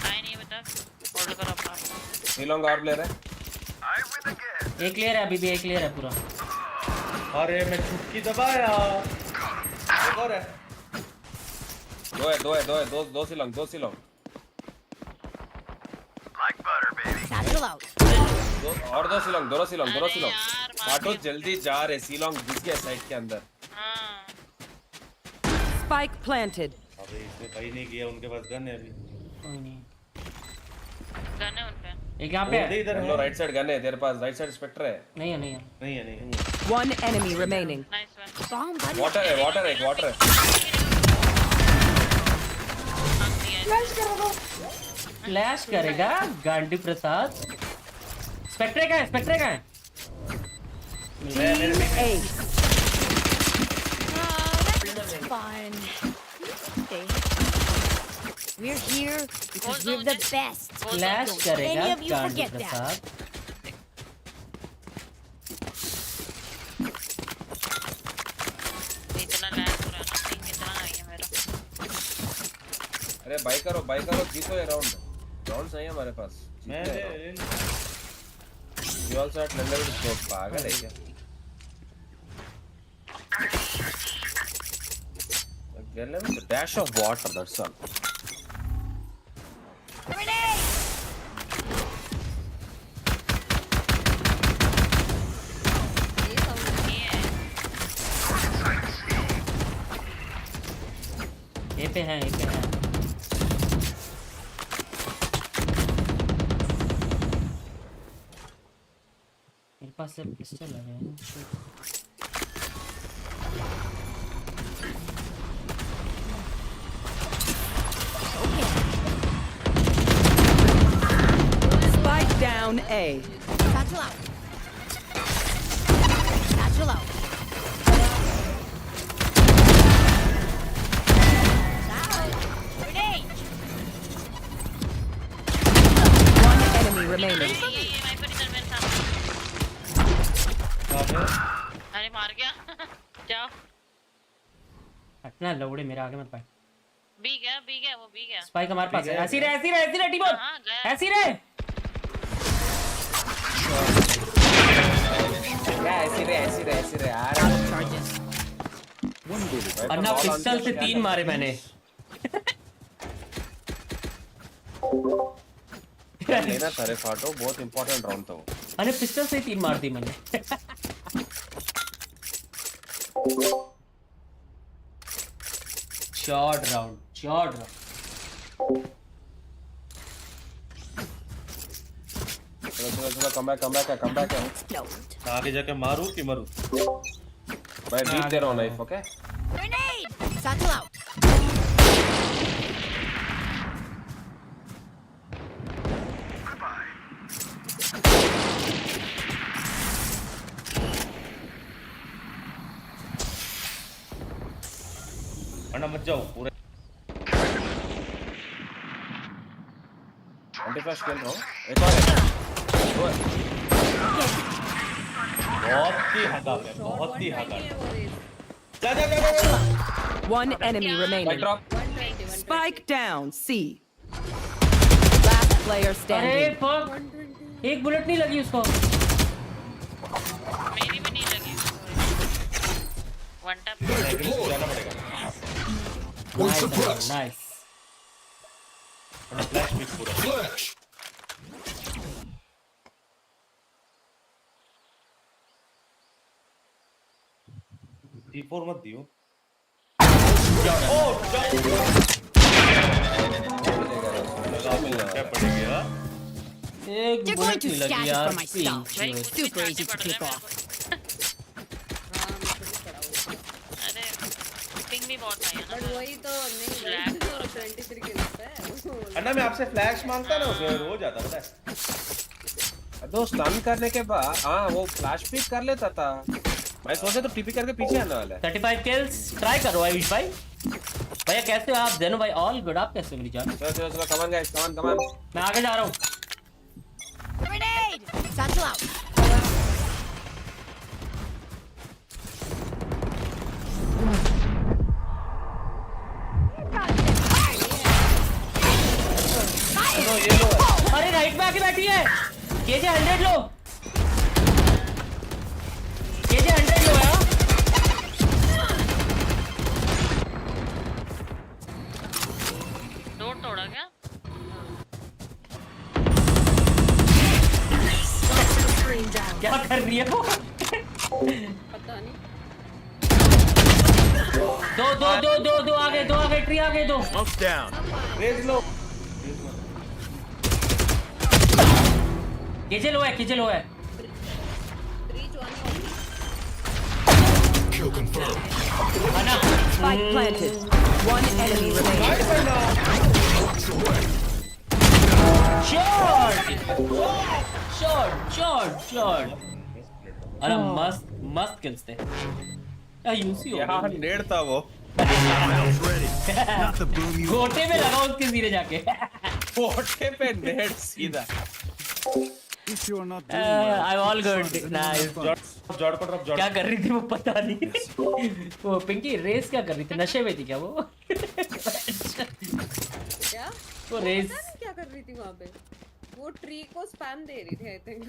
आए नहीं बता, होल्ड करो अपना। नीलोंग और प्लेयर है। एक क्लियर है, अभी भी एक क्लियर है पूरा। अरे मैं चुटकी दबाया। एक और है। दो सिलोंग। Satchel out. दो सिलोंग, दोनों सिलोंग। काटो जल्दी जा रहे, सिलोंग घुस गया साइड के अंदर। Spike planted. अबे इसने भाई नहीं किया, उनके पास गन है अभी। कोई नहीं, गन है उन पे। एक यहाँ पे है। इधर है। राइट साइड गन है तेरे पास, राइट साइड स्पेक्टर है। नहीं है। नहीं है। One enemy remaining. Nice one. Bomb buddy. Water है। फ्लैश करेगा गांडी प्रसाद। स्पेक्ट्रे का है। Team 8. That's fun. Okay. We're here because we're the best. Flash Don't करेगा any of you गांडी forget that. प्रसाद। इतना लैग हो रहा है ना, पिंग इतना नहीं है मेरा। अरे बाई करो जीतो ये राउंड नहीं है हमारे पास। मैं You also at level scope, पागल है क्या? Get level with a dash of water, that's all. Grenade! ए पे है। मेरे पास सिर्फ पिस्टल है। Spike down A. Satchel out. Grenade! One enemy remaining. अरे मार गया। जाओ। हटना लौड़े, मेरे आगे मत पाए। बी गया वो बी गया। स्पाइक हमारे पास है। ऐसी रहे टीमोट। ऐसी रहे। अन्ना पिस्टल से 3 मारे मैंने। लेना था रे फाटो, बहुत इंपॉर्टेंट राउंड था वो। अरे पिस्टल से 3 मार दी मैंने। Short round. चलो कम बैक है। आगे जाके मारूं कि मरूं? भाई बीट दे रहा हूं knife, okay? Grenade! Satchel out. अन्ना मत जाओ पूरे। एंटी फ्लैश खेल रहा हूं। एक और है। बहुत ही हगा। जा। One enemy remaining. Spike down C. Last player अरे standing. फक, एक बुलेट नहीं लगी उसको। वन टैप जाना पड़ेगा। नाइस फ्लैश पिक पूरा Flash. D4 मत दियो। क्या पड़ेगी यार? एक They're going बुलेट to नहीं लगी scatter यार for my stuff. Super easy to pick off. अरे पिंग भी बहुत आई है बट ना वही तो नहीं 23 के लगता है अन्ना मैं आपसे फ्लैश मांगता ना फिर हो जाता पता है। तो स्टन करने के बाद हाँ वो फ्लैश पिक कर लेता था। मैं सोचा तो टीपी करके पीछे आने वाला है। 35 किल्स ट्राई करो आयुष भाई। भैया कैसे हो आप? जेनो भाई ऑल गुड। आप कैसे हो मेरी जान? चलो come on guys come on. मैं आगे जा रहा हूँ। Grenade! Satchel out. अरे राइट में आके बैठी है। केजे 100 लो। केजे 100 लो यार। डोर तोड़ा क्या क्या कर रही है वो? पता नहीं दो आगे ट्री आगे दो। रेज लो। केजे लो है Kill confirmed. Spike planted. One enemy remaining. Shot. अरे मस्त किल्स थे। यूसी हो यहाँ नेड था वो। गोटे में लगा उसके सिरे जाके। गोटे पे नेड सीधा। If you are not doing I'm all good. Nice. जॉर्ड को ड्रॉप जॉर्ड। क्या कर रही थी वो पता नहीं। वो पिंकी रेस क्या कर रही थी? नशे में थी क्या वो? क्या वो रेस पता नहीं क्या कर रही थी वहाँ पे। वो ट्री को स्पैम दे रही थी आई थिंक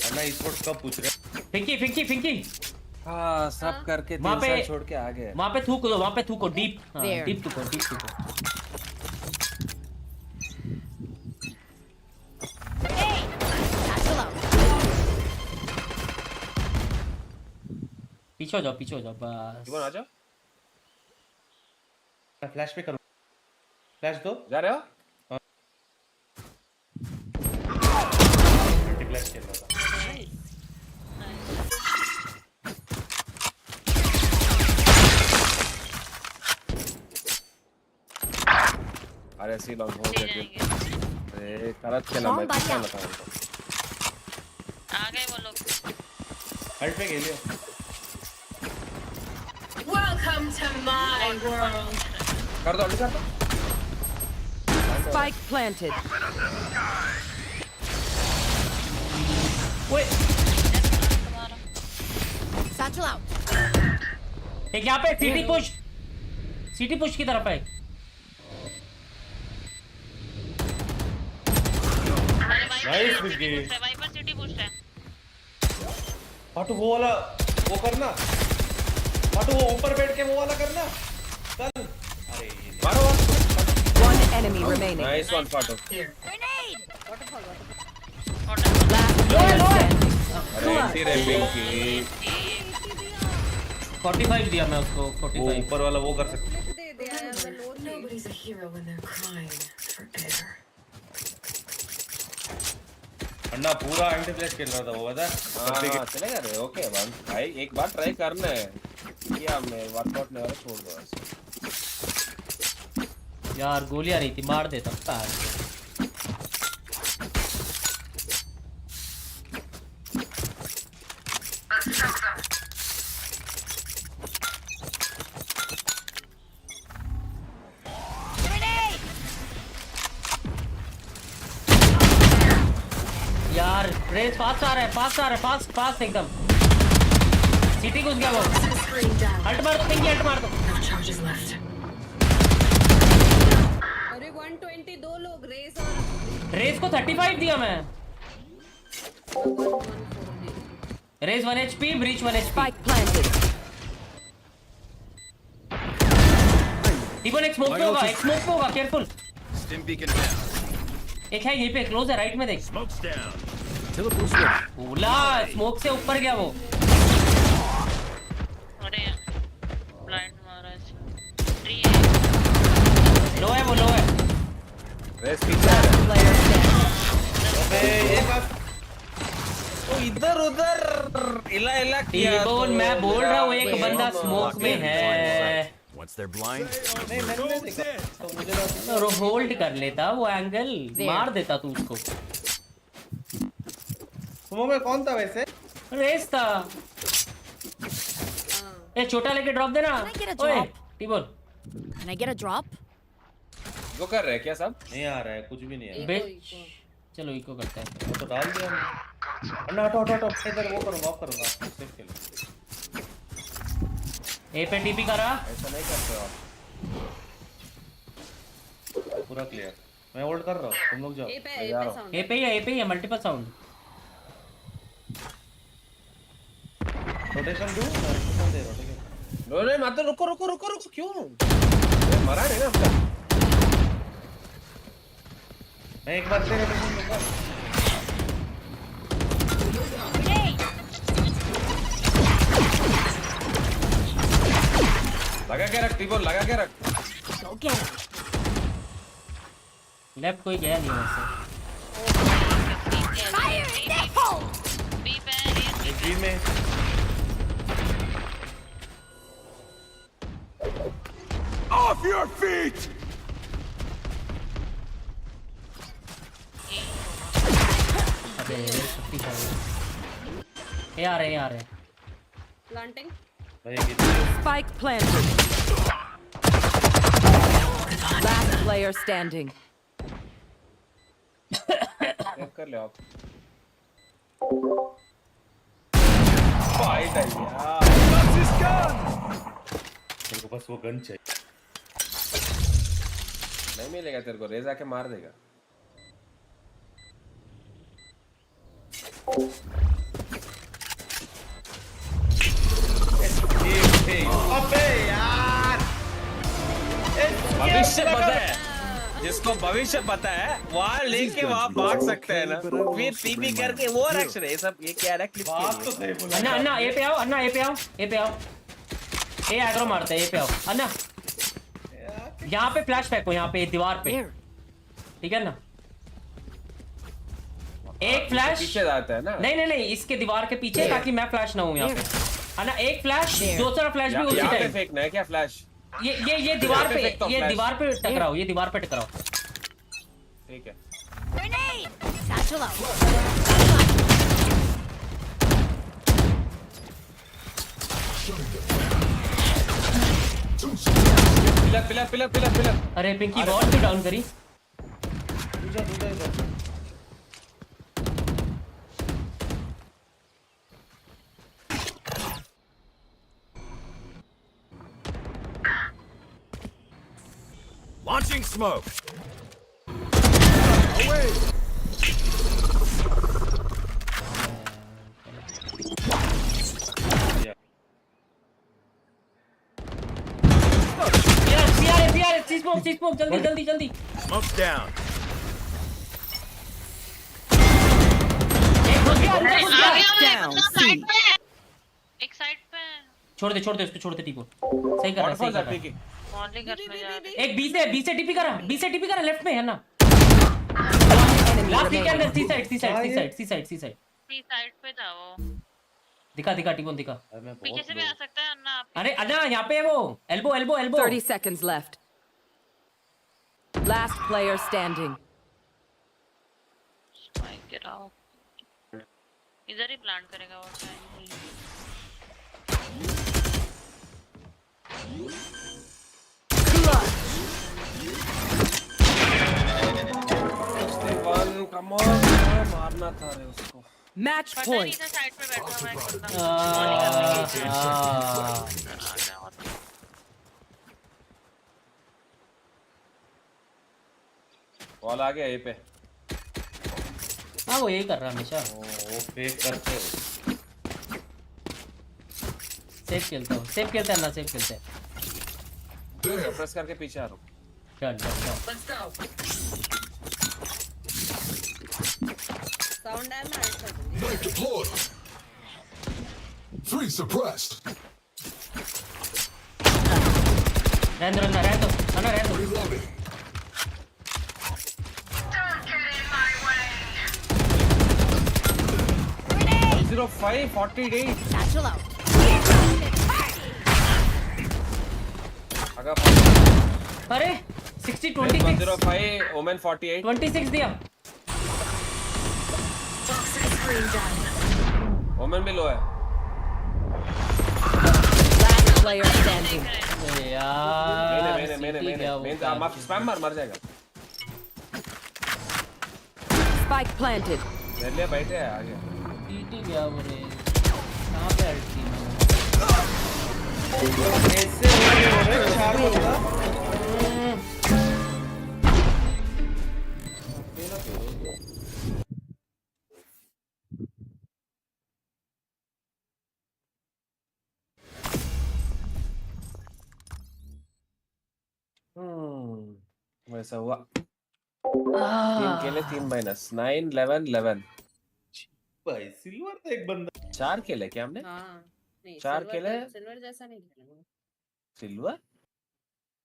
अन्ना स्पोर्ट्स कब पूछ रहे? पिंकी हाँ सब करके वहाँ 3 पे साल छोड़ के आ गए। वहाँ पे थूको डीप There. थूको। Satchel out. पीछे हो जाओ बस। जीवन आ जाओ। मैं फ्लैश पे करूँ। फ्लैश दो। जा रहे हो? फ्लैश खेल रहा था। अरे ऐसे ही लॉन्ग हो गया। अरे करत खेला मैं क्या बताऊँ। आ गए वो लोग हल्ट पे खेलिए। वेलकम टू माय वर्ल्ड कर दो। Spike planted. Wait. Satchel out. एक यहाँ पे सिटी पुश की तरफ है। Nice Vicky. Viper city boost है। पाटू वो वाला वो करना। पाटू वो ऊपर बैठ के वो वाला करना। चल। अरे ये मारो। One enemy remaining. Nice one पाटू। Grenade! लो है। अरे ऐसी रैपिंग की 45 दिया मैं उसको। वो 45 ऊपर वाला वो कर सकते। दे दिया है मैं लो थी Nobody's a hero when they're crying for air. अन्ना पूरा एंटी फ्लैश खेल रहा था वो बता। हाँ चलेगा रे। ओके भाई एक बार ट्राई करना है। किया हमने वर्कआउट ने वाला छोड़ दो ऐसे। यार गोलियां नहीं थी मार देता था। यार रेस फास्ट आ रहा है फास्ट एकदम। सिटी घुस गया वो। हट मार दो पिंकी हट मार दो। अरे 120 दो लोग रेस और रेस को 35 दिया मैं। Raze 1 HP, Breach 1 HP. Spike planted. टीपन एक स्मोक पे होगा, एक स्मोक पे होगा, केयरफुल. Stim beacon down. एक है यहीं पे क्लोज है, राइट में देख. Smoke's down. Teleport's ready. ओला स्मोक से ऊपर गया वो. अरे ब्लाइंड मारा है. 3 लो है वो, लो है. रेस पीछे है. अबे ये बात तो इधर उधर इला इला किया. टीबोन मैं बोल रहा हूँ एक बंदा स्मोक में है. Once they're blind, नहीं मैंने नहीं देखा तो मुझे लगा और होल्ड कर लेता वो एंगल, मार देता तू उसको. तुम में कौन था वैसे? रेस था. ए छोटा लेके ड्रॉप देना. Can I get a ओए drop? T-bone Can I get a drop? वो कर रहे हैं क्या सब? नहीं आ रहा है, कुछ भी नहीं है. चलो इको करते हैं. वो तो डाल दिया हमने. अन्ना हटो हटो हटो, इधर वो करूंगा, ऑफ करूंगा सेफ के लिए. ए पे टीपी करा. ऐसा नहीं करते हो आप. पूरा क्लियर. मैं होल्ड कर रहा हूँ, तुम लोग जाओ. ए पे ही है मल्टीपल साउंड. रोटेशन दो, रोटेशन दे, रोटेशन. नो नहीं मत रुको रुको रुको रुको क्यों? ये मरा नहीं ना उसका. मैं एक बार से रोटेशन दूंगा. लगा के रख टीबोन, लगा के रख. Go get it. लेफ्ट कोई गया नहीं वैसे. Fire in the hole. B पे एक बी में. off your feet. अबे छुट्टी कर. ये आ रहे हैं. Planting. Spike planted. Last player standing. Save कर ले आप. फाइट है यार. मेरे को बस वो गन चाहिए. नहीं मिलेगा तेरे को, रेज आके मार देगा. अबे यार, भविष्य पता है जिसको भविष्य पता है वहाँ लेके वहाँ भाग सकते हैं ना. फिर टीपी करके वो एक्शन है. ये सब ये क्या है क्लिप बात तो सही बोला. अन्ना अन्ना ए पे आओ. अन्ना ए पे आओ. ए पे आओ. ए एग्रो मारते हैं. ए पे आओ अन्ना. यहाँ पे फ्लैश फेंको, यहाँ पे दीवार पे. ठीक है ना. एक फ्लैश पीछे जाता है ना. नहीं नहीं नहीं इसके दीवार के पीछे, ताकि मैं फ्लैश ना हूँ यहाँ पे. अन्ना एक फ्लैश, दूसरा फ्लैश भी उसी यहाँ पे टाइम. फेंकना है क्या फ्लैश? ये दीवार पे, ये दीवार पे टकराओ. ये दीवार पे टकराओ. ठीक है. Grenade. Satchel out. पिलर. अरे पिंकी बॉल भी डाउन करी. दूसरा इधर. Launching smoke. Away. स्मोक जल्दी. Smoke's down. एक घुस गया. एक साइड पे छोड़ दे उसको. छोड़ दे टीपो. सही कर रहा है. मॉर्निंग कर में जा. एक बी से टीपी करा. लेफ्ट में है ना. लास्ट के अंदर सी साइड. सी साइड पे था वो. दिखा टीपन दिखा. पीछे से भी आ सकता है अन्ना. अरे अन्ना यहाँ पे है वो. Elbow. 30 seconds left. Last player standing. गिराओ. इधर ही प्लांट करेगा वो. Come on, मारना था रे उसको. Match point. इधर साइड पे बैठा मैं. बॉल आ गया ए पे. हाँ वो यही कर रहा हमेशा. वो फेक करते हो. सेफ खेलता हूँ, सेफ खेलता है ना, सेफ खेलता है। प्रेस करके पीछे आ रहा हूँ। Done done done. साउंड है ना ऐसा। Knife deployed. 3 suppressed. रहने दो, रहने दो, रहने दो। Reloading. 105, 48. Satchel out. अरे 60 26 105, Omen 48. 26 दिया। Omen भी लो है। Last player standing. अरे यार मैंने स्पैम मर जाएगा। Spike planted. ले बैठे हैं आगे। टीटी गया वो रे, कहाँ पे अल्ट की मैंने? ऐसे हो रहे 4 बंदा। वैसा हुआ। 3 केले 3 माइनस 9 11 11। भाई सिल्वर था एक बंदा। 4 केले क्या हमने? हाँ नहीं, 4 केले सिल्वर जैसा नहीं खेला वो। सिल्वर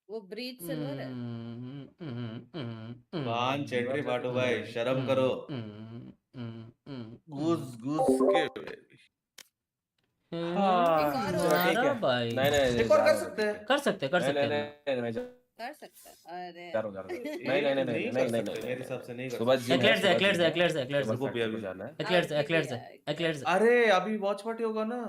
वो ब्रीच सिल्वर है। वान चेट्री बाटो भाई शर्म करो। घुस के हाँ भाई, नहीं एक और कर सकते हैं। कर सकते कर सकता है। अरे नहीं मेरे हिसाब से नहीं कर सुबह सकते। एक्लेट्स। अरे अभी वॉच पार्टी होगा ना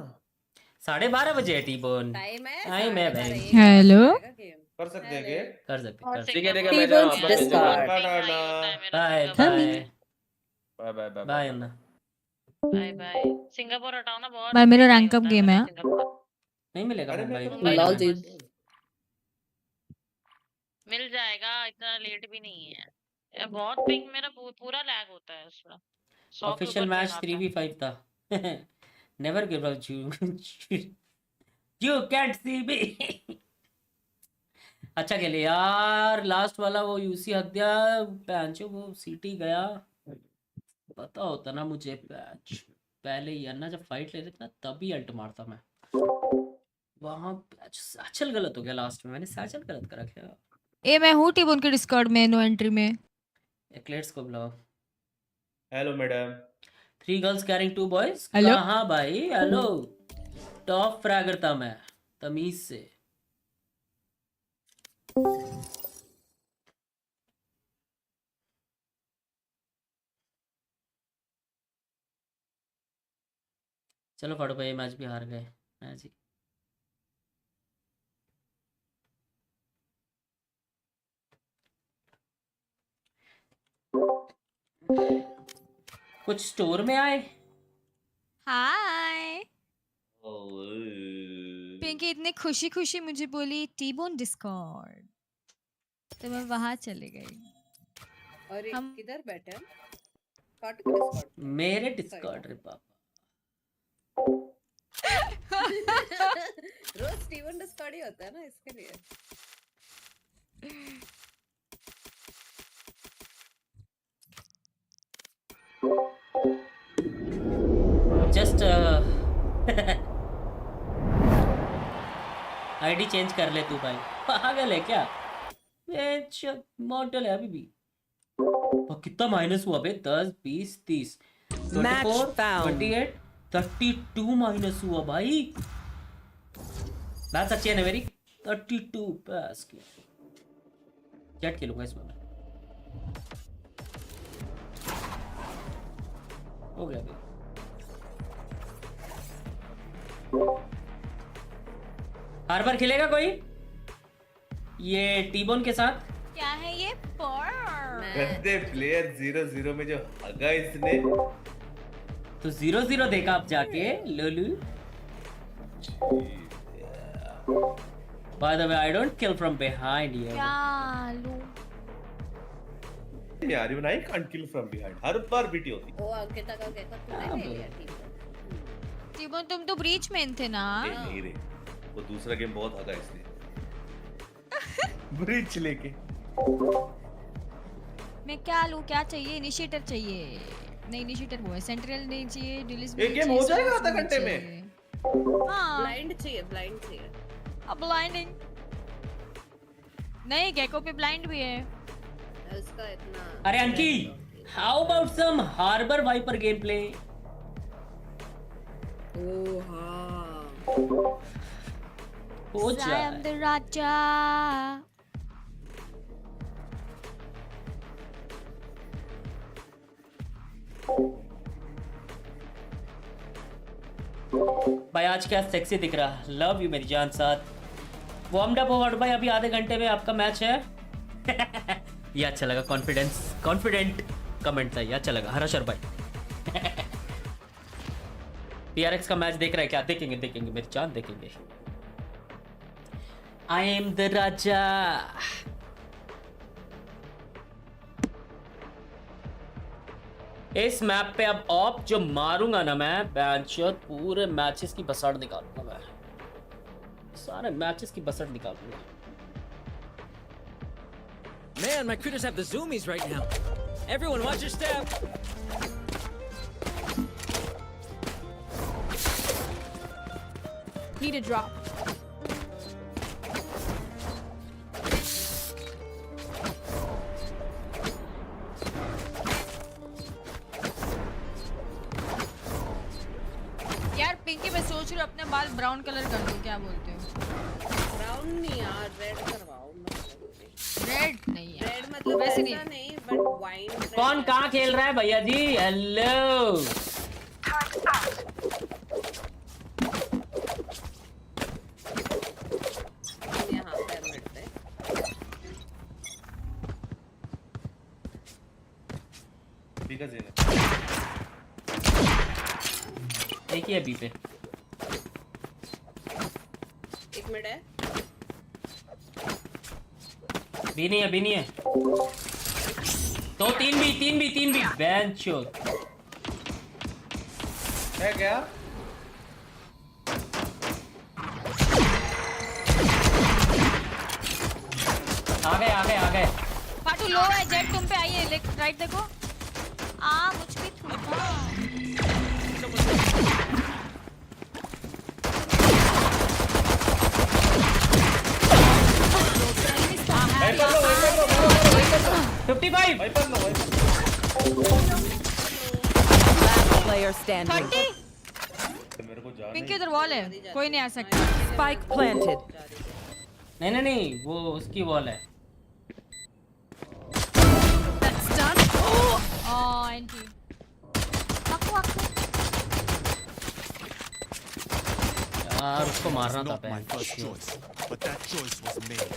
12:30 बजे है टी-बोन। टाइम है टाइम है भाई। हेलो कर सकते हैं क्या? कर सकते। ठीक है मैं जा रहा हूं। Bye bye bye bye bye अन्ना। Bye bye. सिंगापुर हटाओ ना, बहुत भाई मेरा रैंक अप गेम है। नहीं मिलेगा भाई, लाल जी मिल जाएगा, इतना लेट भी नहीं है। ये बहुत पिंग मेरा पूरा लैग होता है उसमें। ऑफिशियल मैच 3v5 था। Never give up you can't see me. अच्छा खेले यार, लास्ट वाला वो यूसी हक दिया पैंचो, वो सीटी गया। पता होता ना मुझे पैच पहले ही अन्ना जब फाइट ले रहे थे ना तभी अल्ट मारता मैं वहां। सैचल गलत हो गया लास्ट में, मैंने सैचल गलत करा क्या? ए मैं हूँ टीबोन के डिस्कॉर्ड में, नो एंट्री में। एक्लेट्स को बुलाओ। Hello madam. 3 girls carrying 2 boys. Hello कहाँ भाई? हेलो टॉप फ्रैगर था मैं तमीज से। चलो फटो भाई, मैच भी हार गए मैच ही। कुछ स्टोर में आए। हाय पिंकी इतने खुशी खुशी मुझे बोली टीबोन डिस्कॉर्ड, तो मैं वहां चले गई। और हम किधर बैठे हैं? कॉट के डिस्कॉर्ड। मेरे डिस्कॉर्ड रे पापा। रोज स्टीवन डिस्कॉर्ड ही होता है ना इसके लिए। जस्ट आईडी चेंज कर ले तू भाई, पागल है क्या? मॉडल है अभी भी। और कितना माइनस हुआ बे? 10 20 30 24 28 32 माइनस हुआ भाई। बात अच्छी है ना मेरी? 32 बस जेट खेलूंगा इसमें। हो गया भाई। हर बार खेलेगा कोई ये टीबोन के साथ? क्या है ये गंदे प्लेयर 0-0 में जो हगा इसने। तो 0-0 देखा आप जाके लोलू। By the way, I don't kill from behind here. क्या लो यार even I can't kill from behind, her bar BT होती। वो अंकिता का कहता तूने ले लिया टीबोन। टीबोन तुम तो ब्रीच में थे ना। नहीं रे वो दूसरा गेम बहुत हगा इसलिए ब्रिज लेके। मैं क्या लूं, क्या चाहिए? इनिशिएटर चाहिए। नहीं इनिशिएटर वो है, सेंट्रल नहीं चाहिए, डिलीस ये गेम हो जाएगा आधा घंटे में। हाँ ब्लाइंड चाहिए, ब्लाइंड चाहिए। अब ब्लाइंडिंग नहीं, गेको पे ब्लाइंड भी है उसका इतना। अरे अंकी, how about some Harbor Viper game play? Oh हाँ, हो I जाए। am the राजा। भाई आज क्या सेक्सी दिख रहा, लव यू मेरी जान साथ। वार्म अप हो भाई, अभी आधे घंटे में आपका मैच है। ये अच्छा लगा, कॉन्फिडेंट कमेंट था, ये अच्छा लगा हराशर भाई। PRX का मैच देख रहा है क्या? देखेंगे मेरी जान, देखेंगे। आई एम द राजा। इस मैप पे अब ऑप जो मारूंगा ना मैं, बैंचोद पूरे मैचेस की बसड़ निकालूंगा मैं, सारे मैचेस की बसड़ निकालूंगा। Man, my critters have the zoomies right now. Everyone, watch your step. Need a drop. यार पिंकी, मैं सोच रही हूँ अपने बाल ब्राउन कलर कर दूँ, क्या बोलते हो? ब्राउन नहीं यार, रेड करवाओ। रेड नहीं यार, रेड मतलब वैसे ऐसा नहीं, बट वाइन। कौन कहाँ खेल रहा है भैया जी? हेलो। यहाँ पे मिलते हैं। ठीक है जीने। एक ही है बी पे। एक मिनट है। बी नहीं है। तो तीन भी बैंचोद है क्या? आ गए। पाटू लो है, जेट तुम पे आई है, लेफ्ट राइट देखो। मुझ पे थूका। वाइपर लो 55। वाइपर लो। Last player standing. 30। मेरे को जाना पिंकी उधर वॉल है, कोई नहीं आ सकता। Spike planted. नहीं, वो उसकी वॉल है। That's done. एंटी। आकू। यार उसको मारना था Not my first choice, but that choice was made.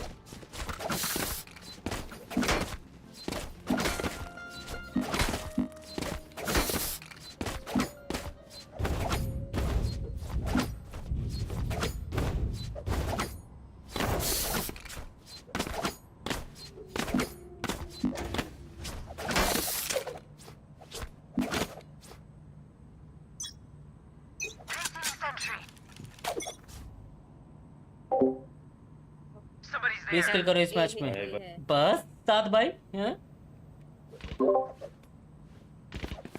पेस किल करो इस मैच में बस 7 भाई।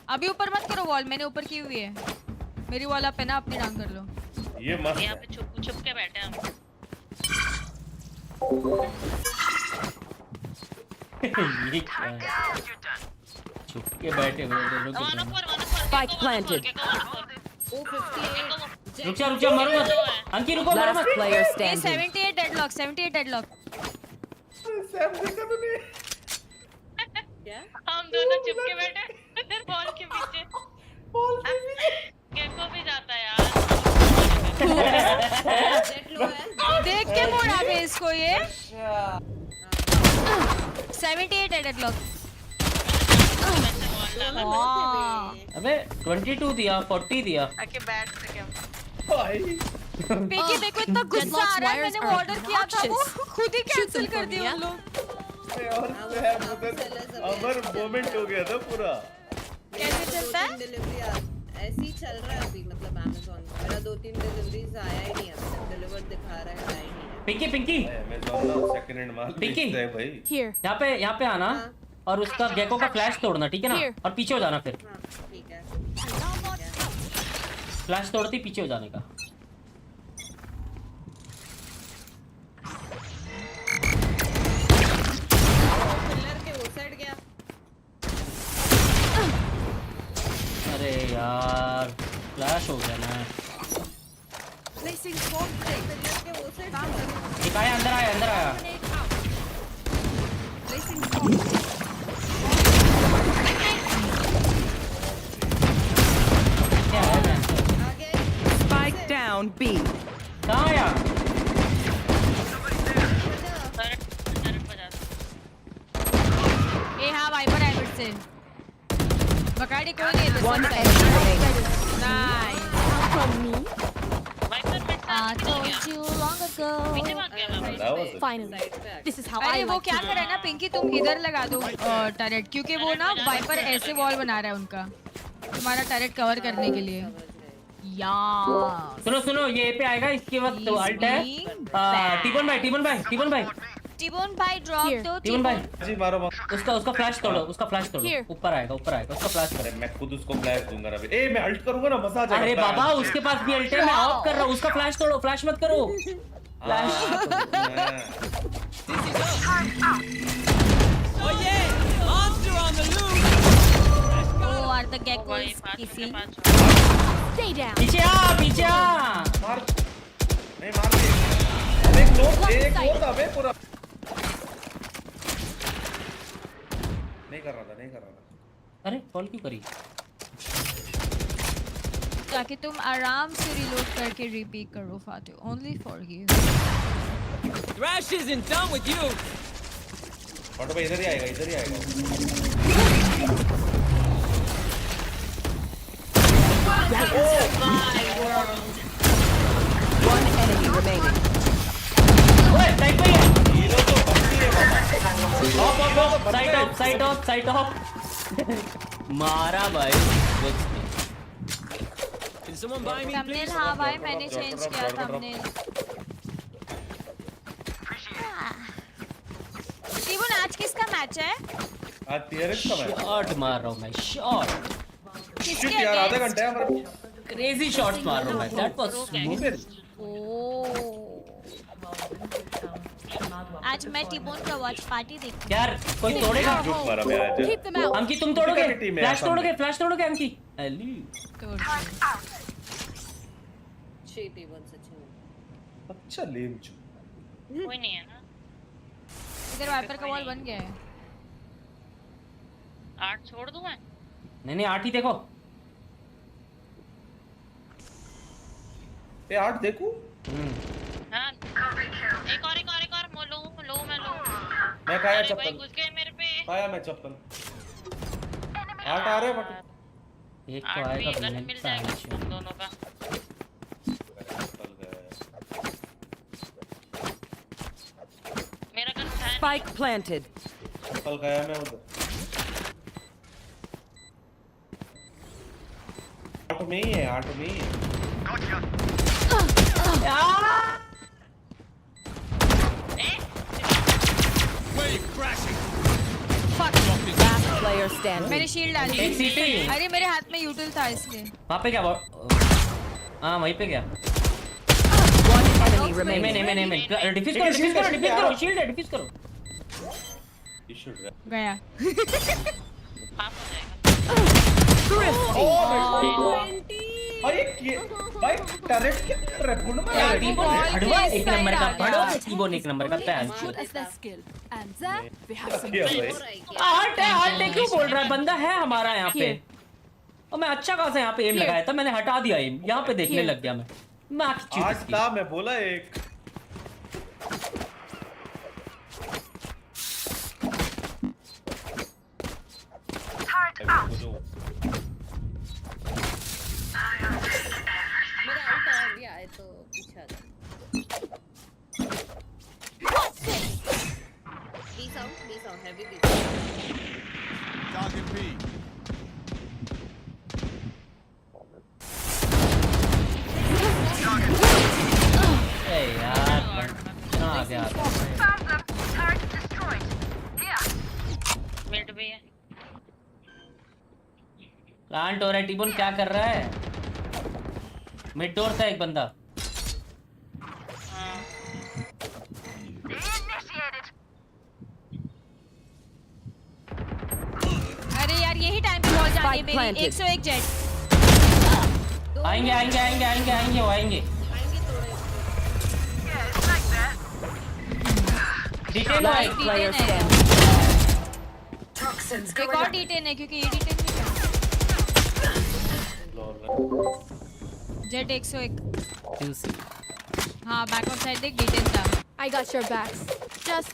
अभी ऊपर मत करो वॉल, मैंने ऊपर की हुई है। मेरी वॉल आप है ना, अपनी डाउन कर लो। ये मस्त यहाँ पे छुप के बैठे हम। ये क्या है? छुप के बैठे हुए दोनों के। Spike planted. रुक जा मरो मत अंकी, रुको मरो मत। Last player ये standing. 78 डेडलॉक। क्या? हम दोनों चुप के बैठे बॉल के पीछे। गेको भी जाता है यार। जेट लो है। देख के मोड़ आ गए इसको ये। 78 डेडलॉक। अबे 22 दिया, 40 दिया। आके बैठ सके हम। पिंकी देखो इतना गुस्सा आ रहा है, मैंने वो ऑर्डर किया था वो खुद ही कैंसिल कर दिया उन लोग। अमर मोमेंट हो गया था पूरा। कैसे चलता है? डिलीवरी ऐसे ही चल रहा है अभी, मतलब Amazon का मेरा 2-3 डिलीवरीज आया ही नहीं अभी तक, डिलीवर्ड दिखा रहा है, आया ही नहीं है। पिंकी पिंकी Amazon ना सेकंड हैंड माल पिंकी बेचता है भाई। यहाँ पे आना और उसका गेको का फ्लैश तोड़ना, ठीक है ना? और पीछे हो जाना फिर। हाँ ठीक है। फ्लैश तोड़ती पीछे हो जाने का। पिलर के उस साइड गया। अरे यार फ्लैश हो गया ना। Placing swarm grenade. पिलर के वो साइड एक आया, अंदर आया, अंदर आया। Placing swarm grenade. क्या है मैं? आगे Spike down B. कहाँ आया? ए हाँ वाइपर है फिर से। बकाडी कोई नहीं है। One enemy remaining. Nice. From me. Viper mid I told you long ago. पीछे भाग गया मैं। That was Finally. This is how I अरे वो like क्या to करे ना पिंकी, तुम इधर लगा दो टरेट, क्योंकि वो ना वाइपर ऐसे वॉल बना रहा है उनका, तुम्हारा टरेट कवर करने के लिए। यार सुनो सुनो, ये पे आएगा, इसके वक्त तो अल्ट है। टीबन भाई, टीबन भाई, टीबन भाई, टिबोन भाई ड्रॉप दो। टीबन भाई, जी मारो उसका फ्लैश तोड़ो, उसका फ्लैश तोड़ो। ऊपर आएगा, ऊपर आएगा, उसका फ्लैश करो। अरे मैं खुद उसको फ्लैश दूंगा ना। ए मैं अल्ट करूंगा ना, मजा आ जाएगा। अरे बाबा उसके पास भी अल्ट है, मैं ऑफ कर रहा हूँ। उसका फ्लैश तोड़ो, फ्लैश मत करो। फ्लैश वो आर द गेकोस किसी। stay down. पीछे आ, पीछे आ। मार नहीं, मार दे। अबे एक और था बे पूरा। नहीं कर रहा था। अरे कॉल क्यों करी? ताकि तुम आराम से रिलोड करके रिपीट करो फाटो। Only for you. Thrash isn't done with you. Photo पे इधर ही आएगा, इधर ही आएगा। One enemy remaining. ओए साइड पे है। हीरो तो बंदी है बाबा। Of, side of. मारा भाई। Can someone buy me, thumbnail please? हाँ भाई मैंने चेंज किया थंबनेल। टिबोन आज किसका मैच है? आज PRX का मैच। शॉट मार रहा हूँ मैं, शॉट। शिट यार, आधा घंटा है हमारा। क्रेजी शॉट्स मार रहा हूँ मैं। That was smooth. आज मैं टिबोन का वॉच पार्टी देखूं। यार कोई तोड़ेगा? झूठ मारा मैं आज। Keep them out. अंकी तुम तोड़ोगे? टीम में है फ्लैश तोड़ोगे अंकी? अली शेटी वन सच में। अच्छा लेम चू। कोई नहीं है ना। इधर वाइपर का वॉल बन गया है। 8 छोड़ दूं मैं? नहीं 8 ही देखो। ए 8 देखूं? हाँ एक और लो मैं मैं खाया अरे भाई चप्पल। घुस गए मेरे पे। खाया मैं चप्पल। 8 आ रहे हैं बट एक तो 8 आएगा भी गन मिल मिल जाएगा तुम दोनों का। मेरा गन है। Spike planted. चप्पल खाया मैं उधर। 8 में ही है, 8 में ही है। Last player standing. मेरी शील्ड डाली। एक सीटी। अरे मेरे हाथ में यूटिल था इसलिए। वहाँ पे क्या? हाँ वहीं पे क्या? One enemy remaining. नहीं डिफ्यूज करो, शील्ड है, डिफ्यूज करो। गया। हाफ हो जाएगा। अरे भाई टरेट क्या कर रहा है? पूर्ण यार टीबोन हड़वा एक नंबर का पढ़ो, टीबोन एक नंबर का पैर। As their skill. And there we have some. Art है क्यों बोल रहा है? बंदा है हमारा यहाँ पे। और मैं अच्छा खासा यहाँ पे एम लगाया था, मैंने हटा दिया एम, यहाँ पे देखने लग गया मैं। आज था मैं बोला एक। मेरा आउट आ गया है तो पीछे आ जा। Peace out, heavy peace out. Target B. Plant हो रहा है। टीबोन क्या कर रहा है? मिड डोर था एक बंदा। अरे यार यही टाइम पे बॉल जानी है मेरी। 101 जेट। आएंगे आएंगे आएंगे आएंगे आएंगे वो आएंगे। डिटेन है। एक और डिटेन है क्योंकि ये डिटेन नहीं है। जेट 101। हाँ बैक ऑफ साइड देख डिटेन था। I got your backs. Just,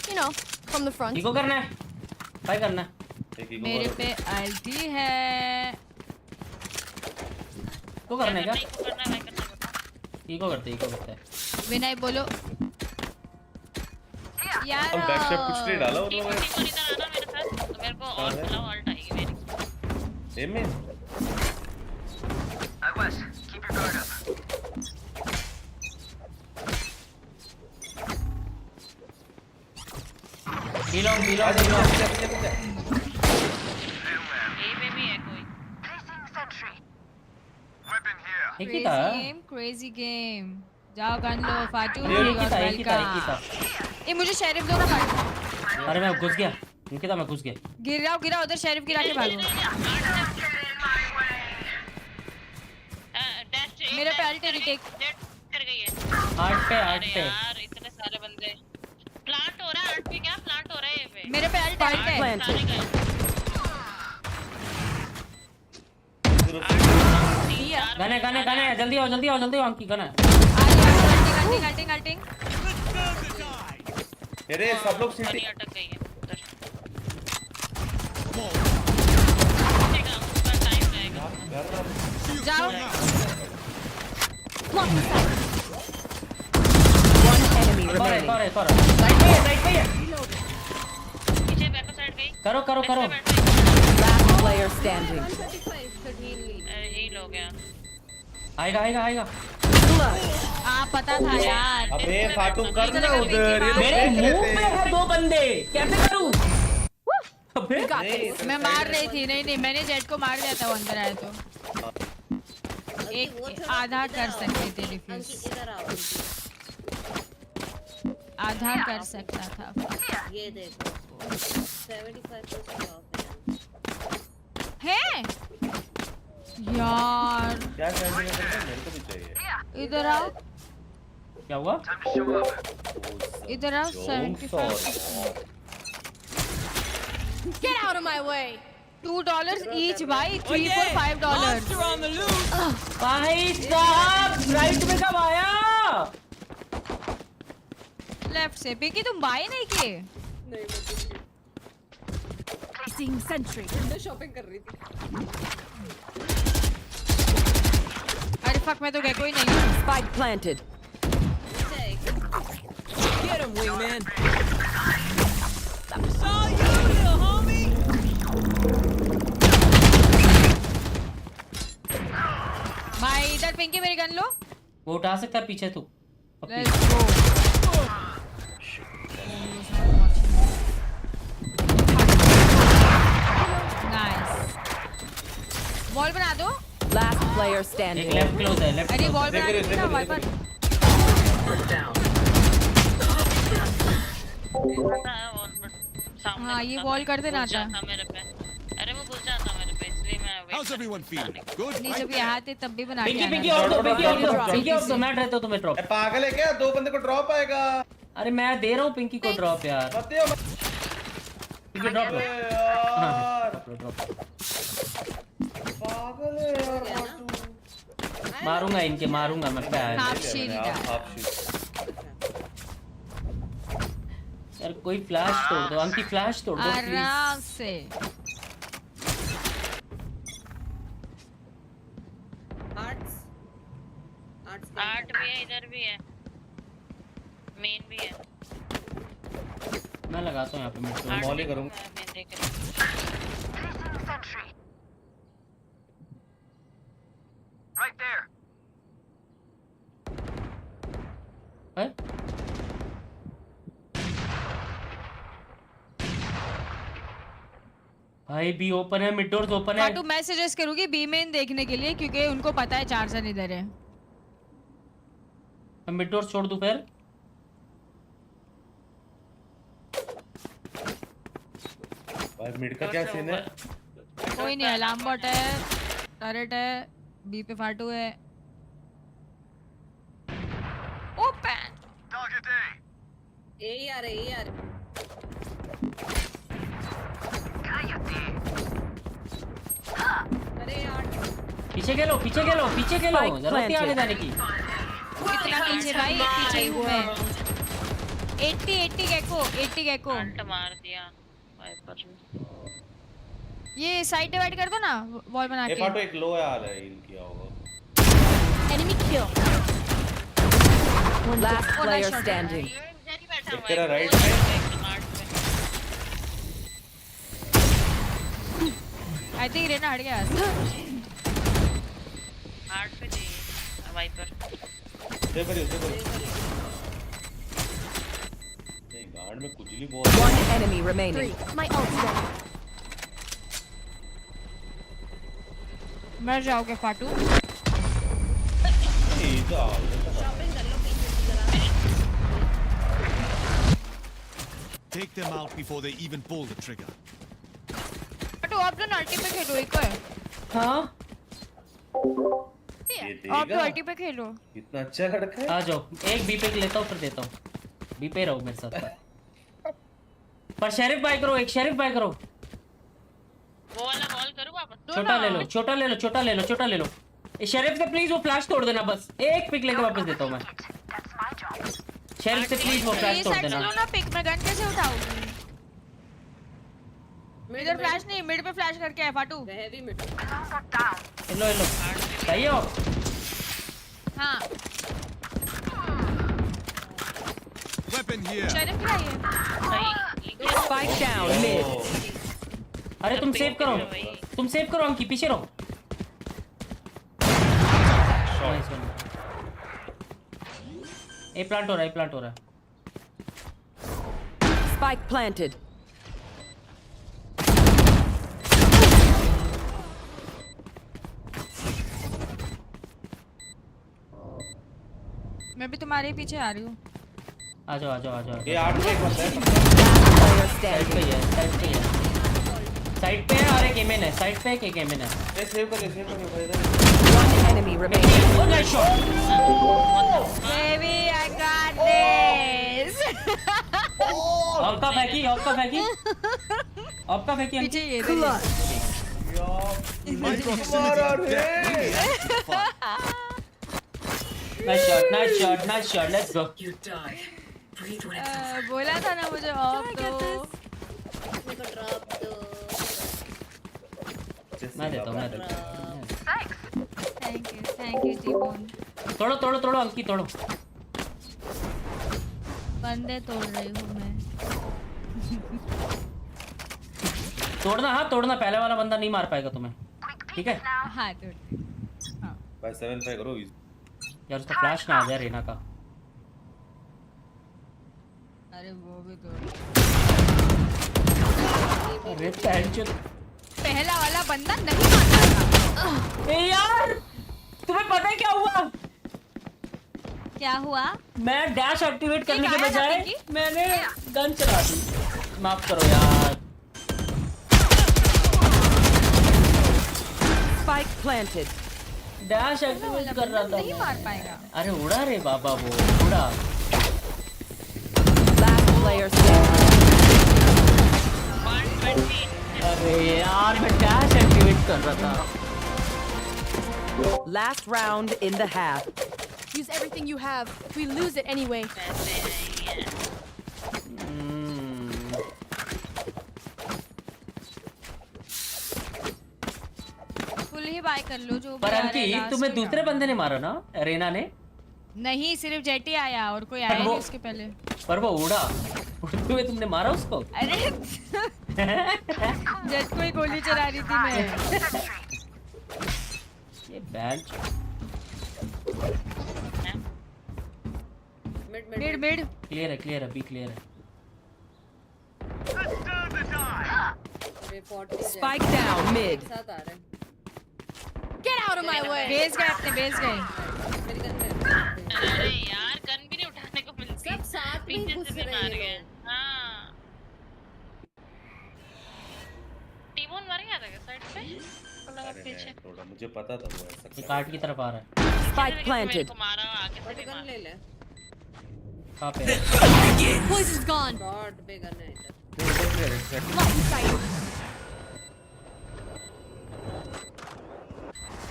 you know, from the front. Eco करना है। भाई करना है। मेरे पे अल्टी है। इको करने का? इको करते हैं। विनय बोलो। यार हम बैक स्टेप कुछ नहीं डाला टीम उन्होंने। इधर आना मेरे साथ, तो मेरे को और चलाओ, ऑल्ट आएगी मेरी। एम में बिलोंग ए में भी है कोई। एक ही था। Crazy game. जाओ गन लो फाटू। एक ही था। ये मुझे शेरिफ दो ना फाटू। अरे मैं घुस गया। निकिता मैं घुस गया। गिरा उधर शेरिफ गिरा के भागो। मेरे पे अल्ट रिटेक। कर गई है। 8 पे। यार इतने सारे बंदे। प्लांट हो रहा है 8 पे। क्या प्लांट हो रहा है ये पे? मेरे पे अल्ट है। सारे गए। गाने जल्दी आओ अंकी गाना। अल्टिंग। अरे सब लोग सिटी अटक गई है उधर। टाइम रहेगा। जाओ। राइट पे है। पीछे बैक साइड गई। करो। हील हो गया। आएगा। पता था यार। अबे फाटू कर ना उधर। मेरे मुंह पे है 2 बंदे, कैसे करूं? अबे मैं मार रही थी। नहीं मैंने जेट को मार दिया था वो अंदर आया तो। एक आधा कर सकते थे डिफ्यूज। आधा कर सकता था। ये देखो 75% ऑफ है यार। क्या चाहिए मेरे को भी चाहिए। इधर आओ। क्या हुआ? इधर आओ। 75। Get out of my way. $2 each भाई। $3 for $5। भाई साहब राइट में कब आया? लेफ्ट से। पिंकी तुम बाय नहीं किए? Placing sentry. विंडो शॉपिंग कर रही थी। अरे फक मैं तो गए कोई नहीं। Spike planted. Get him, wingman. भाई इधर पिंकी मेरी गन लो। वो उठा सकता है पीछे तू। Let's go. Nice. वॉल बना दो। Last player एक standing. लेफ्ट क्लोज है। लेफ्ट अरे वॉल बना दो ना वाइपर। हाँ ये वॉल कर देना था। मेरे पे। अरे वो घुस जाता मेरे पे, इसलिए मैं How's everyone feeling? Good? नहीं जब यहाँ थे तब भी बना के पिंकी आना। और दो मैं रहता हूँ तुम्हें ड्रॉप। पागल है क्या? 2 बंदे को ड्रॉप आएगा। अरे मैं दे रहा हूँ पिंकी को ड्रॉप यार। पिंकी ड्रॉप लो। यार ड्रॉप। पागल है यार फाटू। मारूंगा मैं प्यार। हाफ शील्ड है। यार कोई फ्लैश तोड़ दो अंकी। फ्लैश तोड़ दो प्लीज। आराम से। आर्ट भी है, इधर भी है, मेन भी है। मैं लगाता हूँ यहाँ पे। मैं मॉली करूँगा। मैं देख रहा है? भाई बी ओपन है, मिड डोर्स ओपन है। फाटू मैं सजेस्ट करूंगी बी मेन देखने के लिए क्योंकि उनको पता है 4 जन इधर है। मैं मिड डोर्स छोड़ दूं फिर? भाई मिड का क्या सीन है? कोई नहीं, अलार्म बॉट है, टरेट है, बी पे फाटू है। ओपन ए यार अरे यार पीछे खेलो, पीछे खेलो, पीछे खेलो, जरूरत नहीं आगे जाने की। कितना पीछे भाई, पीछे ही हूं मैं। 80 गेको अंट मार दिया वाइपर ने। ये साइड डिवाइड कर दो ना वॉल बना ए के। फाटो एक लो यार है, हील किया होगा। Enemy kill. Last player standing. एक तेरा राइट में आई थिंक रेना हट गया। हार्ट पे दे वाइपर। दे करियो नहीं, गार्ड में कुचली बहुत। One enemy remaining. My ult's ready. मर जाओगे फाटू। शॉपिंग कर लो पीछे जरा। Take them out before they even pull the trigger. फाटू आप तो अल्टी पे खेलो एक है। हाँ आप तो अल्टी पे खेलो। कितना अच्छा लड़का है। आ जाओ, एक बी पे लेता हूँ फिर देता हूँ। बी पे रहो मेरे साथ। पर शेरिफ बाय करो, एक शेरिफ बाय करो। वो वाला कॉल करूँ वापस? छोटा ले लो, छोटा ले लो, छोटा ले लो, छोटा ले लो। शेरिफ से प्लीज वो फ्लैश तोड़ देना, बस एक पिक लेके वापस देता हूँ मैं। शेरिफ से प्लीज वो फ्लैश तोड़ देना। चलो ना पिक में गन कैसे उठाऊं? इधर फ्लैश नहीं, मिड पे फ्लैश करके है फाटू। Heavy mid. लो लो, सही हो? हाँ Weapon here. शेरिफ क्या है? Spike down mid. अरे तुम सेव करो, तुम सेव करो, अंकी पीछे रहो। ए प्लांट हो रहा है, प्लांट हो रहा है। Spike planted. मैं भी तुम्हारे ही पीछे आ रही हूँ। आ जाओ, आ जाओ, आ जाओ। ये 8 पे एक बंदा है। साइड पे ही है, साइड पे ही है। साइड पे है और एक एमएन है, साइड पे एक एमएन है। ए सेव कर भाई इधर। One enemy remaining. Oh nice shot. Baby, I got this. आपका फेंकी, आपका फेंकी, आपका फेंकी पीछे ये nice shot, nice shot, nice shot, let's go. बोला था ना मुझे ऑफ दो। मेरे को ड्रॉप दो। मैं देता हूँ, मैं देता हूँ। Thank you T-bone. तोड़ो, तोड़ो, तोड़ो, अंकी तोड़ो। बंदे तोड़ रही हूँ मैं। तोड़ना, हाँ तोड़ना, पहले वाला बंदा नहीं मार पाएगा तुम्हें, ठीक है? हाँ तोड़। हाँ भाई 7 पे करो यार, उसका फ्लैश ना आ जाए रेना का। अरे वो भी तोड़। अरे टेंशन। पहला वाला बंदा नहीं मारता था। ए यार, तुम्हें पता है क्या हुआ? क्या हुआ? मैं डैश एक्टिवेट करने के बजाय मैंने गन चला दी। माफ करो यार। Spike planted. डैश एक्टिवेट कर रहा था। नहीं मार पाएगा। अरे उड़ा रे बाबा, वो उड़ा। Last player standing. 120। अरे यार, मैं डैश एक्टिवेट कर रहा था। Last round in the half. Use everything you have. We lose it anyway. पैसे नहीं है। फुल ही बाय कर लो जो भी पर आ रहा है अंकी, last तुम्हें का। दूसरे बंदे ने मारा ना, रेना ने? नहीं, सिर्फ जेटी आया और कोई आया नहीं उसके पहले। पर वो उड़ा, उड़ते हुए तुमने मारा उसको? अरे जेट को ही गोली चला रही थी मैं। ये बैच। मिड मिड क्लियर है, क्लियर है, बी क्लियर है। Spike down mid. साथ आ रहे हैं। Get out of my way. Base गए अपने बेस गए। मेरी गन में। अरे यार गन भी नहीं उठाने को मिलती। सब साथ में पीछे घुस से भी रहे मार हैं गए। लोग। हाँ। टीमोन मर गया था क्या साइड पे? तो लगा अरे पीछे। मैं थोड़ा मुझे पता था वो ऐसा ये कार्ड की तरफ आ रहा है। Spike planted. को मारा आगे से भी गन मारा। ले ले। कहाँ पे? Poison's gone. गॉड पे गन है इधर।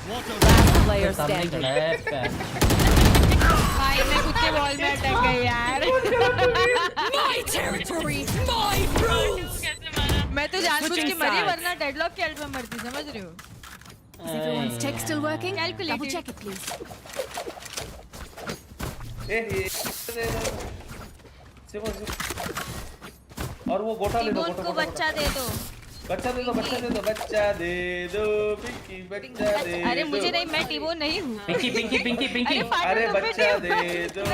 Last player सामने standing. खड़ा है पैर। भाई मैं खुद के वॉल में अटक गई यार। My territory. My rules. कैसे मारा? मैं तो जानबूझ के मरी sides. वरना डेडलॉक के हेल्प में मरती, समझ रहे हो? Is everyone's tech still working? Calculated. Double check it, please. और वो गोटा ले दो, टीमोन को बच्चा दे दो। बच्चा दे दो, बच्चा दे दो, बच्चा दे दो, पिंकी बच्चा दे दो। अरे मुझे नहीं, मैं टीमोन नहीं हूँ। पिंकी पिंकी पिंकी पिंकी। अरे बच्चा दे दो।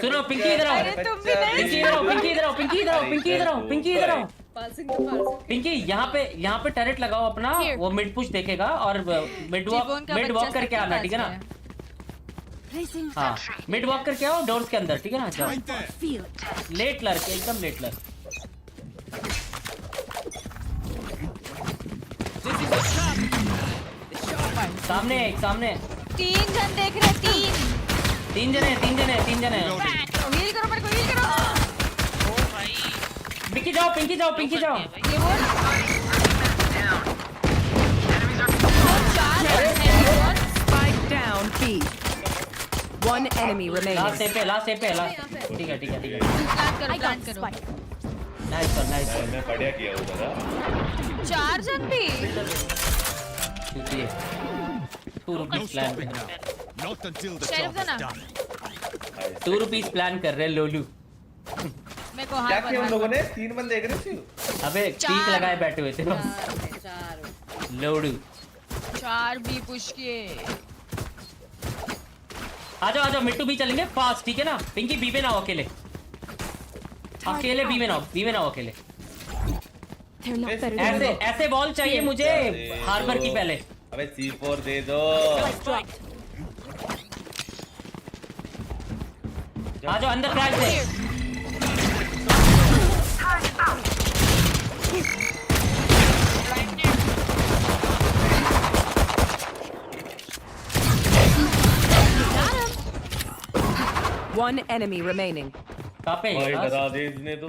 सुनो पिंकी इधर आओ। अरे तुम भी नहीं। पिंकी इधर आओ, पिंकी इधर आओ, पिंकी इधर आओ, पिंकी इधर आओ, पिंकी इधर आओ। पासिंग तो पासिंग। पिंकी यहाँ पे टैरेट लगाओ अपना। वो मिड पुश देखेगा और मिड वॉक करके आना, ठीक है ना? Placing. हाँ मिड वॉक करके आओ डोर्स के अंदर, ठीक है ना? जाओ। Feel it. लेट लर के एकदम लेट लर। सामने एक सामने 3 जन देख रहे, 3 तीन जने हील करो मेरे को, हील करो। ओ भाई। पिंकी जाओ, पिंकी जाओ, पिंकी जाओ। ये वो Spike down B. One enemy last remaining. पे ठीक है प्लान करो, I got प्लान the करो। spike. नाइस मैं बढ़िया किया वो दादा। 4 जन भी। शुक्रिया। 2 रुपीस प्लान कर Not until the sheriff job था ना? is done. 2 रुपीस प्लान कर रहे हैं लोलू। मेरे को क्या हार किया उन लोगों ने? 3 बंदे देख रहे थे। अबे पीक लगाए बैठे हुए थे बस। 4 लोडू 4 भी पुश किए। आ जाओ मिट्टू भी चलेंगे फास्ट, ठीक है ना? पिंकी बी में ना हो अकेले, बी में ना हो अकेले। They're not better than ऐसे बॉल चाहिए मुझे हार्बर की पहले। अबे C4 दे दो। आ जाओ अंदर फ्लैश दे। One enemy remaining. कहाँ पे है ये भाई लास्ट? डरा दे इसने तो।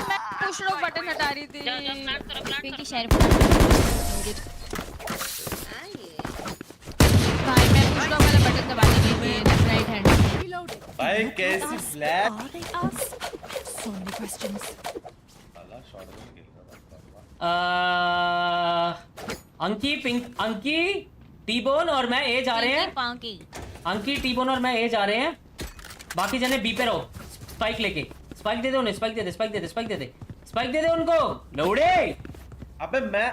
मैं पुश लो बटन हटा रही थी। जाओ प्लान करो, प्लान पिंकी करो। शेरिफ। भाई मैं पुश लो वाला बटन दबाने के लिए लेफ्ट राइट हैंड। भाई कैसी flag? Are they us? So many questions. साला शॉट में खेल रहा था। अंकी टीबोन और मैं ए जा रहे हैं। अंकी टीबोन और मैं ए जा रहे हैं। बाकी जने बी पे रहो स्पाइक लेके। स्पाइक दे दे उन्हें, स्पाइक दे दे उनको। लौड़े अबे मैं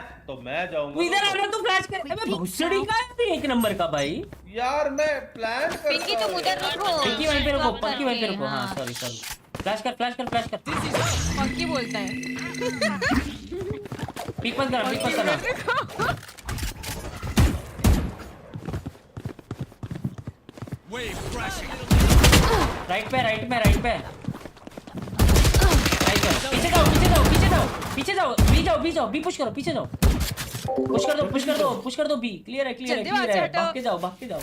जाऊंगा। इधर आना तो फ्लैश कर। अबे भुसड़ी का है भी 1 नंबर का भाई। यार मैं प्लान कर। पिंकी तुम उधर रुको। पिंकी वहीं पे रुको, पिंकी वहीं पे रुको। हाँ सॉरी फ्लैश कर। पंकी बोलता है। पिक मत करना। Wave crashing. राइट पे पीछे जाओ बी जाओ बी पुश करो, पीछे जाओ। पुश कर दो बी। क्लियर है जल्दी वहाँ से हटो। भाग के जाओ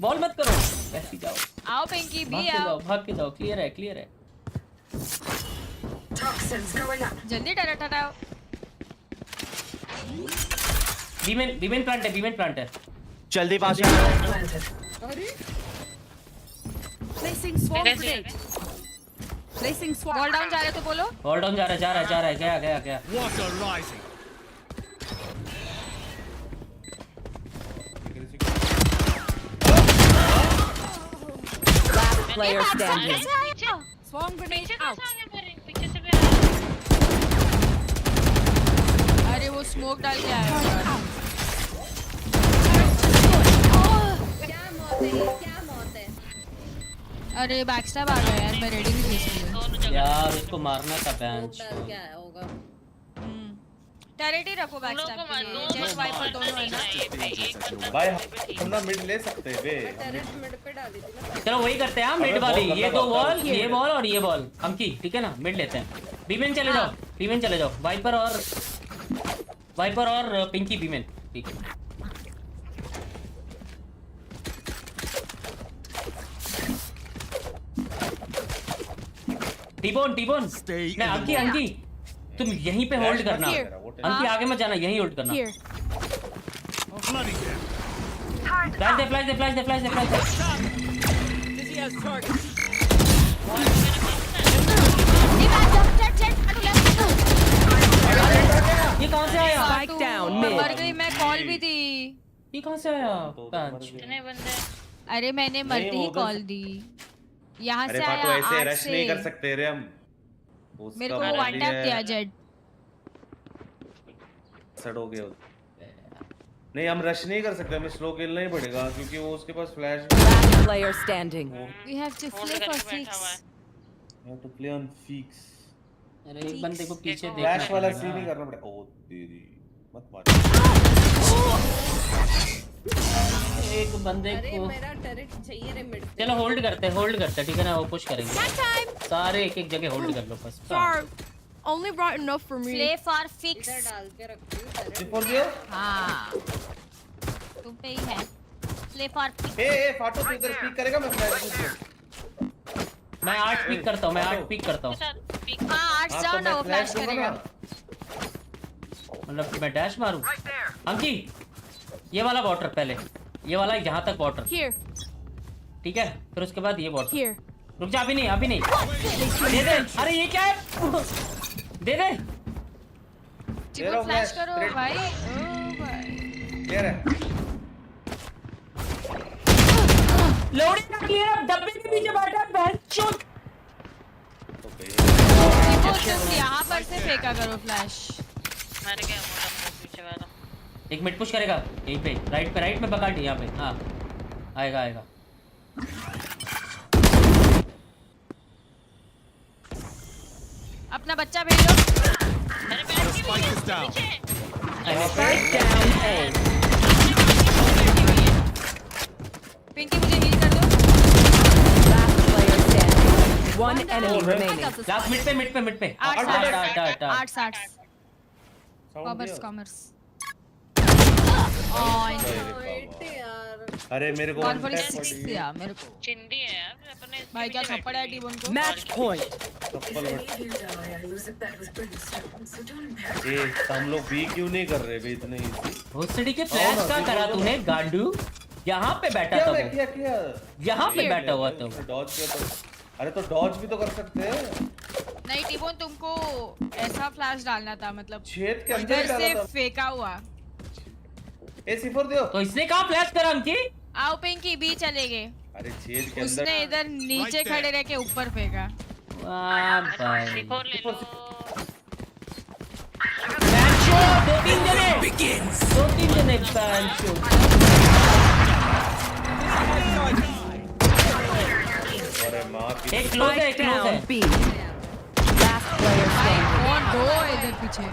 बॉल मत करो, ऐसे जाओ। आओ पिंकी भी आओ। भाग के जाओ क्लियर है। जल्दी टरट हटाओ। बीमेन प्लांट है। जल्दी पास। Placing swarm grenade. Placing swarm. Ball down जा रहे तो बोलो। बॉल डाउन जा रहा है। गया। Water rising. Last player standing. Swarm grenade out. पीछे से भी अरे वो स्मोक डाल के आया। क्या मौत है? अरे बैकस्टैब आ गया यार, मैं रेडी नहीं थी इसलिए। यार उसको मारना था बेंच। डाल के आया होगा। टैरेट ही रखो बैकस्टैब के लिए, जेट वाइपर दोनों है ना। भाई हम ना मिड ले सकते हैं बे। टैरेट मिड पे डाली थी ना। चलो वही करते हैं मिड वाली, ये दो बॉल, ये बॉल और ये बॉल हम की, ठीक है ना? मिड लेते हैं। बीमेन चले जाओ, बीमेन चले जाओ। वाइपर और पिंकी बीमेन, ठीक है। टीबोन नहीं, अंकी तुम यहीं पे होल्ड करना। अंकी आगे मत जाना, यहीं होल्ड करना। फ्लैश दे। ये कहां से आया? मर गई मैं, कॉल भी थी। ये कहां से आया? कितने बंदे? अरे मैंने मरते ही कॉल दी। यहाँ से आया, तो ऐसे आठ रश से। नहीं कर सकते रे हम। मेरे को वन टैप दिया जेड। सड़ हो गया। नहीं हम रश नहीं कर सकते, हमें स्लो खेलना ही पड़ेगा क्योंकि वो उसके पास flash. Player standing. We have to play for fix. We have to play on fix. अरे एक बंदे को पीछे देखना फ्लैश वाला पड़ेगा। सीन ही करना पड़ेगा। ओ तेरी मत मार। एक बंदे अरे को मेरा टैरेट चाहिए रे मिड। चलो होल्ड करते हैं, ठीक है ना? वो पुश करेंगे सारे, एक जगह होल्ड कर लो बस। Only brought enough for me. Play for fix. इधर डाल के रखती हूं टैरेट। सिपोर दियो। हाँ तुम पे ही है। Play for fix. ए फाटो तू इधर स्पीक करेगा, मैं फ्लैश दूं। मैं 8 पिक करता हूं, हाँ 8 जाओ ना, वो फ्लैश करेगा। मतलब मैं डैश मारूं? अंकी ये वाला वाटर पहले, ये वाला यहाँ तक वाटर, ठीक है? फिर उसके बाद ये वाटर। रुक जा, अभी नहीं दे दे। अरे ये क्या है? दे दे। चिको फ्लैश करो भाई। ओ भाई दे रहा। लोडिंग का किया, डब्बे के पीछे बैठा है बहनचोद। चिको तुम यहाँ पर से फेंका करो फ्लैश। मर गया मोटा पीछे वाला। एक मिनट पुश करेगा यहीं पे, राइट में पकड़ यहाँ पे। हाँ आएगा। अपना बच्चा भेजो। अरे बैठ के पीछे। पिंकी मुझे हील कर दो। One enemy remaining. Last mid पे 8 60। कॉमर्स। अरे मेरे को 146 दिया मेरे को। चिंदी है यार अपने। भाई क्या थप्पड़ है टीबोन को। Match point. ए हम लोग भी क्यों नहीं कर रहे बे इतने इजी? भोसड़ी के फ्लैश का करा तूने गांडू? यहाँ पे बैठा था वो। क्या यहाँ पे बैठा हुआ था वो। डॉज किया तो। अरे तो डॉज भी तो कर सकते हैं। नहीं टीबोन तुमको ऐसा फ्लैश डालना था, मतलब छेद के अंदर इधर डाला से था। फेंका हुआ। ए सिफर दियो। तो इसने कहाँ फ्लैश करा अंकी? आओ पिंकी बी चले गए। अरे छेद के अंदर। उसने इधर नीचे खड़े रह के ऊपर फेंका। वाह भाई। सिपोर ले लो। दो तीन जने बैंचो। अरे माँ की। एक क्लोज है। B. Last player standing. और दो इधर पीछे।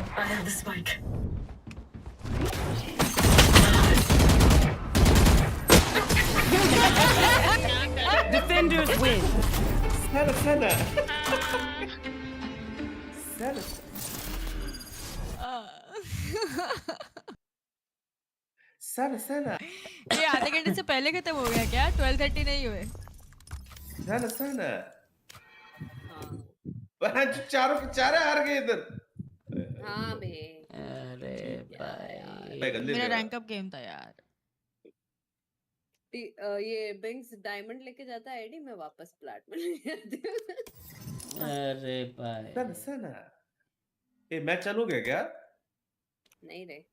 Defenders win. Sana. ये आधे घंटे से पहले खत्म हो गया क्या? 12:30 नहीं हुए? Sana. चारों के चारे हार गए इधर। हाँ बे। अरे भाई मेरा रैंक अप गेम था यार। ये बिंग्स डायमंड लेके जाता है आईडी, मैं वापस प्लैट में ले आती हूँ। अरे भाई सना ये मैच चालू गया क्या? नहीं रे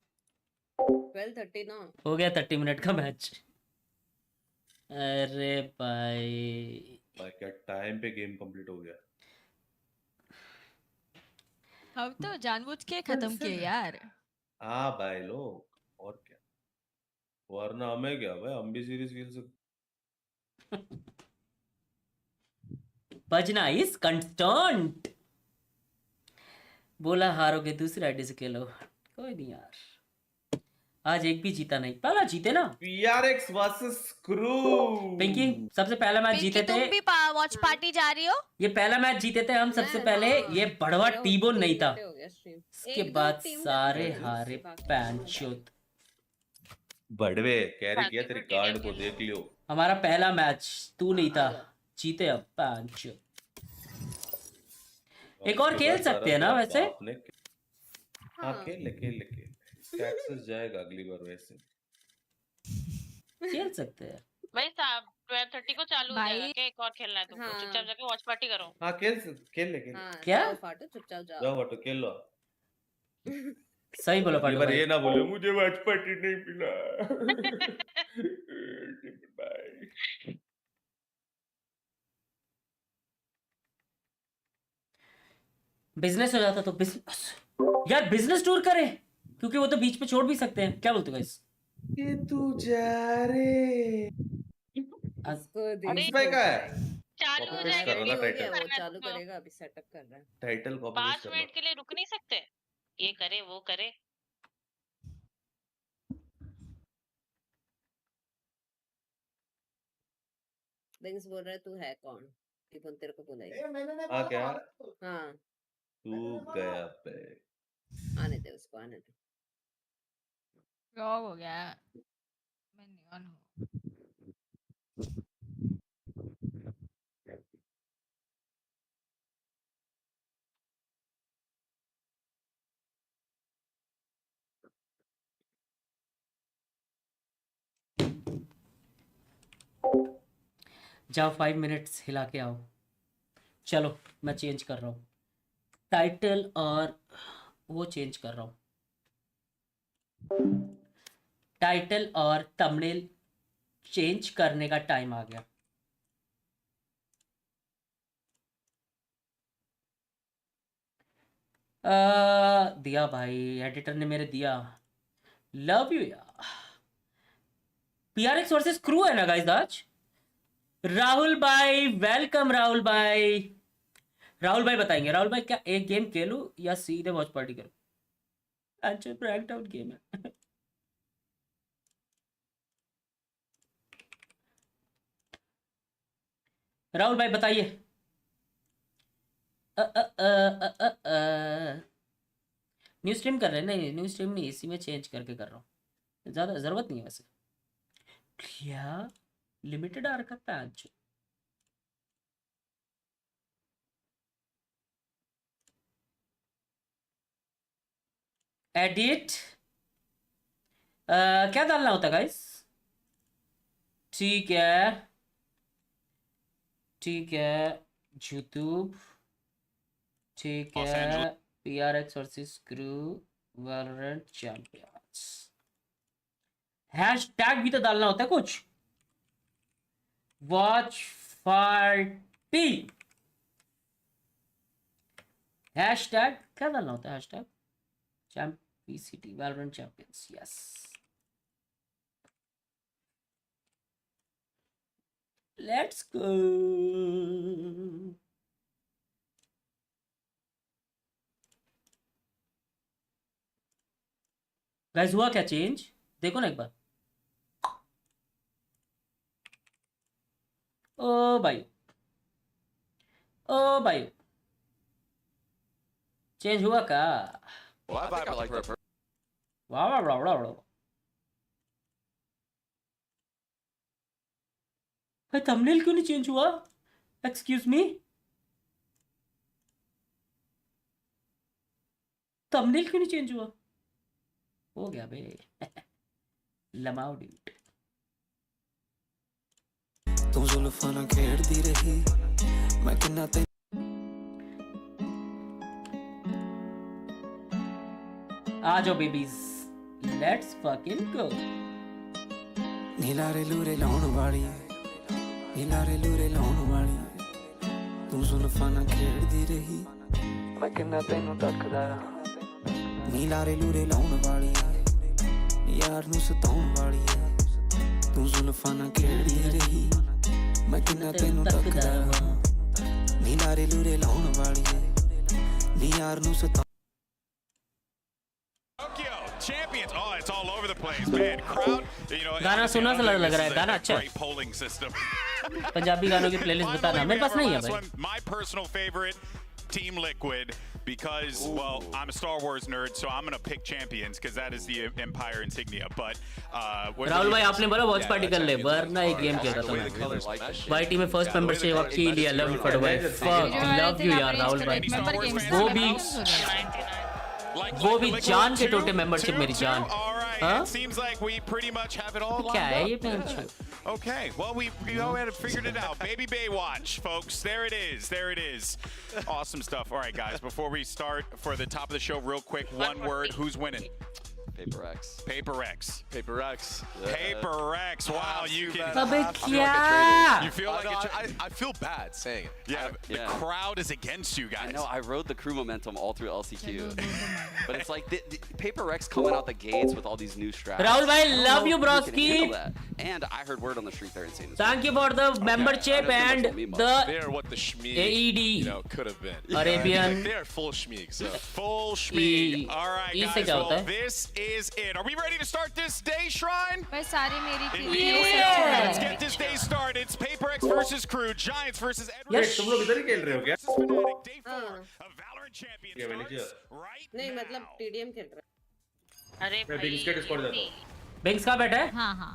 12:30 ना हो गया 30 मिनट का मैच। अरे भाई क्या टाइम पे गेम कंप्लीट हो गया। हम तो जानबूझ के खत्म किए यार। हाँ भाई लोग और क्या, वरना हमें क्या भाई, हम भी सीरीज खेल सकते। बजना इज कंस्टेंट। बोला हारोगे दूसरी आईडी से खेलो। कोई नहीं यार, आज एक भी जीता नहीं, पहला जीते ना। PRX versus crew. पिंकी सबसे पहला मैच जीते थे। तुम भी वॉच पार्टी जा रही हो? ये पहला मैच जीते थे हम सबसे पहले। ये बढ़वा टीबोन नहीं था, हो गया स्ट्रीम। इसके बाद सारे हारे पैंचोत। बड़वे कैरी किया तेरे कार्ड को देख लियो। हमारा पहला मैच तू नहीं था, जीते अब पैंचोत। एक और खेल सकते हैं ना वैसे। हाँ खेल ले टैक्सेस जाएगा अगली बार वैसे। खेल सकते हैं भाई साहब 12:30 को चालू हो जाएगा क्या? एक और खेलना है तुमको? चुपचाप जाके वॉच पार्टी करो। हाँ खेल ले क्या? जाओ फाटो, चुपचाप जाओ। जाओ फाटो खेल लो। सही बोलो अगली फाटो बार भाई। ये ना बोले मुझे वॉच पार्टी नहीं मिला। बाय। बिजनेस हो जाता तो बिजनेस यार, बिजनेस टूर करें, क्योंकि वो तो बीच पे छोड़ भी सकते हैं। क्या बोलते हो गाइस? ये तू जा रे भाई का है चालू हो कॉपी पेस्ट जाएगा। कर रहा ना टाइटल। वो चालू करेगा, अभी सेटअप कर रहा है। टाइटल कॉपी 5 पेस्ट कर मिनट के लिए रुक नहीं सकते? ये करे वो करे। बिंग्स बोल रहा है तू है कौन? टिफन तेरे को बुलाएगी। हाँ क्या हाँ तू गया पे। आने दे उसको, आने दे। लॉग हो गया, मैं नियॉन हूँ। जाओ 5 मिनट्स हिला के आओ। चलो मैं चेंज कर रहा हूँ टाइटल और वो चेंज कर रहा हूँ। टाइटल और थंबनेल चेंज करने का टाइम आ गया। दिया भाई, एडिटर ने मेरे दिया। लव यू यार। PRX वर्सेस क्रू है ना गाइस आज। राहुल भाई वेलकम। राहुल भाई बताएंगे। राहुल भाई क्या एक गेम खेलूं या सीधे वॉच पार्टी करूं? अच्छा ब्रेक डाउन गेम है। राहुल भाई बताइए। न्यू स्ट्रीम कर रहे हैं? नहीं न्यू स्ट्रीम नहीं, इसी में चेंज करके कर रहा हूँ, ज़्यादा ज़रूरत नहीं है वैसे। क्या लिमिटेड आ रखा पैच? एडिट क्या डालना होता है गाइस? ठीक है यूट्यूब, ठीक है PRX versus crew Valorant champions. Hashtag भी तो डालना होता है कुछ। वॉच पार्टी हैशटैग क्या डालना होता है? Hashtag PCT Valorant champions. Yes let's go. Guys हुआ क्या चेंज? देखो ना एक बार। ओ भाई चेंज हुआ क्या? वाह भाई थंबनेल क्यों नहीं चेंज हुआ? एक्सक्यूज मी, थंबनेल क्यों नहीं चेंज हुआ? हो गया बे। लमाओ ड्यूट। तू जुल्फां नाल खेड़दी रही मैं किन्ना ते आ जाओ बेबीज, लेट्स फकिंग गो। नीलारे लूरे लाउण वाली, नीलारे लूरे लाउण वाली, तू जुल्फां नाल खेड़दी रही मैं किन्ना तैनू तकदा रहा। नीलारे लूरे लाउण वाली यार नू सताउण वाली, तू जुल्फां नाल खेड़दी रही मैं किन्ना तैनू तकदा रहा। ਨੀ ਲਾਰੇ ਲੂਰੇ ਲਾਉਣ ਵਾਲੀ ਨੀ ਯਾਰ ਨੂੰ ਸਤਾ Champions. Oh, it's all over the place, man. Crowd, you know. गाना सुनना सा लग रहा है, गाना अच्छा है। Great polling system. पंजाबी गानों की प्लेलिस्ट बताना, मेरे पास नहीं है भाई। My personal favorite, Team Liquid, because well, I'm a Star Wars nerd, so I'm gonna pick Champions because that is the Empire insignia. But Rahul भाई आपने बोला वॉच पार्टी कर ले, वरना एक गेम खेल रहा था मैं। भाई टीम में फर्स्ट मेंबरशिप आपके लिए, लव यू फॉर भाई, फक लव यू यार राहुल भाई। वो भी जान के टोटे मेंबरशिप मेरी जान। हाँ? Seems like we pretty much have it all क्या lined है up. ये पेंच? Okay, well we go ahead and figured it out. Baby Baywatch, folks. There it is. There it is. Awesome stuff. All right, guys. Before we start, for the top of the show, real quick, one word. Who's winning? Paper X. Paper X. Paper X. Paper X. Wow, you can. अबे क्या? You feel like I feel bad saying it. Yeah, the crowd is against you guys. I know. I rode the crew momentum all through LCQ, but it's like the Paper X coming out the gates with all these new straps. Rahul bhai, I don't love know you, if we can broski. handle that. And I heard word on the street they're insane. Thank you for the membership and the They're what the schmeeg, AED. you know, could have been. Arabian. They're full schmeeg. So. Full schmeeg. All right, E guys. से क्या होता Well, है? this is it. Are we ready to start this day, Shrine? बस सारी मेरी Indeed we are. Let's get this day started. It's Paper X versus Crew, Giants versus Edward. Yes. तुम लोग इधर ही खेल रहे हो क्या? Fnatic, day 4 of Valorant Champions क्या मैंने किया? starts right नहीं now. मतलब TDM खेल रहा है। अरे मैं बिग स्केट स्क्वाड जाता हूँ। बेंक्स कहाँ बैठा है? हाँ हाँ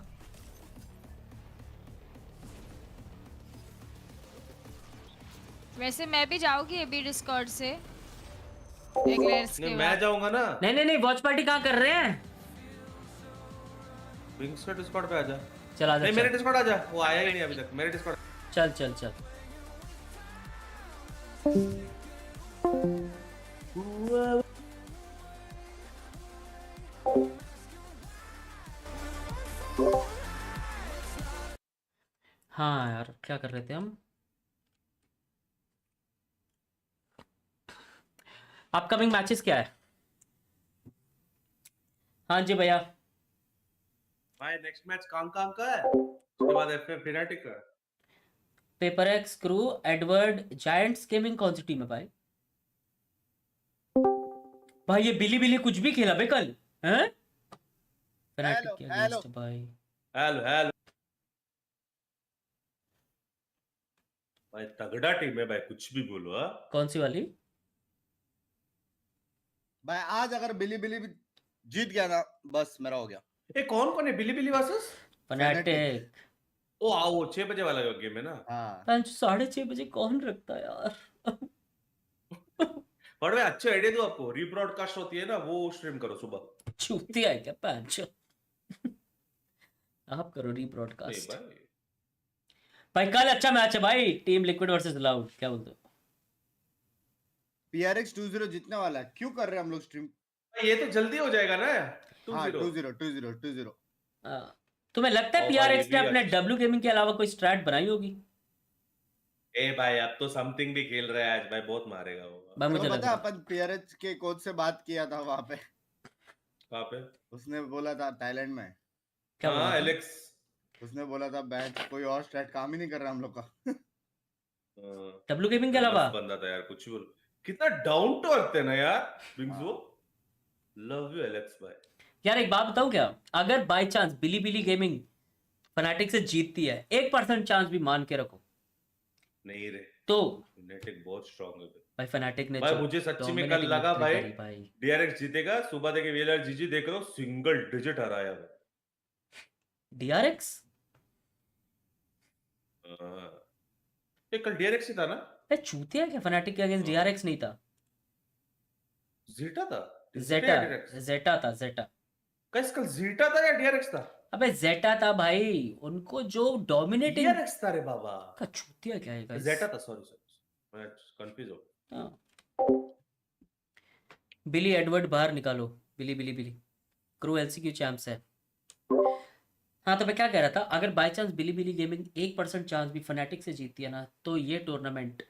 वैसे मैं भी जाऊंगी अभी डिस्कॉर्ड से एग्लेयर्स के नहीं बाद। मैं जाऊंगा ना। नहीं वॉच पार्टी कहाँ कर रहे हैं? बिग स्केट स्क्वाड पे आजा। चल आजा। नहीं मेरे डिस्कॉर्ड आजा। वो आया ही नहीं अभी तक। मेरे डिस्कॉर्ड। चल चल चल। हाँ यार क्या कर रहे थे हम? अपकमिंग मैचेस क्या है? हाँ जी भैया। भाई नेक्स्ट मैच कांग का है। उसके बाद एफएफ फिनाटिक का। Paper x, crew, Edward, giants gaming कौन सी टीम है भाई? भाई ये बिली बिली कुछ भी खेला बे कल हैं? फिनाटिक के अगेंस्ट भाई। हेलो भाई तगड़ा टीम है भाई, कुछ भी बोलो। हाँ कौन सी वाली? भाई आज अगर बिली बिली जीत गया ना बस मेरा हो गया। ये कौन है बिली बिली वर्सेस फनाटिक? ओ आओ 6 बजे वाला गेम है ना। हाँ 6:30 बजे कौन रखता है यार? बट मैं अच्छे आइडिया दूं आपको, रीब्रॉडकास्ट होती है ना वो स्ट्रीम करो सुबह। छूती है क्या पैंच? आप करो रीब्रॉडकास्ट भाई। कल अच्छा मैच है भाई, टीम लिक्विड वर्सेस लाउड। क्या बोलते हो? PRX 2-0 जीतने वाला है। क्यों कर रहे हैं हम लोग स्ट्रीम? ये तो जल्दी हो जाएगा ना। 2-0 तुम्हें लगता है PRX ने अपने W गेमिंग के अलावा कोई स्ट्रैट बनाई होगी? ए भाई अब तो समथिंग भी खेल रहा है आज भाई, बहुत मारेगा वो। भाई मुझे पता अपन PRX के कोच से बात किया था वहां पे। कहां पे? उसने बोला था थाईलैंड में। क्या बोला? एलेक्स उसने बोला था बैच कोई और स्ट्रैट काम ही नहीं कर रहा हम लोग का। W गेमिंग के अलावा बंदा था यार, कुछ भी बोल। कितना डाउन टू अर्थ है ना यार बिंगजो। लव यू एलेक्स भाई। यार एक बात बताऊं क्या? अगर by chance Billy Billy gaming Fnatic से जीतती है, 1% चांस भी मान के रखो। नहीं रे तो फनाटिक बहुत स्ट्रांग है भाई। फनाटिक ने भाई मुझे सच्ची में कल लगा भाई डीआरएक्स जीतेगा। सुबह देखे वेलर जीजी देख लो सिंगल डिजिट हराया भाई डीआरएक्स। ये कल डीआरएक्स ही था ना? चूतिया क्या? फनाटिक के अगेंस्ट डीआरएक्स नहीं था, जीटा था। जेटा था। कैसे कल जीटा था या डीआरएक्स था? अबे जेटा था भाई। उनको जो डोमिनेटिंग डीआरएक्स था रे बाबा। का चूतिया क्या है गाइस? जेटा था। सॉरी मैं कंफ्यूज हो। बिली एडवर्ड बाहर निकालो। बिली क्रू एलसीक्यू चैंप्स है। हाँ तो मैं क्या कह रहा था, अगर by chance Billy Billy gaming 1% chance भी फनाटिक से जीतती है ना, तो ये टूर्नामेंट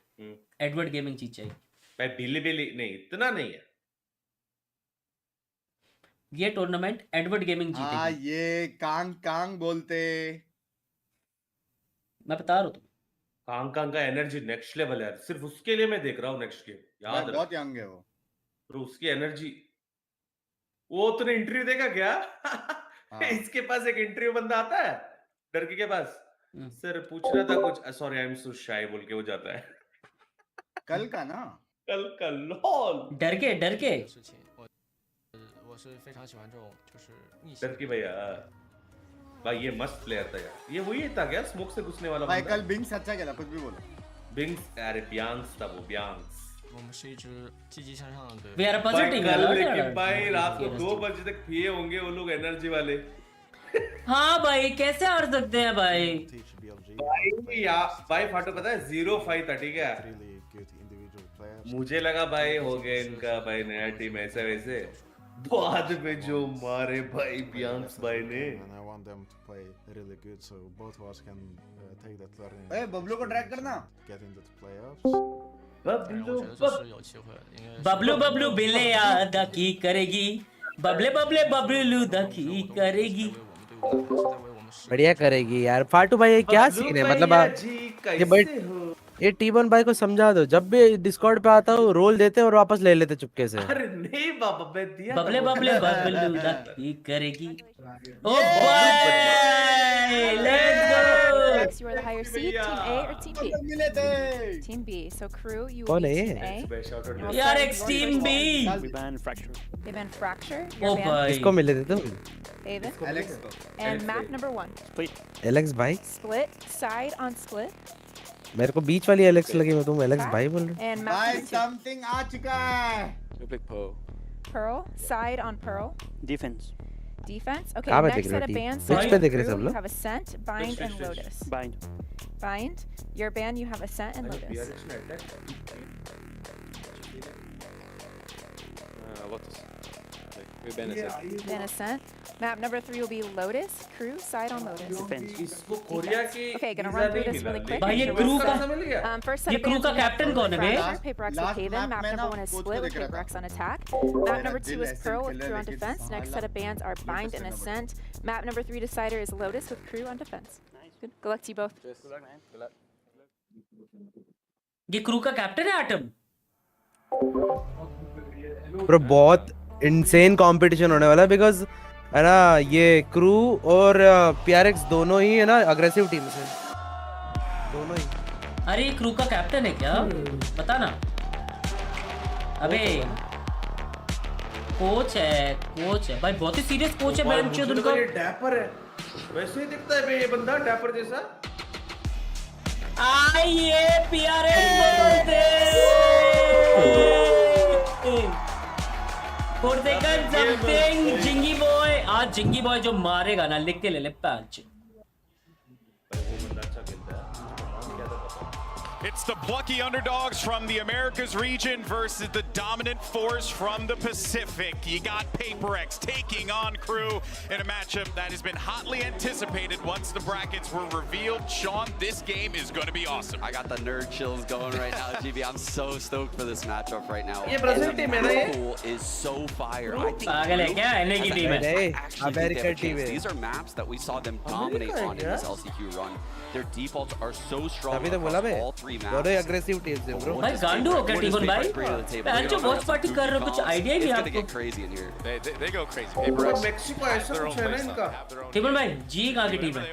एडवर्ड गेमिंग जीत जाएगी भाई। बिली नहीं इतना नहीं है ये टूर्नामेंट। एडवर्ड गेमिंग जीतेगी। हाँ ये कांग बोलते। मैं बता रहा हूँ कांग का एनर्जी नेक्स्ट लेवल है, सिर्फ उसके लिए मैं देख रहा हूँ नेक्स्ट गेम, याद रख। बहुत यंग है वो। ब्रो उसकी एनर्जी, वो तूने इंटरव्यू देखा क्या? इसके पास एक इंटरव्यू बंदा आता है डरकी के पास, सर पूछना था कुछ, सॉरी आई एम सो शाय बोल के वो जाता है। कल का ना, कल का लॉल डर के डरकी भैया भाई, ये मस्त प्लेयर था यार, ये वही था क्या स्मोक से घुसने वाला भाई बंदा? कल बिंग्स अच्छा खेला, कुछ भी बोलो। बिंग्स, अरे बियांग्स था वो, बियांग्स। वी आर पॉजिटिव कल लेकिन भाई रात को 2 बजे तक पिए होंगे वो लोग एनर्जी वाले। हाँ भाई कैसे हार सकते हैं भाई? भाई फाटो पता है 0-5 था, ठीक है? मुझे लगा भाई हो गया इनका भाई नया टीम ऐसे वैसे, बाद में जो मारे भाई बियांग्स भाई ने। बबलू को ड्रैग करना। बबलू बिल्ले अदा की करेगी, बबलू की करेगी। बढ़िया करेगी यार। फाटू भाई ये क्या सीन है, मतलब ये भाई ये टी1 भाई को समझा दो, जब भी डिस्कॉर्ड पे आता हूँ रोल देते और वापस ले लेते चुपके से। अरे नहीं बाबा मैं दिया था। बबलू की करेगी। ओ भाई let's go. You are the higher seed, Team A or Team B? Team B. So crew, you will कौन be है Team A. यार X team B. They banned Fracture. Oh भाई किसको मिले थे तुम? David. And map number 1. Alex भाई? Split, side on split. मेरे को बीच वाली एलेक्स लगी, मैं तुम एलेक्स भाई बोल रहे And map भाई number 2. समथिंग आ चुका है। Pearl, side on Pearl. Defense. Defense. Okay, कहाँ पे next दिख set रहा of टीम? bands. Switch पे दिख रहे सब You लोग? have Ascent, Bind, and Lotus. Bind. Bind. Your band, you have Ascent and Lotus. Lotus. We ban Ascent. Map number 3 will be Lotus. Crew, side on Lotus. इसको Korea की Okay, gonna run through this really quick. भाई ये crew का First set ये of crew bands का we have captain कौन है बे? Fracture, PRX with Haven. Map number 1 is Split with PRX on attack. Map number 2 is Pearl with Crew on defense. Next set of bands are Bind and Ascent. Map number 3 decider is Lotus with Crew on defense. Good. Good luck to you both. ये crew का captain है atom. Bro बहुत insane competition होने वाला है, because है ना ये क्रू और PRX दोनों ही है ना अग्रेसिव टीम से, दोनों ही। अरे ये क्रू का कैप्टन है क्या? बता ना। अबे कोच है भाई, बहुत ही सीरियस कोच है मैम चोद उनका। ये डैपर है, वैसे ही दिखता है बे ये बंदा डैपर जैसा। आइए PRX For second something जिंगी बॉय, आज जिंगी बॉय जो मारेगा ना लिख के ले ले patch. It's the plucky underdogs from the Americas region versus the dominant force from the Pacific. You got PRX taking on Crew in a matchup that has been hotly anticipated once the brackets were revealed. Sean, this game is going to be awesome. I got the nerd chills going right now, GB. I'm so stoked for this matchup right now. ये Brazil team है ना ये? Pool is so fire. I think पागल है क्या? NA की team है। actually think they have a chance. These are maps that we saw them dominate on in this LCQ run. Their defaults are so strong across all 3 maps. दोनों aggressive team से bro. भाई गांडू हो क्या टीवन भाई? Pan जो watch party कर रहे हो, कुछ आइडिया ही नहीं आपको? It's gonna get crazy in here. They go crazy. PRX Mexico ऐसा कुछ है ना इनका। टीवन भाई जी कहाँ की टीम है?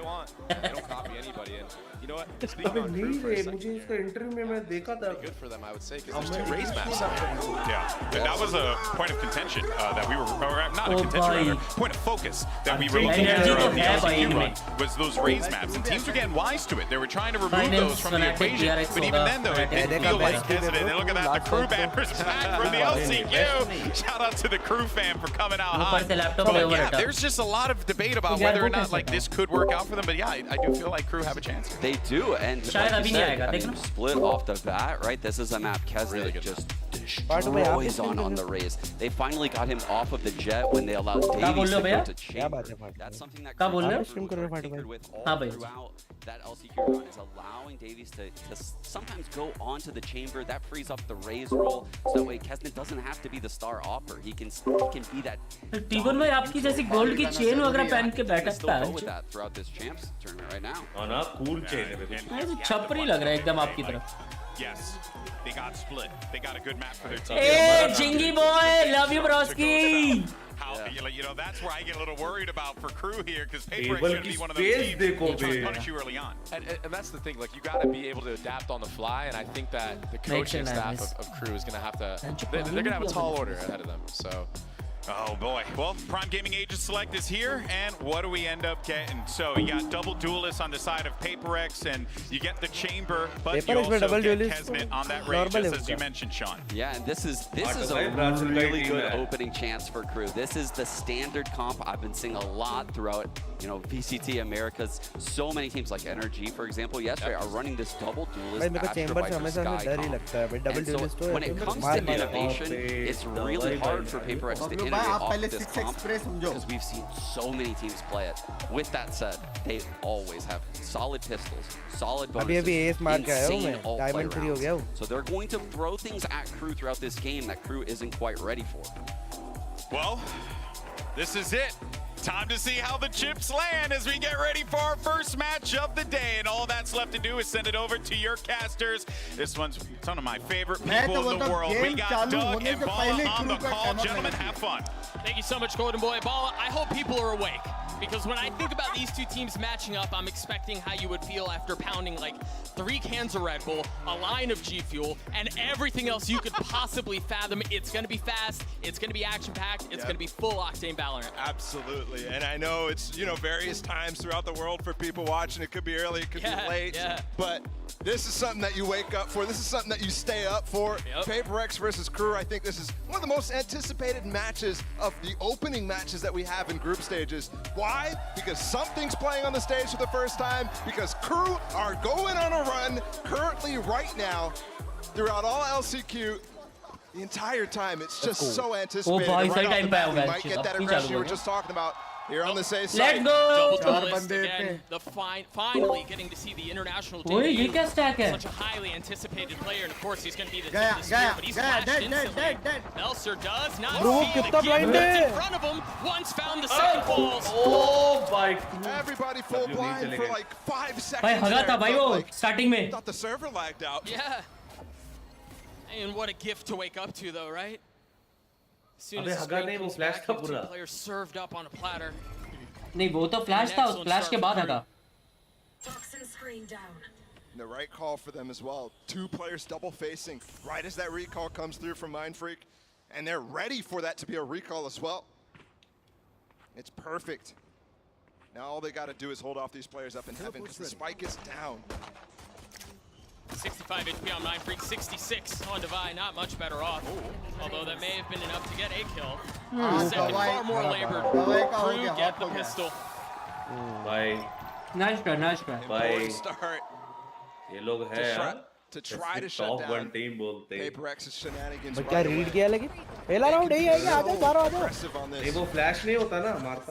They don't copy anybody. And you know what? अबे नहीं रे, मुझे इसका इंटरव्यू में मैं देखा था। Good for them, I would say, because there's 2 raise maps. Yeah, and that was a point of contention that we were, or not a contention, rather, point of focus that we were looking at during the LCQ run was those raise maps, and teams were getting wise to it. They were trying to remove those from the equation, but even then, though, it didn't feel like hesitant. And look at that, the crew banners back from the LCQ. Shout out to the crew fan for coming out hot. But yeah, there's just a lot of debate about whether or not like this could work out for them. But yeah, I do feel like crew have a chance. They do, and like you said, I mean, split off the bat, right? This is a map Kez just destroys on the Raze. They finally got him off of the jet when they allowed Davies to go to chamber. That's something that Crew was tinkered with all throughout that LCQ run, is allowing Davies to sometimes go onto the chamber. That frees up the Raze role, so that way Kesnet doesn't have to be the star offer. He can be that. टीबन भाई आपकी जैसी gold की chain वगैरह पहन के बैठा है with that throughout this champs tournament right now. हाँ ना, cool chain है बिल्कुल। छपरी लग रहा है एकदम आपकी तरफ। Yes, they got split. They got a good map for their team. Hey, Jingy boy, love you, broski. How, you know, that's where I get a little worried about for Crew here, because PRX should be one of those teams that try to punish you early on. And that's the thing, like, you got to be able to adapt on the fly, and I think that the coaching staff of Crew is going to have to, they're going to have a tall order ahead of them, so. Oh boy. Well, Prime Gaming Agent Select is here, and what do we end up getting? So you got double duelists on the side of PRX, and you get the chamber, but you also get Kesnet on that range, just as you mentioned, Sean. Yeah, and this is a really good opening chance for Crew. This is the standard comp I've been seeing a lot throughout, you know, VCT Americas. So many teams like NRG, for example, yesterday are running this double duelist Astra Viper Sky comp. And so when it comes to innovation, it's really hard for PRX to innovate off this comp, because we've seen so many teams play it. With that said, they always have solid pistols, solid bonuses, insane all-play rounds. So they're going to throw things at Crew throughout this game that Crew isn't quite ready for. Well, this is it. Time to see how the chips land as we get ready for our first match of the day. And all that's left to do is send it over to your casters. This one's one of my favorite people in the world. We got Doug and Bala on the call. Gentlemen, have fun. Thank you so much, Golden Boy. Bala, I hope people are awake, because when I think about these two teams matching up, I'm expecting how you would feel after pounding like 3 cans of Red Bull, a line of G Fuel, and everything else you could possibly fathom. It's going to be fast, it's going to be action-packed, it's going to be full octane Valorant. Absolutely, and I know it's, you know, various times throughout the world for people watching. It could be early, it could be late, but this is something that you wake up for. This is something that you stay up for. PRX versus Crew, I think this is one of the most anticipated matches of the opening matches that we have in group stages. Why? Because something's playing on the stage for the first time, because Crew are going on a run currently right now throughout all LCQ. The entire time, it's just so anticipated. Right off the bat, we might get that aggression you were just talking about here on the safe side. Let's go! Double duelist again. Finally getting to see the international debut. Such a highly anticipated player, and of course he's going to be the tip of the spear, but he's flashed instantly. Melser does not see the kid that's in front of him. Once found the second balls. Oh my! Everybody full blind for like 5 seconds. भाई हगा था भाई वो starting में. Thought the server lagged out. Yeah. And what a gift to wake up to, though, right? As soon as हगा नहीं, वो flash था पूरा. Players served up on a platter. नहीं वो तो flash था, उस flash के बाद हगा. Toxin screen down. The right call for them as well. 2 players double facing right as that recall comes through from Mindfreak, and they're ready for that to be a recall as well. It's perfect. Now all they got to do is hold off these players up in heaven, because the spike is down. 65 HP on Mindfreak, 66 on Divine, not much better off. Although that may have been enough to get a kill. Second, far more labored. Crew get the pistol. Bye. Nice try, nice try. Bye. Start. ये लोग हैं to try to shut down one team बोलते हैं. PRX's shenanigans. क्या read किया लेकिन? पहला round यही है क्या? आजा बारो आजा. ये वो flash नहीं होता ना मारता.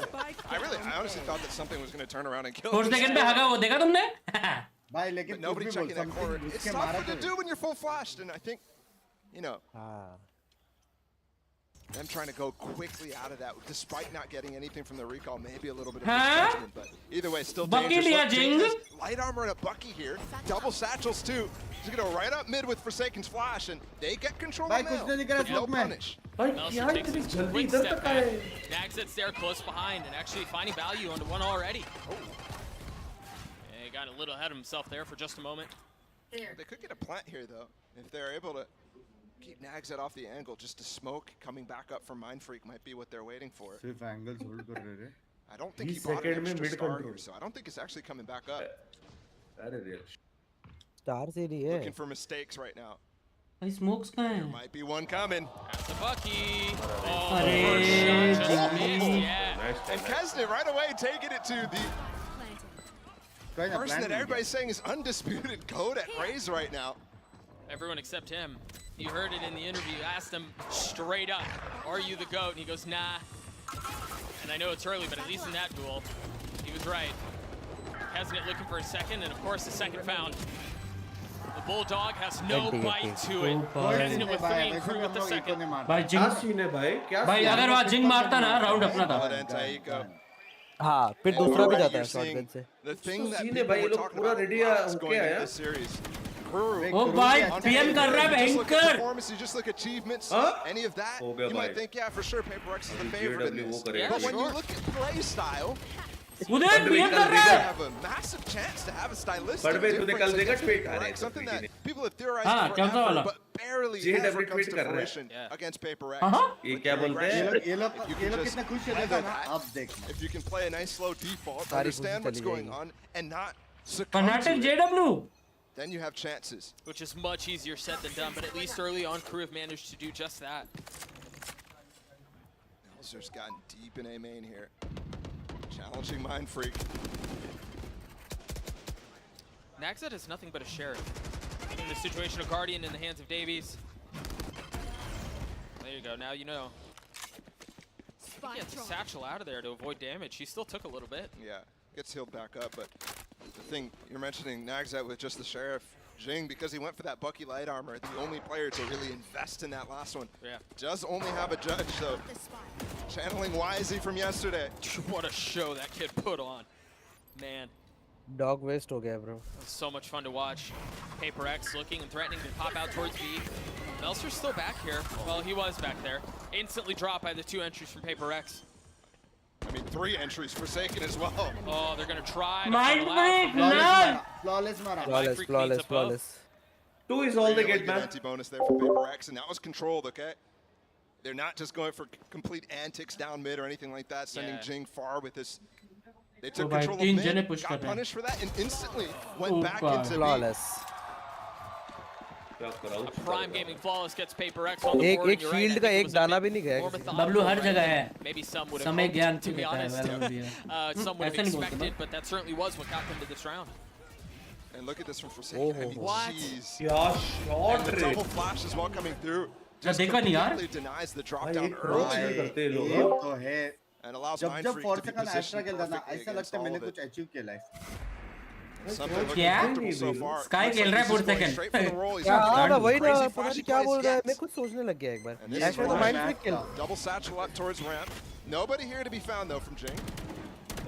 I honestly thought that something was going to turn around and kill. 4 second पे हगा वो देखा तुमने? Bye, but nobody checking that corner. It's tough to do when you're full flashed, and I think, you know, them trying to go quickly out of that, despite not getting anything from the recall, maybe a little bit of misjudgment, but either way, still dangerous. Light armor and a Bucky here, double satchels too. He's gonna go right up mid with Forsaken's flash, and they get control of the no punish. Melser takes a quick step back. Nag sits there close behind and actually finding value onto one already. He got a little ahead of himself there for just a moment. They could get a plant here though, if they're able to keep Nags off the angle. Just a smoke coming back up from Mindfreak might be what they're waiting for. I don't think he bought an extra star here, so I don't think it's actually coming back up. Looking for mistakes right now. भाई smokes कहाँ हैं? There might be one coming. That's a Bucky. Oh, अरे first shot just missed, yeah. And Kesnet right away taking it to the person that everybody's saying is undisputed code at Raze right now. Everyone except him. You heard it in the interview. You asked him straight up, "Are you the GOAT?" And he goes, "Nah." And I know it's early, but at least in that duel, he was right. Hesitant looking for a second, and of course the second found. The Bulldog has no bite to it. Hesitant with 3 and Crew with the second. भाई जिंग भाई अगर वहाँ जिंग मारता ना round अपना था हाँ फिर दूसरा भी जाता है शॉटगन से The thing that सीने people भाई were लोग talking पूरा about रेडी was हो going गया into है this series. ओ भाई पीएम कर रहा है You just look at भयंकर performance, you just look at achievements, any of that, हो गया you might भाई। think, yeah, for sure, PRX is the favorite in JW वो this. करेगा। But when you look at play style, उधर PM कर रहा you है have a massive chance to have a stylistic बड़वे तूने difference कल देखा against tweet? PRX, अरे, something tweet that people have theorized हाँ, क्या था forever, वाला? but barely JW ever comes tweet to कर रहा है। fruition against PRX. ये क्या बोलते हैं? ये लोग कितने खुश है देखा ना अब देख If you can play a nice slow default, understand what's going on, and not succumb fanatic to it, JW then you have chances. Which is much easier said than done, but at least early on, Crew have managed to do just that. Elzer's gotten deep in A main here. Challenging Mind Freak. Naxxat is nothing but a sheriff. In the situation of Guardian in the hands of Davies. There you go, now you know. He gets a satchel out of there to avoid damage. He still took a little bit. Yeah, gets healed back up, but the thing you're mentioning, Naxxat with just the Sheriff, Jing, because he went for that Bucky light armor, the only player to really invest in that last one. Yeah. Does only have a judge, so channeling Wisey from yesterday. What a show that kid put on. Man. Dog waste हो गया bro So much fun to watch. PRX looking and threatening to pop out towards B. Meltzer's still back here. Well, he was back there. Instantly dropped by the 2 entries from PRX. I mean, 3 entries Forsaken as well. Oh, they're gonna try to Mind funnel out break, from no! flawless मारा flawless flawless flawless 2 is all they Really get, good man. anti-bonus there for PRX, and that was controlled, okay? They're not just going for complete antics down mid or anything like that, sending Yeah. Jing far with this. They took भाई control of 3 जने mid, push कर got रहे हैं punished for that, and instantly went back into B. flawless A prime gaming flawless gets PRX on the एक board. एक shield का एक दाना भी नहीं गया More किसी का। methodical, बबलू हर right? जगह है Maybe some would have समय hoped, ज्ञान to से be देता है honest. वाला दिया Some would have ऐसा नहीं बोलते expected, ना but that certainly was what got them to this round. And look at this from Forsaken. I mean, What? jeez. क्या And shot the रे double flash as well coming through. क्या Just देखा नहीं यार completely denies the drop भाई down एक cross early करते हैं लोग ये हाँ? तो है and allows जब Mind जब Freak four to be second extra positioned खेलता था perfectly ऐसा against लगता है all मैंने of कुछ it. अचीव किया लाइफ Something looking क्या? comfortable so far. Sky Looks खेल like रहा है he's 4 just going second straight for the roll. He's क्या got हाँ the वही ना crazy पता flashy नहीं क्या बोल रहा है plays. मैं खुद सोचने लग गया एक बार And this ऐसे तो one माइंड back, फ्लिक खेल double satchel up towards ramp. Nobody here to be found though from Jing.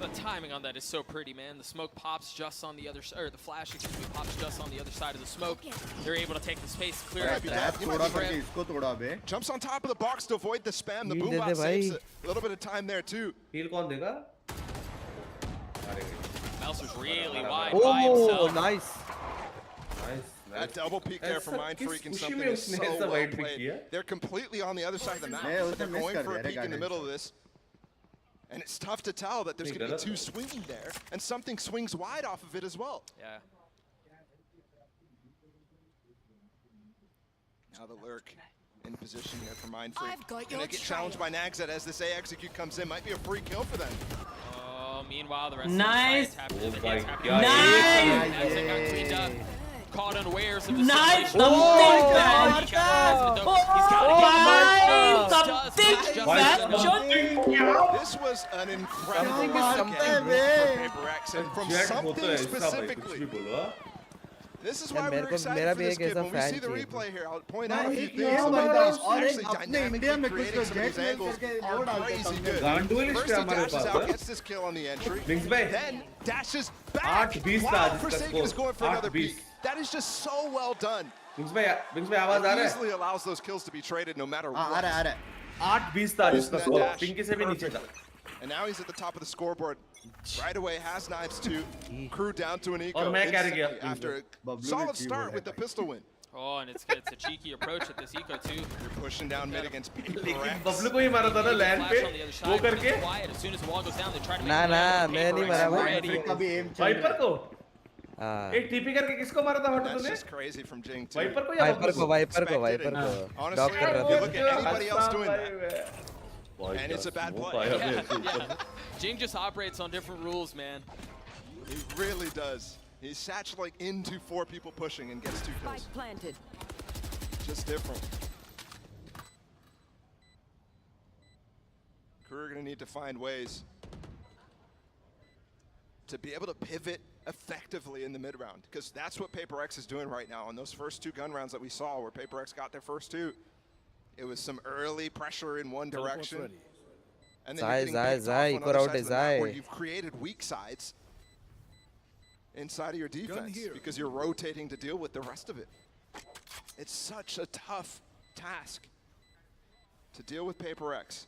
The timing on that is so pretty, man. The smoke pops just on the other side, or the flash, excuse me, pops just on the other side of the smoke. They're able to take the space, clear it. Trap तोड़ा करके इसको तोड़ा बे Jumps on top of the box to avoid the spam. The Heal boom they bot दे भाई। saves a little bit of time there too. Heal कौन देगा? अरे Meltzer's really wide by oh himself. Nice nice. That double peek there for ऐसा Mind किस Freak and खुशी something में is उसने so ऐसा well wide pick played. किया? They're completely on the other side of the map. मैं But उसे they're miss going कर for a दिया रे peek in the guidance middle of this. And it's tough to tell that there's नहीं, going to be गलत 2 swinging there, and something swings wide off of it as well. Yeah. Now the lurk in position here for Mind Freak. I've got Gonna your get challenged by Naxxat as this A execute comes in. Might be a free kill for them. Oh, meanwhile, the rest Nice. of the Oh my side God. Naxxat Nice. got cleaned up. Caught unawares of the Nice. situation. Something He's bad. This was an incredible game for PRX, and from Jet होता something है ऐसा भाई कुछ specifically. भी बोलो हाँ? This is यार why मेरे we're को excited मेरा for भी this एक kid. ऐसा When we fan see the चाहिए replay here, I'll point out a few एक things. ये Some of बंदा those और एक actually अपने इंडिया dynamically में कुछ creating तो some of जेट these मेल angles करके are वो डालते crazy हैं good. गांडुलिस्ट First है he हमारे dashes पास out, हाँ? gets this kill on the entry. Wings भाई Then dashes back 8-20 था while जिसका Forsaken is score, going for another 8-20 peek. That is just so well done. Wings भाई आवाज आ It रहा है? easily allows those kills to be traded no matter हाँ what. आ रहा है 8-20 था जिसका That score. dash, पिंकी से भी नीचे था. And now he's at the top of the scoreboard. Right away, has knives too. Crew down to an eco. और मैं क्या instantly गया? after a बबलू solid ने start की with the pistol win. Oh, and it's a cheeky approach at this eco too. You're pushing down mid against लेकिन PRX. Bablu को ही मारा था ना लैंड पे Flash on the other वो side, करके really quiet. As soon as the wall goes down, they try to make ना a ना play. मैं नहीं PRX मरा भाई ready. कभी एम चल वाइपर को हाँ एक टीपी करके किसको मारा था हटो That's तूने just crazy from Jing too. Viper को या वाइपर को वाइपर को Expected वाइपर and को honestly, डॉग कर if रहा you था look at anybody else doing that, and it's a bad play. Yeah. Jing just operates on different rules, man. He really does. He's satcheling into 4 people pushing and gets 2 kills. Spike planted. just different. Crew are going to need to find ways to be able to pivot effectively in the mid round, because that's what PRX is doing right now. On those first 2 gun rounds that we saw where PRX got their first 2, it was some early pressure in one direction. And then you're getting picked off on other sides of the map where you've created weak sides inside of your defense because you're rotating to deal with the rest of it. It's such a tough task to deal with PRX.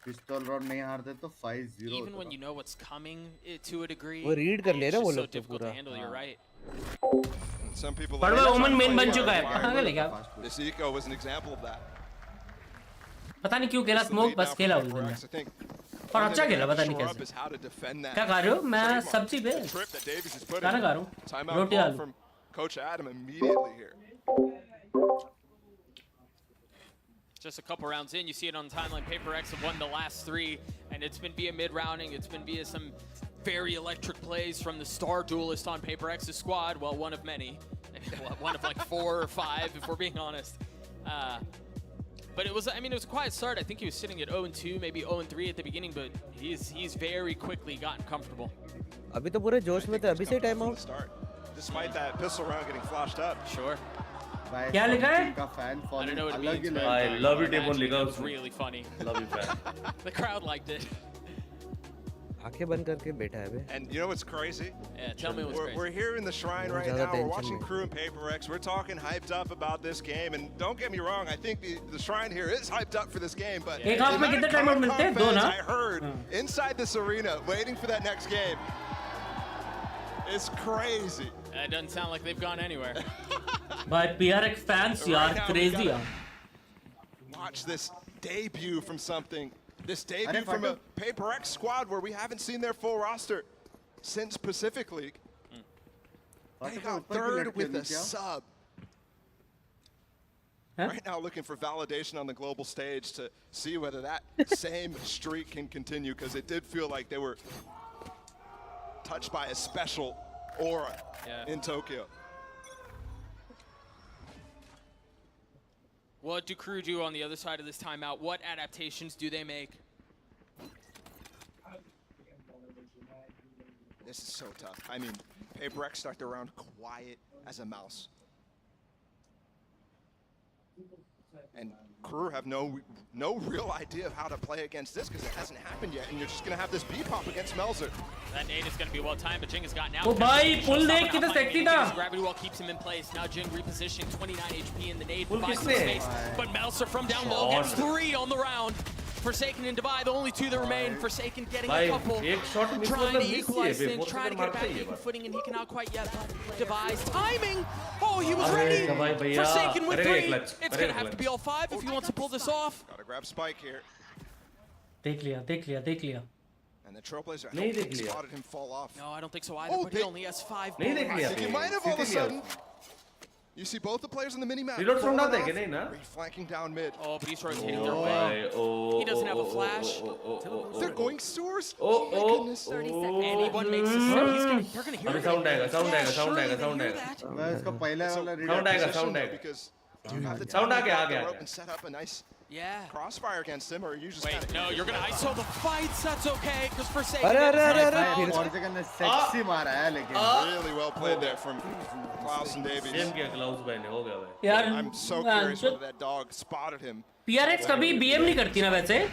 पिस्तौल round नहीं हारते तो 5-0 Even when you know what's coming to a degree, वो read कर ले रहे वो it's so लोग तो difficult to पूरा handle. You're right. Some people पर वो वुमन मेन बन चुका है कहाँ गए क्या This eco was an example of that. पता नहीं क्यों खेला स्मोक बस खेला उस दिन पर अच्छा खेला पता नहीं कैसे क्या खा रहे हो मैं सब्जी पे खाना खा रहा हूँ रोटी आलू Coach Adam immediately here. Just a couple rounds in, you see it on the timeline. PRX have won the last 3, and it's been via mid-rounding. It's been via some very electric plays from the star duelist on PRX's squad. Well, one of many. One of like 4 or 5, if we're being honest. But it was, I mean, it was a quiet start. I think he was sitting at 0-2, maybe 0-3 at the beginning, but he's very quickly gotten comfortable. अभी तो पूरे जोश में थे अभी से time out Despite that pistol round getting flashed up. Sure. क्या लिखा है? I don't know what it means, but I love it. it was really funny. Love you, fan. The crowd liked it. आंखें बंद करके बैठा है बे And you know what's crazy? Yeah, tell me what's crazy. We're here in the shrine right now. We're watching Crew and PRX. We're talking hyped up about this game, and don't get me wrong. I think the shrine here is hyped up for this game, but एक half में कितने time out मिलते हैं 2 ना I heard inside this arena, waiting for that next game. It's crazy. It doesn't sound like they've gone anywhere. भाई PRX fans यार crazy यार Watch this debut from something. This debut from a PRX squad where we haven't seen their full roster since Pacific League. They got 3rd with a sub. Right now looking for validation on the global stage to see whether that same streak can continue, because it did feel like they were touched by a special aura in Tokyo. What do Crew do on the other side of this timeout? What adaptations do they make? This is so tough. I mean, PRX start the round quiet as a mouse. And Crew have no real idea of how to play against this, because it hasn't happened yet, and you're just going to have this B-pop against Melzer. That nade is going to be well timed, but Jing has gotten out. Oh, bhai, pull देख कितना sexy था. Gravity wall keeps him in place. Now Jing repositioning 29 HP in the nade, provides some space. But Melzer from down low gets 3 on the round. Forsaken and Divide, the only 2 that remain. Forsaken getting a couple. Trying to equalize things, trying to get back to even footing, and he cannot quite yet. Divide's timing. Oh, he was ready. Forsaken with 3. It's going to have to be all 5 if he wants to pull this off. Got to grab Spike here. देख लिया And the Trailblazer, I don't think spotted him fall off. No, I don't think so either, but he only has 5 I think he might have all of a sudden. You see both the players on the mini-map. Reload from down there, na? Flanking down mid. Oh, but he's rotating their way. He doesn't have a flash. They're going sewers. Oh my goodness. 30 seconds. Anyone makes a step, they're gonna hear it. Sound आएगा. मैं इसका पहला वाला Sound आएगा. Because you have the Sound time uh to गया. rope and set up a nice crossfire against him, or you just Wait, kinda no, you're gonna ISO the fights. That's okay, because Forsaken. अरे Forsaken ने sexy मारा है लेकिन really well played there from Klaus and Davies. Same किया Klaus भाई ने हो गया भाई. यार I'm so curious whether that dog spotted him. PRX कभी BM नहीं करती ना वैसे.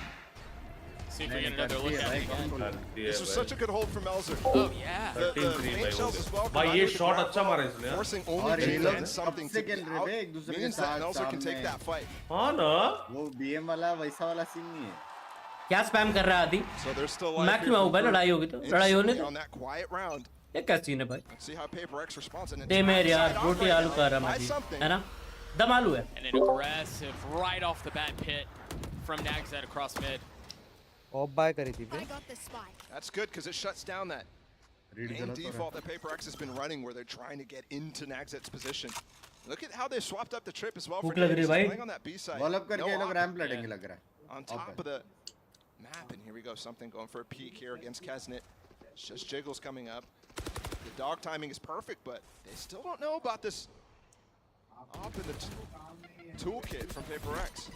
See if we get another look at it again. This was such a good hold from Melzer. Oh yeah. The main shells as well. भाई ये shot अच्छा मारा इसने. Forcing only and something to be out means that Melzer can take that fight. हाँ ना. वो BM वाला वैसा वाला सीन नहीं है. क्या स्पैम कर रहा है आदि? So there's still life. Match में होगा लड़ाई होगी तो लड़ाई होने दो. On that quiet round. ये क्या सीन है भाई? See how PRX responds and दे मेरे यार रोटी आलू का रहा माजी है ना? दम आलू है. And an aggressive right off the bat pit from Nagzed across mid. ऑफ बाय करी थी पे. That's good because it shuts down that main default that PRX has been running, where they're trying to get into Nagzet's position. Look at how they swapped up the trip as well for Davies, playing on that B side. Wall up करके ये लोग ramp लड़ेंगे लग रहा है. On top of the map, and here we go, something going for a peek here against Kesnet. It's just Jiggles coming up. The dog timing is perfect, but they still don't know about this Up in the toolkit from PRX.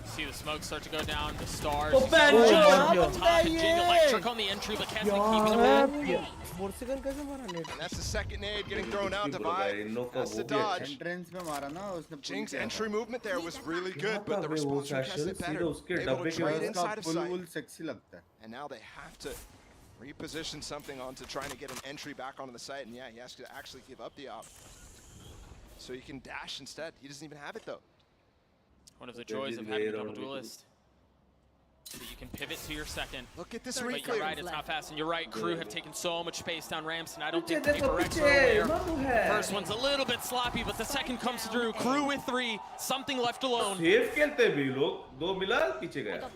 See the smoke start to go down. The stars. Oh, you see man, Jing Joe. on the top and Jing electric on the entry, but Kesman keeping him away. And that's the second nade getting thrown out to Vibe. That's the dodge. Jing's entry movement there was really good, but the response from Kesman better. Able to trade inside of sight. And now they have to reposition something onto trying to get an entry back onto the site. And yeah, he has to actually give up the op. So he can dash instead. He doesn't even have it though. One of the joys of having a double duelist. So you can pivot to your second. Look at this But reclear. you're right, it's not fast. And you're right, Crew have taken so much space down ramps, and I don't think PRX are aware. First one's a little bit sloppy, but the second comes through. Crew with 3, something left alone. Safe खेलते भी लोग, 2 मिला पीछे गया.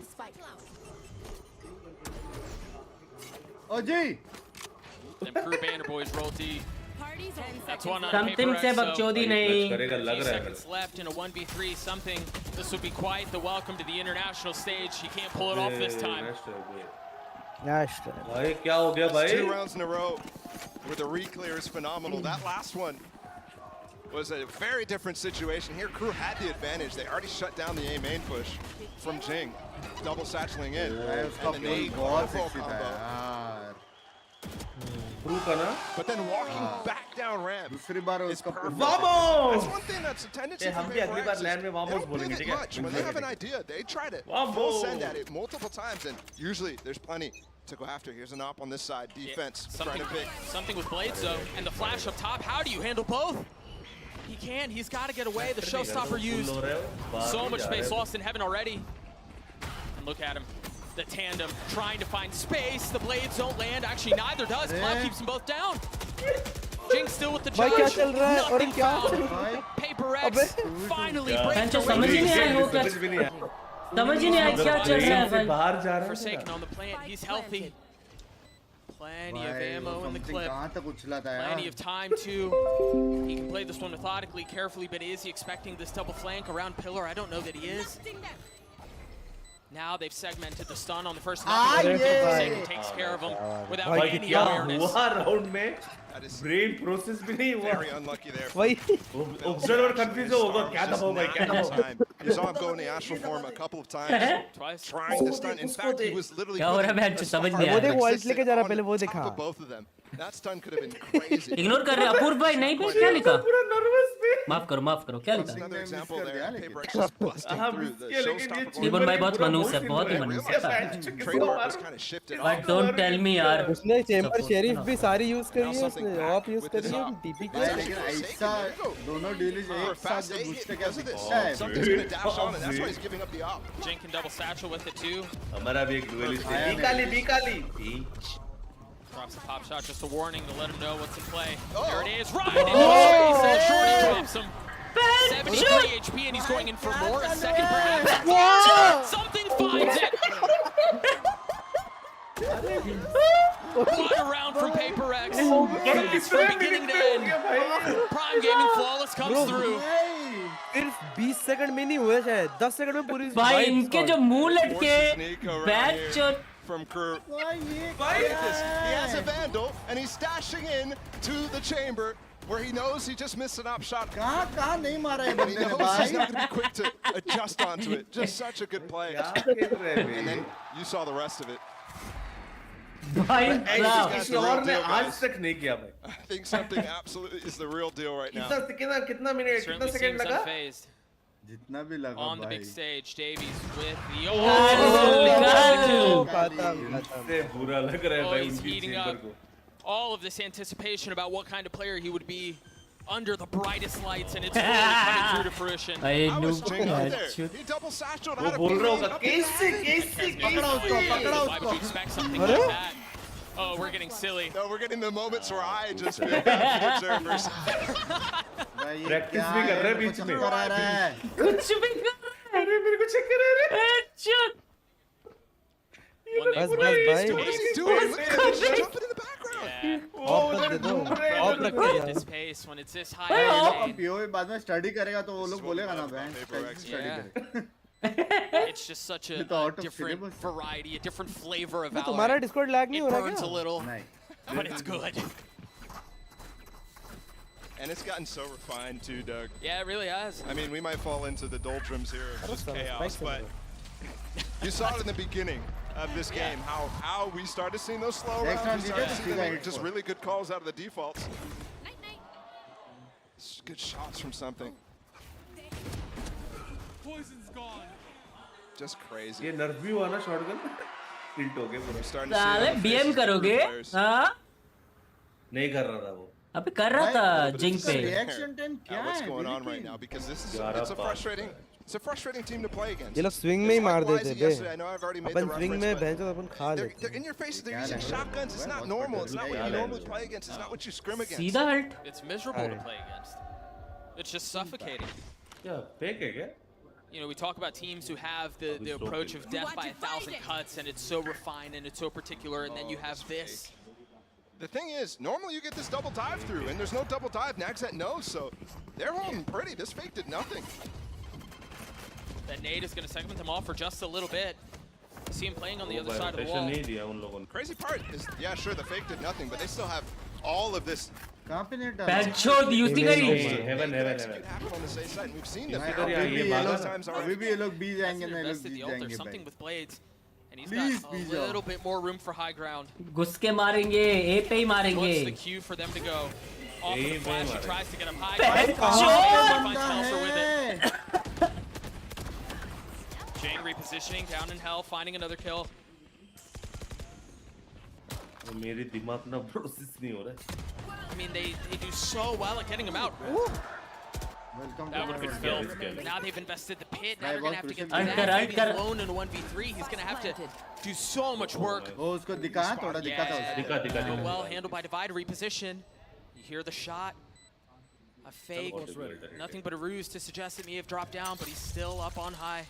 Oji! And Crew Banner Boys roll D. That's one on Something PRX, से so बकचोदी नहीं. 8 seconds left in a 1v3. Something. This would be quite the welcome to the international stage. He can't pull it off this time. भाई क्या हो गया भाई? 2 rounds in a row where the reclear is phenomenal. That last one was a very different situation. Here, Crew had the advantage. They already shut down the A main push from Jing, double satcheling in. And the nade combo. But then walking back down ramp is perfect. Vamos! That's one thing that's a tendency for हम भी अगली बार PRX. land में They vamos don't बोलेंगे, pivot ठीक है? much. When they have an idea, they try to Vamos! full send at it multiple times, and usually there's plenty to go after. Here's an op on this side, defense, trying to pick. Something with blades though, and the flash up top. How do you handle both? He can't. He's got to get away. The showstopper used. So much space lost in heaven already. And look at him. The tandem trying to find space. The blades don't land. Actually, neither does. Cloud keeps them both down. Jing still with the charge. Nothing found. PRX finally breaks the समझ ही नहीं आया वो क्या समझ ही नहीं आया क्या चल रहा है भाई. Forsaken on the plant. He's healthy. Plenty of ammo in the clip. Plenty of time too. He can play this one methodically, carefully, but is he expecting this double flank around pillar? I don't know that he is. Now they've segmented the stun on the first Forsaken takes care of him without any awareness. round में brain process भी नहीं हुआ. Very unlucky there. Observer confused होगा क्या दबाओ भाई क्या दबाओ. You saw him go in the astral form a couple of times, trying to stun. In fact, he was literally क्या हो रहा है मैं समझ नहीं वो देख आया. वॉइस लेके जा रहा पहले वो दिखा. both of them. That stun could have been crazy. Ignore कर रहे अपूर्व भाई नहीं पे क्या लिखा. माफ करो क्या लिखा. Another example there. PRX just busting through the showstopper. जीवन भाई बहुत मनूस है बहुत ही मनूस है. Trademark was kind of shifted. But don't tell me यार. उसने चेंबर शेरिफ भी सारी यूज करी है उसने ऑप यूज करी है टीपी की. लेकिन ऐसा दोनों डीलीज एक साथ जब घुसते कैसे दिखता है. Something's gonna dash on, and that's why he's giving up the op. Jing can double satchel with it too. हमारा भी एक duelist है. बीकाली. Drops a pop shot, just a warning to let him know what's in play. There it is, right into the face, and Shorty drops him. 73 HP, and he's going in for more. A second, perhaps. Something finds it. What a round from PRX. Fast from beginning to end. Prime Gaming Flawless comes through. सिर्फ 20 second में नहीं हुआ शायद 10 second में पूरी. भाई इनके जो मुंह लटके बैच और from Crew. Look at this. He has a Vandal, and he's dashing in to the chamber where he knows he just missed an op shot. कहाँ नहीं मारा है And he बंदे ने knows भाई. he's not going to be quick to adjust onto it. Just such a good play. And then you saw the rest of it. भाई किसी और ने आज तक नहीं किया भाई. I think something absolutely is the real deal right now. कितना मिनट कितना Certainly सेकंड seems लगा? unfazed. जितना भी लगा On the भाई. big stage, Davies with the से बुरा लग रहा है Oh, भाई he's उनकी heating चेंबर up. को. All of this anticipation about what kind of player he would be under the brightest lights, and it's really coming through to fruition. How was Jing out there? He double satcheled वो out of बोल रहा होगा PRX. Why would you expect something like that? Oh, we're getting silly. No, we're getting the moments where I just feel bad for the observers. Practice भी कर रहे हैं बीच में. करा रहा है. कुछ भी कर रहा है. अरे मेरे को चेक करा रहे. Headshot. What is he doing? Look at him, he's jumping in the background. Of रख दे दो. ऑफ रख दे This pace when it's this high. PO बाद में स्टडी करेगा तो वो लोग बोलेगा ना बहन. स्टडी करेगा. It's just such a different variety, a different flavor of Valorant. तुम्हारा डिस्कॉर्ड लैग नहीं हो It रहा burns a क्या? little, but it's good. And it's gotten so refined too, Doug. Yeah, it really has. I mean, we might fall into the doldrums here of just chaos, but you saw it in the beginning of this game, how we started seeing those slow rounds. We started seeing them just really good calls out of the defaults. Good shots from something. Poison's gone. Just crazy. ये nerf भी हुआ ना shotgun? Tilt हो गए पूरा. Starting to see it on the BM faces of the करोगे? players. हाँ? नहीं कर रहा था वो. अबे कर रहा था जिंक पे. Reaction time क्या है? What's going on right now? Because this is it's a frustrating team to play against. ये लोग swing में ही मार देते बे. I know I've already made upon the swing reference, में but भैंस अपन खा लेते. they're in your face. They're using shotguns. It's not normal. It's not what you normally play against. It's not what you scrim against. सीधा हल्ट. It's miserable to play against. It's just suffocating. क्या fake है क्या? You know, we talk about teams who have the approach of death by 1,000 cuts, and it's so refined and it's so particular, and then you have this. The thing is, normally you get this double dive through, and there's no double dive. Nagset knows, so they're holding pretty. This fake did nothing. That nade is going to segment them off for just a little bit. See him playing on the other side of the wall. Crazy part is, yeah, sure, the fake did nothing, but they still have all of this. Penchod using करी. Heaven. Happen on the safe side. We've seen them. अभी भी ये लोग B जाएंगे ना, ये लोग Invested B the ult. जाएंगे There's something भाई. with blades, and he's Please, got please, a little bit more room for high ground. घुस के मारेंगे. A पे ही What's the मारेंगे. cue for them to go? Off of the flash, he tries to get up high. Penchod. Finds Melzer with it. Jang repositioning, down in hell, finding another kill. मेरे दिमाग ना process नहीं हो रहा है. I mean, they do so well at getting him out. That would have been filled. But now they've invested the pit. Now they're going to have to get through that. Maybe he's alone in a 1v3. He's going to have to do so much work. वो उसको दिखा, थोड़ा दिखा था उसको. Dica. Well handled by Divide. Reposition. You hear the shot. A fake. Nothing but a ruse to suggest that may have dropped down, but he's still up on high.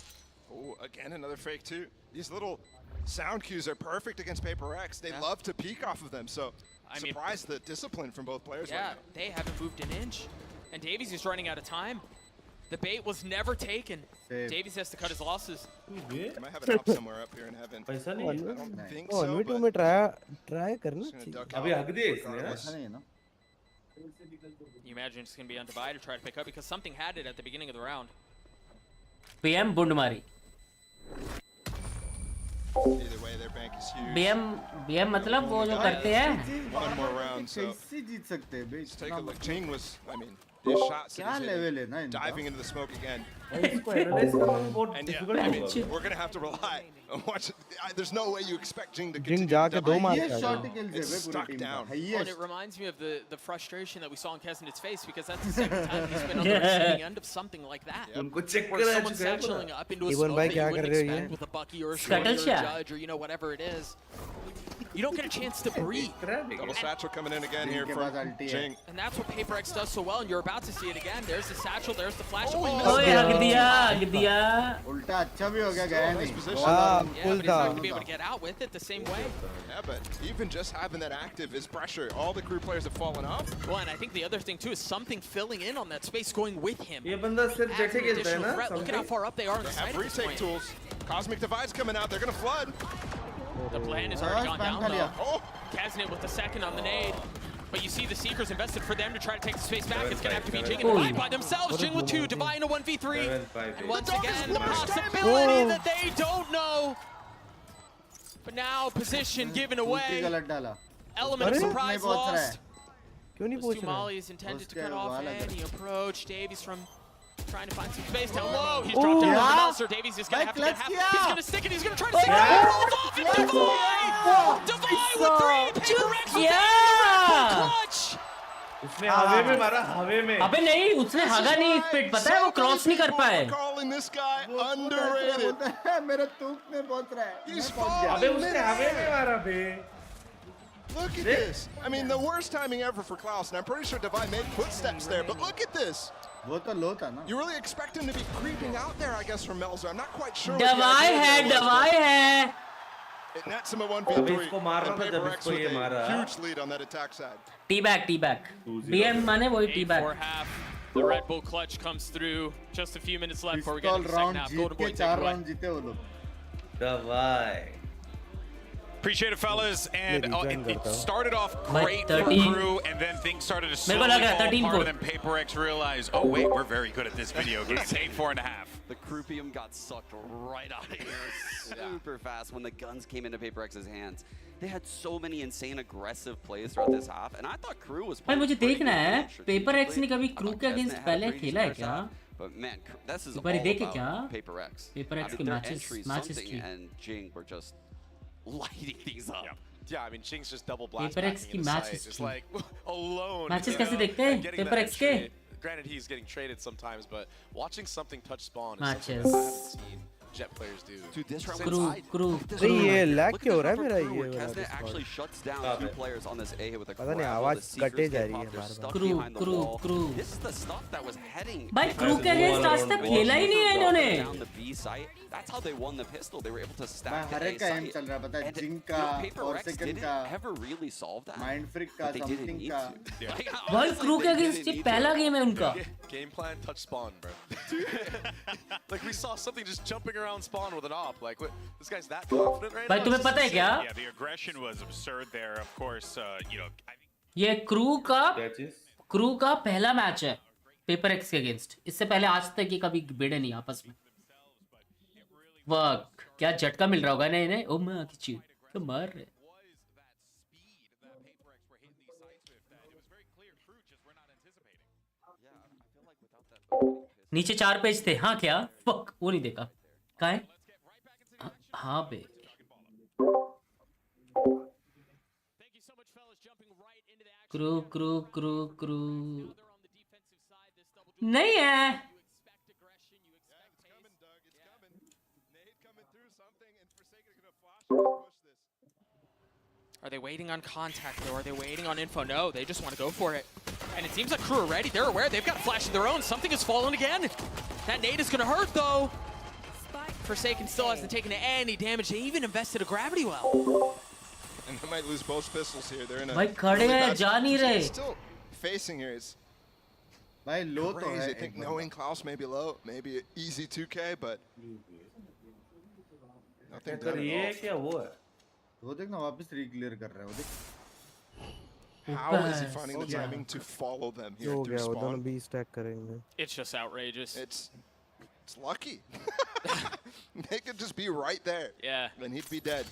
Oh, again, another fake too. These little sound cues are perfect against Paper X. They love to peek off of them, so I mean, surprised the discipline from both players right now. They haven't moved an inch. And Davies is running out of time. The bait was never taken. Davies has to cut his losses. You might have an up somewhere up here in heaven. I don't think so, but में try करना चाहिए. अभी हक दिए इसने ना. You imagine it's going to be on Divide to try to pick up because something had it at the beginning of the round. PM बुंड मारी. Either way, their bank is huge. BM मतलब वो जो करते हैं. One more round, so कैसे जीत सकते हैं बे? let's take a look. Ching was, I mean, his shots that he's hitting, diving into the smoke again. And yeah, I mean, we're gonna have to rely on watch. There's no way you expect Jing to continue to dive. It's stuck down. And it reminds me of the frustration that we saw in Kesnit's face because that's the second time he's been on the receiving end of something like that. Where someone's satcheling up into a smoke that you wouldn't expect with a Bucky or a Shorty or a Judge or, you know, whatever it is. You don't get a chance to breathe. Double satchel coming in again here from Jing. And that's what Paper X does so well, and you're about to see it again. There's the satchel, there's the flash. हक दिया. उल्टा अच्छा भी हो गया, गया नहीं. Yeah, but he's not going to be able to get out with it the same way. Yeah, but even just having that active is pressure. All the crew players have fallen off. Well, and I think the other thing too is something filling in on that space going with him. ये बंदा सिर्फ Adds बैठे an खेलता है additional ना. threat. Look at how far up they are on the They side have at this retake point. tools. Cosmic Divide's coming out. They're gonna flood. The plan has already gone down though. Kaznit with the second on the nade. But you see the Seekers invested for them to try to take the space back. It's going to have to be Jing and Divide by themselves. Jing with 2, Divide in a 1v3. And once again, the possibility that they don't know. But now, position given away. Element of surprise lost. Those two mollies intended to cut off any approach. Davies from trying to find some space down low. He's dropped down the monster. Davies is going to have to get half. He's going to stick it. He's going to try to stick it. Rolls off and Divide! Divide with 3. Paper X with the clutch! उसने हवे में मारा, हवे में. अबे नहीं, उसने हगा नहीं स्पीड, पता है वो क्रॉस नहीं कर पाए. Calling this guy underrated. मेरे तूक में पहुंच रहा है. He's falling. अबे उसने हवे में मारा बे. Look at this. I mean, the worst timing ever for Klaus, and I'm pretty sure Divide made footsteps there, but look at this. You really expect him to be creeping out there, I guess, from Melzer. I'm not quite sure. दवाई है. It nets him a 1v3. And Paper X with a huge lead on that attack side. T-back. BM माने वही T-back. For half, the Red Bull clutch comes through. Just a few minutes left before we get to the second half. Golden Boy take away. दवाई. Appreciate it, fellas. And it started off great for 13. Crew, and then things started to मेरे slowly को लगा fall 13 apart. को. And then PRX realized, oh wait, we're very good at this video game. It's 8-4.5. The Croupium got sucked right out of here super fast when the guns came into PRX's hands. They had so many insane aggressive plays throughout this half, and I thought Crew was भाई playing मुझे pretty देखना है good PRX ने strategically. कभी I crew thought के Kesnet against had a पहले pretty खेला है first क्या? half, But man, this is एक all बार देखे about क्या? PRX. PRX के their matches, entries, match something, history. and Jing were just lighting things up. Yeah, I mean, Jing's just double blast PRX packing की in the match site, just history. like alone. Matches you कैसे know, देखते हैं? and getting that PRX के? entry. Granted, he's getting traded sometimes, but watching something touch spawn is something Matches. that I haven't seen Jet players do. Dude, this round Since was I- अरे ये lag क्यों हो रहा है मेरा ये वाला Kesnet actually shuts down two players on this A with a पता नहीं grapple. आवाज The Seekers कटे जा get रही है popped, they're bar stuck bar behind the Crew, wall. Crew. This is the stuff that was heading. भाई crew के against आज तक खेला ही नहीं है इन्होंने. Down the B site. That's how they won the pistol. They were able to stack भाई the हर A एक का एम site. चल रहा है पता है And, जिंग you का know, Paper और Rex सेकंड didn't का ever really solve that. Mind freak का But they didn't something need का to. Yeah. भाई क्रू के अगेंस्ट ये पहला गेम है उनका. Game plan, touch spawn, bro. Like we saw something just jumping around spawn with an op. Like what, this guy's that confident right भाई now? तुम्हें It's पता है क्या? Yeah, the aggression was absurd there. Of course, you know, I think ये crew का पहला match है PRX के अगेंस्ट. इससे पहले आज तक ये कभी भिड़े नहीं आपस में. वाह क्या झटका मिल रहा होगा ना इन्हें. ओ मां की चीज क्या मार रहे. नीचे 4 पेज थे. हाँ क्या फक वो नहीं देखा. कहाँ है? हाँ बे. क्रू क्रू क्रू क्रू नहीं है. Are they waiting on contact though? Are they waiting on info? No, they just want to go for it. And it seems like Crew are ready. They're aware. They've got a flash of their own. Something has fallen again. That nade is going to hurt though. Forsaken still hasn't taken any damage. They even invested a gravity well. And they might lose both pistols here. They're in a भाई खड़े हैं जा नहीं रहे. still facing here is भाई लो तो crazy. है I think knowing Klaus may be low, maybe an easy 2K, but nothing done ये at क्या वो है? वो देख ना वापस रीक्लियर कर रहा है वो देख. all. How is he finding the timing to follow them here हो through गया वो दोनों spawn? बी स्टैक करेंगे. It's just outrageous. It's lucky. They could just be right there. Yeah. Then he'd be dead.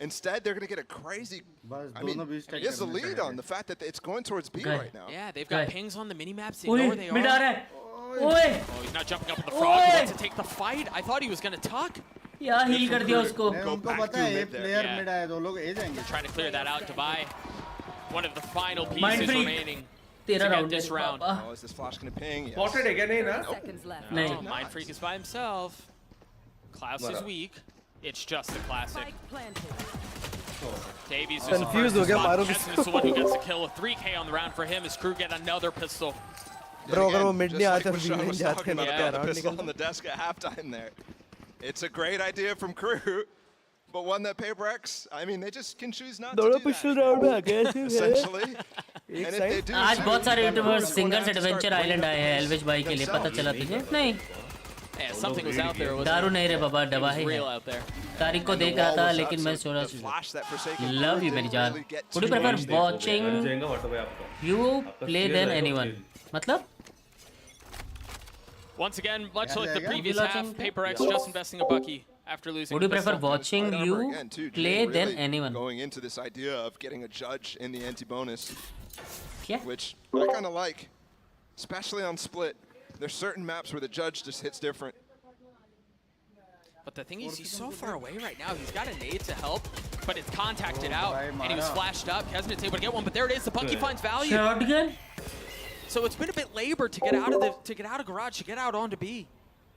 Instead, they're going to get a crazy. I mean, दोनों भी stack he has the करने lead पड़ेंगे. on the fact that it's going towards B Okay. right now. Yeah, they've got Okay. pings on the mini-maps. They ओए know where they mid आ are. रहा है. ओए Oh, he's not jumping up in the frog. He Oi! wants to take the fight. I thought he was going to tuck. यार heal कर दिया उसको. नहीं, Go उनको back पता to है ये mid there. Player Yeah. Mid आया दो लोग ए जाएंगे. Trying to clear that out. Dubai. One of the final Mind pieces freak. remaining to तेरा get round this round. Oh, is this flash going to ping? Yes. Spotted है क्या नहीं ना? नहीं. Oh, Mind Freak is by himself. Klaus is weak. It's just a classic. Davies is the Confused first हो गया, to मारो spot. किसको. Keston is the one who gets the kill. A 3K on the round for him as Crew get another pistol. Bro अगर वो Again, mid just नहीं like आते what तो Sean नहीं was जाते talking about, ना the round pistol निकल. on the desk at halftime there. It's a great idea from Crew, but one that PRX, I mean, they just can choose not to दोनों do पिछले that. Round में आ गए थे. Essentially. एक And if they side. do आज too, बहुत सारे then YouTubers everyone's gonna singers have to start adventure bringing island up आए हैं the एल्विश भाई के लिए. पता चला तुझे? नहीं. Yeah, something was out there. It was दारू नहीं रे बाबा दवा ही real है. out there. तारीख को And the देख रहा wall था was लेकिन up, मैं so छोड़ा. the flash that Forsaken Love you didn't मेरी जान. really get Would you too prefer much. watching जाएगा वाटर भाई आपको. you आपका play clear than है, anyone? clear. मतलब Once again, much Yeah, like the yeah. previous Will half, watching- Paper X just investing a bucky after losing. would you the prefer pistol. watching Right you number again, too. play Jane than really anyone? Going into this idea of getting a judge in the anti-bonus, क्या? which I kind of like, especially on split. There's certain maps where the judge just hits different. But the thing is, he's so far away right now. He's got a nade to help, but it's contacted out, and he was flashed up. Kesnet's able to get one, but there it is. The bucky finds value. Shotgun? So it's been a bit labored to get out of garage, to get out onto B.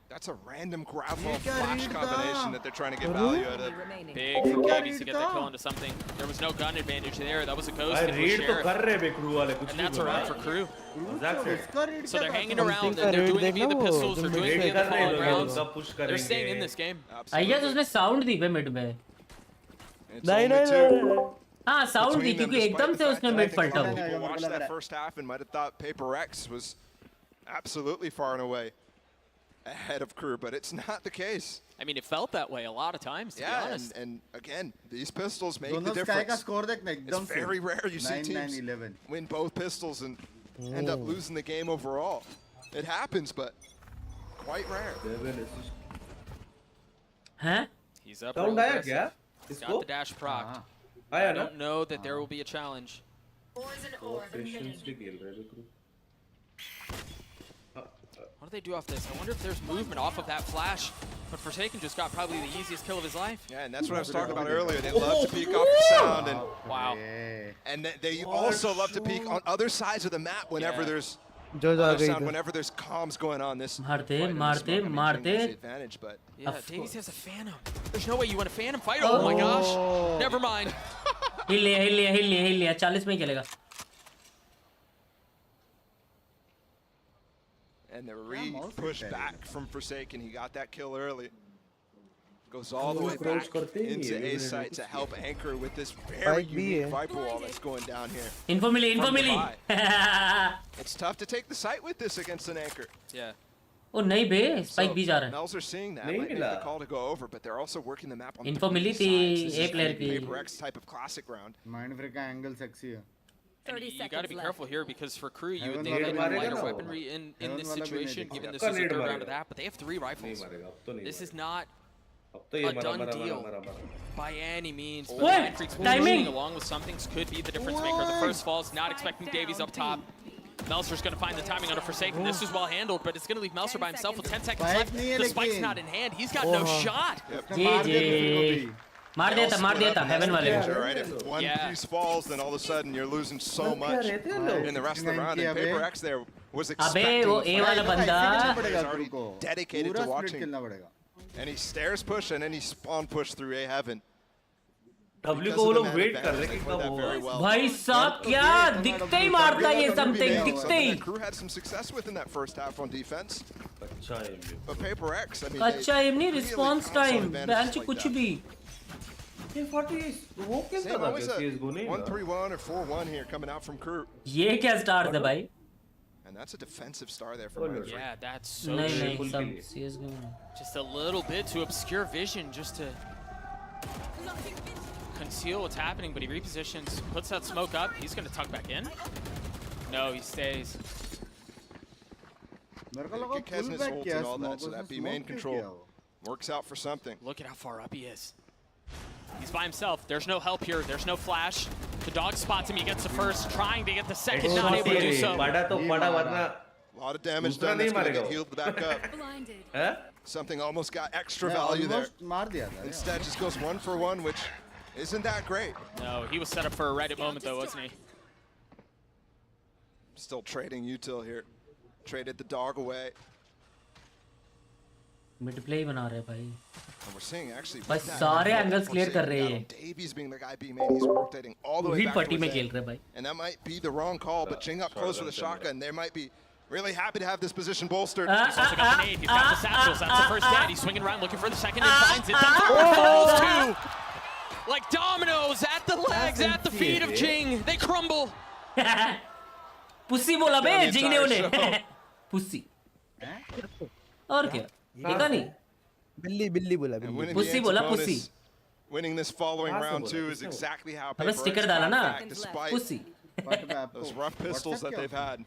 That's a random gravel flash combination that they're trying to get value out of. Big for Davies to get the kill into something. There was no gun advantage there. That was a ghost. भाई and red तो Sheriff. कर रहे बे crew वाले कुछ And नहीं that's a बोल round रहा. for Crew. मजाक से. So they're hanging around, Something and they're का doing it via raid the देखना वो, pistols, they're तुम doing it via कर the रहे fall हैं rounds. सब push They're staying in करेंगे. this game. I guess उसने साउंड दी बे मिड में. It's नहीं only नहीं two नहीं. हाँ साउंड दी between them, क्योंकि despite एकदम the से fact उसने that I mid think a पलटा lot of वो. people watched that first half and might have thought Paper X was absolutely far and away ahead of Crew, but it's not the case. I mean, it felt that way a lot of times, to be honest. And again, these pistols make the दोनों difference. Sky का score देखना एकदम It's very rare you see 9, teams 11. win both pistols and end up losing the game overall. It happens, but quite rare. Huh? He's up. Down real आया aggressive. क्या? He's इसको? got the dash procced. आया I ना? don't know that there will be a challenge. Patience से खेल रहे हैं Crew. What do they do off this? I wonder if there's movement off of that flash. But Forsaken just got probably the easiest kill of his life. Yeah, and that's what I was talking about earlier. They love to peek off the sound, and wow. And they also love to peek on other sides of the map whenever there's other sound, whenever there's comms going on. This मारते advantage, but yeah, Davies has a Phantom. There's no way you win a Phantom fight. Oh my gosh. Never mind. हिल लिया 40 में ही चलेगा. And the re-push back from Forsaken. He got that kill early. Goes all the way back into A site to help anchor with this very unique Viper wall that's going down here. Info milli. It's tough to take the site with this against an anchor. Yeah. ओ नहीं बे, spike भी जा रहा है. Mel's are seeing that, might make the call to go over, but they're also working the map on the Info मिली थी A player की. PRX type of classic round. Mindfreak का angle sexy है. And you got to be careful here because for Crew, you would think they have lighter weaponry in this situation, given this is the third round of that, but they have 3 rifles. This is not a done deal by any means. But Mindfreak's pushing along with some things could be the difference maker. The first falls, not expecting Davies up top. Melser's going to find the timing under Forsaken. This is well handled, but it's going to leave Melser by himself with 10 seconds left. The spike's not in hand. He's got no shot. मार दिया था heaven वाले को. Right, if one piece falls, then all of a sudden you're losing so much in the rest of the round. And PRX there was expecting वो A वाला बंदा dedicated to watching. And he stairs push and then he spawn push through A heaven. W को वो लोग wait कर रहे हैं कि कब होगा. भाई साहब क्या दिखते ही मारता ये something दिखते ही. Crew had some success within that first half on defense. But PRX, I mean, अच्छा एम नहीं response time बेंच कुछ भी. Same, always a 1-3-1 or 4-1 here coming out from Crew. ये क्या stars है भाई? And that's a defensive star there for Mindfreak. Yeah, that's so just a little bit to obscure vision, just to conceal what's happening, but he repositions, puts that smoke up. He's going to tuck back in. No, he stays. Kesnis ult and all that, so that B main control works out for something. Look at how far up he is. He's by himself. There's no help here. There's no flash. The dog spots him. He gets the first, trying to get the second, not able to do so. A lot of damage done. That's going to get healed back up. Something almost got extra value there. Instead, just goes 1 for 1, which isn't that great. No, he was set up for a Reddit moment, though, wasn't he? Still trading util here. Traded the dog away. Mid play बना रहे भाई. And we're seeing actually भाई सारे angles clear कर रहे हैं. Davies being the guy B main, he's rotating all the way back पट्टी में खेल रहे भाई. And that might be the wrong call, but Jing up close with a shotgun. They might be really happy to have this position bolstered. He's also got the nade. He's got the satchels. That's the first dead. He's swinging around looking for the second and finds it. Falls too. Like dominoes at the legs, at the feet of Jing. They crumble. Pussy बोला बे जिंग ने उन्हें. Pussy. और क्या? देखा नहीं? बिल्ली बोला बिल्ली. पुसी बोला pussy. Winning this following round 2 is exactly how हमें स्टिकर डाला ना. Pussy. Those rough pistols that they've had.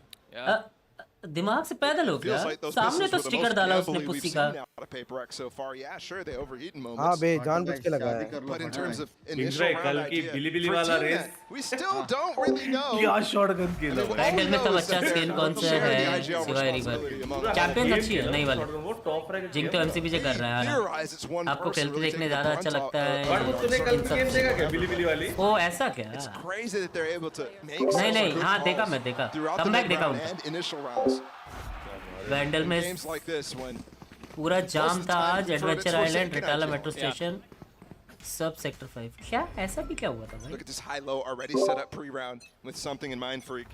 दिमाग से पैदल हो गया. सामने तो स्टिकर डाला उसने पुसी का. PRX so far. Yeah, sure they overheat in moments. हाँ बे जानबूझ के लगाया. But in terms of initial round idea, we still don't really know. क्या शॉटगन खेला. बैंडल में तो अच्छा स्किन कौन सा है? सिवाय रिवर. चैंपियन अच्छी है नहीं वाले. जिंग तो एमसीबी से कर रहा है. आपको खेलते देखने ज़्यादा अच्छा लगता है. पर तूने कल गेम देखा क्या बिली वाली? ओ ऐसा क्या? It's crazy that they're able to make नहीं हाँ देखा मैं देखा. कमबैक देखा हूँ. Initial rounds. वैंडल में Games like this when पूरा जाम था आज. एडवेंचर आइलैंड, रिटाला मेट्रो स्टेशन, सब सेक्टर 5. क्या ऐसा भी क्या हुआ था भाई? Look at this high-low already set up pre-round with something in Mindfreak.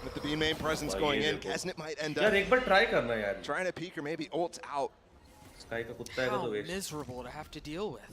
With the B main presence going in, Kesnet might end up. यार एक बार ट्राई करना यार. Trying to peek or maybe ult out. How miserable to have to deal with.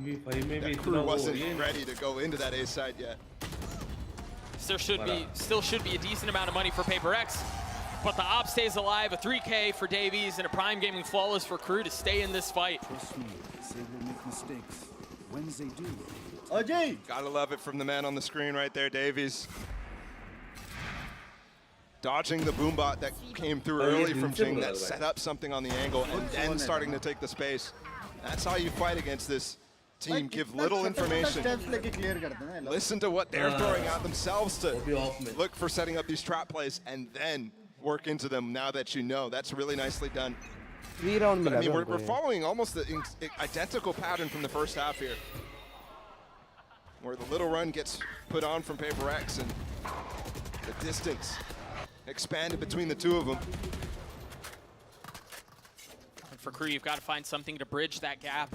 1v5 में भी That इतना Crew वो wasn't ये ready to go into that A side yet. There still should be a decent amount of money for Paper X, but the op stays alive. A 3K for Davies and a Prime Gaming Flawless for Crew to stay in this fight. Trust me, they will make mistakes. When they do, Ajay! Gotta love it from the man on the screen right there, Davies. Dodging the boombot that came through early from Jing that set up something on the angle and then starting to take the space. That's how you fight against this team. Give little information. Listen to what they're throwing out themselves to look for setting up these trap plays and then work into them now that you know. That's really nicely done. But, I mean, we're following almost the identical pattern from the first half here, where the little run gets put on from Paper X and the distance expanded between the two of them. And for Crew, you've got to find something to bridge that gap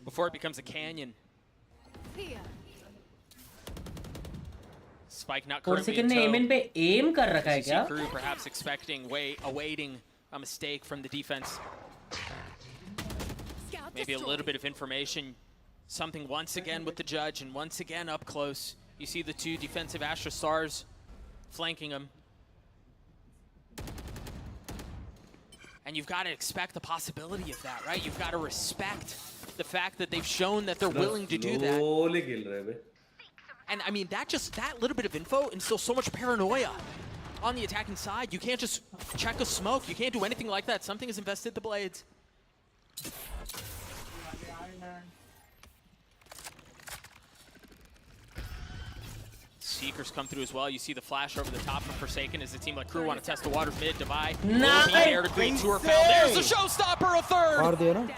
before it becomes a canyon. Spike not currently in tow. aim कर रखा है क्या? Crew perhaps awaiting a mistake from the defense. Maybe a little bit of information. Something once again with the judge and once again up close. You see the two defensive Astra Stars flanking him. And you've got to expect the possibility of that, right? You've got to respect the fact that they've shown that they're willing to do that. And I mean, that little bit of info instills so much paranoia on the attacking side. You can't just check a smoke. You can't do anything like that. Something has invested the blades. Seekers come through as well. You see the flash over the top from Forsaken as the team like Crew want to test the waters mid, divide. Nice. Air to green, two are foul. There's the showstopper, a third.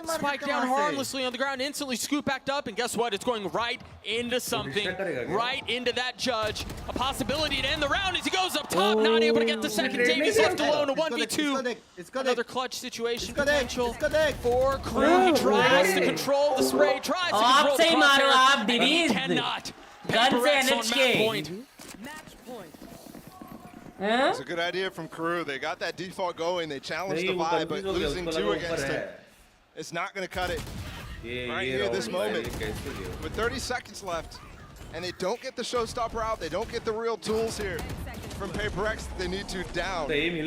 Spike down harmlessly on the ground, instantly scoop backed up, and guess what? It's going right into something, right into that judge. A possibility to end the round as he goes up top, not able to get the second. Davies left alone, a 1v2. Another clutch situation potential for Crew. He tries to control the spray, tries to control the crosshair, but he cannot. Paper X on match point. It's a good idea from Crew. They got that default going. They challenged the vibe, but losing 2 against it, it's not going to cut it. Right here, this moment, with 30 seconds left, and they don't get the showstopper out. They don't get the real tools here from Paper X that they need to down. Again,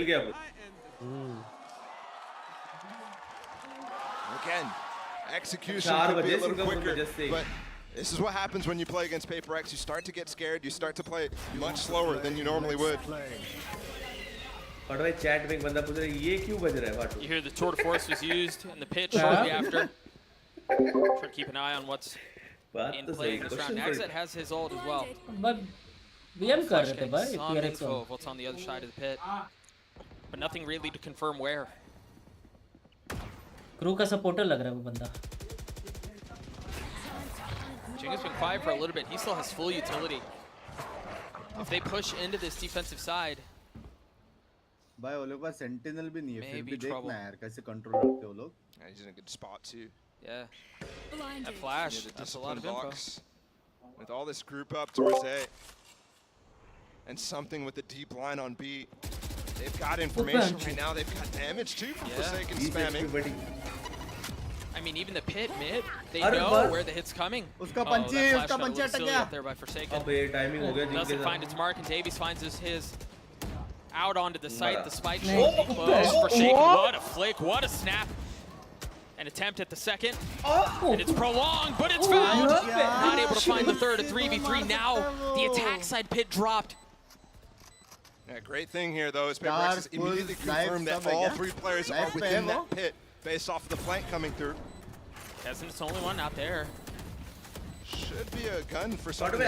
execution could be a little quicker, but this is what happens when you play against Paper X. You start to get scared. You start to play much slower than you normally would. You hear the tour de force was used in the pitch shortly after. Try to keep an eye on what's in play in this round. Exit has his ult as well. But we haven't got it, Some info of what's on the other side of the pit, but nothing really to confirm where. Crew का supporter लग रहा है वो बंदा. Jing has been quiet for a little bit. He still has full utility. If they push into this defensive side, भाई वो लोग का sentinel भी नहीं है फिर भी देखना यार कैसे control रखते हो लोग. He's in a good spot too. Yeah. That flash, that's a lot of info. With all this group up towards A, and something with the deep line on B. They've got information right now. They've got damage too from Forsaken spamming. I mean, even the pit mid, they know where the hit's coming. Uska panchi attack up there by Forsaken. Doesn't find its mark, and Davies finds his out onto the site. The spike should be close. Forsaken, what a flick, what a snap. An attempt at the second, and it's prolonged, but it's found. Not able to find the third, a 3v3. Now the attack side pit dropped. Yeah, great thing here though is Paper X has immediately confirmed that all 3 players are within that pit based off of the flank coming through. Hasn't it's the only one out there. Should be a gun for somebody.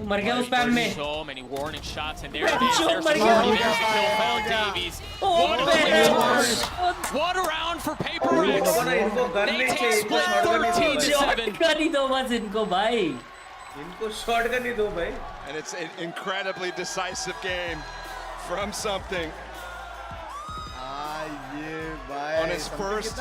मर गया उस पैम में. So many warning shots, and there it is. There's the kill foul, Davies. What a round for Paper X. They take split 13-7. Gun ही दो बस इनको भाई. इनको shotgun ही दो भाई. And it's an incredibly decisive game from something. On his first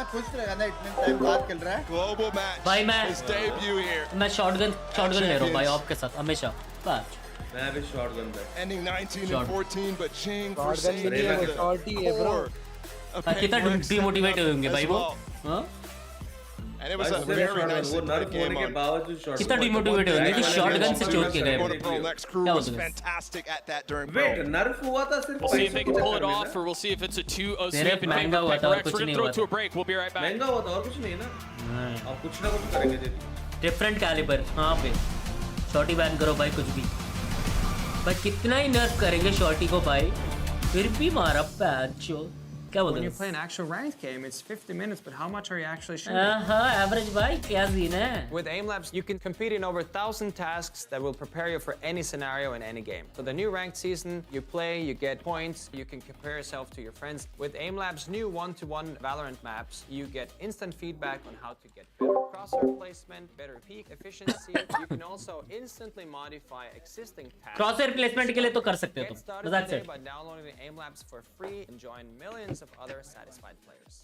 global match, भाई मैं his debut here. मैं shotgun ले रहा हूँ भाई ऑफ के साथ हमेशा. बस. मैं भी shotgun पे. Ending 19-14, but Jing Forsaken 4 कितना डिमोटिवेट होंगे भाई वो, हाँ? And it was a very nicely played game on. कितना डिमोटिवेट होंगे कि शॉटगन से चोट के गए। Going to Pro next. Crew was fantastic at that during Pro. Wait, nerf हुआ था सिर्फ We'll see if they can pull it off, or we'll see if it's a 2-0 sweep in favor of PRX. We're gonna throw it to a break. We'll be right back. महंगा हुआ था और कुछ नहीं ना, अब कुछ ना कुछ करेंगे देखिए। डिफरेंट कैलिबर, हाँ पे शॉटी बैन करो भाई कुछ भी, भाई कितना ही नर्फ करेंगे शॉटी को भाई, फिर भी मारा पैचो। क्या बोलते हैं? When you play an actual ranked game, it's 50 minutes, but how much are you actually shooting? Average भाई क्या सीन है? With aim labs, you can compete in over 1,000 tasks that will prepare you for any scenario in any game. So the new ranked season, you play, you get points, you can compare yourself to your friends. With aim labs' new one-to-one Valorant maps, you get instant feedback on how to get better crosshair placement, better peak efficiency. You can also instantly modify existing tasks. Crosshair placement के लिए तो कर सकते हो तुम। Get started today by downloading the aim labs for free and join millions of other satisfied players.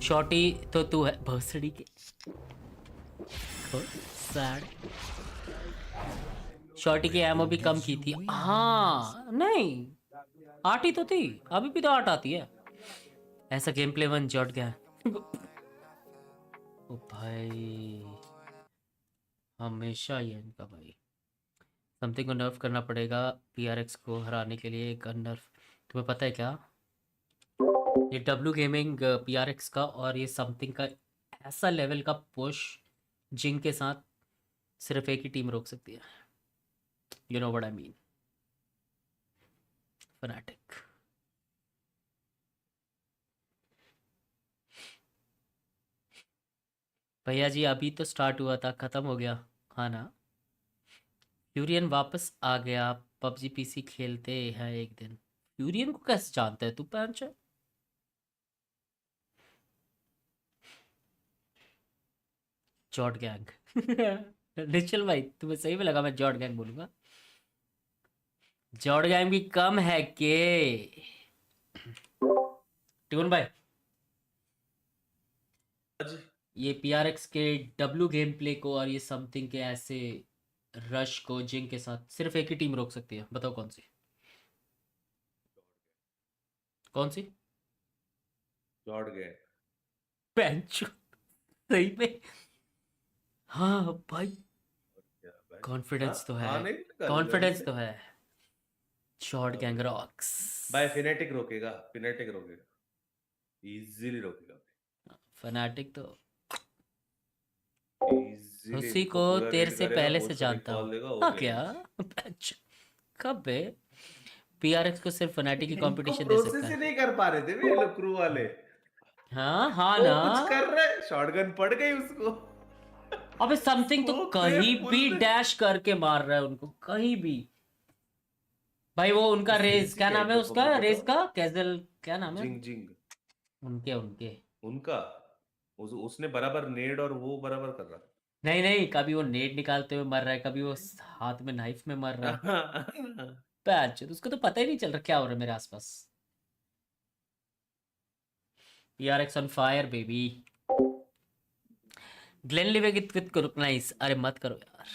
शॉटी तो तू है भोसड़ी के, सैड। शॉटी की एमओ भी कम की थी, हाँ नहीं 8 ही तो थी, अभी भी तो 8 आती है। ऐसा गेम प्ले 1 जॉट गया ओ भाई, हमेशा ये इनका भाई समथिंग को नर्फ करना पड़ेगा पीआरएक्स को हराने के लिए। गन नर्फ तुम्हें पता है क्या, ये डब्ल्यू गेमिंग पीआरएक्स का और ये समथिंग का ऐसा लेवल का पुश जिंग के साथ सिर्फ एक ही टीम रोक सकती है। You know what I mean, fanatic. भैया जी अभी तो स्टार्ट हुआ था, खत्म हो गया, हाँ ना। फ्यूरियन वापस आ गया, पबजी पीसी खेलते हैं एक दिन। फ्यूरियन को कैसे जानता है तू पैंच? जॉट गैंग निश्चल भाई तुम्हें सही में लगा मैं जॉट गैंग बोलूंगा? जॉट गैंग भी कम है के ट्यून भाई। ये पीआरएक्स के डब्ल्यू गेम प्ले को और ये समथिंग के ऐसे रश को जिंग के साथ सिर्फ एक ही टीम रोक सकती है, बताओ कौन सी? कौन सी? Jot gang. पैंचो सही में, हाँ भाई कॉन्फिडेंस तो है, कॉन्फिडेंस तो है। शॉट गैंग रॉक्स भाई। फिनेटिक रोकेगा, फिनेटिक रोकेगा, इजीली रोकेगा। फनाटिक तो उसी को तेरे से पहले से जानता हूँ। हाँ क्या कब है पीआरएक्स को सिर्फ फनाटिक की कंपटीशन दे सकता है। नहीं कर पा रहे थे वे लोग क्रू वाले। हाँ हाँ ना, कुछ कर रहे, शॉटगन पड़ गई उसको। अबे समथिंग तो कहीं भी डैश करके मार रहा है उनको, कहीं भी भाई। वो उनका रेस क्या नाम है उसका, रेस का कैजल क्या नाम है? जिंग जिंग। उनका उसने बराबर नेड और वो बराबर कर रहा। नहीं नहीं, कभी वो नेड निकालते हुए मर रहा है, कभी वो हाथ में नाइफ में मर रहा है। पैच उसको तो पता ही नहीं चल रहा क्या हो रहा है मेरे आसपास। PRX on fire baby. Glenn लिवे की ट्वीट करो नाइस। अरे मत करो यार।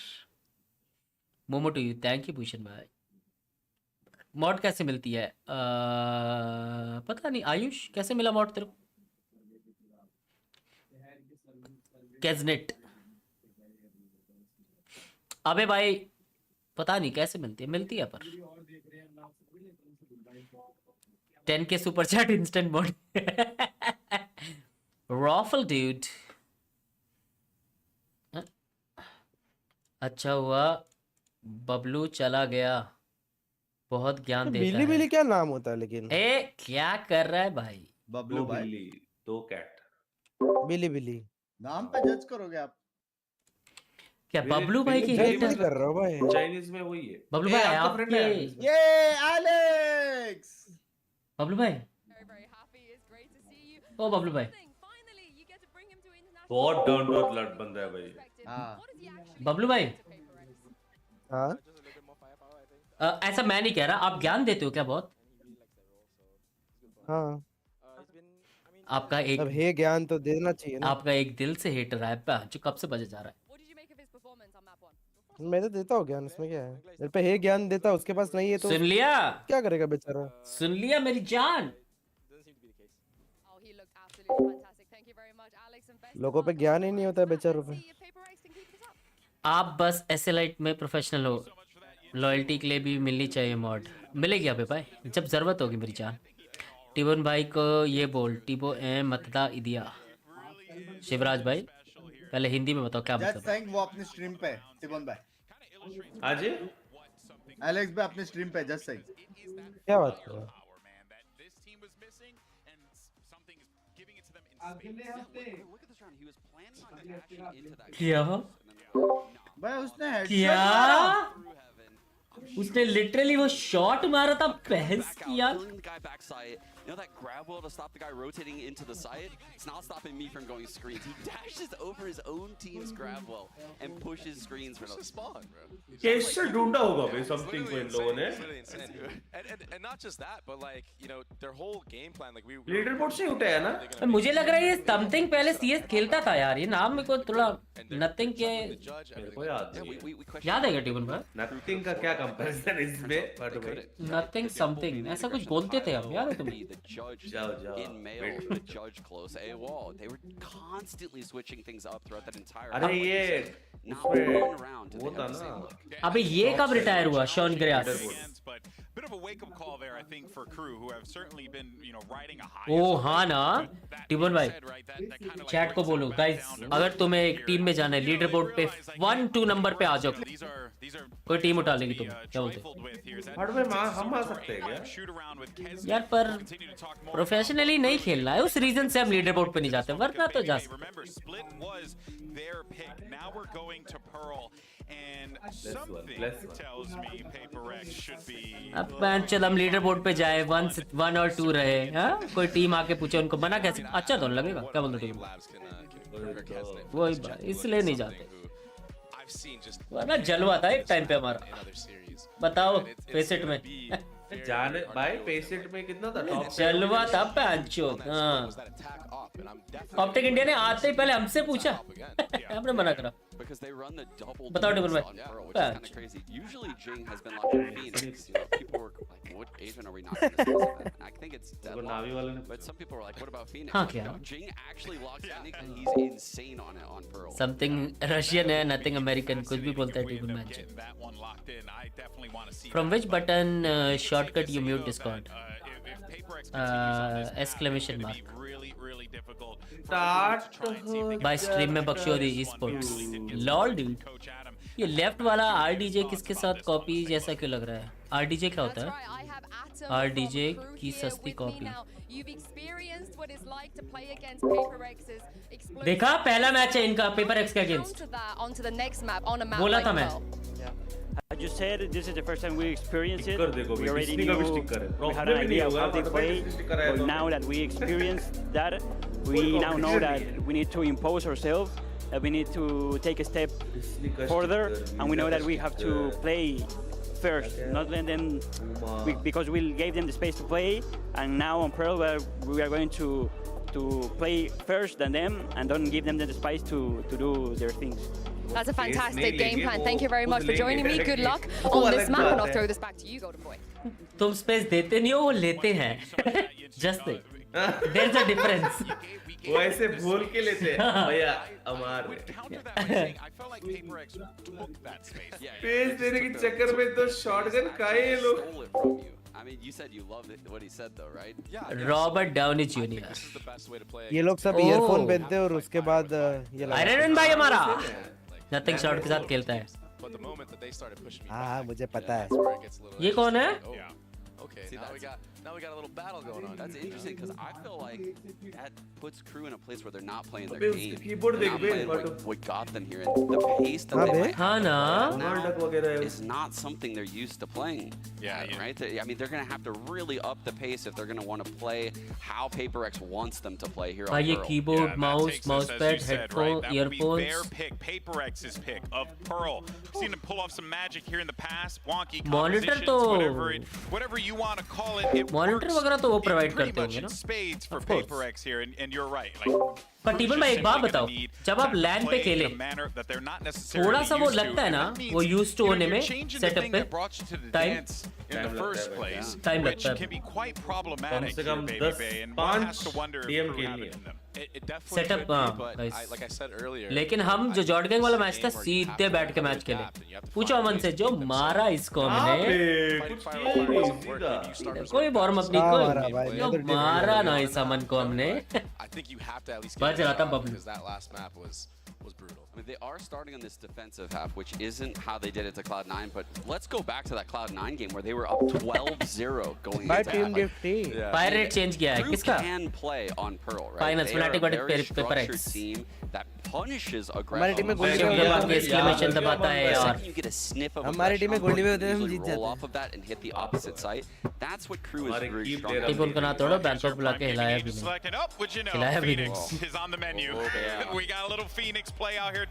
मोमो to you, thank you Bhushan भाई। मॉड कैसे मिलती है? पता नहीं आयुष कैसे मिला मॉड तेरे को? कैजनेट। अबे भाई पता नहीं कैसे मिलती है, मिलती है पर 10K super chat instant mod. रॉफल ड्यूड। अच्छा हुआ बबलू चला गया, बहुत ज्ञान देता है। बिल्ली बिल्ली क्या नाम होता है लेकिन? ए क्या कर रहा है भाई? बबलू भाई। दो कैट। बिल्ली बिल्ली नाम पे जज करोगे आप? क्या बबलू भाई की हेट कर रहा हो भाई? चाइनीज में वही है बबलू भाई। आपके ये एलेक्स बबलू भाई। ओ बबलू भाई बहुत डाउन टू अर्थ लट बंदा है भाई। हाँ बबलू भाई हाँ ऐसा मैं नहीं कह रहा, आप ज्ञान देते हो क्या बहुत? हाँ आपका एक अब है ज्ञान तो देना चाहिए ना। आपका एक दिल से हेटर है जो कब से बजे जा रहा है। मैं तो देता हूँ ज्ञान, इसमें क्या है? मेरे पे है ज्ञान देता, उसके पास नहीं है तो सुन लिया, क्या करेगा बेचारा? सुन लिया मेरी जान। लोगों पे ज्ञान ही नहीं होता है बेचारों पे। आप बस एसएलाइट में प्रोफेशनल हो, लॉयल्टी के लिए भी मिलनी चाहिए मॉड। मिलेगी अबे भाई जब जरूरत होगी मेरी जान। टिबन भाई को ये बोल, टिबो ए मतदा इदिया। शिवराज भाई पहले हिंदी में बताओ क्या मतलब है? वो अपनी स्ट्रीम पे टिबन भाई आज एलेक्स भाई अपनी स्ट्रीम पे जस्ट सही। क्या बात कर रहा है? क्या भाई उसने हेडशॉट क्या मारा। उसने लिटरली वो शॉट मारा था बहस किया। You know that grab wheel to stop the guy rotating into the side? It's not stopping me from going screens. He dashes over his own team's grab wheel and pushes screens for no spawn, bro. कैसे ढूंढा होगा भाई something को इन लोगों ने? And not just that, but like, you know, their whole game plan, like we leader board से उठाया ना? मुझे लग रहा है ये समथिंग पहले सीएस खेलता था यार, ये नाम मेरे को थोड़ा नथिंग के मेरे को याद नहीं। याद है क्या टिबन भाई? नथिंग का क्या कंपैरिजन इसमें? नथिंग समथिंग ऐसा कुछ बोलते थे हम, याद है तुम्हें? The judge in male, the judge close a wall. They were constantly switching things up throughout that entire. अरे ये not one round. वो था ना? अबे ये कब रिटायर हुआ Sean Gares? Bit of a wake-up call there, I think, for Crew, who have certainly been, you know, riding a high. ओ हाँ ना, टिबन भाई चैट को बोलो गाइस, अगर तुम्हें एक टीम में जाना है लीडर बोर्ड पे 1-2 नंबर पे आ जाओ, कोई टीम उठा लेगी तुम, क्या बोलते हो? हम आ सकते हैं क्या? यार पर प्रोफेशनली नहीं खेलना है, उस रीजन से हम लीडर बोर्ड पे नहीं जाते, वरना तो जा अब चल हम लीडर बोर्ड पे जाए 1 और 2 रहे, हाँ कोई टीम आके पूछे उनको मना कैसे, अच्छा तो लगेगा, क्या बोलते टीम? वही बात, इसलिए नहीं जाते, वरना जलवा था एक टाइम पे हमारा। बताओ फेसेट में जाने भाई पेसेट में कितना था टॉप? जलवा था पैंचो। हाँ ऑप्टिक इंडिया ने आते ही पहले हमसे पूछा हमने मना करा। बताओ टिबन भाई। Usually Jing has been like Phoenix. You know, people were like, "What Asian are we not going to discuss that?" And I think it's deadlocked. But some people were like, "What about Phoenix?" हाँ क्या? No, Jing actually locked Phoenix, and he's insane on it on Pearl. Something Russian है, nothing American, कुछ भी बोलता है टिबन match. From which button shortcut you mute Discord? Exclamation mark. By stream में बख्शोदी esports. lol dude. ये left वाला RDJ किसके साथ कॉपी जैसा क्यों लग रहा है? RDJ क्या होता है? RDJ की सस्ती कॉपी। देखा पहला मैच है इनका पेपर एक्स के अगेंस्ट, बोला था मैं। I just said this is the first time we experience it. We already knew, we had an idea of how they play, but now that we experienced that, we now know that we need to impose ourselves, that we need to take a step further, and we know that we have to play first, not let them, because we gave them the space to play, and now on Pearl we are going to play first than them, and don't give them the space to do their things. That's a fantastic game plan. Thank you very much for joining me. Good luck on this map, and I'll throw this back to you, Golden Boy. तुम space देते नहीं हो, वो लेते हैं। Just think. There's a difference. वो ऐसे बोल के लेते हैं भैया अमार स्पेस देने के चक्कर में तो शॉटगन खाए ये लोग। I mean, you said you loved it, what he said though, right? Robert Downey Jr. ये लोग सब ईयरफोन पहनते हैं और उसके बाद ये आयरन मैन भाई हमारा नथिंग शॉट के साथ खेलता है। हाँ मुझे पता है। ये कौन है? Now we got a little battle going on. That's interesting because I feel like that puts Crew in a place where they're not playing their अबे game. उसके keyboard They're देख not bay, playing but- like what got them here, and the pace that they might have now is not something they're used to playing. Yeah, right. I mean, they're gonna have to really up the pace if they're gonna want to play how PaperX wants them to play here on भाई ये Pearl. keyboard, mouse, mousepad, headphone, That would be their earphones. pick, PaperX's pick of Pearl. Seen him pull off some magic here in the past. Wonky Monitor compositions, तो whatever you want to call it. It monitor works वगैरह तो वो in provide pretty करते much होंगे in ना? spades for Of course. PaperX here, and you're right. Like, पर टीपन भाई एक बात बताओ, जब आप लैन पे खेले थोड़ा सा वो लगता है ना, वो यूज्ड टू होने में सेटअप पे time in the first place, time which लगता can है be quite problematic से here, come baby bay, and one has to wonder if DM Crew के have लिए। it in them. It definitely Setup, could be, हाँ, but guys. like I said earlier, लेकिन हम जो जॉर्ड gang वाला match था सीधे बैठ के मैच खेले पूछो अमन से जो मारा इसको हमने कोई वार्म अप नहीं जो मारा ना इस अमन को हमने I think you have to at least बच give रहा it था a shot Bablu because that last map was brutal. I mean, they are starting on this defensive half, which isn't how they did it to Cloud9, but let's go back to that Cloud9 game where they were up 12-0 going My into team half. gave tea. Fire rate change किया है Crew किसका can play on Pearl, right? Finals, They are a Fnatic very versus structured PRX. team that punishes हमारी team में aggression. Goldy दबा के exclamation दबाता है The यार second you get a sniff of हमारी टीम में aggression, गोल्डी में होते हैं हम usually जीत roll जाते off of that and hit the opposite site. That's what Crew is very strong at. टीपन को ना तोड़ो बैंकॉक बुला के हिलाया भी नहीं Selected up, would you know, खिलाया भी Phoenix नहीं is on the menu. yeah. We got a little Phoenix play out here.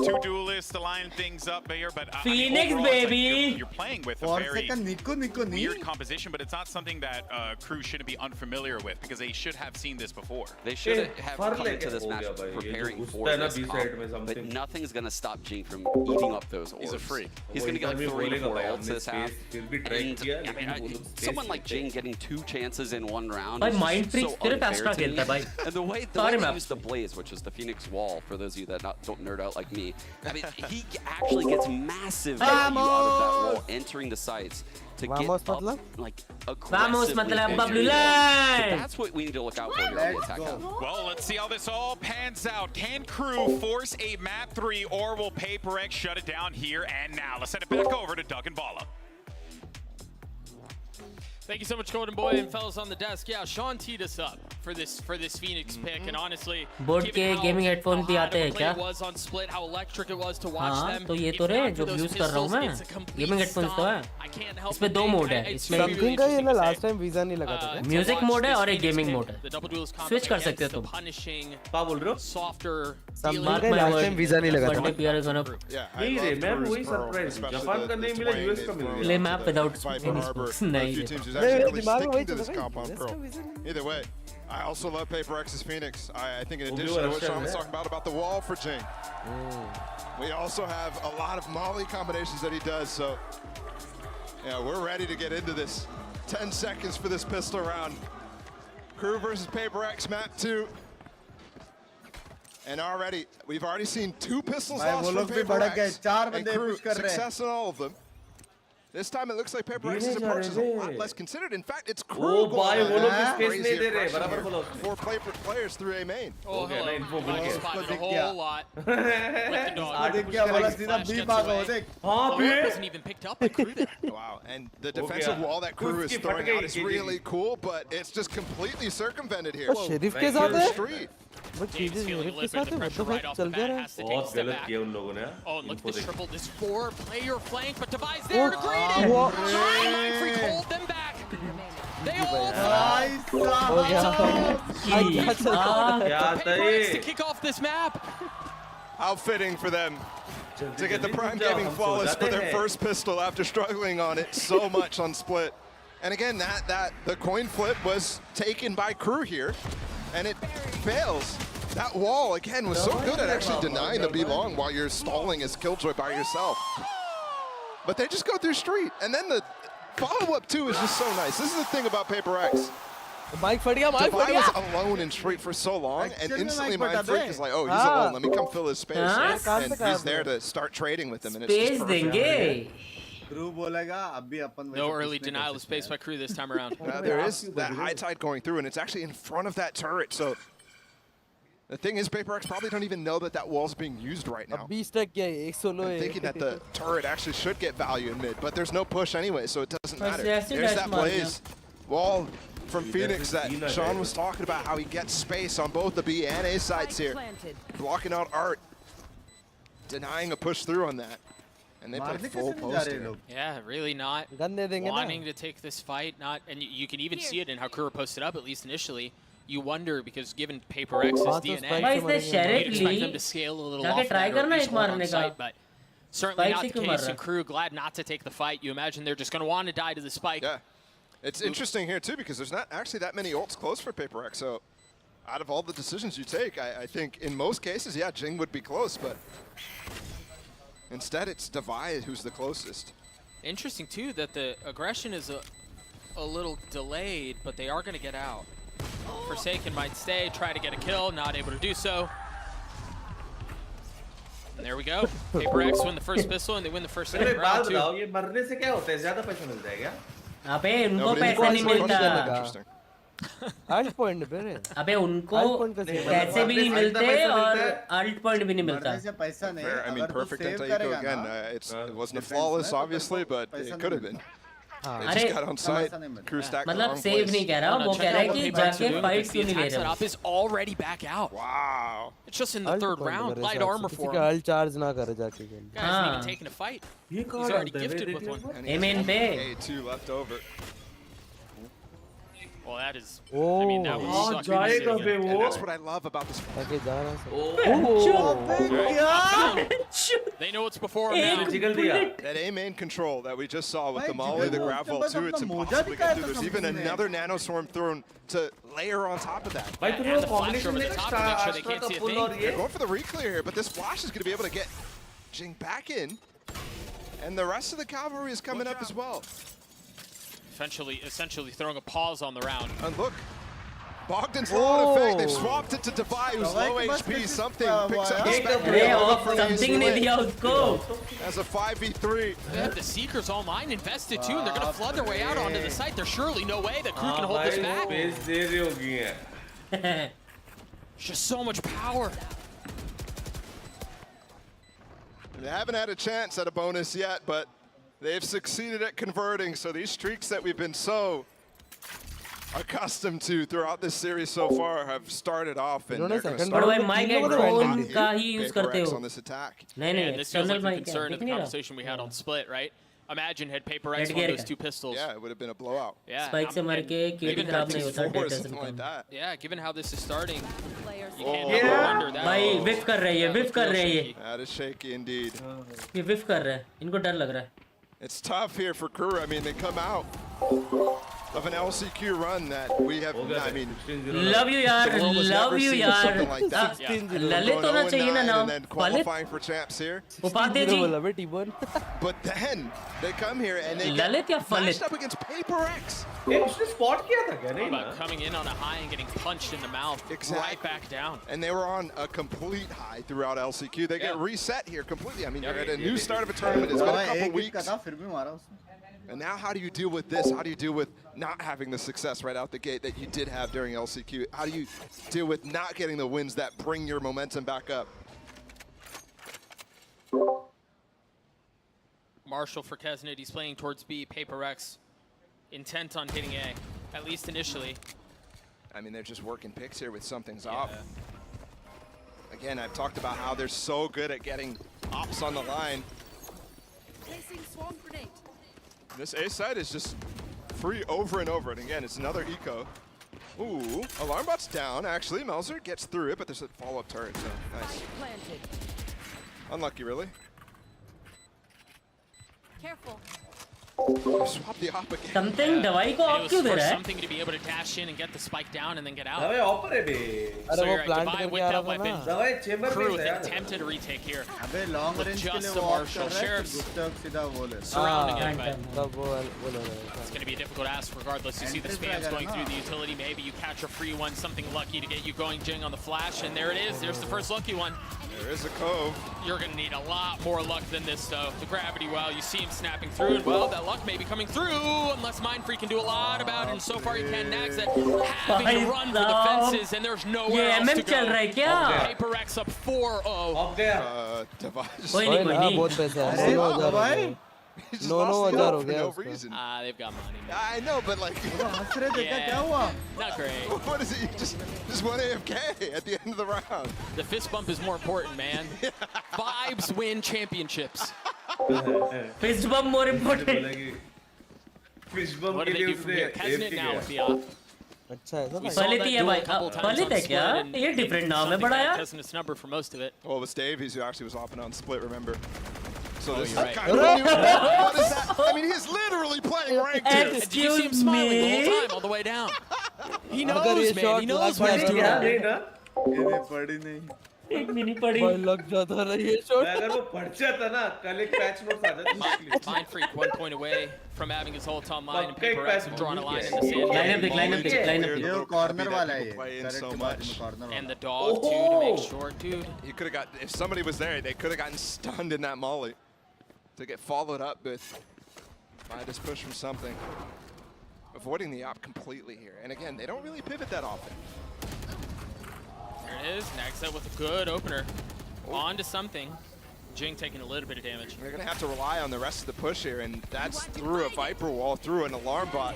Two duelists to line things up here, but Phoenix, overall, it's like baby! you're playing with a For very second, Nico weird composition, but it's not something that Crew shouldn't be unfamiliar with because they should have seen this before. They should have come into this match preparing for this comp, but nothing's going to stop Jing from eating up those orbs. He's a freak. He's going to get like 3 to 4 ults this half. And, I mean, someone like Jing getting 2 chances in 1 round भाई is mind just freak so सिर्फ unfair extra to खेलता है me. भाई And the way Sorry, they map. use the Blaze, which is the Phoenix wall, for those of you that don't nerd out like me, I mean, he actually gets massive value out of that wall entering the sites to Vamos, get up, मतलब? like, Vamos, aggressively मतलब into Bablu your wall. So line that's what we need to look out for here on the attack half. Well, let's see how this all pans out. Can Crew force a map 3 or will PaperX shut it down here and now? Let's send it back over to Doug and Bala. Thank you so much, Golden Boy and fellas on the desk. Yeah, Sean teed us up for this Phoenix pick, and honestly, board given के how gaming headphone भी hot आते of a हैं play क्या it was on split, how electric it was to watch हाँ them. तो ये If तो रे not for जो those यूज कर रहा हूँ pistols, मैं it's a complete gaming headphones तो है stomp. I can't help इसमें but दो think मोड है it's इसमें really समथिंग का ये interesting ना to say. Last time visa नहीं लगा था म्यूजिक to मोड है watch और this एक गेमिंग Phoenix मोड pick, है the double duelist स्विच कर combat सकते हो against the तुम punishing, क्या बोल रहे हो? softer समथिंग dealing का लास्ट टाइम वीजा नहीं लगा बट था we are gonna Yeah, I नहीं रे love मैं Crew's वही Pearl, सरप्राइज especially जापान का नहीं मिला यूएस का मिल the गया play map without Viper Harbor. नहीं Few teams who's मेरे actually really दिमाग में वही sticking to चल this रहा है comp on इसका Pearl. वीजा नहीं Either way, I also love PaperX's Phoenix. I think in We'll addition do to it, what Sean was yeah. talking about the wall for Jing, we also have a lot of molly combinations that he does. So, yeah, we're ready to get into this. 10 seconds for this pistol round. Crew versus PaperX, map 2. And we've already seen 2 pistols भाई, lost वो from लोग भी भड़क गए, PaperX. 4 And बंदे Crew push कर रहे हैं। success in all of them. This time it looks like PaperX's धीरे जा approach is a रहे lot हैं। less considered. In fact, it's O Crew भाई going वो लोग on स्पेस crazy नहीं दे रहे aggression बराबर here बोलो for players through A main. Oh, Okay, hello. now info I just book. spotted a दिख गया। whole lot. With the dog. आ देख क्या बोला सीधा Flash बी gets भागा away. हो देख हाँ Oh, bay it wasn't even picked up by Crew there. Wow, and the defensive wall that Crew is उसकी फट throwing गई out is की really cool, but it's just completely circumvented here. वो sheriff के Thank साथ you. है Street. वो चीजें Dave's feeling शेरिफ के a little साथ bit है of वो pressure तो right भाई off the चल क्या bat. रहा है Has to take a बहुत step गलत back. किया उन लोगों ने Oh, and look Info at this देख। triple, this 4-player flank, but Devi's there to greet it. वो Mind Freak hold them back. They all हो गया क्या PRX to kick off this map. How fitting for them to get the Prime Gaming Flawless for their first pistol after struggling on it so much on split. And again, the coin flip was taken by Crew here, and it fails. That wall, again, was so good at actually denying the B-long while you're stalling as Killjoy by yourself. But they just go through street, and then the follow-up, too, is just so nice. This is the thing about PaperX. Mic फट गया mic फट Devi गया was alone in street for so long, and Actually, instantly mic Mind फटा Freak they. is like, oh, he's alone, let me come fill his space. हाँ? And he's there to start trading with him, and it's space just perfect. देंगे ध्रुव बोलेगा अभी अपन No early denial of space by Crew this time around. There is that high tide going through, and it's actually in front of that turret, so the thing is, PaperX probably don't even know that that wall's being used right now. 20 तक क्या है 116 I'm है thinking that the turret actually should get value in mid, but there's no push anyway, so it doesn't matter. ऐसे There's dash that मार blaze. wall from Phoenix that Sean was talking about, how he gets space on both the B and A sides here. Blocking out Art. Denying a push through on that. And they play full post here. Yeah, really not wanting to take this fight. And you can even see it in how Kura posted up, at least initially. You wonder, because given Paper X's DNA, you'd expect them to scale a little off that or be more on site, but certainly not the case. And Crew glad not to take the fight. You imagine they're just going to want to die to the spike. Yeah. It's interesting here, too, because there's not actually that many ults close for Paper X. So out of all the decisions you take, I think in most cases, yeah, Jing would be close, but instead it's Divide who's the closest. Interesting, too, that the aggression is a little delayed, but they are going to get out. Forsaken might stay, try to get a kill, not able to do so. And there we go. Paper X win the first pistol and they win the first second round too. ये मरने से क्या होता है? ज़्यादा पैसा मिलता है क्या? अबे उनको पैसा नहीं मिलता। 8 पॉइंट पे अबे उनको पैसे भी नहीं मिलते और अल्ट पॉइंट भी नहीं मिलता। पैसा नहीं। I mean, perfect anti-eco again. It wasn't a flawless, obviously, but it could have been. They just got on site. Crew stacked the मतलब wrong सेव नहीं कह रहा, वो कह रहा है कि जाके फाइट क्यों नहीं ले रहे? Setup is already back out. Wow. It's just in the third round. Light armor for him. Ult charge ना करे जाके। Guys not even taking a fight. He's already gifted with one. Amen पे. A2 left over. Well, that is. I mean, that was जाएगा बे वो. And that's what I love about this. Okay, जाना They know what's before them now. That A-main control that we just saw with the Molly, the grab vault too, it's impossible to get through. There's even another nanoswarm thrown to layer on top of that. And the flash over the top to make sure they can't see a thing. They're going for the reclear here, but this flash is going to be able to get Jing back in. And the rest of the cavalry is coming up as well. Essentially throwing a pause on the round. And look, Bogdan's law of fake. They've swapped it to Divide, who's low HP. Something picks up the spectre. Something ने दिया उसको. As a 5v3. They have the Seekers online invested too, and they're going to flood their way out onto the site. There's surely no way that Crew can hold this back. Just so much power. They haven't had a chance at a bonus yet, but they've succeeded at converting. So these streaks that we've been so accustomed to throughout this series so far have started off, and they're going to start on this attack. This feels like the concern of the conversation we had on Split, right? Imagine had Paper X won those two pistols. Yeah, it would have been a blowout. Yeah. Spike से मर के KD खराब नहीं होता, something like that. Yeah, given how this is starting, you can't help but wonder that. भाई whiff कर रही है, whiff कर रही है. That is shaky indeed. ये whiff कर रहा है, इनको डर लग रहा है. It's tough here for Crew. I mean, they come out of an LCQ run that we have. I mean, love you यार, love you यार. Like that. ललित होना चाहिए ना नाम. And then qualifying for champs here. Upadhyay ji. But then they come here and they Lalit या फलित? matched up against Paper X. उसने spot किया था क्या? नहीं About coming in on a high and getting punched in the mouth, right back down. And they were on a complete high throughout LCQ. They get reset here completely. I mean, you're at a new start of a tournament. It's been a couple weeks. And now how do you deal with this? How do you deal with not having the success right out the gate that you did have during LCQ? How do you deal with not getting the wins that bring your momentum back up? Marshall for Kesnit, he's playing towards B. Paper X intent on hitting A, at least initially. I mean, they're just working picks here with something's off. Again, I've talked about how they're so good at getting ops on the line. This A side is just free over and over. And again, it's another eco. Ooh, alarm bot's down, actually. Melzer gets through it, but there's a follow-up turret, so nice. Unlucky, really. Careful. Swap the op again. Something दवाई को आप क्यों दे रहा है? Something to be able to dash in and get the spike down and then get out. दवाई ऑपर है बे. So you're right, Divide with that weapon. दवाई chamber Crew में with है. an attempted retake here. अबे long range के लिए Just the वो Marshall. कर रहा है, Sheriff's गुप्ता सीधा वो ले. surrounding it, but वो it's going to be a difficult ask regardless. You see the spams going through the utility. Maybe you catch a free one, something lucky to get you going, Jing on the flash, and there it is. There's the first lucky one. There is a cove. You're going to need a lot more luck than this, though. The gravity well, you see him snapping through, and well, that luck may be coming through, unless Mind Freak can do a lot about it, and so far he can. Nags that having to run for the fences, and there's nowhere else to go. Paper X up 4-0. Divide. बहुत पैसा है. He just No, lost no, the हजार op हो for गया no उसका. reason. They've got money. I know, but like, Yeah. Not great. what is it? You just went AFK at the end of the round. The fist bump is more important, man. Vibes win championships. Fist bump more important. Fish bump What do they do from here? Kesnet now with the op. अच्छा है We saw that duel a couple times on Palit है क्या? Split, ये and different नाम है something बड़ा like यार. Kesnet's number for most of it. Well, it was Davies who actually was off and on split, remember? So this is you're right. kind of new. What is that? I mean, he's literally playing ranked here. And did you see him smiling the whole time, all the way down? He knows, man. He knows what he's doing. ये पड़ी नहीं. एक mini पड़ी. भाई लग जाता रहा ये शॉट. अगर वो पड़ जाता ना कल एक पैच नोट आ जाता. Mind Freak 1 point away from having his ult on mine, and Okay, PRX have drawn a line in the sand. Line up, line up, line up. ये corner वाला है ये. Playing Correct so के much. बाजू में corner वाला. And the dog, too, to make sure, dude. You could have got, if somebody was there, they could have gotten stunned in that molly to get followed up with by this push from something. Avoiding the op completely here. And again, they don't really pivot that often. There it is. Nagset with a good opener. On to something. Jing taking a little bit of damage. They're going to have to rely on the rest of the push here, and that's through a Viper wall, through an alarm bot.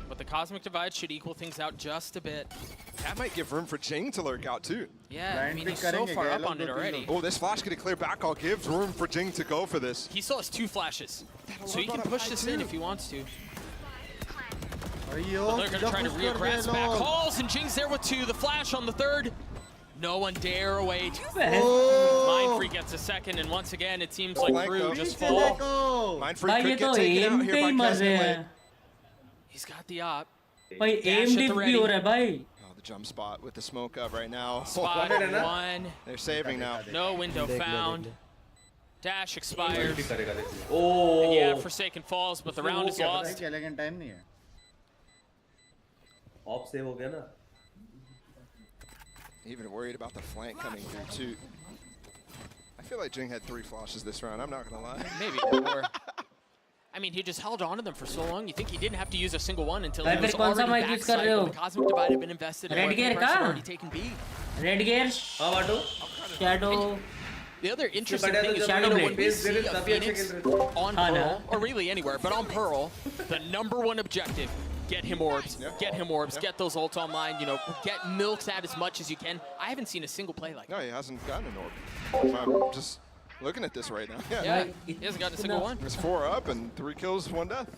But the Cosmic Divide should equal things out just a bit. That might give room for Jing to lurk out too. Yeah, I mean, he's so far up on it already. Oh, this flash getting clear back all gives room for Jing to go for this. He still has 2 flashes, so he can push this in if he wants to. But they're going to try to reaggress back. Calls, and Jing's there with 2. The flash on the 3rd. No one dare await. Mind Freak gets a second, and once again, it seems like Crew just fall. Mind Freak could get taken out here by Kesnet. He's got the op. भाई aim diff भी हो रहा है भाई. Oh, the jump spot with the smoke up right now. Spot 1. They're saving now. No window found. Dash expires. Oh. And yeah, Forsaken falls, but the round is lost. Elegant time नहीं है. Op save हो गया ना. Even worried about the flank coming through too. I feel like Jing had 3 flashes this round, I'm not gonna lie. Maybe more. I mean, he just held on to them for so long. You think he didn't have to use a single one until he was already backside when the Cosmic Divide had been invested in. Red gear had already taken B. Red gear. Shadow. The other interesting thing is, when we see a Phoenix on Pearl, or really anywhere, but on Pearl, the #1 objective, get him orbs, get those ults online, get milks out as much as you can. I haven't seen a single play like that. No, he hasn't gotten an orb. I'm just looking at this right now. Yeah, he hasn't gotten a single one. There's 4 up and 3 kills, 1 death.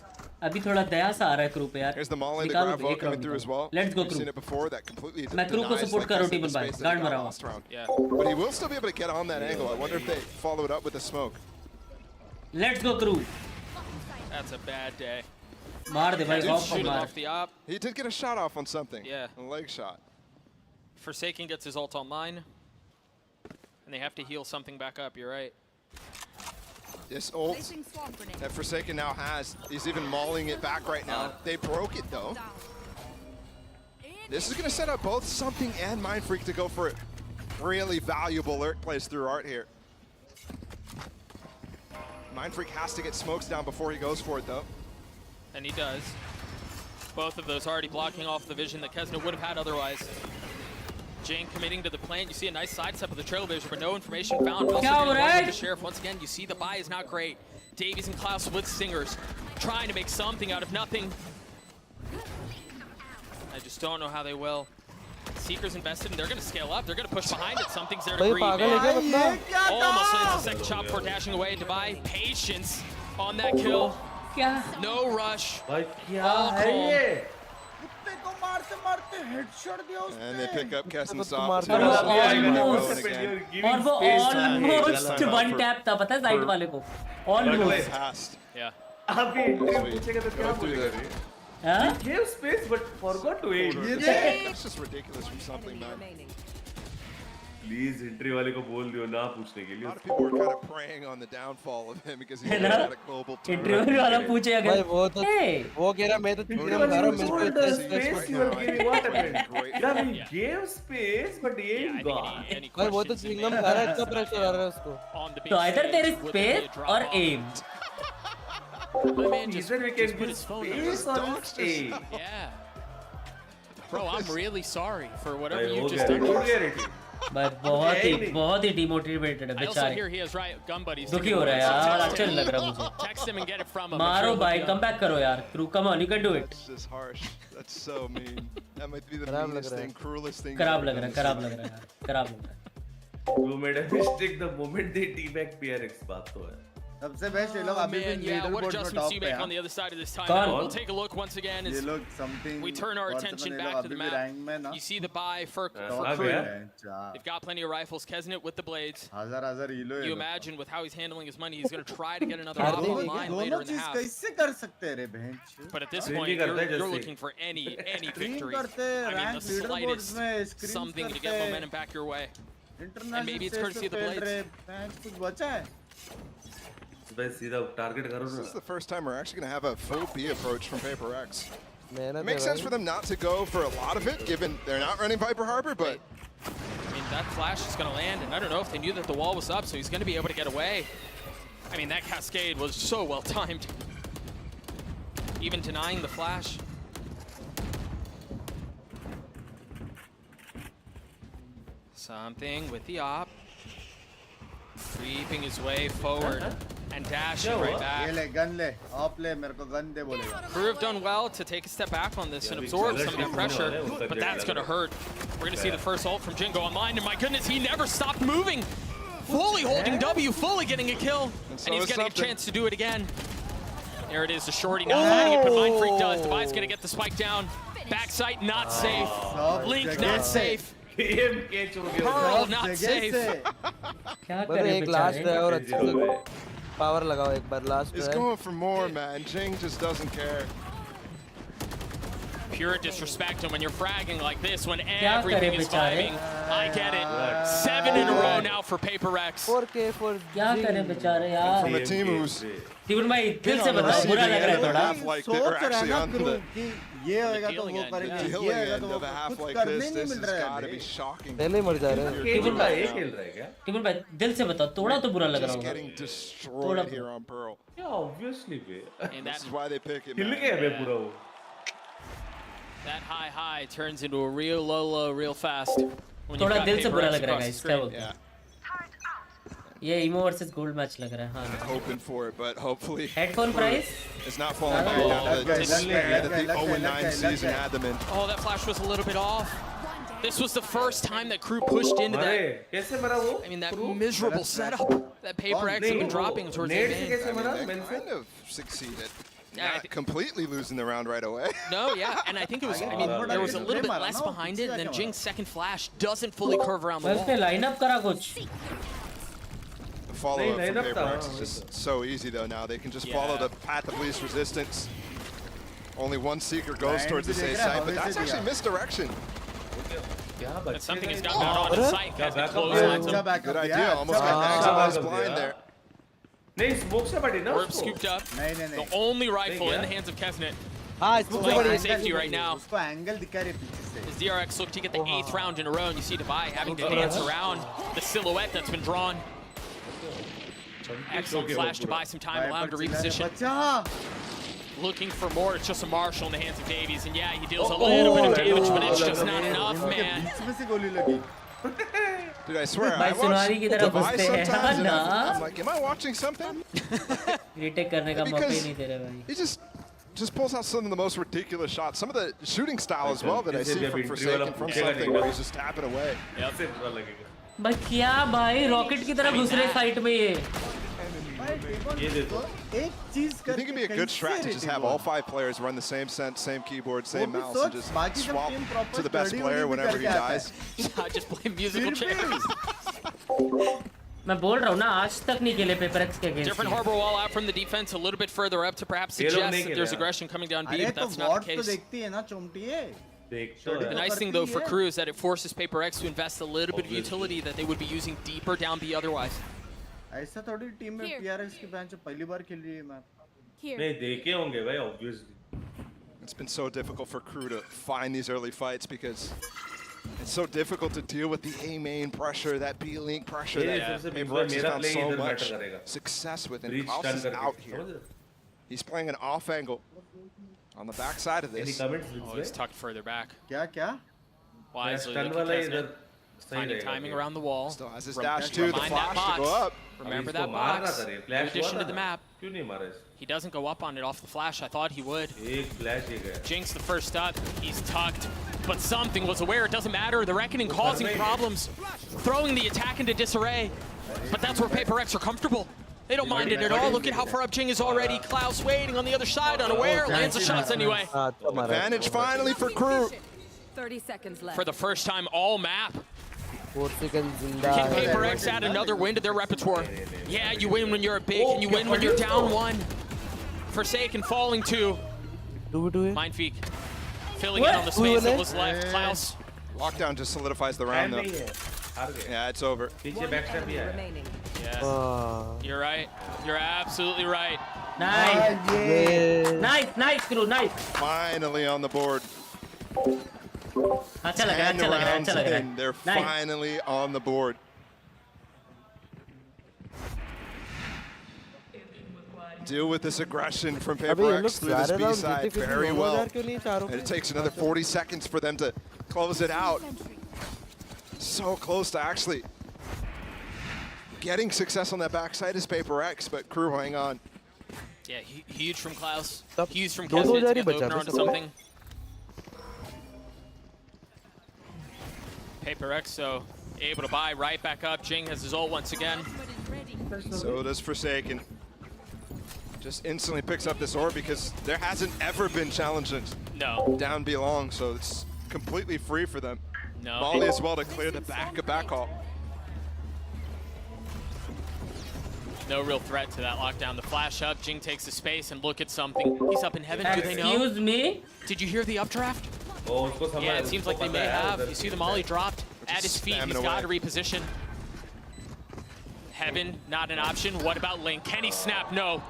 अभी थोड़ा दया सा आ रहा है crew पे यार. Here's the Molly, the grab vote coming through as well. Let's go We've crew. seen it before, that completely मैं crew को denies, support like, करो the टीम space भाई. that he गार्ड got मरा last round. Yeah. But he will still be able to get on that angle. I wonder if they follow it up with a smoke. Let's go crew. That's a bad day. मार दे भाई. Shooting off the op. He did get a shot off on something. Yeah. A leg shot. Forsaken gets his ult on mine. And they have to heal something back up, you're right. This ult that Forsaken now has, he's even mauling it back right now. They broke it though. This is going to set up both Something and Mind Freak to go for really valuable lurk plays through art here. Mind Freak has to get smokes down before he goes for it though. And he does. Both of those already blocking off the vision that Kesna would have had otherwise. Jing committing to the plant. You see a nice sidestep of the trail vision, but no information found. Also the Sheriff once again. You see the buy is not great. Davies and Klaus with Stingers, trying to make something out of nothing. I just don't know how they will. Seekers invested, and they're going to scale up. They're going to push behind it. Something's there to greet. Almost lands a second shot before dashing away. Dubai, patience on that kill. No rush. All calm. And they pick up Kessen's off. Almost one tap था पता है side वाले को. Almost. Yeah. He gave space but forgot to aim. That's just ridiculous from Something, man. Please, entry वाले को बोल दियो ना पूछने के लिए. A lot of people were kind of preying on the downfall of him because he had a global Entry वाला पूछे अगर. भाई वो कह रहा मैं तो तीन खा रहा हूँ space you were giving what happened? Yeah, he gave space but he ain't gone. भाई वो तो चिंगम खा रहा है इतना प्रेशर आ रहा है उसको. So either there is space or aim. My man just we can put his phone space on aim. Yeah. Bro, I'm really sorry for whatever you just done. भाई बहुत ही डिमोटिवेटेड है I also बेचारे hear he has right gun buddies. दुखी हो रहा है यार अच्छा नहीं लग रहा मुझे Text him and get it from him. मारो भाई कम बैक करो यार crew come on you can do it That's just harsh. That's so mean. That might be the खराब लग meanest रहा है thing, cruelest thing. खराब लग रहा है खराब लग रहा है यार खराब लग रहा है You made a mistake the moment they teabag PRX बात तो है सबसे बेस्ट ये लोग अभी भी Yeah, what लीडर बोर्ड में adjustments टॉप do you पे make हैं on the other side of this कौन? timeout? We'll take a look once again ये as लोग something we turn our और attention ये लोग back to अभी the भी रैंक में ना map. You see the buy for uh Crew. गया They've got plenty of rifles. Kesnet with the blades. हजार Helo You imagine with how he's handling his money, he's going to try to get another op दोनों online later in the चीज half. कैसे कर सकते हैं रे बहन But at this Screen point, भी करता है you're जैसे। looking for any Screen victory. करते हैं, I mean, rank the leaderboards slightest में screens something to करते get हैं। momentum back your way. International maybe it's stage courtesy पे of the खेल blades. रहे हैं कुछ बचा है भाई सीधा टारगेट करो This ना is the first time we're actually going to have a full B approach from Paper X. मेहनत It makes है sense for them not to go for a lot of it, given they're not running Viper Harbor, but I mean, that flash is going to land, and I don't know if they knew that the wall was up, so he's going to be able to get away. I mean, that cascade was so well timed. Even denying the flash. Something with the op. Creeping his way forward and dashing right ये back. ले gun ले op ले मेरे को gun दे बोलेगा Crew have done well to take a step back on this and absorb some of that pressure, but that's going to hurt. We're going to see the first ult from Jingo online, and my goodness, he never stopped moving. Fully holding W, fully getting a kill, so and he's is getting a something. chance to do it again. There it is, the shorty not letting it, but Mind Freak does. Devi's going to get the spike down. Backside not safe. Link not safe. Pearl not safe. क्या बस करे एक last बेचारे है और अच्छे से power लगाओ एक बार लास्ट he's है going for more, man. Jing just doesn't care. Pure disrespect, and when you're fragging like this, when क्या everything करे is बेचारे? vibing, I get it. 7 in a row now for Paper X. 4K for क्या करे बेचारे यार From a team who's टीवन भाई दिल से on the बताओ बुरा receiving लग रहा end है of a थोड़ा half like सोच or रहा है actually ना on क्रू the कि ये होएगा तो वो करेंगे ये dealing होएगा end तो of a वो half कुछ like करने this. नहीं This मिल has रहा got to है be shocking. पहले ही मर जा रहे हैं खेल रहा है ये खेल रहा है क्या टीवन भाई दिल से बताओ थोड़ा तो बुरा लग रहा Just होगा getting destroyed here on Pearl. Yeah, obviously bay And This is why they pick it, hill man. गया बे पूरा वो that high turns into a real low real fast. When you've थोड़ा got दिल से Paper बुरा X लग रहा है across guys the क्या screen. बोलते Yeah, हैं ये इमो वर्सेस गोल्ड मैच लग रहा है हाँ hoping for it, but hopefully headphone price it's not falling back down to the despair that the 0-9 season had them in. Oh, that flash was a little bit off. This was the first time that Crew pushed into मरे that. कैसे मरा वो I mean, that miserable setup that Paper X have been dropping towards the net से main. कैसे I mean, मरा they man से kind of succeeded. Yeah, I Not thi- completely losing the round right away. No, yeah, and I think it was, I mean, there was a little bit less behind it, and then Jing's second flash doesn't fully curve around the बस पे wall. Line up करा कुछ The follow-up नहीं, from नहीं Paper लगता, X is हाँ, just so easy though now. They can just Yeah. follow the path of least resistance. Only one seeker goes Blind towards the भी safe देख रहा है, side, but हवा that's से actually दिया। misdirection. क्या That's something बच्चे has का gotten out on sight as he clotheslines अच्छा him. बैकअप Good दिया idea. Almost got हाँ, maximized हाँ, blind हाँ। there. नहीं स्मोक से पड़ी ना Orb उसको scooped up. नहीं नहीं The नहीं only rifle Yeah. in the hands of Kesnet. हाँ इसको Playing बड़ी for safety right now. उसको एंगल दिखा रहे पीछे से As DRX look to get the 8th round in a row, and you see Devi having to dance around the silhouette that's been drawn. Excellent flash to buy some time, allow him to reposition. बच्चा Looking for more, it's just a Marshall in the hands of Davies, and yeah, he deals a little bit of damage, but it's just not enough, man. बीच में से गोली लगी Dude, I swear, I भाई सुनवारी की तरफ watch घुसते हैं sometimes and ना I'm like, am I watching something? Retake करने का मौका ही नहीं दे रहे भाई He just pulls out some of the most ridiculous shots. Some of the shooting style as well that I see from Forsaken from something where he's just tapping away. से बुरा लगेगा भाई क्या भाई रॉकेट की तरह घुस रहे साइट में ये ये दे दो एक चीज I think it'd be a good strat to just have all 5 players run the same sense, same keyboard, same mouse, and just swap to the best player whenever he dies. Just play musical chairs. मैं बोल रहा हूँ ना आज तक नहीं खेले paper x के Different against harbor wall out from the defense, a little bit further up to perhaps ये लोग suggest नहीं that there's खेले, aggression coming down B, अरे but तो that's not वॉट the तो case. देखती है ना चोमटिए देख तो The है nice thing though for Crew is that it forces Paper X to invest a little bit of Obviously. utility that they would be using deeper down B otherwise. ऐसा थोड़ी team में Here. पीआरएक्स की bench पहली बार खेल रही है map Here. नहीं देखे होंगे भाई obviously It's been so difficult for Crew to find these early fights because it's so difficult to deal with the A main pressure, that B link pressure मेरे that हिसाब से Paper मेरा X has found play so इधर much matter करेगा success with. And Breach Klaus turn is करके out here. समझ रहे? He's playing an off angle on the back side of Any this. comments Oh, he's tucked further back. क्या क्या Wisely stun looking वाला Kesnet. इधर Finding timing around the wall. Still has his dash too. The flash to go up. Remember that box. In addition to the map. He doesn't go up on it off the flash. I thought he would. Jinx the first up. He's tucked. But something was aware. It doesn't matter. The Reckoning causing problems. Throwing the attack into disarray. But that's where PRX are comfortable. They don't mind it at all. Look at how far up Jing is already. Klaus waiting on the other side, unaware. Lands the shots anyway. Advantage finally for Crew. 30 seconds left. For the first time all map. 4 seconds in Can PRX add another win to their repertoire? Yeah, you win when you're big, and you win when you're down 1. Forsaken falling 2. Mindfeek filling in on the space that was left. Klaus. Lockdown just solidifies the round though. Yeah, it's over. Yes. You're right. You're absolutely right. Nice. Nice, Crew, nice. Finally on the board. अच्छा लग रहा है. They're finally on the board. Deal with this aggression from PRX through this B side very well. And it takes another 40 seconds for them to close it out. So close to actually getting success on that backside is PRX, but Crew hang on. Yeah, huge from Klaus. Huge from Kesnet to get the opener onto something. PRX, so able to buy right back up. Jing has his ult once again. So does Forsaken. Just instantly picks up this orb because there hasn't ever been challenges down B long, so it's completely free for them. Molly as well to clear the back call. No real threat to that lockdown. The flash up, Jing takes the space and look at something. He's up in heaven, do they know? Excuse me? Did you hear the updraft? Yeah, it seems like they may have. You see the molly dropped at his feet. He's got to reposition. Heaven, not an option. What about Link? Can he snap? No.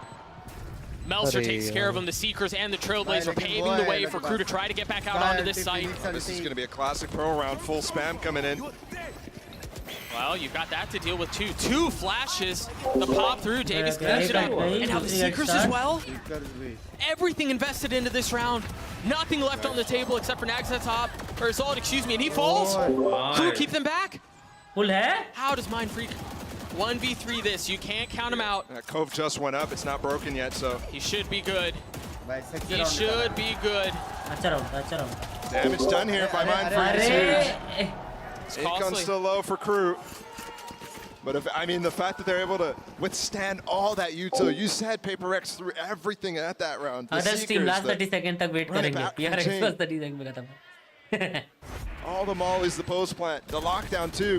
Melser takes care of him. The Seekers and the Trailblazer paving the way for Crew to try to get back out onto this site. This is going to be a classic pro round. Full spam coming in. Well, you've got that to deal with too. 2 flashes. The pop through. Davis cleans it up. And now the Seekers as well. Everything invested into this round. Nothing left on the table except for Nags at top. Or Zolid, excuse me, and he falls. Crew keep them back. How does Mindfreak 1v3 this? You can't count him out. That Cove just went up. It's not broken yet, so. He should be good. He should be good. Damage done here by Mindfreak. Akon's still low for Crew. But the fact that they're able to withstand all that util, you said PRX threw everything at that round. Others team last 30 seconds तक wait करेंगे. PRX first 30 seconds में खत्म. All the mollies, the post plant, the lockdown too.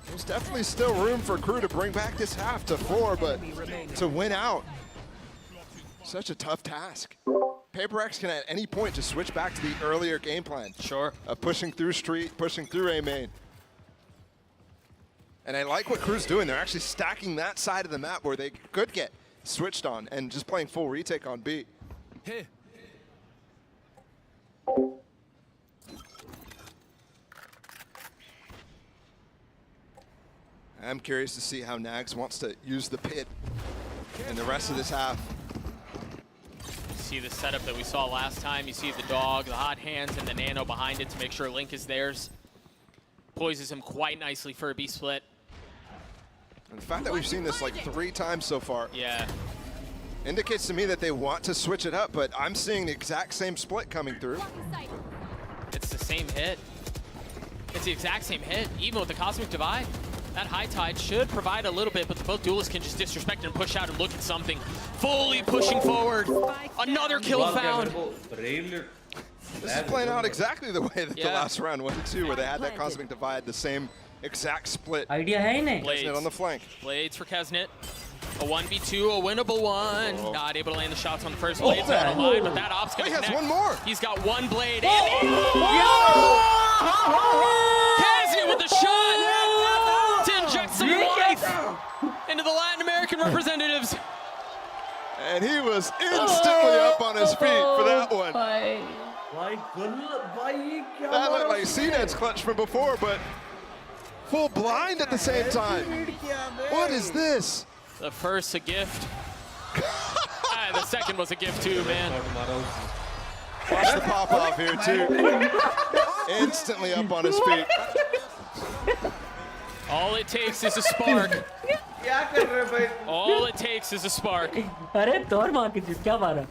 There's definitely still room for Crew to bring back this half to 4, but to win out, such a tough task. PRX can at any point just switch back to the earlier game plan. Sure. Of pushing through street, pushing through A main. And I like what Crew's doing. They're actually stacking that side of the map where they could get switched on and just playing full retake on B. Hey. I'm curious to see how Nags wants to use the pit in the rest of this half. See the setup that we saw last time. You see the dog, the hot hands, and the nano behind it to make sure Link is theirs. Poises him quite nicely for a B split. And the fact that we've seen this like 3 times so far indicates to me that they want to switch it up, but I'm seeing the exact same split coming through. It's the same hit. It's the exact same hit, even with the Cosmic Divide. That high tide should provide a little bit, but both duelists can just disrespect and push out and look at something. Fully pushing forward. Another kill found. This is playing out exactly the way that the last round went too, where they had that Cosmic Divide, the same exact split. Idea hai nahi. Kesnet on the flank. Blades for Kesnet. A 1v2, a winnable one. Not able to land the shots on the first Blades out of line, but that op's gonna connect. He has one more. He's got one blade. Kesnet with the shot to inject some life into the Latin American representatives. And he was instantly up on his feet for that one. That looked like CNET's clutch from before, but full blind at the same time. What is this? The first a gift. The second was a gift too, man. Watch the pop off here too. Instantly up on his feet. All it takes is a spark. क्या कर रहे भाई? All it takes is a spark. अरे दौड़ मार के क्या मारा?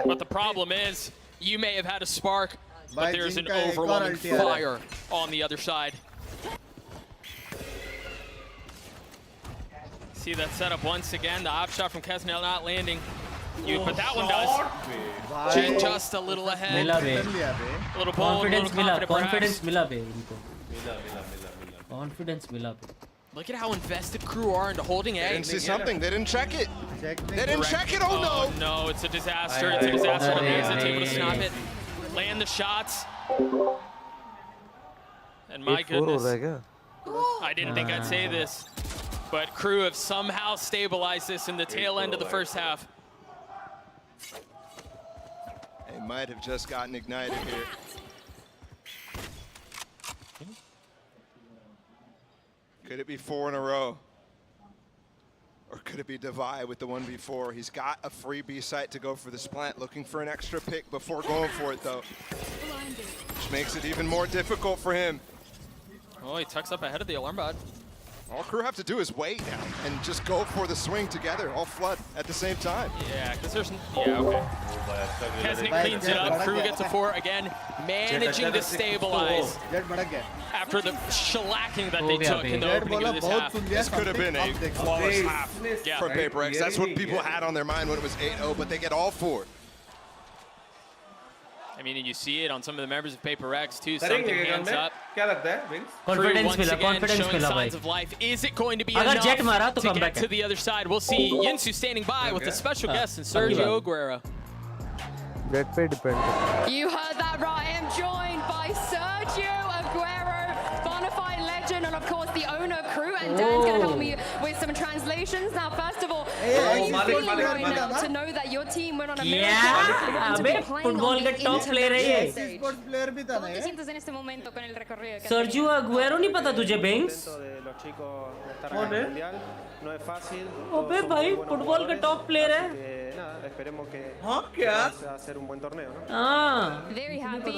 But the problem is, you may have had a spark, but there's an overwhelming fire on the other side. See that setup once again. The op shot from Kesnel not landing. But that one does. Jet just a little ahead. मिला बे. A little bold, a little confident Confidence perhaps. मिला बे इनको. Confidence मिला बे. Look at how invested Crew are into holding A. They didn't see something. They didn't check it. They didn't check it. Oh no! No, it's a disaster. It's a disaster. The Exit able to stop it. Land the shots. And my goodness. I didn't think I'd say this, but Crew have somehow stabilized this in the tail end of the first half. They might have just gotten ignited here. Could it be 4 in a row? Or could it be Divide with the 1v4? He's got a free B site to go for this plant, looking for an extra pick before going for it though. Which makes it even more difficult for him. Oh, he tucks up ahead of the alarm bot. All Crew have to do is wait now and just go for the swing together, all flood at the same time. Yeah, because there's... Yeah, okay. Kesnick cleans it up. Crew gets a 4 again, managing to stabilize after the shellacking that they took in the opening of this half. This could have been a flawless half from PRX. That's what people had on their mind when it was 8-0, but they get all 4. I mean, you see it on some of the members of PRX too. Something hands up. Confidence मिला, confidence मिला भाई. Of life. Is it going to be अगर enough jet मारा तो to comeback get to the other side? We'll see. Yinsu standing by with a special guest in Sergio Aguero. Jet पे depend. You heard that right. I am joined by Sergio Aguero, Bonafide legend, and of course the owner of Crew. And Dan's going to help me with some translations. Now, first of all, how are you feeling right now to know that your team went on a miracle? अबे football का top player है ये. ¿Cómo te sientes en este momento con el recorrido? Sergio Aguero नहीं पता तुझे Banks? कौन है? No es fácil. अबे भाई फुटबॉल का टॉप प्लेयर है. Esperemos que क्या? hacer un buen torneo, ¿no? हाँ. Very happy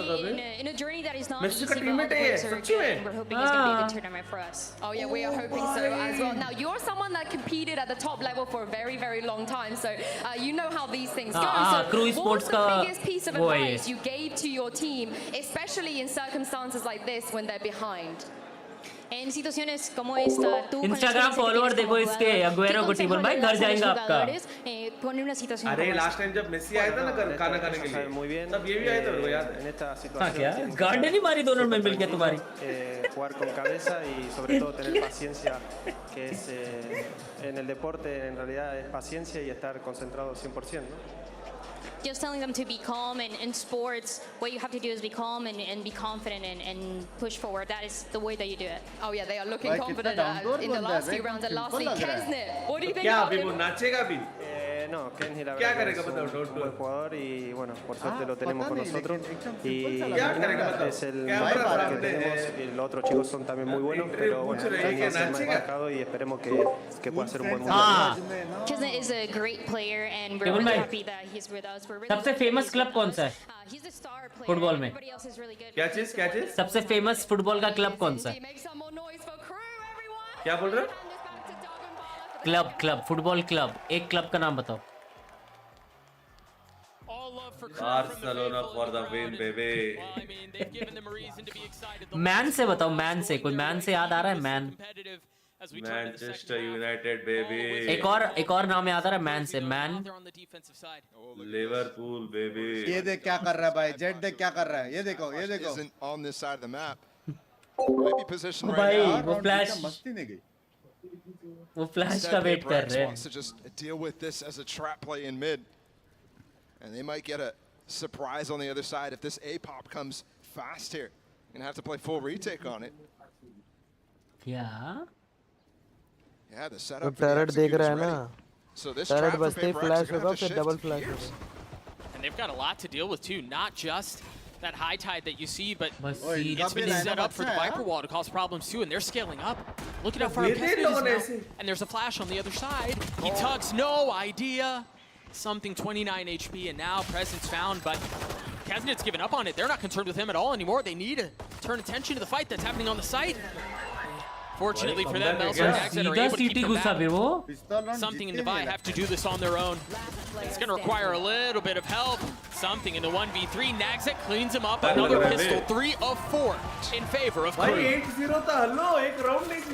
in a journey that is not Messi easy, का but teammate है, सच्ची में? we're hoping it's going to be a good tournament for us. Oh yeah, we are hoping so as well. Now you're someone that competed at the top level for a very, very long time, so you know how these things go. So Crew what Sports was the का biggest piece of वो है advice you gave to your team, especially in circumstances like this when they're behind? En situaciones como esta, tú Instagram follower देखो इसके Aguero को team भाई घर जाएंगे आपका. Poner una situación अरे como लास्ट टाइम जब मेसी आया था ना खाना खाने के लिए तब ये भी आया था मेरे को याद है हाँ क्या गार्डन ही मारी दोनों में मिलके तुम्हारी. Jugar con cabeza y sobre todo tener paciencia, que es en el deporte en realidad es paciencia y estar concentrado 100%, ¿no? Just telling them to be calm, and in sports, what you have to do is be calm and be confident and push forward. That is the way that you do it. Oh yeah, they are looking confident in the last few rounds. And lastly, Kesnet, what do you think about him? नाचेगा भी? No, Kenny la क्या verdad करेगा es un बताओ? buen jugador y bueno, por suerte lo tenemos con nosotros y क्या करेगा बताओ? es el mejor que tenemos y los otros chicos son también muy buenos, pero bueno, Kenny es el más destacado y esperemos que pueda ser un buen mundial. Kesnet is a great player, and we're really happy that he's with us. We're really सबसे famous club कौन सा है he's the star player. Football में? Everybody else is really good. क्या चीज? सबसे famous football का club कौन सा है? Make some more noise for Crew, everyone. क्या बोल रहे? क्लब फुटबॉल क्लब एक क्लब का नाम बताओ. Barcelona for the win baby. Man से बताओ, मैन से कोई मैन से याद आ रहा है? Man Manchester United baby. एक और नाम याद आ रहा है मैन से. Man Liverpool baby. ये देख क्या कर रहा है भाई. जेट देख क्या कर रहा है. ये देखो ये देखो. Isn't on this side of the map. Might be positioned right भाई now. वो फ्लैश मस्ती नहीं गई. वो फ्लैश का वेट कर रहे हैं. Wants to just deal with this as a trap play in mid. And they might get a surprise on the other side if this A pop comes fast here. Gonna have to play full retake on it. क्या? Yeah, the setup. Tarot देख रहा है ना. So this tarot trap for बसते ही PRX flash is gonna होगा have to फिर double shift flash gears. होगा. And they've got a lot to deal with too, not just that high tide that you see, but it's been इनका set up for the Viper Wall to cause problems too, and they're scaling up. Look at how far Kesnet is now. And there's a flash on the other side. He tugs, no idea. Something 29 HP, and now presence found, but Kaznet's given up on it. They're not concerned with him at all anymore. They need to turn attention to the fight that's happening on the site. Fortunately for them, Melzer and Nagset are able to keep them back. Something and Divide have to do this on their own. It's going to require a little bit of help. Something in the 1v3. Nagset cleans him up. Another pistol. 3 of 4 in favor of Crew. They're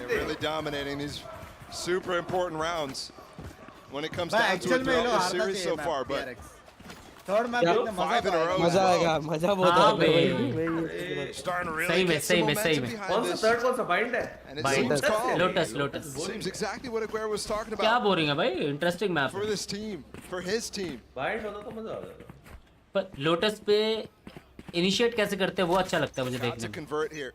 really dominating these super important rounds when it comes down to it throughout the series so far. But third match देखना 5 in a row. मजा आएगा, मजा बहुत आएगा। Starting to really get some momentum behind this. Third कौन सा bind है? And it Bind seems calm. Lotus. Seems exactly what Aguero was talking about. क्या boring है भाई? Interesting map. For this team, for his team. Bind होता तो मजा आ जाएगा। पर Lotus पे initiate कैसे करते हैं वो अच्छा लगता है मुझे About देखने to में। convert here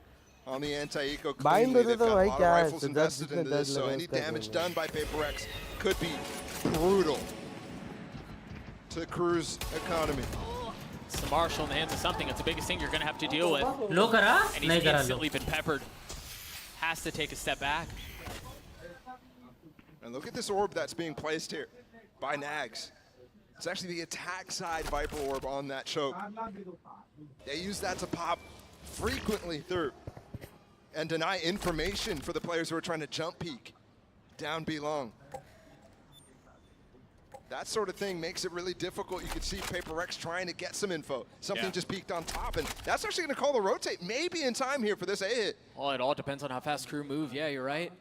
on the anti-eco Bind cleanly. होते They've तो got a भाई lot of क्या है? rifles invested into this, so any damage done by PRX could be brutal to Crew's economy. It's the Marshall in the hands of something. It's the biggest thing you're going to have to deal with. लो करा? And नहीं he's करा लो। instantly been peppered. Has to take a step back. And look at this orb that's being placed here by Nags. It's actually the attack side Viper orb on that choke. They use that to pop frequently through and deny information for the players who are trying to jump peek down B long. That sort of thing makes it really difficult. You can see PRX trying to get some info. Something just peeked on top, and that's actually going to call the rotate maybe in time here for this A-hit. Well, it all depends on how fast Crew move. Yeah, you're right.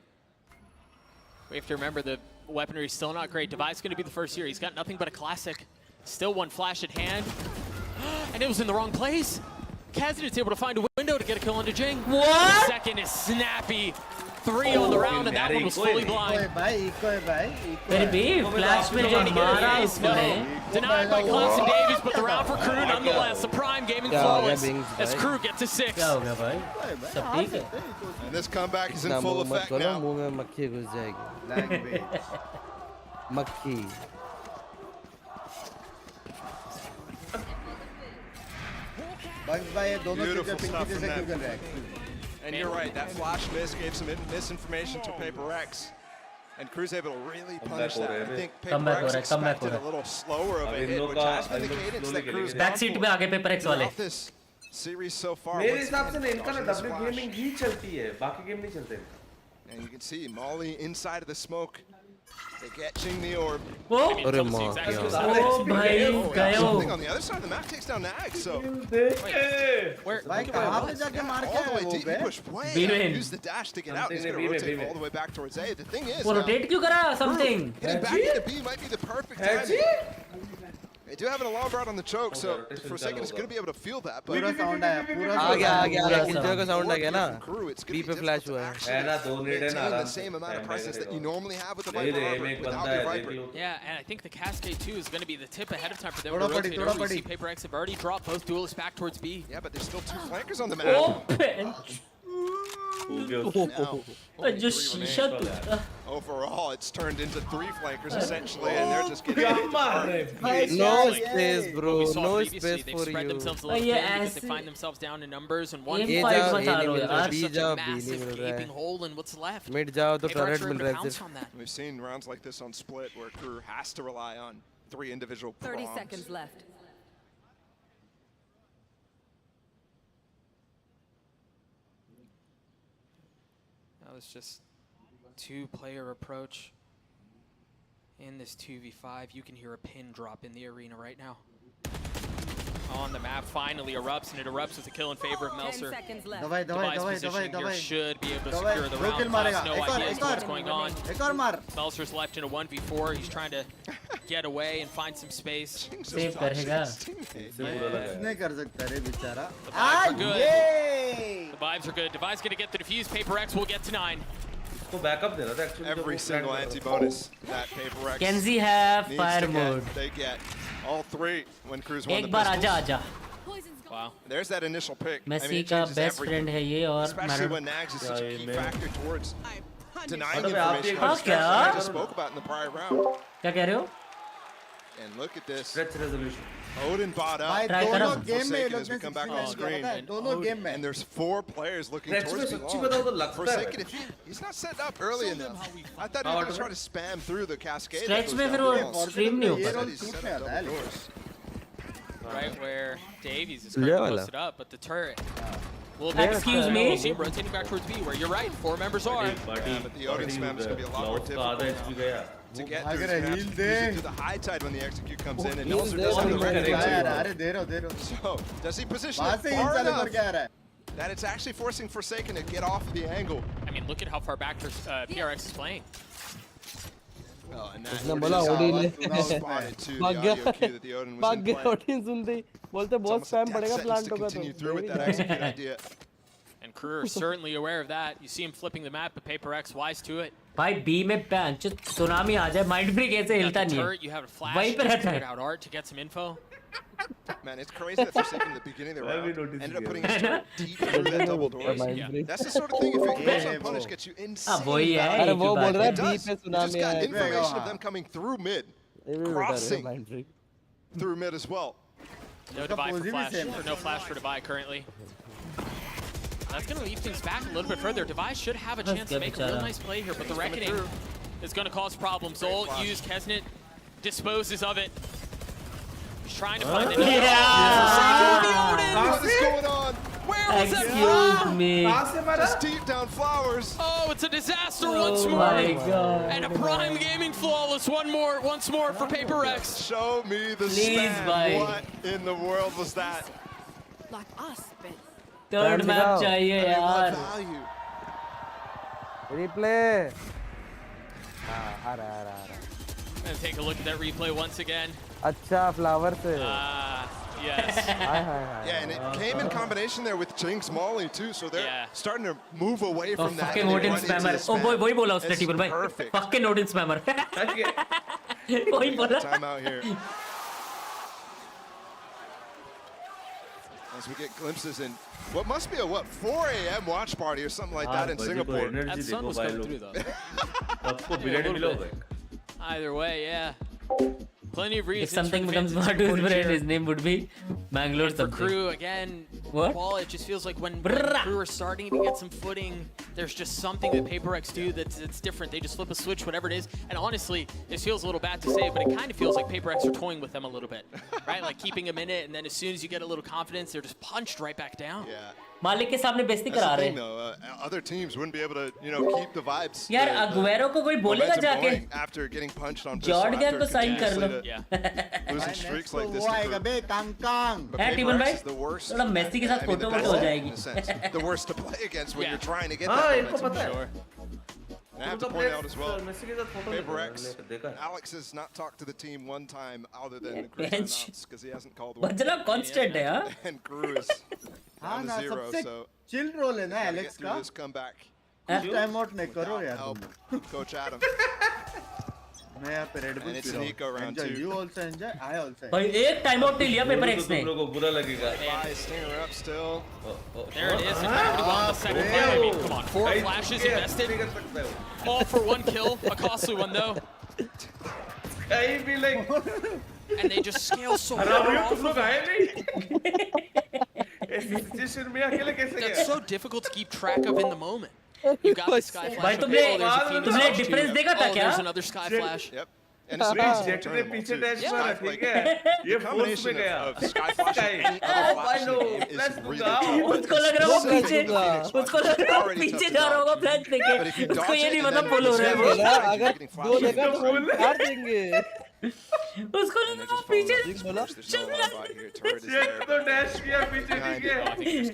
We have to remember the weaponry is still not great. Device going to be the first here. He's got nothing but a classic. Still one flash at hand. And it was in the wrong place. Kaznet's able to find a window to get a kill onto Jing. What? Second is snappy. 3 on the round, and that one was fully blind. मेरी भी flash में जो मारा उसने Denied by Clemson Davies, but the round for Crew nonetheless. The prime gaming flawless as Crew get to 6. क्या हो गया भाई? सब ठीक है? And this comeback is in full effect now. मुंह में मक्खी घुस जाएगी। मक्खी। Beautiful stuff from them. And you're right, that flash miss gave some misinformation to PRX. And Crew's able to really punish that. I think PRX expected a little slower of a hit, which has been the cadence that Crew's Back seat पे आगे PRX वाले। throughout this series so far. मेरे हिसाब से ना इनका ना W gaming ही चलती है, बाकी गेम नहीं चलते। And you can see Molly inside of the smoke. They get Jing the orb. Oh, Something on the other side of the map takes down Nag, so Where? all the way deep, he pushed way out, used the dash to get out. He's gonna rotate all the way back towards A. The thing is, वो rotate क्यों करा? Something. getting back into B might be the perfect time. They do have an alarm out on the choke, so Forsaken is going to be able to feel that. But पूरा sound आया, आ गया किल्चर का sound आ गया ना। B पे flash हुआ है। है ना 2 नेड है ना। The same amount of presence that you normally have with the Viper without the Viper. Yeah, and I think the Cascade 2 is going to be the tip ahead of time for them to rotate early. You see PRX have already dropped both duelists back towards B. Yeah, but there's still 2 flankers on the map. Open. Overall, it's turned into 3 flankers essentially, and they're just getting No space, bro. No space They've for spread you. themselves a little thin because they find themselves down in numbers, and one A fight जाओ, A नहीं मिल रहा, B such जाओ, a B नहीं massive मिल रहा gaping है। hole in what's left. Mid जाओ तो PRX turret are mill able to रहा है pounce सिर्फ। on that. We've seen rounds like this on Split where Crew has to rely on 3 individual 30 prongs. seconds left. That was just 2-player approach in this 2v5. You can hear a pin drop in the arena right now. On the map, finally erupts, and it erupts with a kill in favor of Melzer. 10 seconds left. Device positioning here should be able to secure the round. Has no idea as to what's going on. Melzer's left in a 1v4. He's trying to get away and find some space. Save करेगा। नहीं कर सकता रे बेचारा। The vibes are good. Device going to get the defuse. PRX will get to 9. Every single anti-bonus that PRX Kenzie have needs fire to mode. get, they get all 3 when Crew's won the एक बार pistols. आजा। Wow. There's that initial pick. Messi का best friend है ये और especially when Nags is such a key factor towards denying हाँ information. क्या? I just spoke about in the prior round. क्या कह रहे हो? And look at this. Stretch resolution. Odin bought up. दोनों गेम में Forsaken as we come back on screen. दोनों game में। And there's 4 players looking Stretch towards में the सच्ची बताओ तो लगता है। Forsaken, he's not set up early enough. I thought he was going to try to spam through the cascade. Stretch में फिर वो stream नहीं हो पाता। right where Davies is currently posted up, but the turret will be Excuse me? rotating back towards B, where you're right, 4 members are. Yeah, but the Odin spam is going to be a lot more difficult to get through his maps. Usually to the high tide when the execute comes in, and Nelson doesn't have the red So, does he position it far enough that it's actually forcing Forsaken to get off the angle? I mean, look at how far back PRX is playing. Oh, and उसने बोला Odin ले spotted to the audio cue that the Odin was भाग in गया play. Odin सुनते ही बोलते बहुत spam पड़ेगा plant होगा तो Through with that execute idea. And Crew are certainly aware of that. You see him flipping the map, but Paper X wise to it. भाई B में पैंच सुनामी आ जाए माइंड फ्री कैसे हिलता नहीं है You have a flash. वहीं पे रहता है Out art to get some info. Man, it's crazy that Forsaken at the beginning of the round ended up putting his turret deep through that double doors. That's the sort of thing, if it goes unpunished, gets you insane. अरे वो बोल रहा है B पे You just tsunami got आया information of them coming through mid, crossing through mid as well. No divide for flash, or no flash for divide currently. That's going to leave things back a little bit further. Device should have a chance to make a real nice play here, but the Reckoning is going to cause problems. Zol used Kesnet, disposes of it. He's trying to find the What is going on? Where was that Excuse me. Just deep down flowers. Oh, it's a disaster once more. my God. And a prime gaming flawless once more for Paper X. Show me the Please, spam. bhai. What in the world was that? Like us, but third map चाहिए यार replay आ रहा And take a look at that replay once again. अच्छा flower से Yes. Yeah, and it came in combination there with Jinx Molly too, so they're starting to move away from that. fucking Odin spammer. Oh boy, वही बोला उसने टीबल भाई. Fucking Odin spammer. वही बोला. Time out here. As we get glimpses in what must be a 4 a.m. watch party or something like that in Singapore. That sun was coming through though. Either way, yeah. Plenty of reasons. If something becomes more to his brain, his name would be Bangalore For something. Crew again, What? Paul, it just feels like when Crew are starting to get some footing, there's just something that Paper X do that's different. They just flip a switch, whatever it is. And honestly, this feels a little bad to say, but it kind of feels like Paper X are toying with them a little bit, right? Like keeping them in it, and then as soon as you get a little confidence, they're just punched right back down. Yeah. मालिक के सामने बेइज्जती करा रहे हैं. Other teams wouldn't be able to, keep the vibes. यार Aguero को कोई बोलेगा जाके after getting punched on जॉर्ड गैन को साइन कर लो. Losing streaks like this. है टीबल भाई. थोड़ा मेसी के साथ फोटो हो जाएगी. The worst to play against when you're trying to get that momentum. And I have to point out as well, Paper X, Alex has not talked to the team one time other than the Crew timeouts because he hasn't called one. बचला constant है हाँ. And Crew is down to 0, so chill roll है ना Alex का. This comeback. Time out नहीं करो यार. Help Coach Adam. मैं यहाँ पे Red Bull पी रहा हूँ. Enjoy, you also enjoy, I also. भाई एक टाइम आउट नहीं लिया पेपर एक्स ने. Stinger up still. There it is. And already won the second fight. I mean, come on, 4 flashes invested. All for 1 kill. A costly one though. And they just scale so That's so difficult to keep track of in the moment. You got the sky flash. भाई तुमने difference देखा था क्या? There's another sky flash. Yep. And it's jet ने पीछे dash मारा ठीक है ये फोर्स में गया sky flash उसको लग रहा है वो पीछे उसको लग रहा है वो पीछे जा रहा होगा फ्लैश देके उसको ये नहीं पता पुल हो रहा है वो अगर 2 जगह मार देंगे उसको लग रहा है वो पीछे चल रहा है तो डैश किया पीछे ठीक है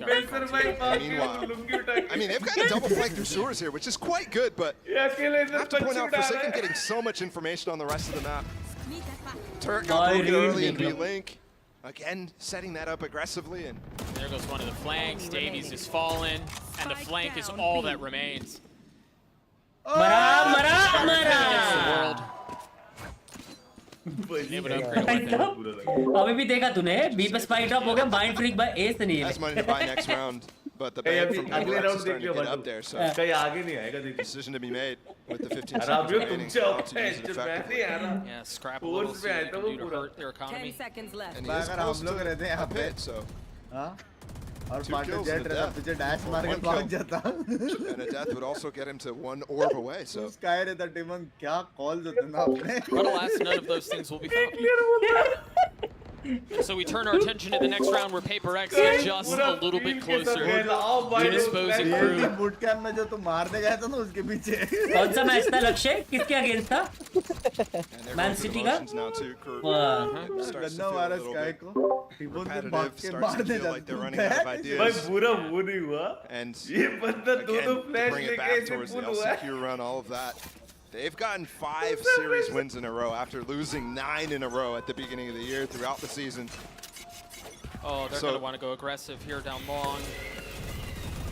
बेल्सर भाई पास लुंगी उठा I mean, they've got a double flank through sewers here, which is quite good, but I have to point out Forsaken getting so much information on the rest of the map. Turret got broken early in B-Link. Again, setting that up aggressively. And there goes one of the flanks. Davies is fallen, and the flank is all that remains. मरा अभी भी देखा तूने B पे spike drop हो गया mind freak by S नहीं है. That's money to buy next round. But the ban from PRX is starting to get up there, so decision to be made with the 15 seconds remaining. How to use it effectively. Yeah, scrap a little, see what they can do to hurt their economy. 10 seconds left. And he is close to a bit, so. और partner jet रहता पीछे dash मार के भाग जाता. And a death would also get him to 1 orb away, so. Sky रहता टीमन क्या calls होते ना अपने. But alas, none of those things will be found. So we turn our attention to the next round where Paper X is just a little bit closer to disposing Crew. Boot camp में जो तुम मारने गया था ना उसके पीछे कौन सा मैच था लक्ष्य किसके अगेंस्ट था मैन सिटी का गन्ना मारा स्काई को टीबोन ने भाग के मारने जाता भाई पूरा वो नहीं हुआ ये बंदा दो फ्लैश लेके ऐसे पुल हुआ है They've gotten 5 series wins in a row after losing 9 in a row at the beginning of the year throughout the season. Oh, they're going to want to go aggressive here down long.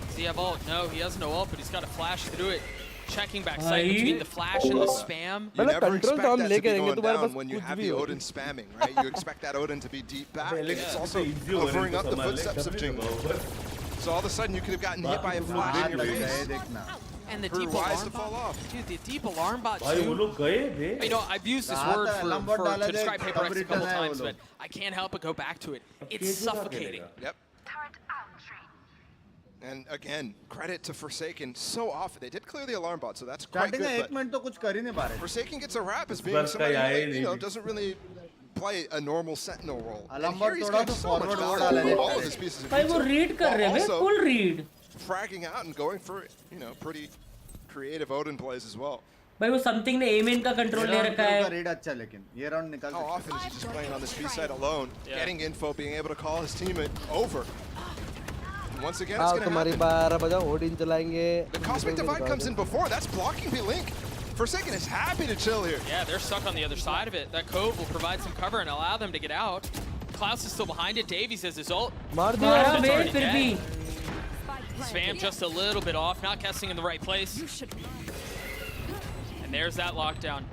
Does he have ult? No, he has no ult, but he's got a flash through it. Checking backside between the flash and the spam. You never expect that to be going down when you have the Odin spamming, right? You expect that Odin to be deep back. It's also covering up the footsteps of Jingle. So all of a sudden you could have gotten hit by a flash in your face. And the Crew deep wise alarm to fall bot, off. dude, the deep alarm bot भाई वो too. लोग गए थे You know, I've used this word to describe Paper X a couple times, but I can't help but go back to it. It's suffocating. Yep. And again, credit to Forsaken. So often they did clear the alarm bot, so that's quite starting में good. 1 minute तो कुछ कर ही नहीं पा रहे Forsaken gets a rap as being somebody who doesn't really play a normal sentinel role. And here he's got so much value all of his pieces of भाई वो utility, read कर रहे हैं while full also read fragging out and going for pretty creative Odin plays as well. भाई वो something ने M इन का control ले रखा है रेड अच्छा लेकिन ये राउंड निकाल How often is he just playing on this B side alone, getting info, being able to call his teammate over? And once again, it's going to तुम्हारी happen. 12 बजा ओडिन चलाएंगे The Cosmic Divide comes in before. That's blocking B-Link. Forsaken is happy to chill here. Yeah, they're stuck on the other side of it. That cove will provide some cover and allow them to get out. Klaus is still behind it. Davies has his ult. मार मारा Klaus is bay already फिर भी dead. Spam just a little bit off, not guessing in the right place. And there's that lockdown.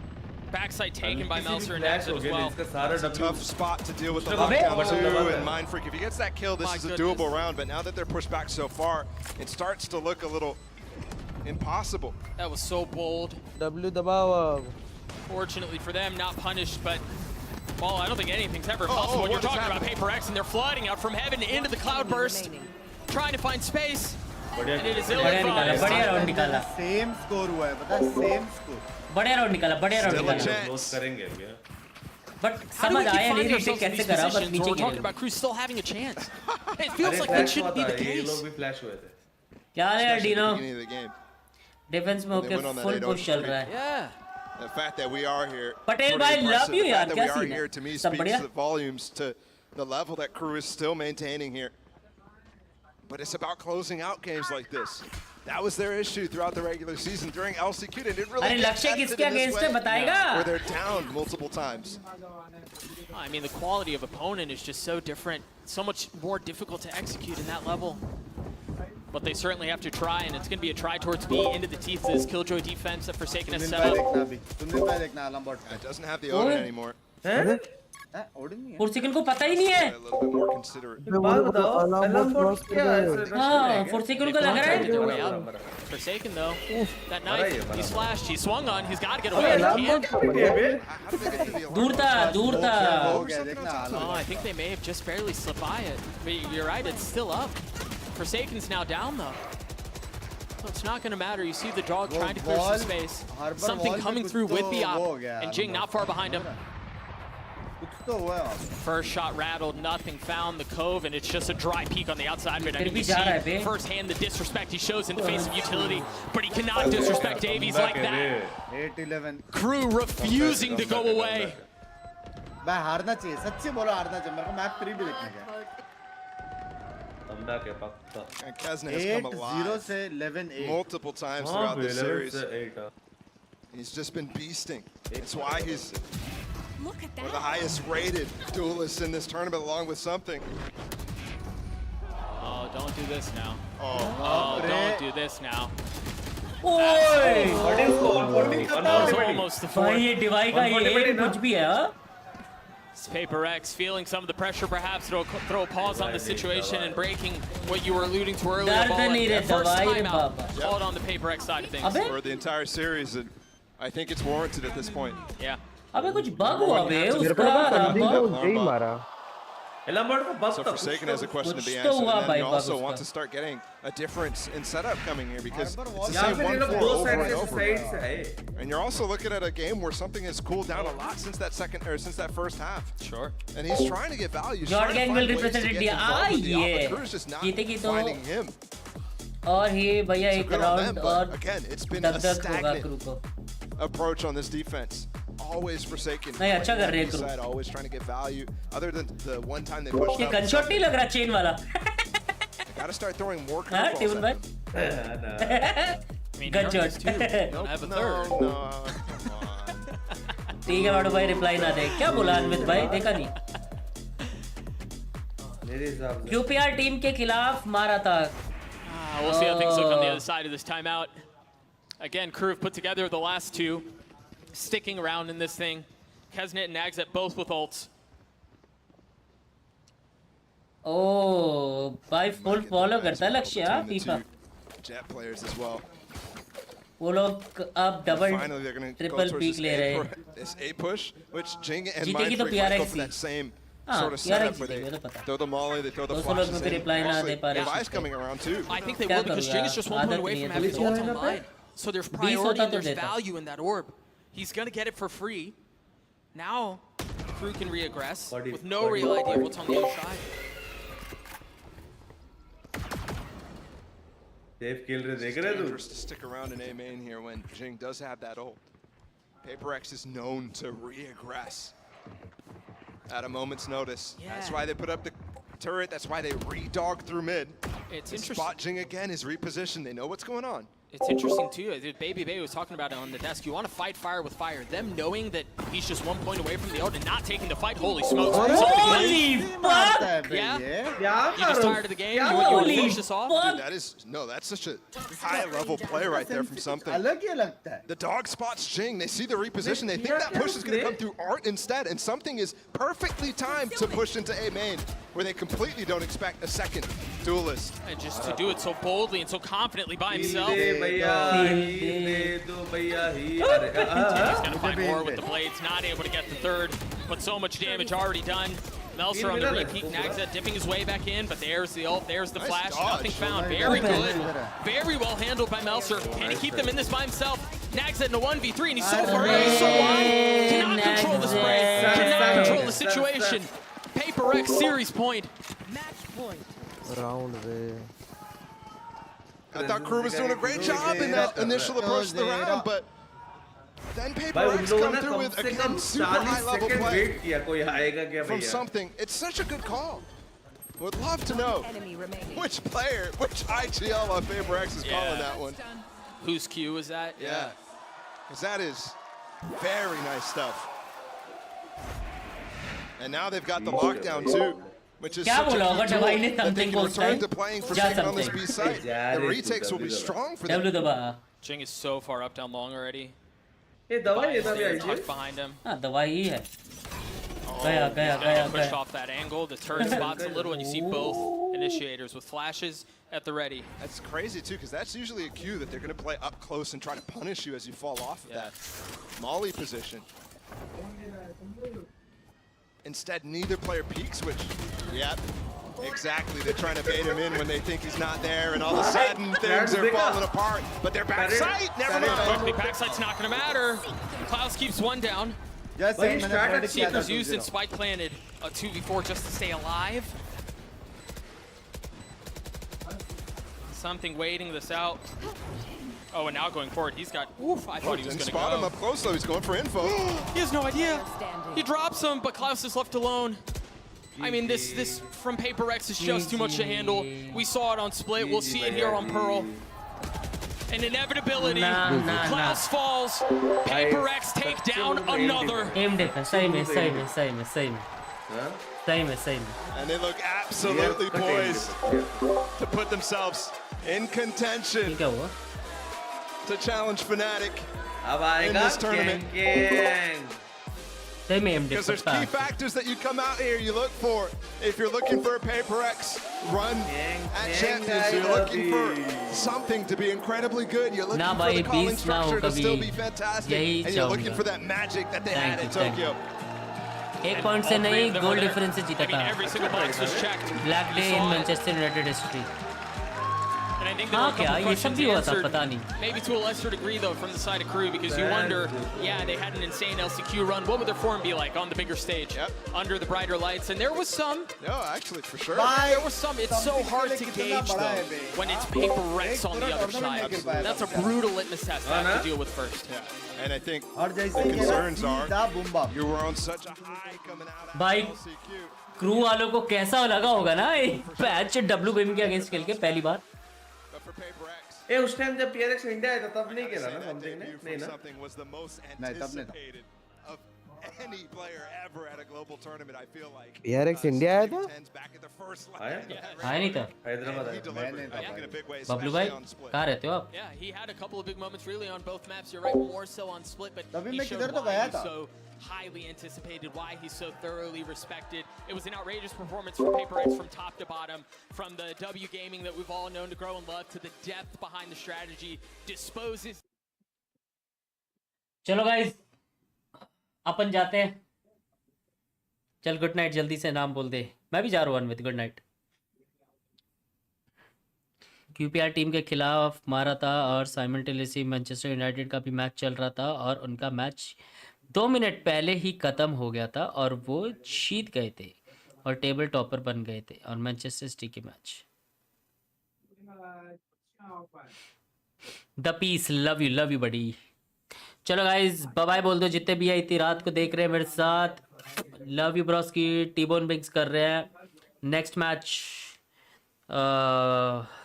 Backside taken by Meltzer and Exit as well. It's a tough spot to deal with the lockdown too, and Mind Freak, if he gets that kill, this is a doable round, but now that they're pushed back so far, it starts to look a little impossible. That was so bold. W दबाओ Fortunately for them, not punished, but well, I don't think anything's ever impossible. You're talking about Paper X, and they're flooding out from heaven into the cloudburst, trying to find space, and it is ill-advised. बढ़िया round निकाला same score हुआ है पता है same score बढ़िया round निकाला close करेंगे क्या बट How do we समझ keep आया नहीं finding रीड ourselves in कैसे these करा बस positions where नीचे we're talking गिरे about Cruz still having a chance? It feels अरे like that flash shouldn't be हुआ the था, ये case. लोग भी फ्लैश हुए थे क्या है Especially at Dino the beginning of the game. Defence में They होके went on that full 8-0 push चल रहा है Yeah. The fact that we are here, Patel pretty bhai, impressive. love you The yaar, fact that we kya are scene hai? here to me Sab speaks badhiya? the volumes to the level that Crew is still maintaining here. But it's about closing out games like this. That was their issue throughout the regular season during LCQ. They didn't really अरे get लक्ष्य tested किसके in this against है way, बताएगा where they're down multiple times. I mean, the quality of opponent is just so different. So much more difficult to execute in that level. But they certainly have to try, and it's going to be a try towards B into the teeth of this Killjoy defense that Forsaken has set up. It doesn't have the Odin anymore. फोर्सेकन को पता ही नहीं है A little bit more considerate. हाँ फोर्सेकन को लग रहा है Forsaken though, that knife, he's flashed, he's swung on, he's got to get away. He can't. दूर था दूर था Oh, I think they may have just barely slipped by it. But you're right, it's still up. Forsaken's now down though. So it's not going to matter. You see the dog trying to clear some space. Something coming through with Biop, and Jing not far behind him. First shot rattled, nothing found the cove, and it's just a dry peek on the outside of it. I mean, you see firsthand the disrespect he shows in the face of utility, but he cannot disrespect Davies like that. 8-11 Crew refusing to go away. मैं हारना चाहिए सच्ची बोलो हारना चाहिए मेरे को map 3 भी देखना है बंदा के पक्का And Kazna has come 8-0 alive से 11-8 multiple times throughout this series. He's just been beasting. It's why he's one of the highest rated duelists in this tournament, along with something. Oh, don't do this now. Oh, don't do this now. ओए Almost the fourth. भाई ये डिवाई का ये कुछ भी है हाँ It's Paper X feeling some of the pressure, perhaps throw a pause on the situation and breaking what you were alluding to earlier. First time out, called on the Paper X side of things. For the entire series, and I think it's warranted at this point. Yeah. अबे कुछ bug हुआ बे उसका ही मारा So Forsaken has a question to be answered, and then you also want to start getting a difference in setup coming here because it's the same 1-4 over and over. And you're also looking at a game where something has cooled down a lot since that since that first half. Sure. And he's trying to get value. Jordan will represent India. The crew is just not finding him. और ये भैया एक round और again, it's been a stagnant approach on this defense. Always Forsaken. नहीं अच्छा कर रहे हैं crew. Always trying to get value. Other than the one time they pushed ये up. गनशॉट नहीं लग रहा चेन वाला. Gotta start throwing more हाँ टीवन भाई. गनशॉट. No. ठीक है बाडू भाई रिप्लाई ना दे. क्या बोला अनवित भाई देखा नहीं. QPR टीम के खिलाफ मारा था. We'll see how things look on the other side of this timeout. Again, Crew have put together the last two, sticking around in this thing. Kesnet and Nagzet both with ults. Oh, by full follow करता है लक्ष्य हाँ FIFA. Jet players as well. वो लोग अब double triple peak ले रहे हैं. This A push, which Jing and जीतेगी तो Mindfreak go for PRX that same हाँ, sort of setup PRX where they जीतेगी, वो तो पता. throw the molly, they throw the दोस्तों लोग flashes में in. reply ना दे पा रहे. Device coming around too. I think they will because Jing is just 1 point away from having his ult online. So there's priority and there's value in that orb. He's going to get it for free. Now, Crew can reaggress with no real idea what's on the other side. Safe kill रहे देख रहे तू? Dangerous to stick around in A main here when Jing does have that ult. PRX is known to reaggress at a moment's notice. Yeah. That's why they put up the turret. That's why they re-dog through mid. It's And interesting. Spot Jing again is repositioned. They know what's going on. It's interesting too. Baby Bay was talking about it on the desk. You want to fight fire with fire. Them knowing that he's just 1 point away from the ult and not taking the fight. Holy smokes! Holy fuck! Yeah. You just tired of the game. You want to finish this off? Dude, that's such a high-level play right there from something. The dog spots Jing. They see the reposition. They think that push is going to come through Art instead, and something is perfectly timed to push into A main, where they completely don't expect a second duelist. And just to do it so boldly and so confidently by himself. He's gonna find more with the blades, not able to get the third, but so much damage already done. Melser on the repeat, Nagzet dipping his way back in, but there's the ult, there's the flash, nothing found. Very good, very well handled by Melser. Can he keep them in this by himself? Nagzet in a 1v3, and he's so far out, he's so wide. Cannot control the spray, cannot control the situation. PRX series point. Match point. Round way. I thought Crew was doing a great job in that initial approach to the round, but then PRX come through with, again, super high-level play from something. It's such a good call. Would love to know which player, which IGL on PRX is calling that one. Whose cue is that? Yeah, because that is very nice stuff. And now they've got the lockdown too, which is such a key tool that they can return to playing for Forsaken on this B site. The retakes will be strong for them. Jing is so far up down long already. Tucked behind him. दवाई ही है. Pushed off that angle. The turret spots a little, and you see both initiators with flashes at the ready. That's crazy too, because that's usually a cue that they're going to play up close and try to punish you as you fall off of that molly position. Instead, neither player peeks, which, yep, exactly. They're trying to bait him in when they think he's not there, and all of a sudden things are falling apart. But they're backside, never mind. Backside's not going to matter. Klaus keeps one down. Seeker's used and Spike planted a 2v4 just to stay alive. Something waiting this out. Oh, and now going forward, he's got. Oof! I thought he was going to go. Spot him up close though. He's going for info. He has no idea. He drops him, but Klaus is left alone. I mean, this from PRX is just too much to handle. We saw it on Split. We'll see it here on Pearl. An inevitability. Klaus falls. PRX take down another. Same. And they look absolutely poised to put themselves in contention to challenge Fnatic in this tournament. Because there's key factors that you come out here, you look for. If you're looking for a PRX run at Champions, you're looking for something to be incredibly good. You're looking for the calling structure to still be fantastic. And you're looking for that magic that they had at Tokyo. एक point से नहीं, goal difference से जीता था। Every single box was checked. Black day in Manchester United history. And I think there were हाँ a क्या couple ये सब questions भी हुआ था, answered, पता नहीं। maybe to a lesser degree though from the side of Crew, because you wonder, yeah, they had an insane LCQ run. What would their form be like on the bigger stage, under the brighter lights? And there was some. No, actually, for sure. There was some. It's so hard to gauge though when it's PRX on the other side. That's a brutal litmus test to have to deal with first. Yeah. And I think the concerns are you were on such a high coming out of भाई LCQ. Crew वालों को कैसा लगा होगा ना patch W gaming के against खेल के पहली बार। ए उस टाइम जब PRX इंडिया आया था तब नहीं खेला ना समथिंग ने? नहीं ना? नहीं तब नहीं था। Any player ever at a global tournament, I feel like. PRX India आया था? आया नहीं था। बबलू भाई कहाँ रहते हो आप? Yeah, he had a couple of big moments really on both maps. You're right, more so on split, but तभी he मैं showed किधर तो why गया he's था। so highly anticipated, why he's so thoroughly respected. It was an outrageous performance from PRX from top to bottom, from the W gaming that we've all known to grow and love to the depth behind the strategy. Disposes. चलो guys अपन जाते हैं। चल good night, जल्दी से नाम बोल दे। मैं भी जा रहा हूँ Anvit, good night. QPR team के खिलाफ मारा था और साइमल्टेनियसली मैनचेस्टर यूनाइटेड का भी मैच चल रहा था और उनका मैच 2 मिनट पहले ही ख़त्म हो गया था और वो जीत गए थे और टेबल टॉपर बन गए थे और मैनचेस्टर सिटी के मैच। The peace, love you buddy. चलो गाइज बाय बाय बोल दो जितने भी है इतनी रात को देख रहे हैं मेरे साथ। लव यू ब्रॉस की टीबोन बिग्स कर रहे हैं। नेक्स्ट मैच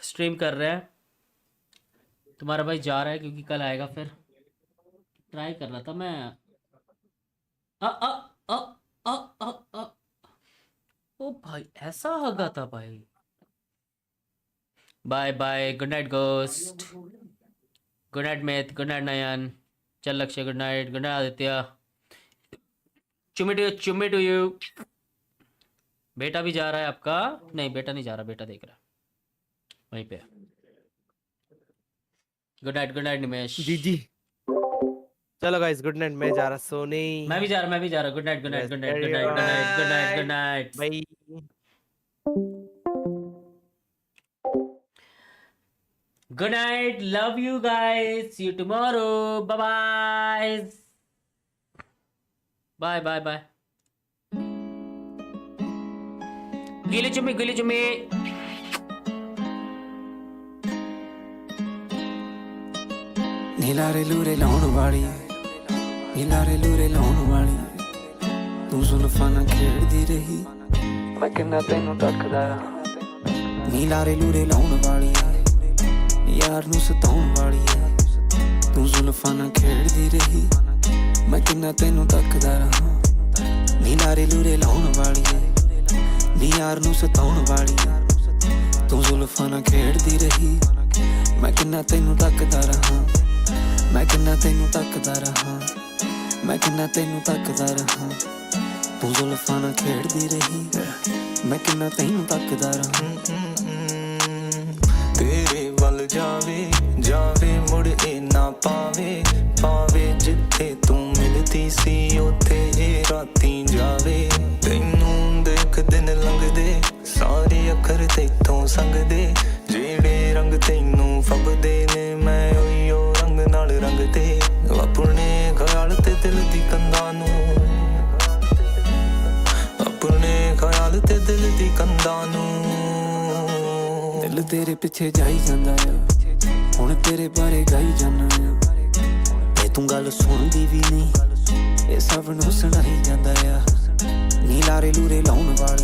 स्ट्रीम कर रहे हैं। तुम्हारा भाई जा रहा है क्योंकि कल आएगा। फिर ट्राई कर रहा था मैं। ओ भाई ऐसा हगा था भाई। Bye bye, good night ghost, good night meth, good night Nayan, चल Lakshya good night, good night Aditya, चुम्मी टू यू। बेटा भी जा रहा है आपका? नहीं बेटा नहीं जा रहा, बेटा देख रहा है वहीं पे। गुड नाइट निमेश जी। चलो गाइस गुड नाइट, मैं जा रहा सोने। मैं भी जा रहा। Good night bye. Good night, love you guys, see you tomorrow, bye bye. गिली चुम्मी। नीलारे लूरे लाउण वाली, तू जुल्फां नाल खेड़दी रही, मैं किन्ना तैनू तकदा रहा। नीलारे लूरे लाउण वाली, यार नू सताउण वाली, तू जुल्फां नाल खेड़दी रही, मैं किन्ना तैनू तकदा रहा। नीलारे लूरे लाउण वाली, नी यार नू सताउण वाली, तू जुल्फां नाल खेड़दी रही, मैं किन्ना तैनू तकदा रहा। मैं किन्ना तैनू तकदा रहा, मैं किन्ना तैनू तकदा रहा। तू जुल्फां नाल खेड़दी रही, मैं किन्ना तैनू तकदा रहा। तेरे वल जावे मुड़ ए ना पावे जिथे तू मिलती सी उथे ए राती जावे। तैनू देख दिन लंघदे, सारे अखर तैथों संगदे, जेड़े रंग तैनू फबदे ने मैं उहियो रंग नाल रंगदे। अपने ख्याल ते दिल दी कंधां नू, अपने ख्याल ते दिल दी कंधां नू। दिल तेरे पिछे जाई जांदा आ, हुण तेरे बारे गाई जाना आ। ते तू गल सुणदी भी नहीं, ए सब नू सुणाई जांदा आ। नीलारे लूरे लाउण वाली,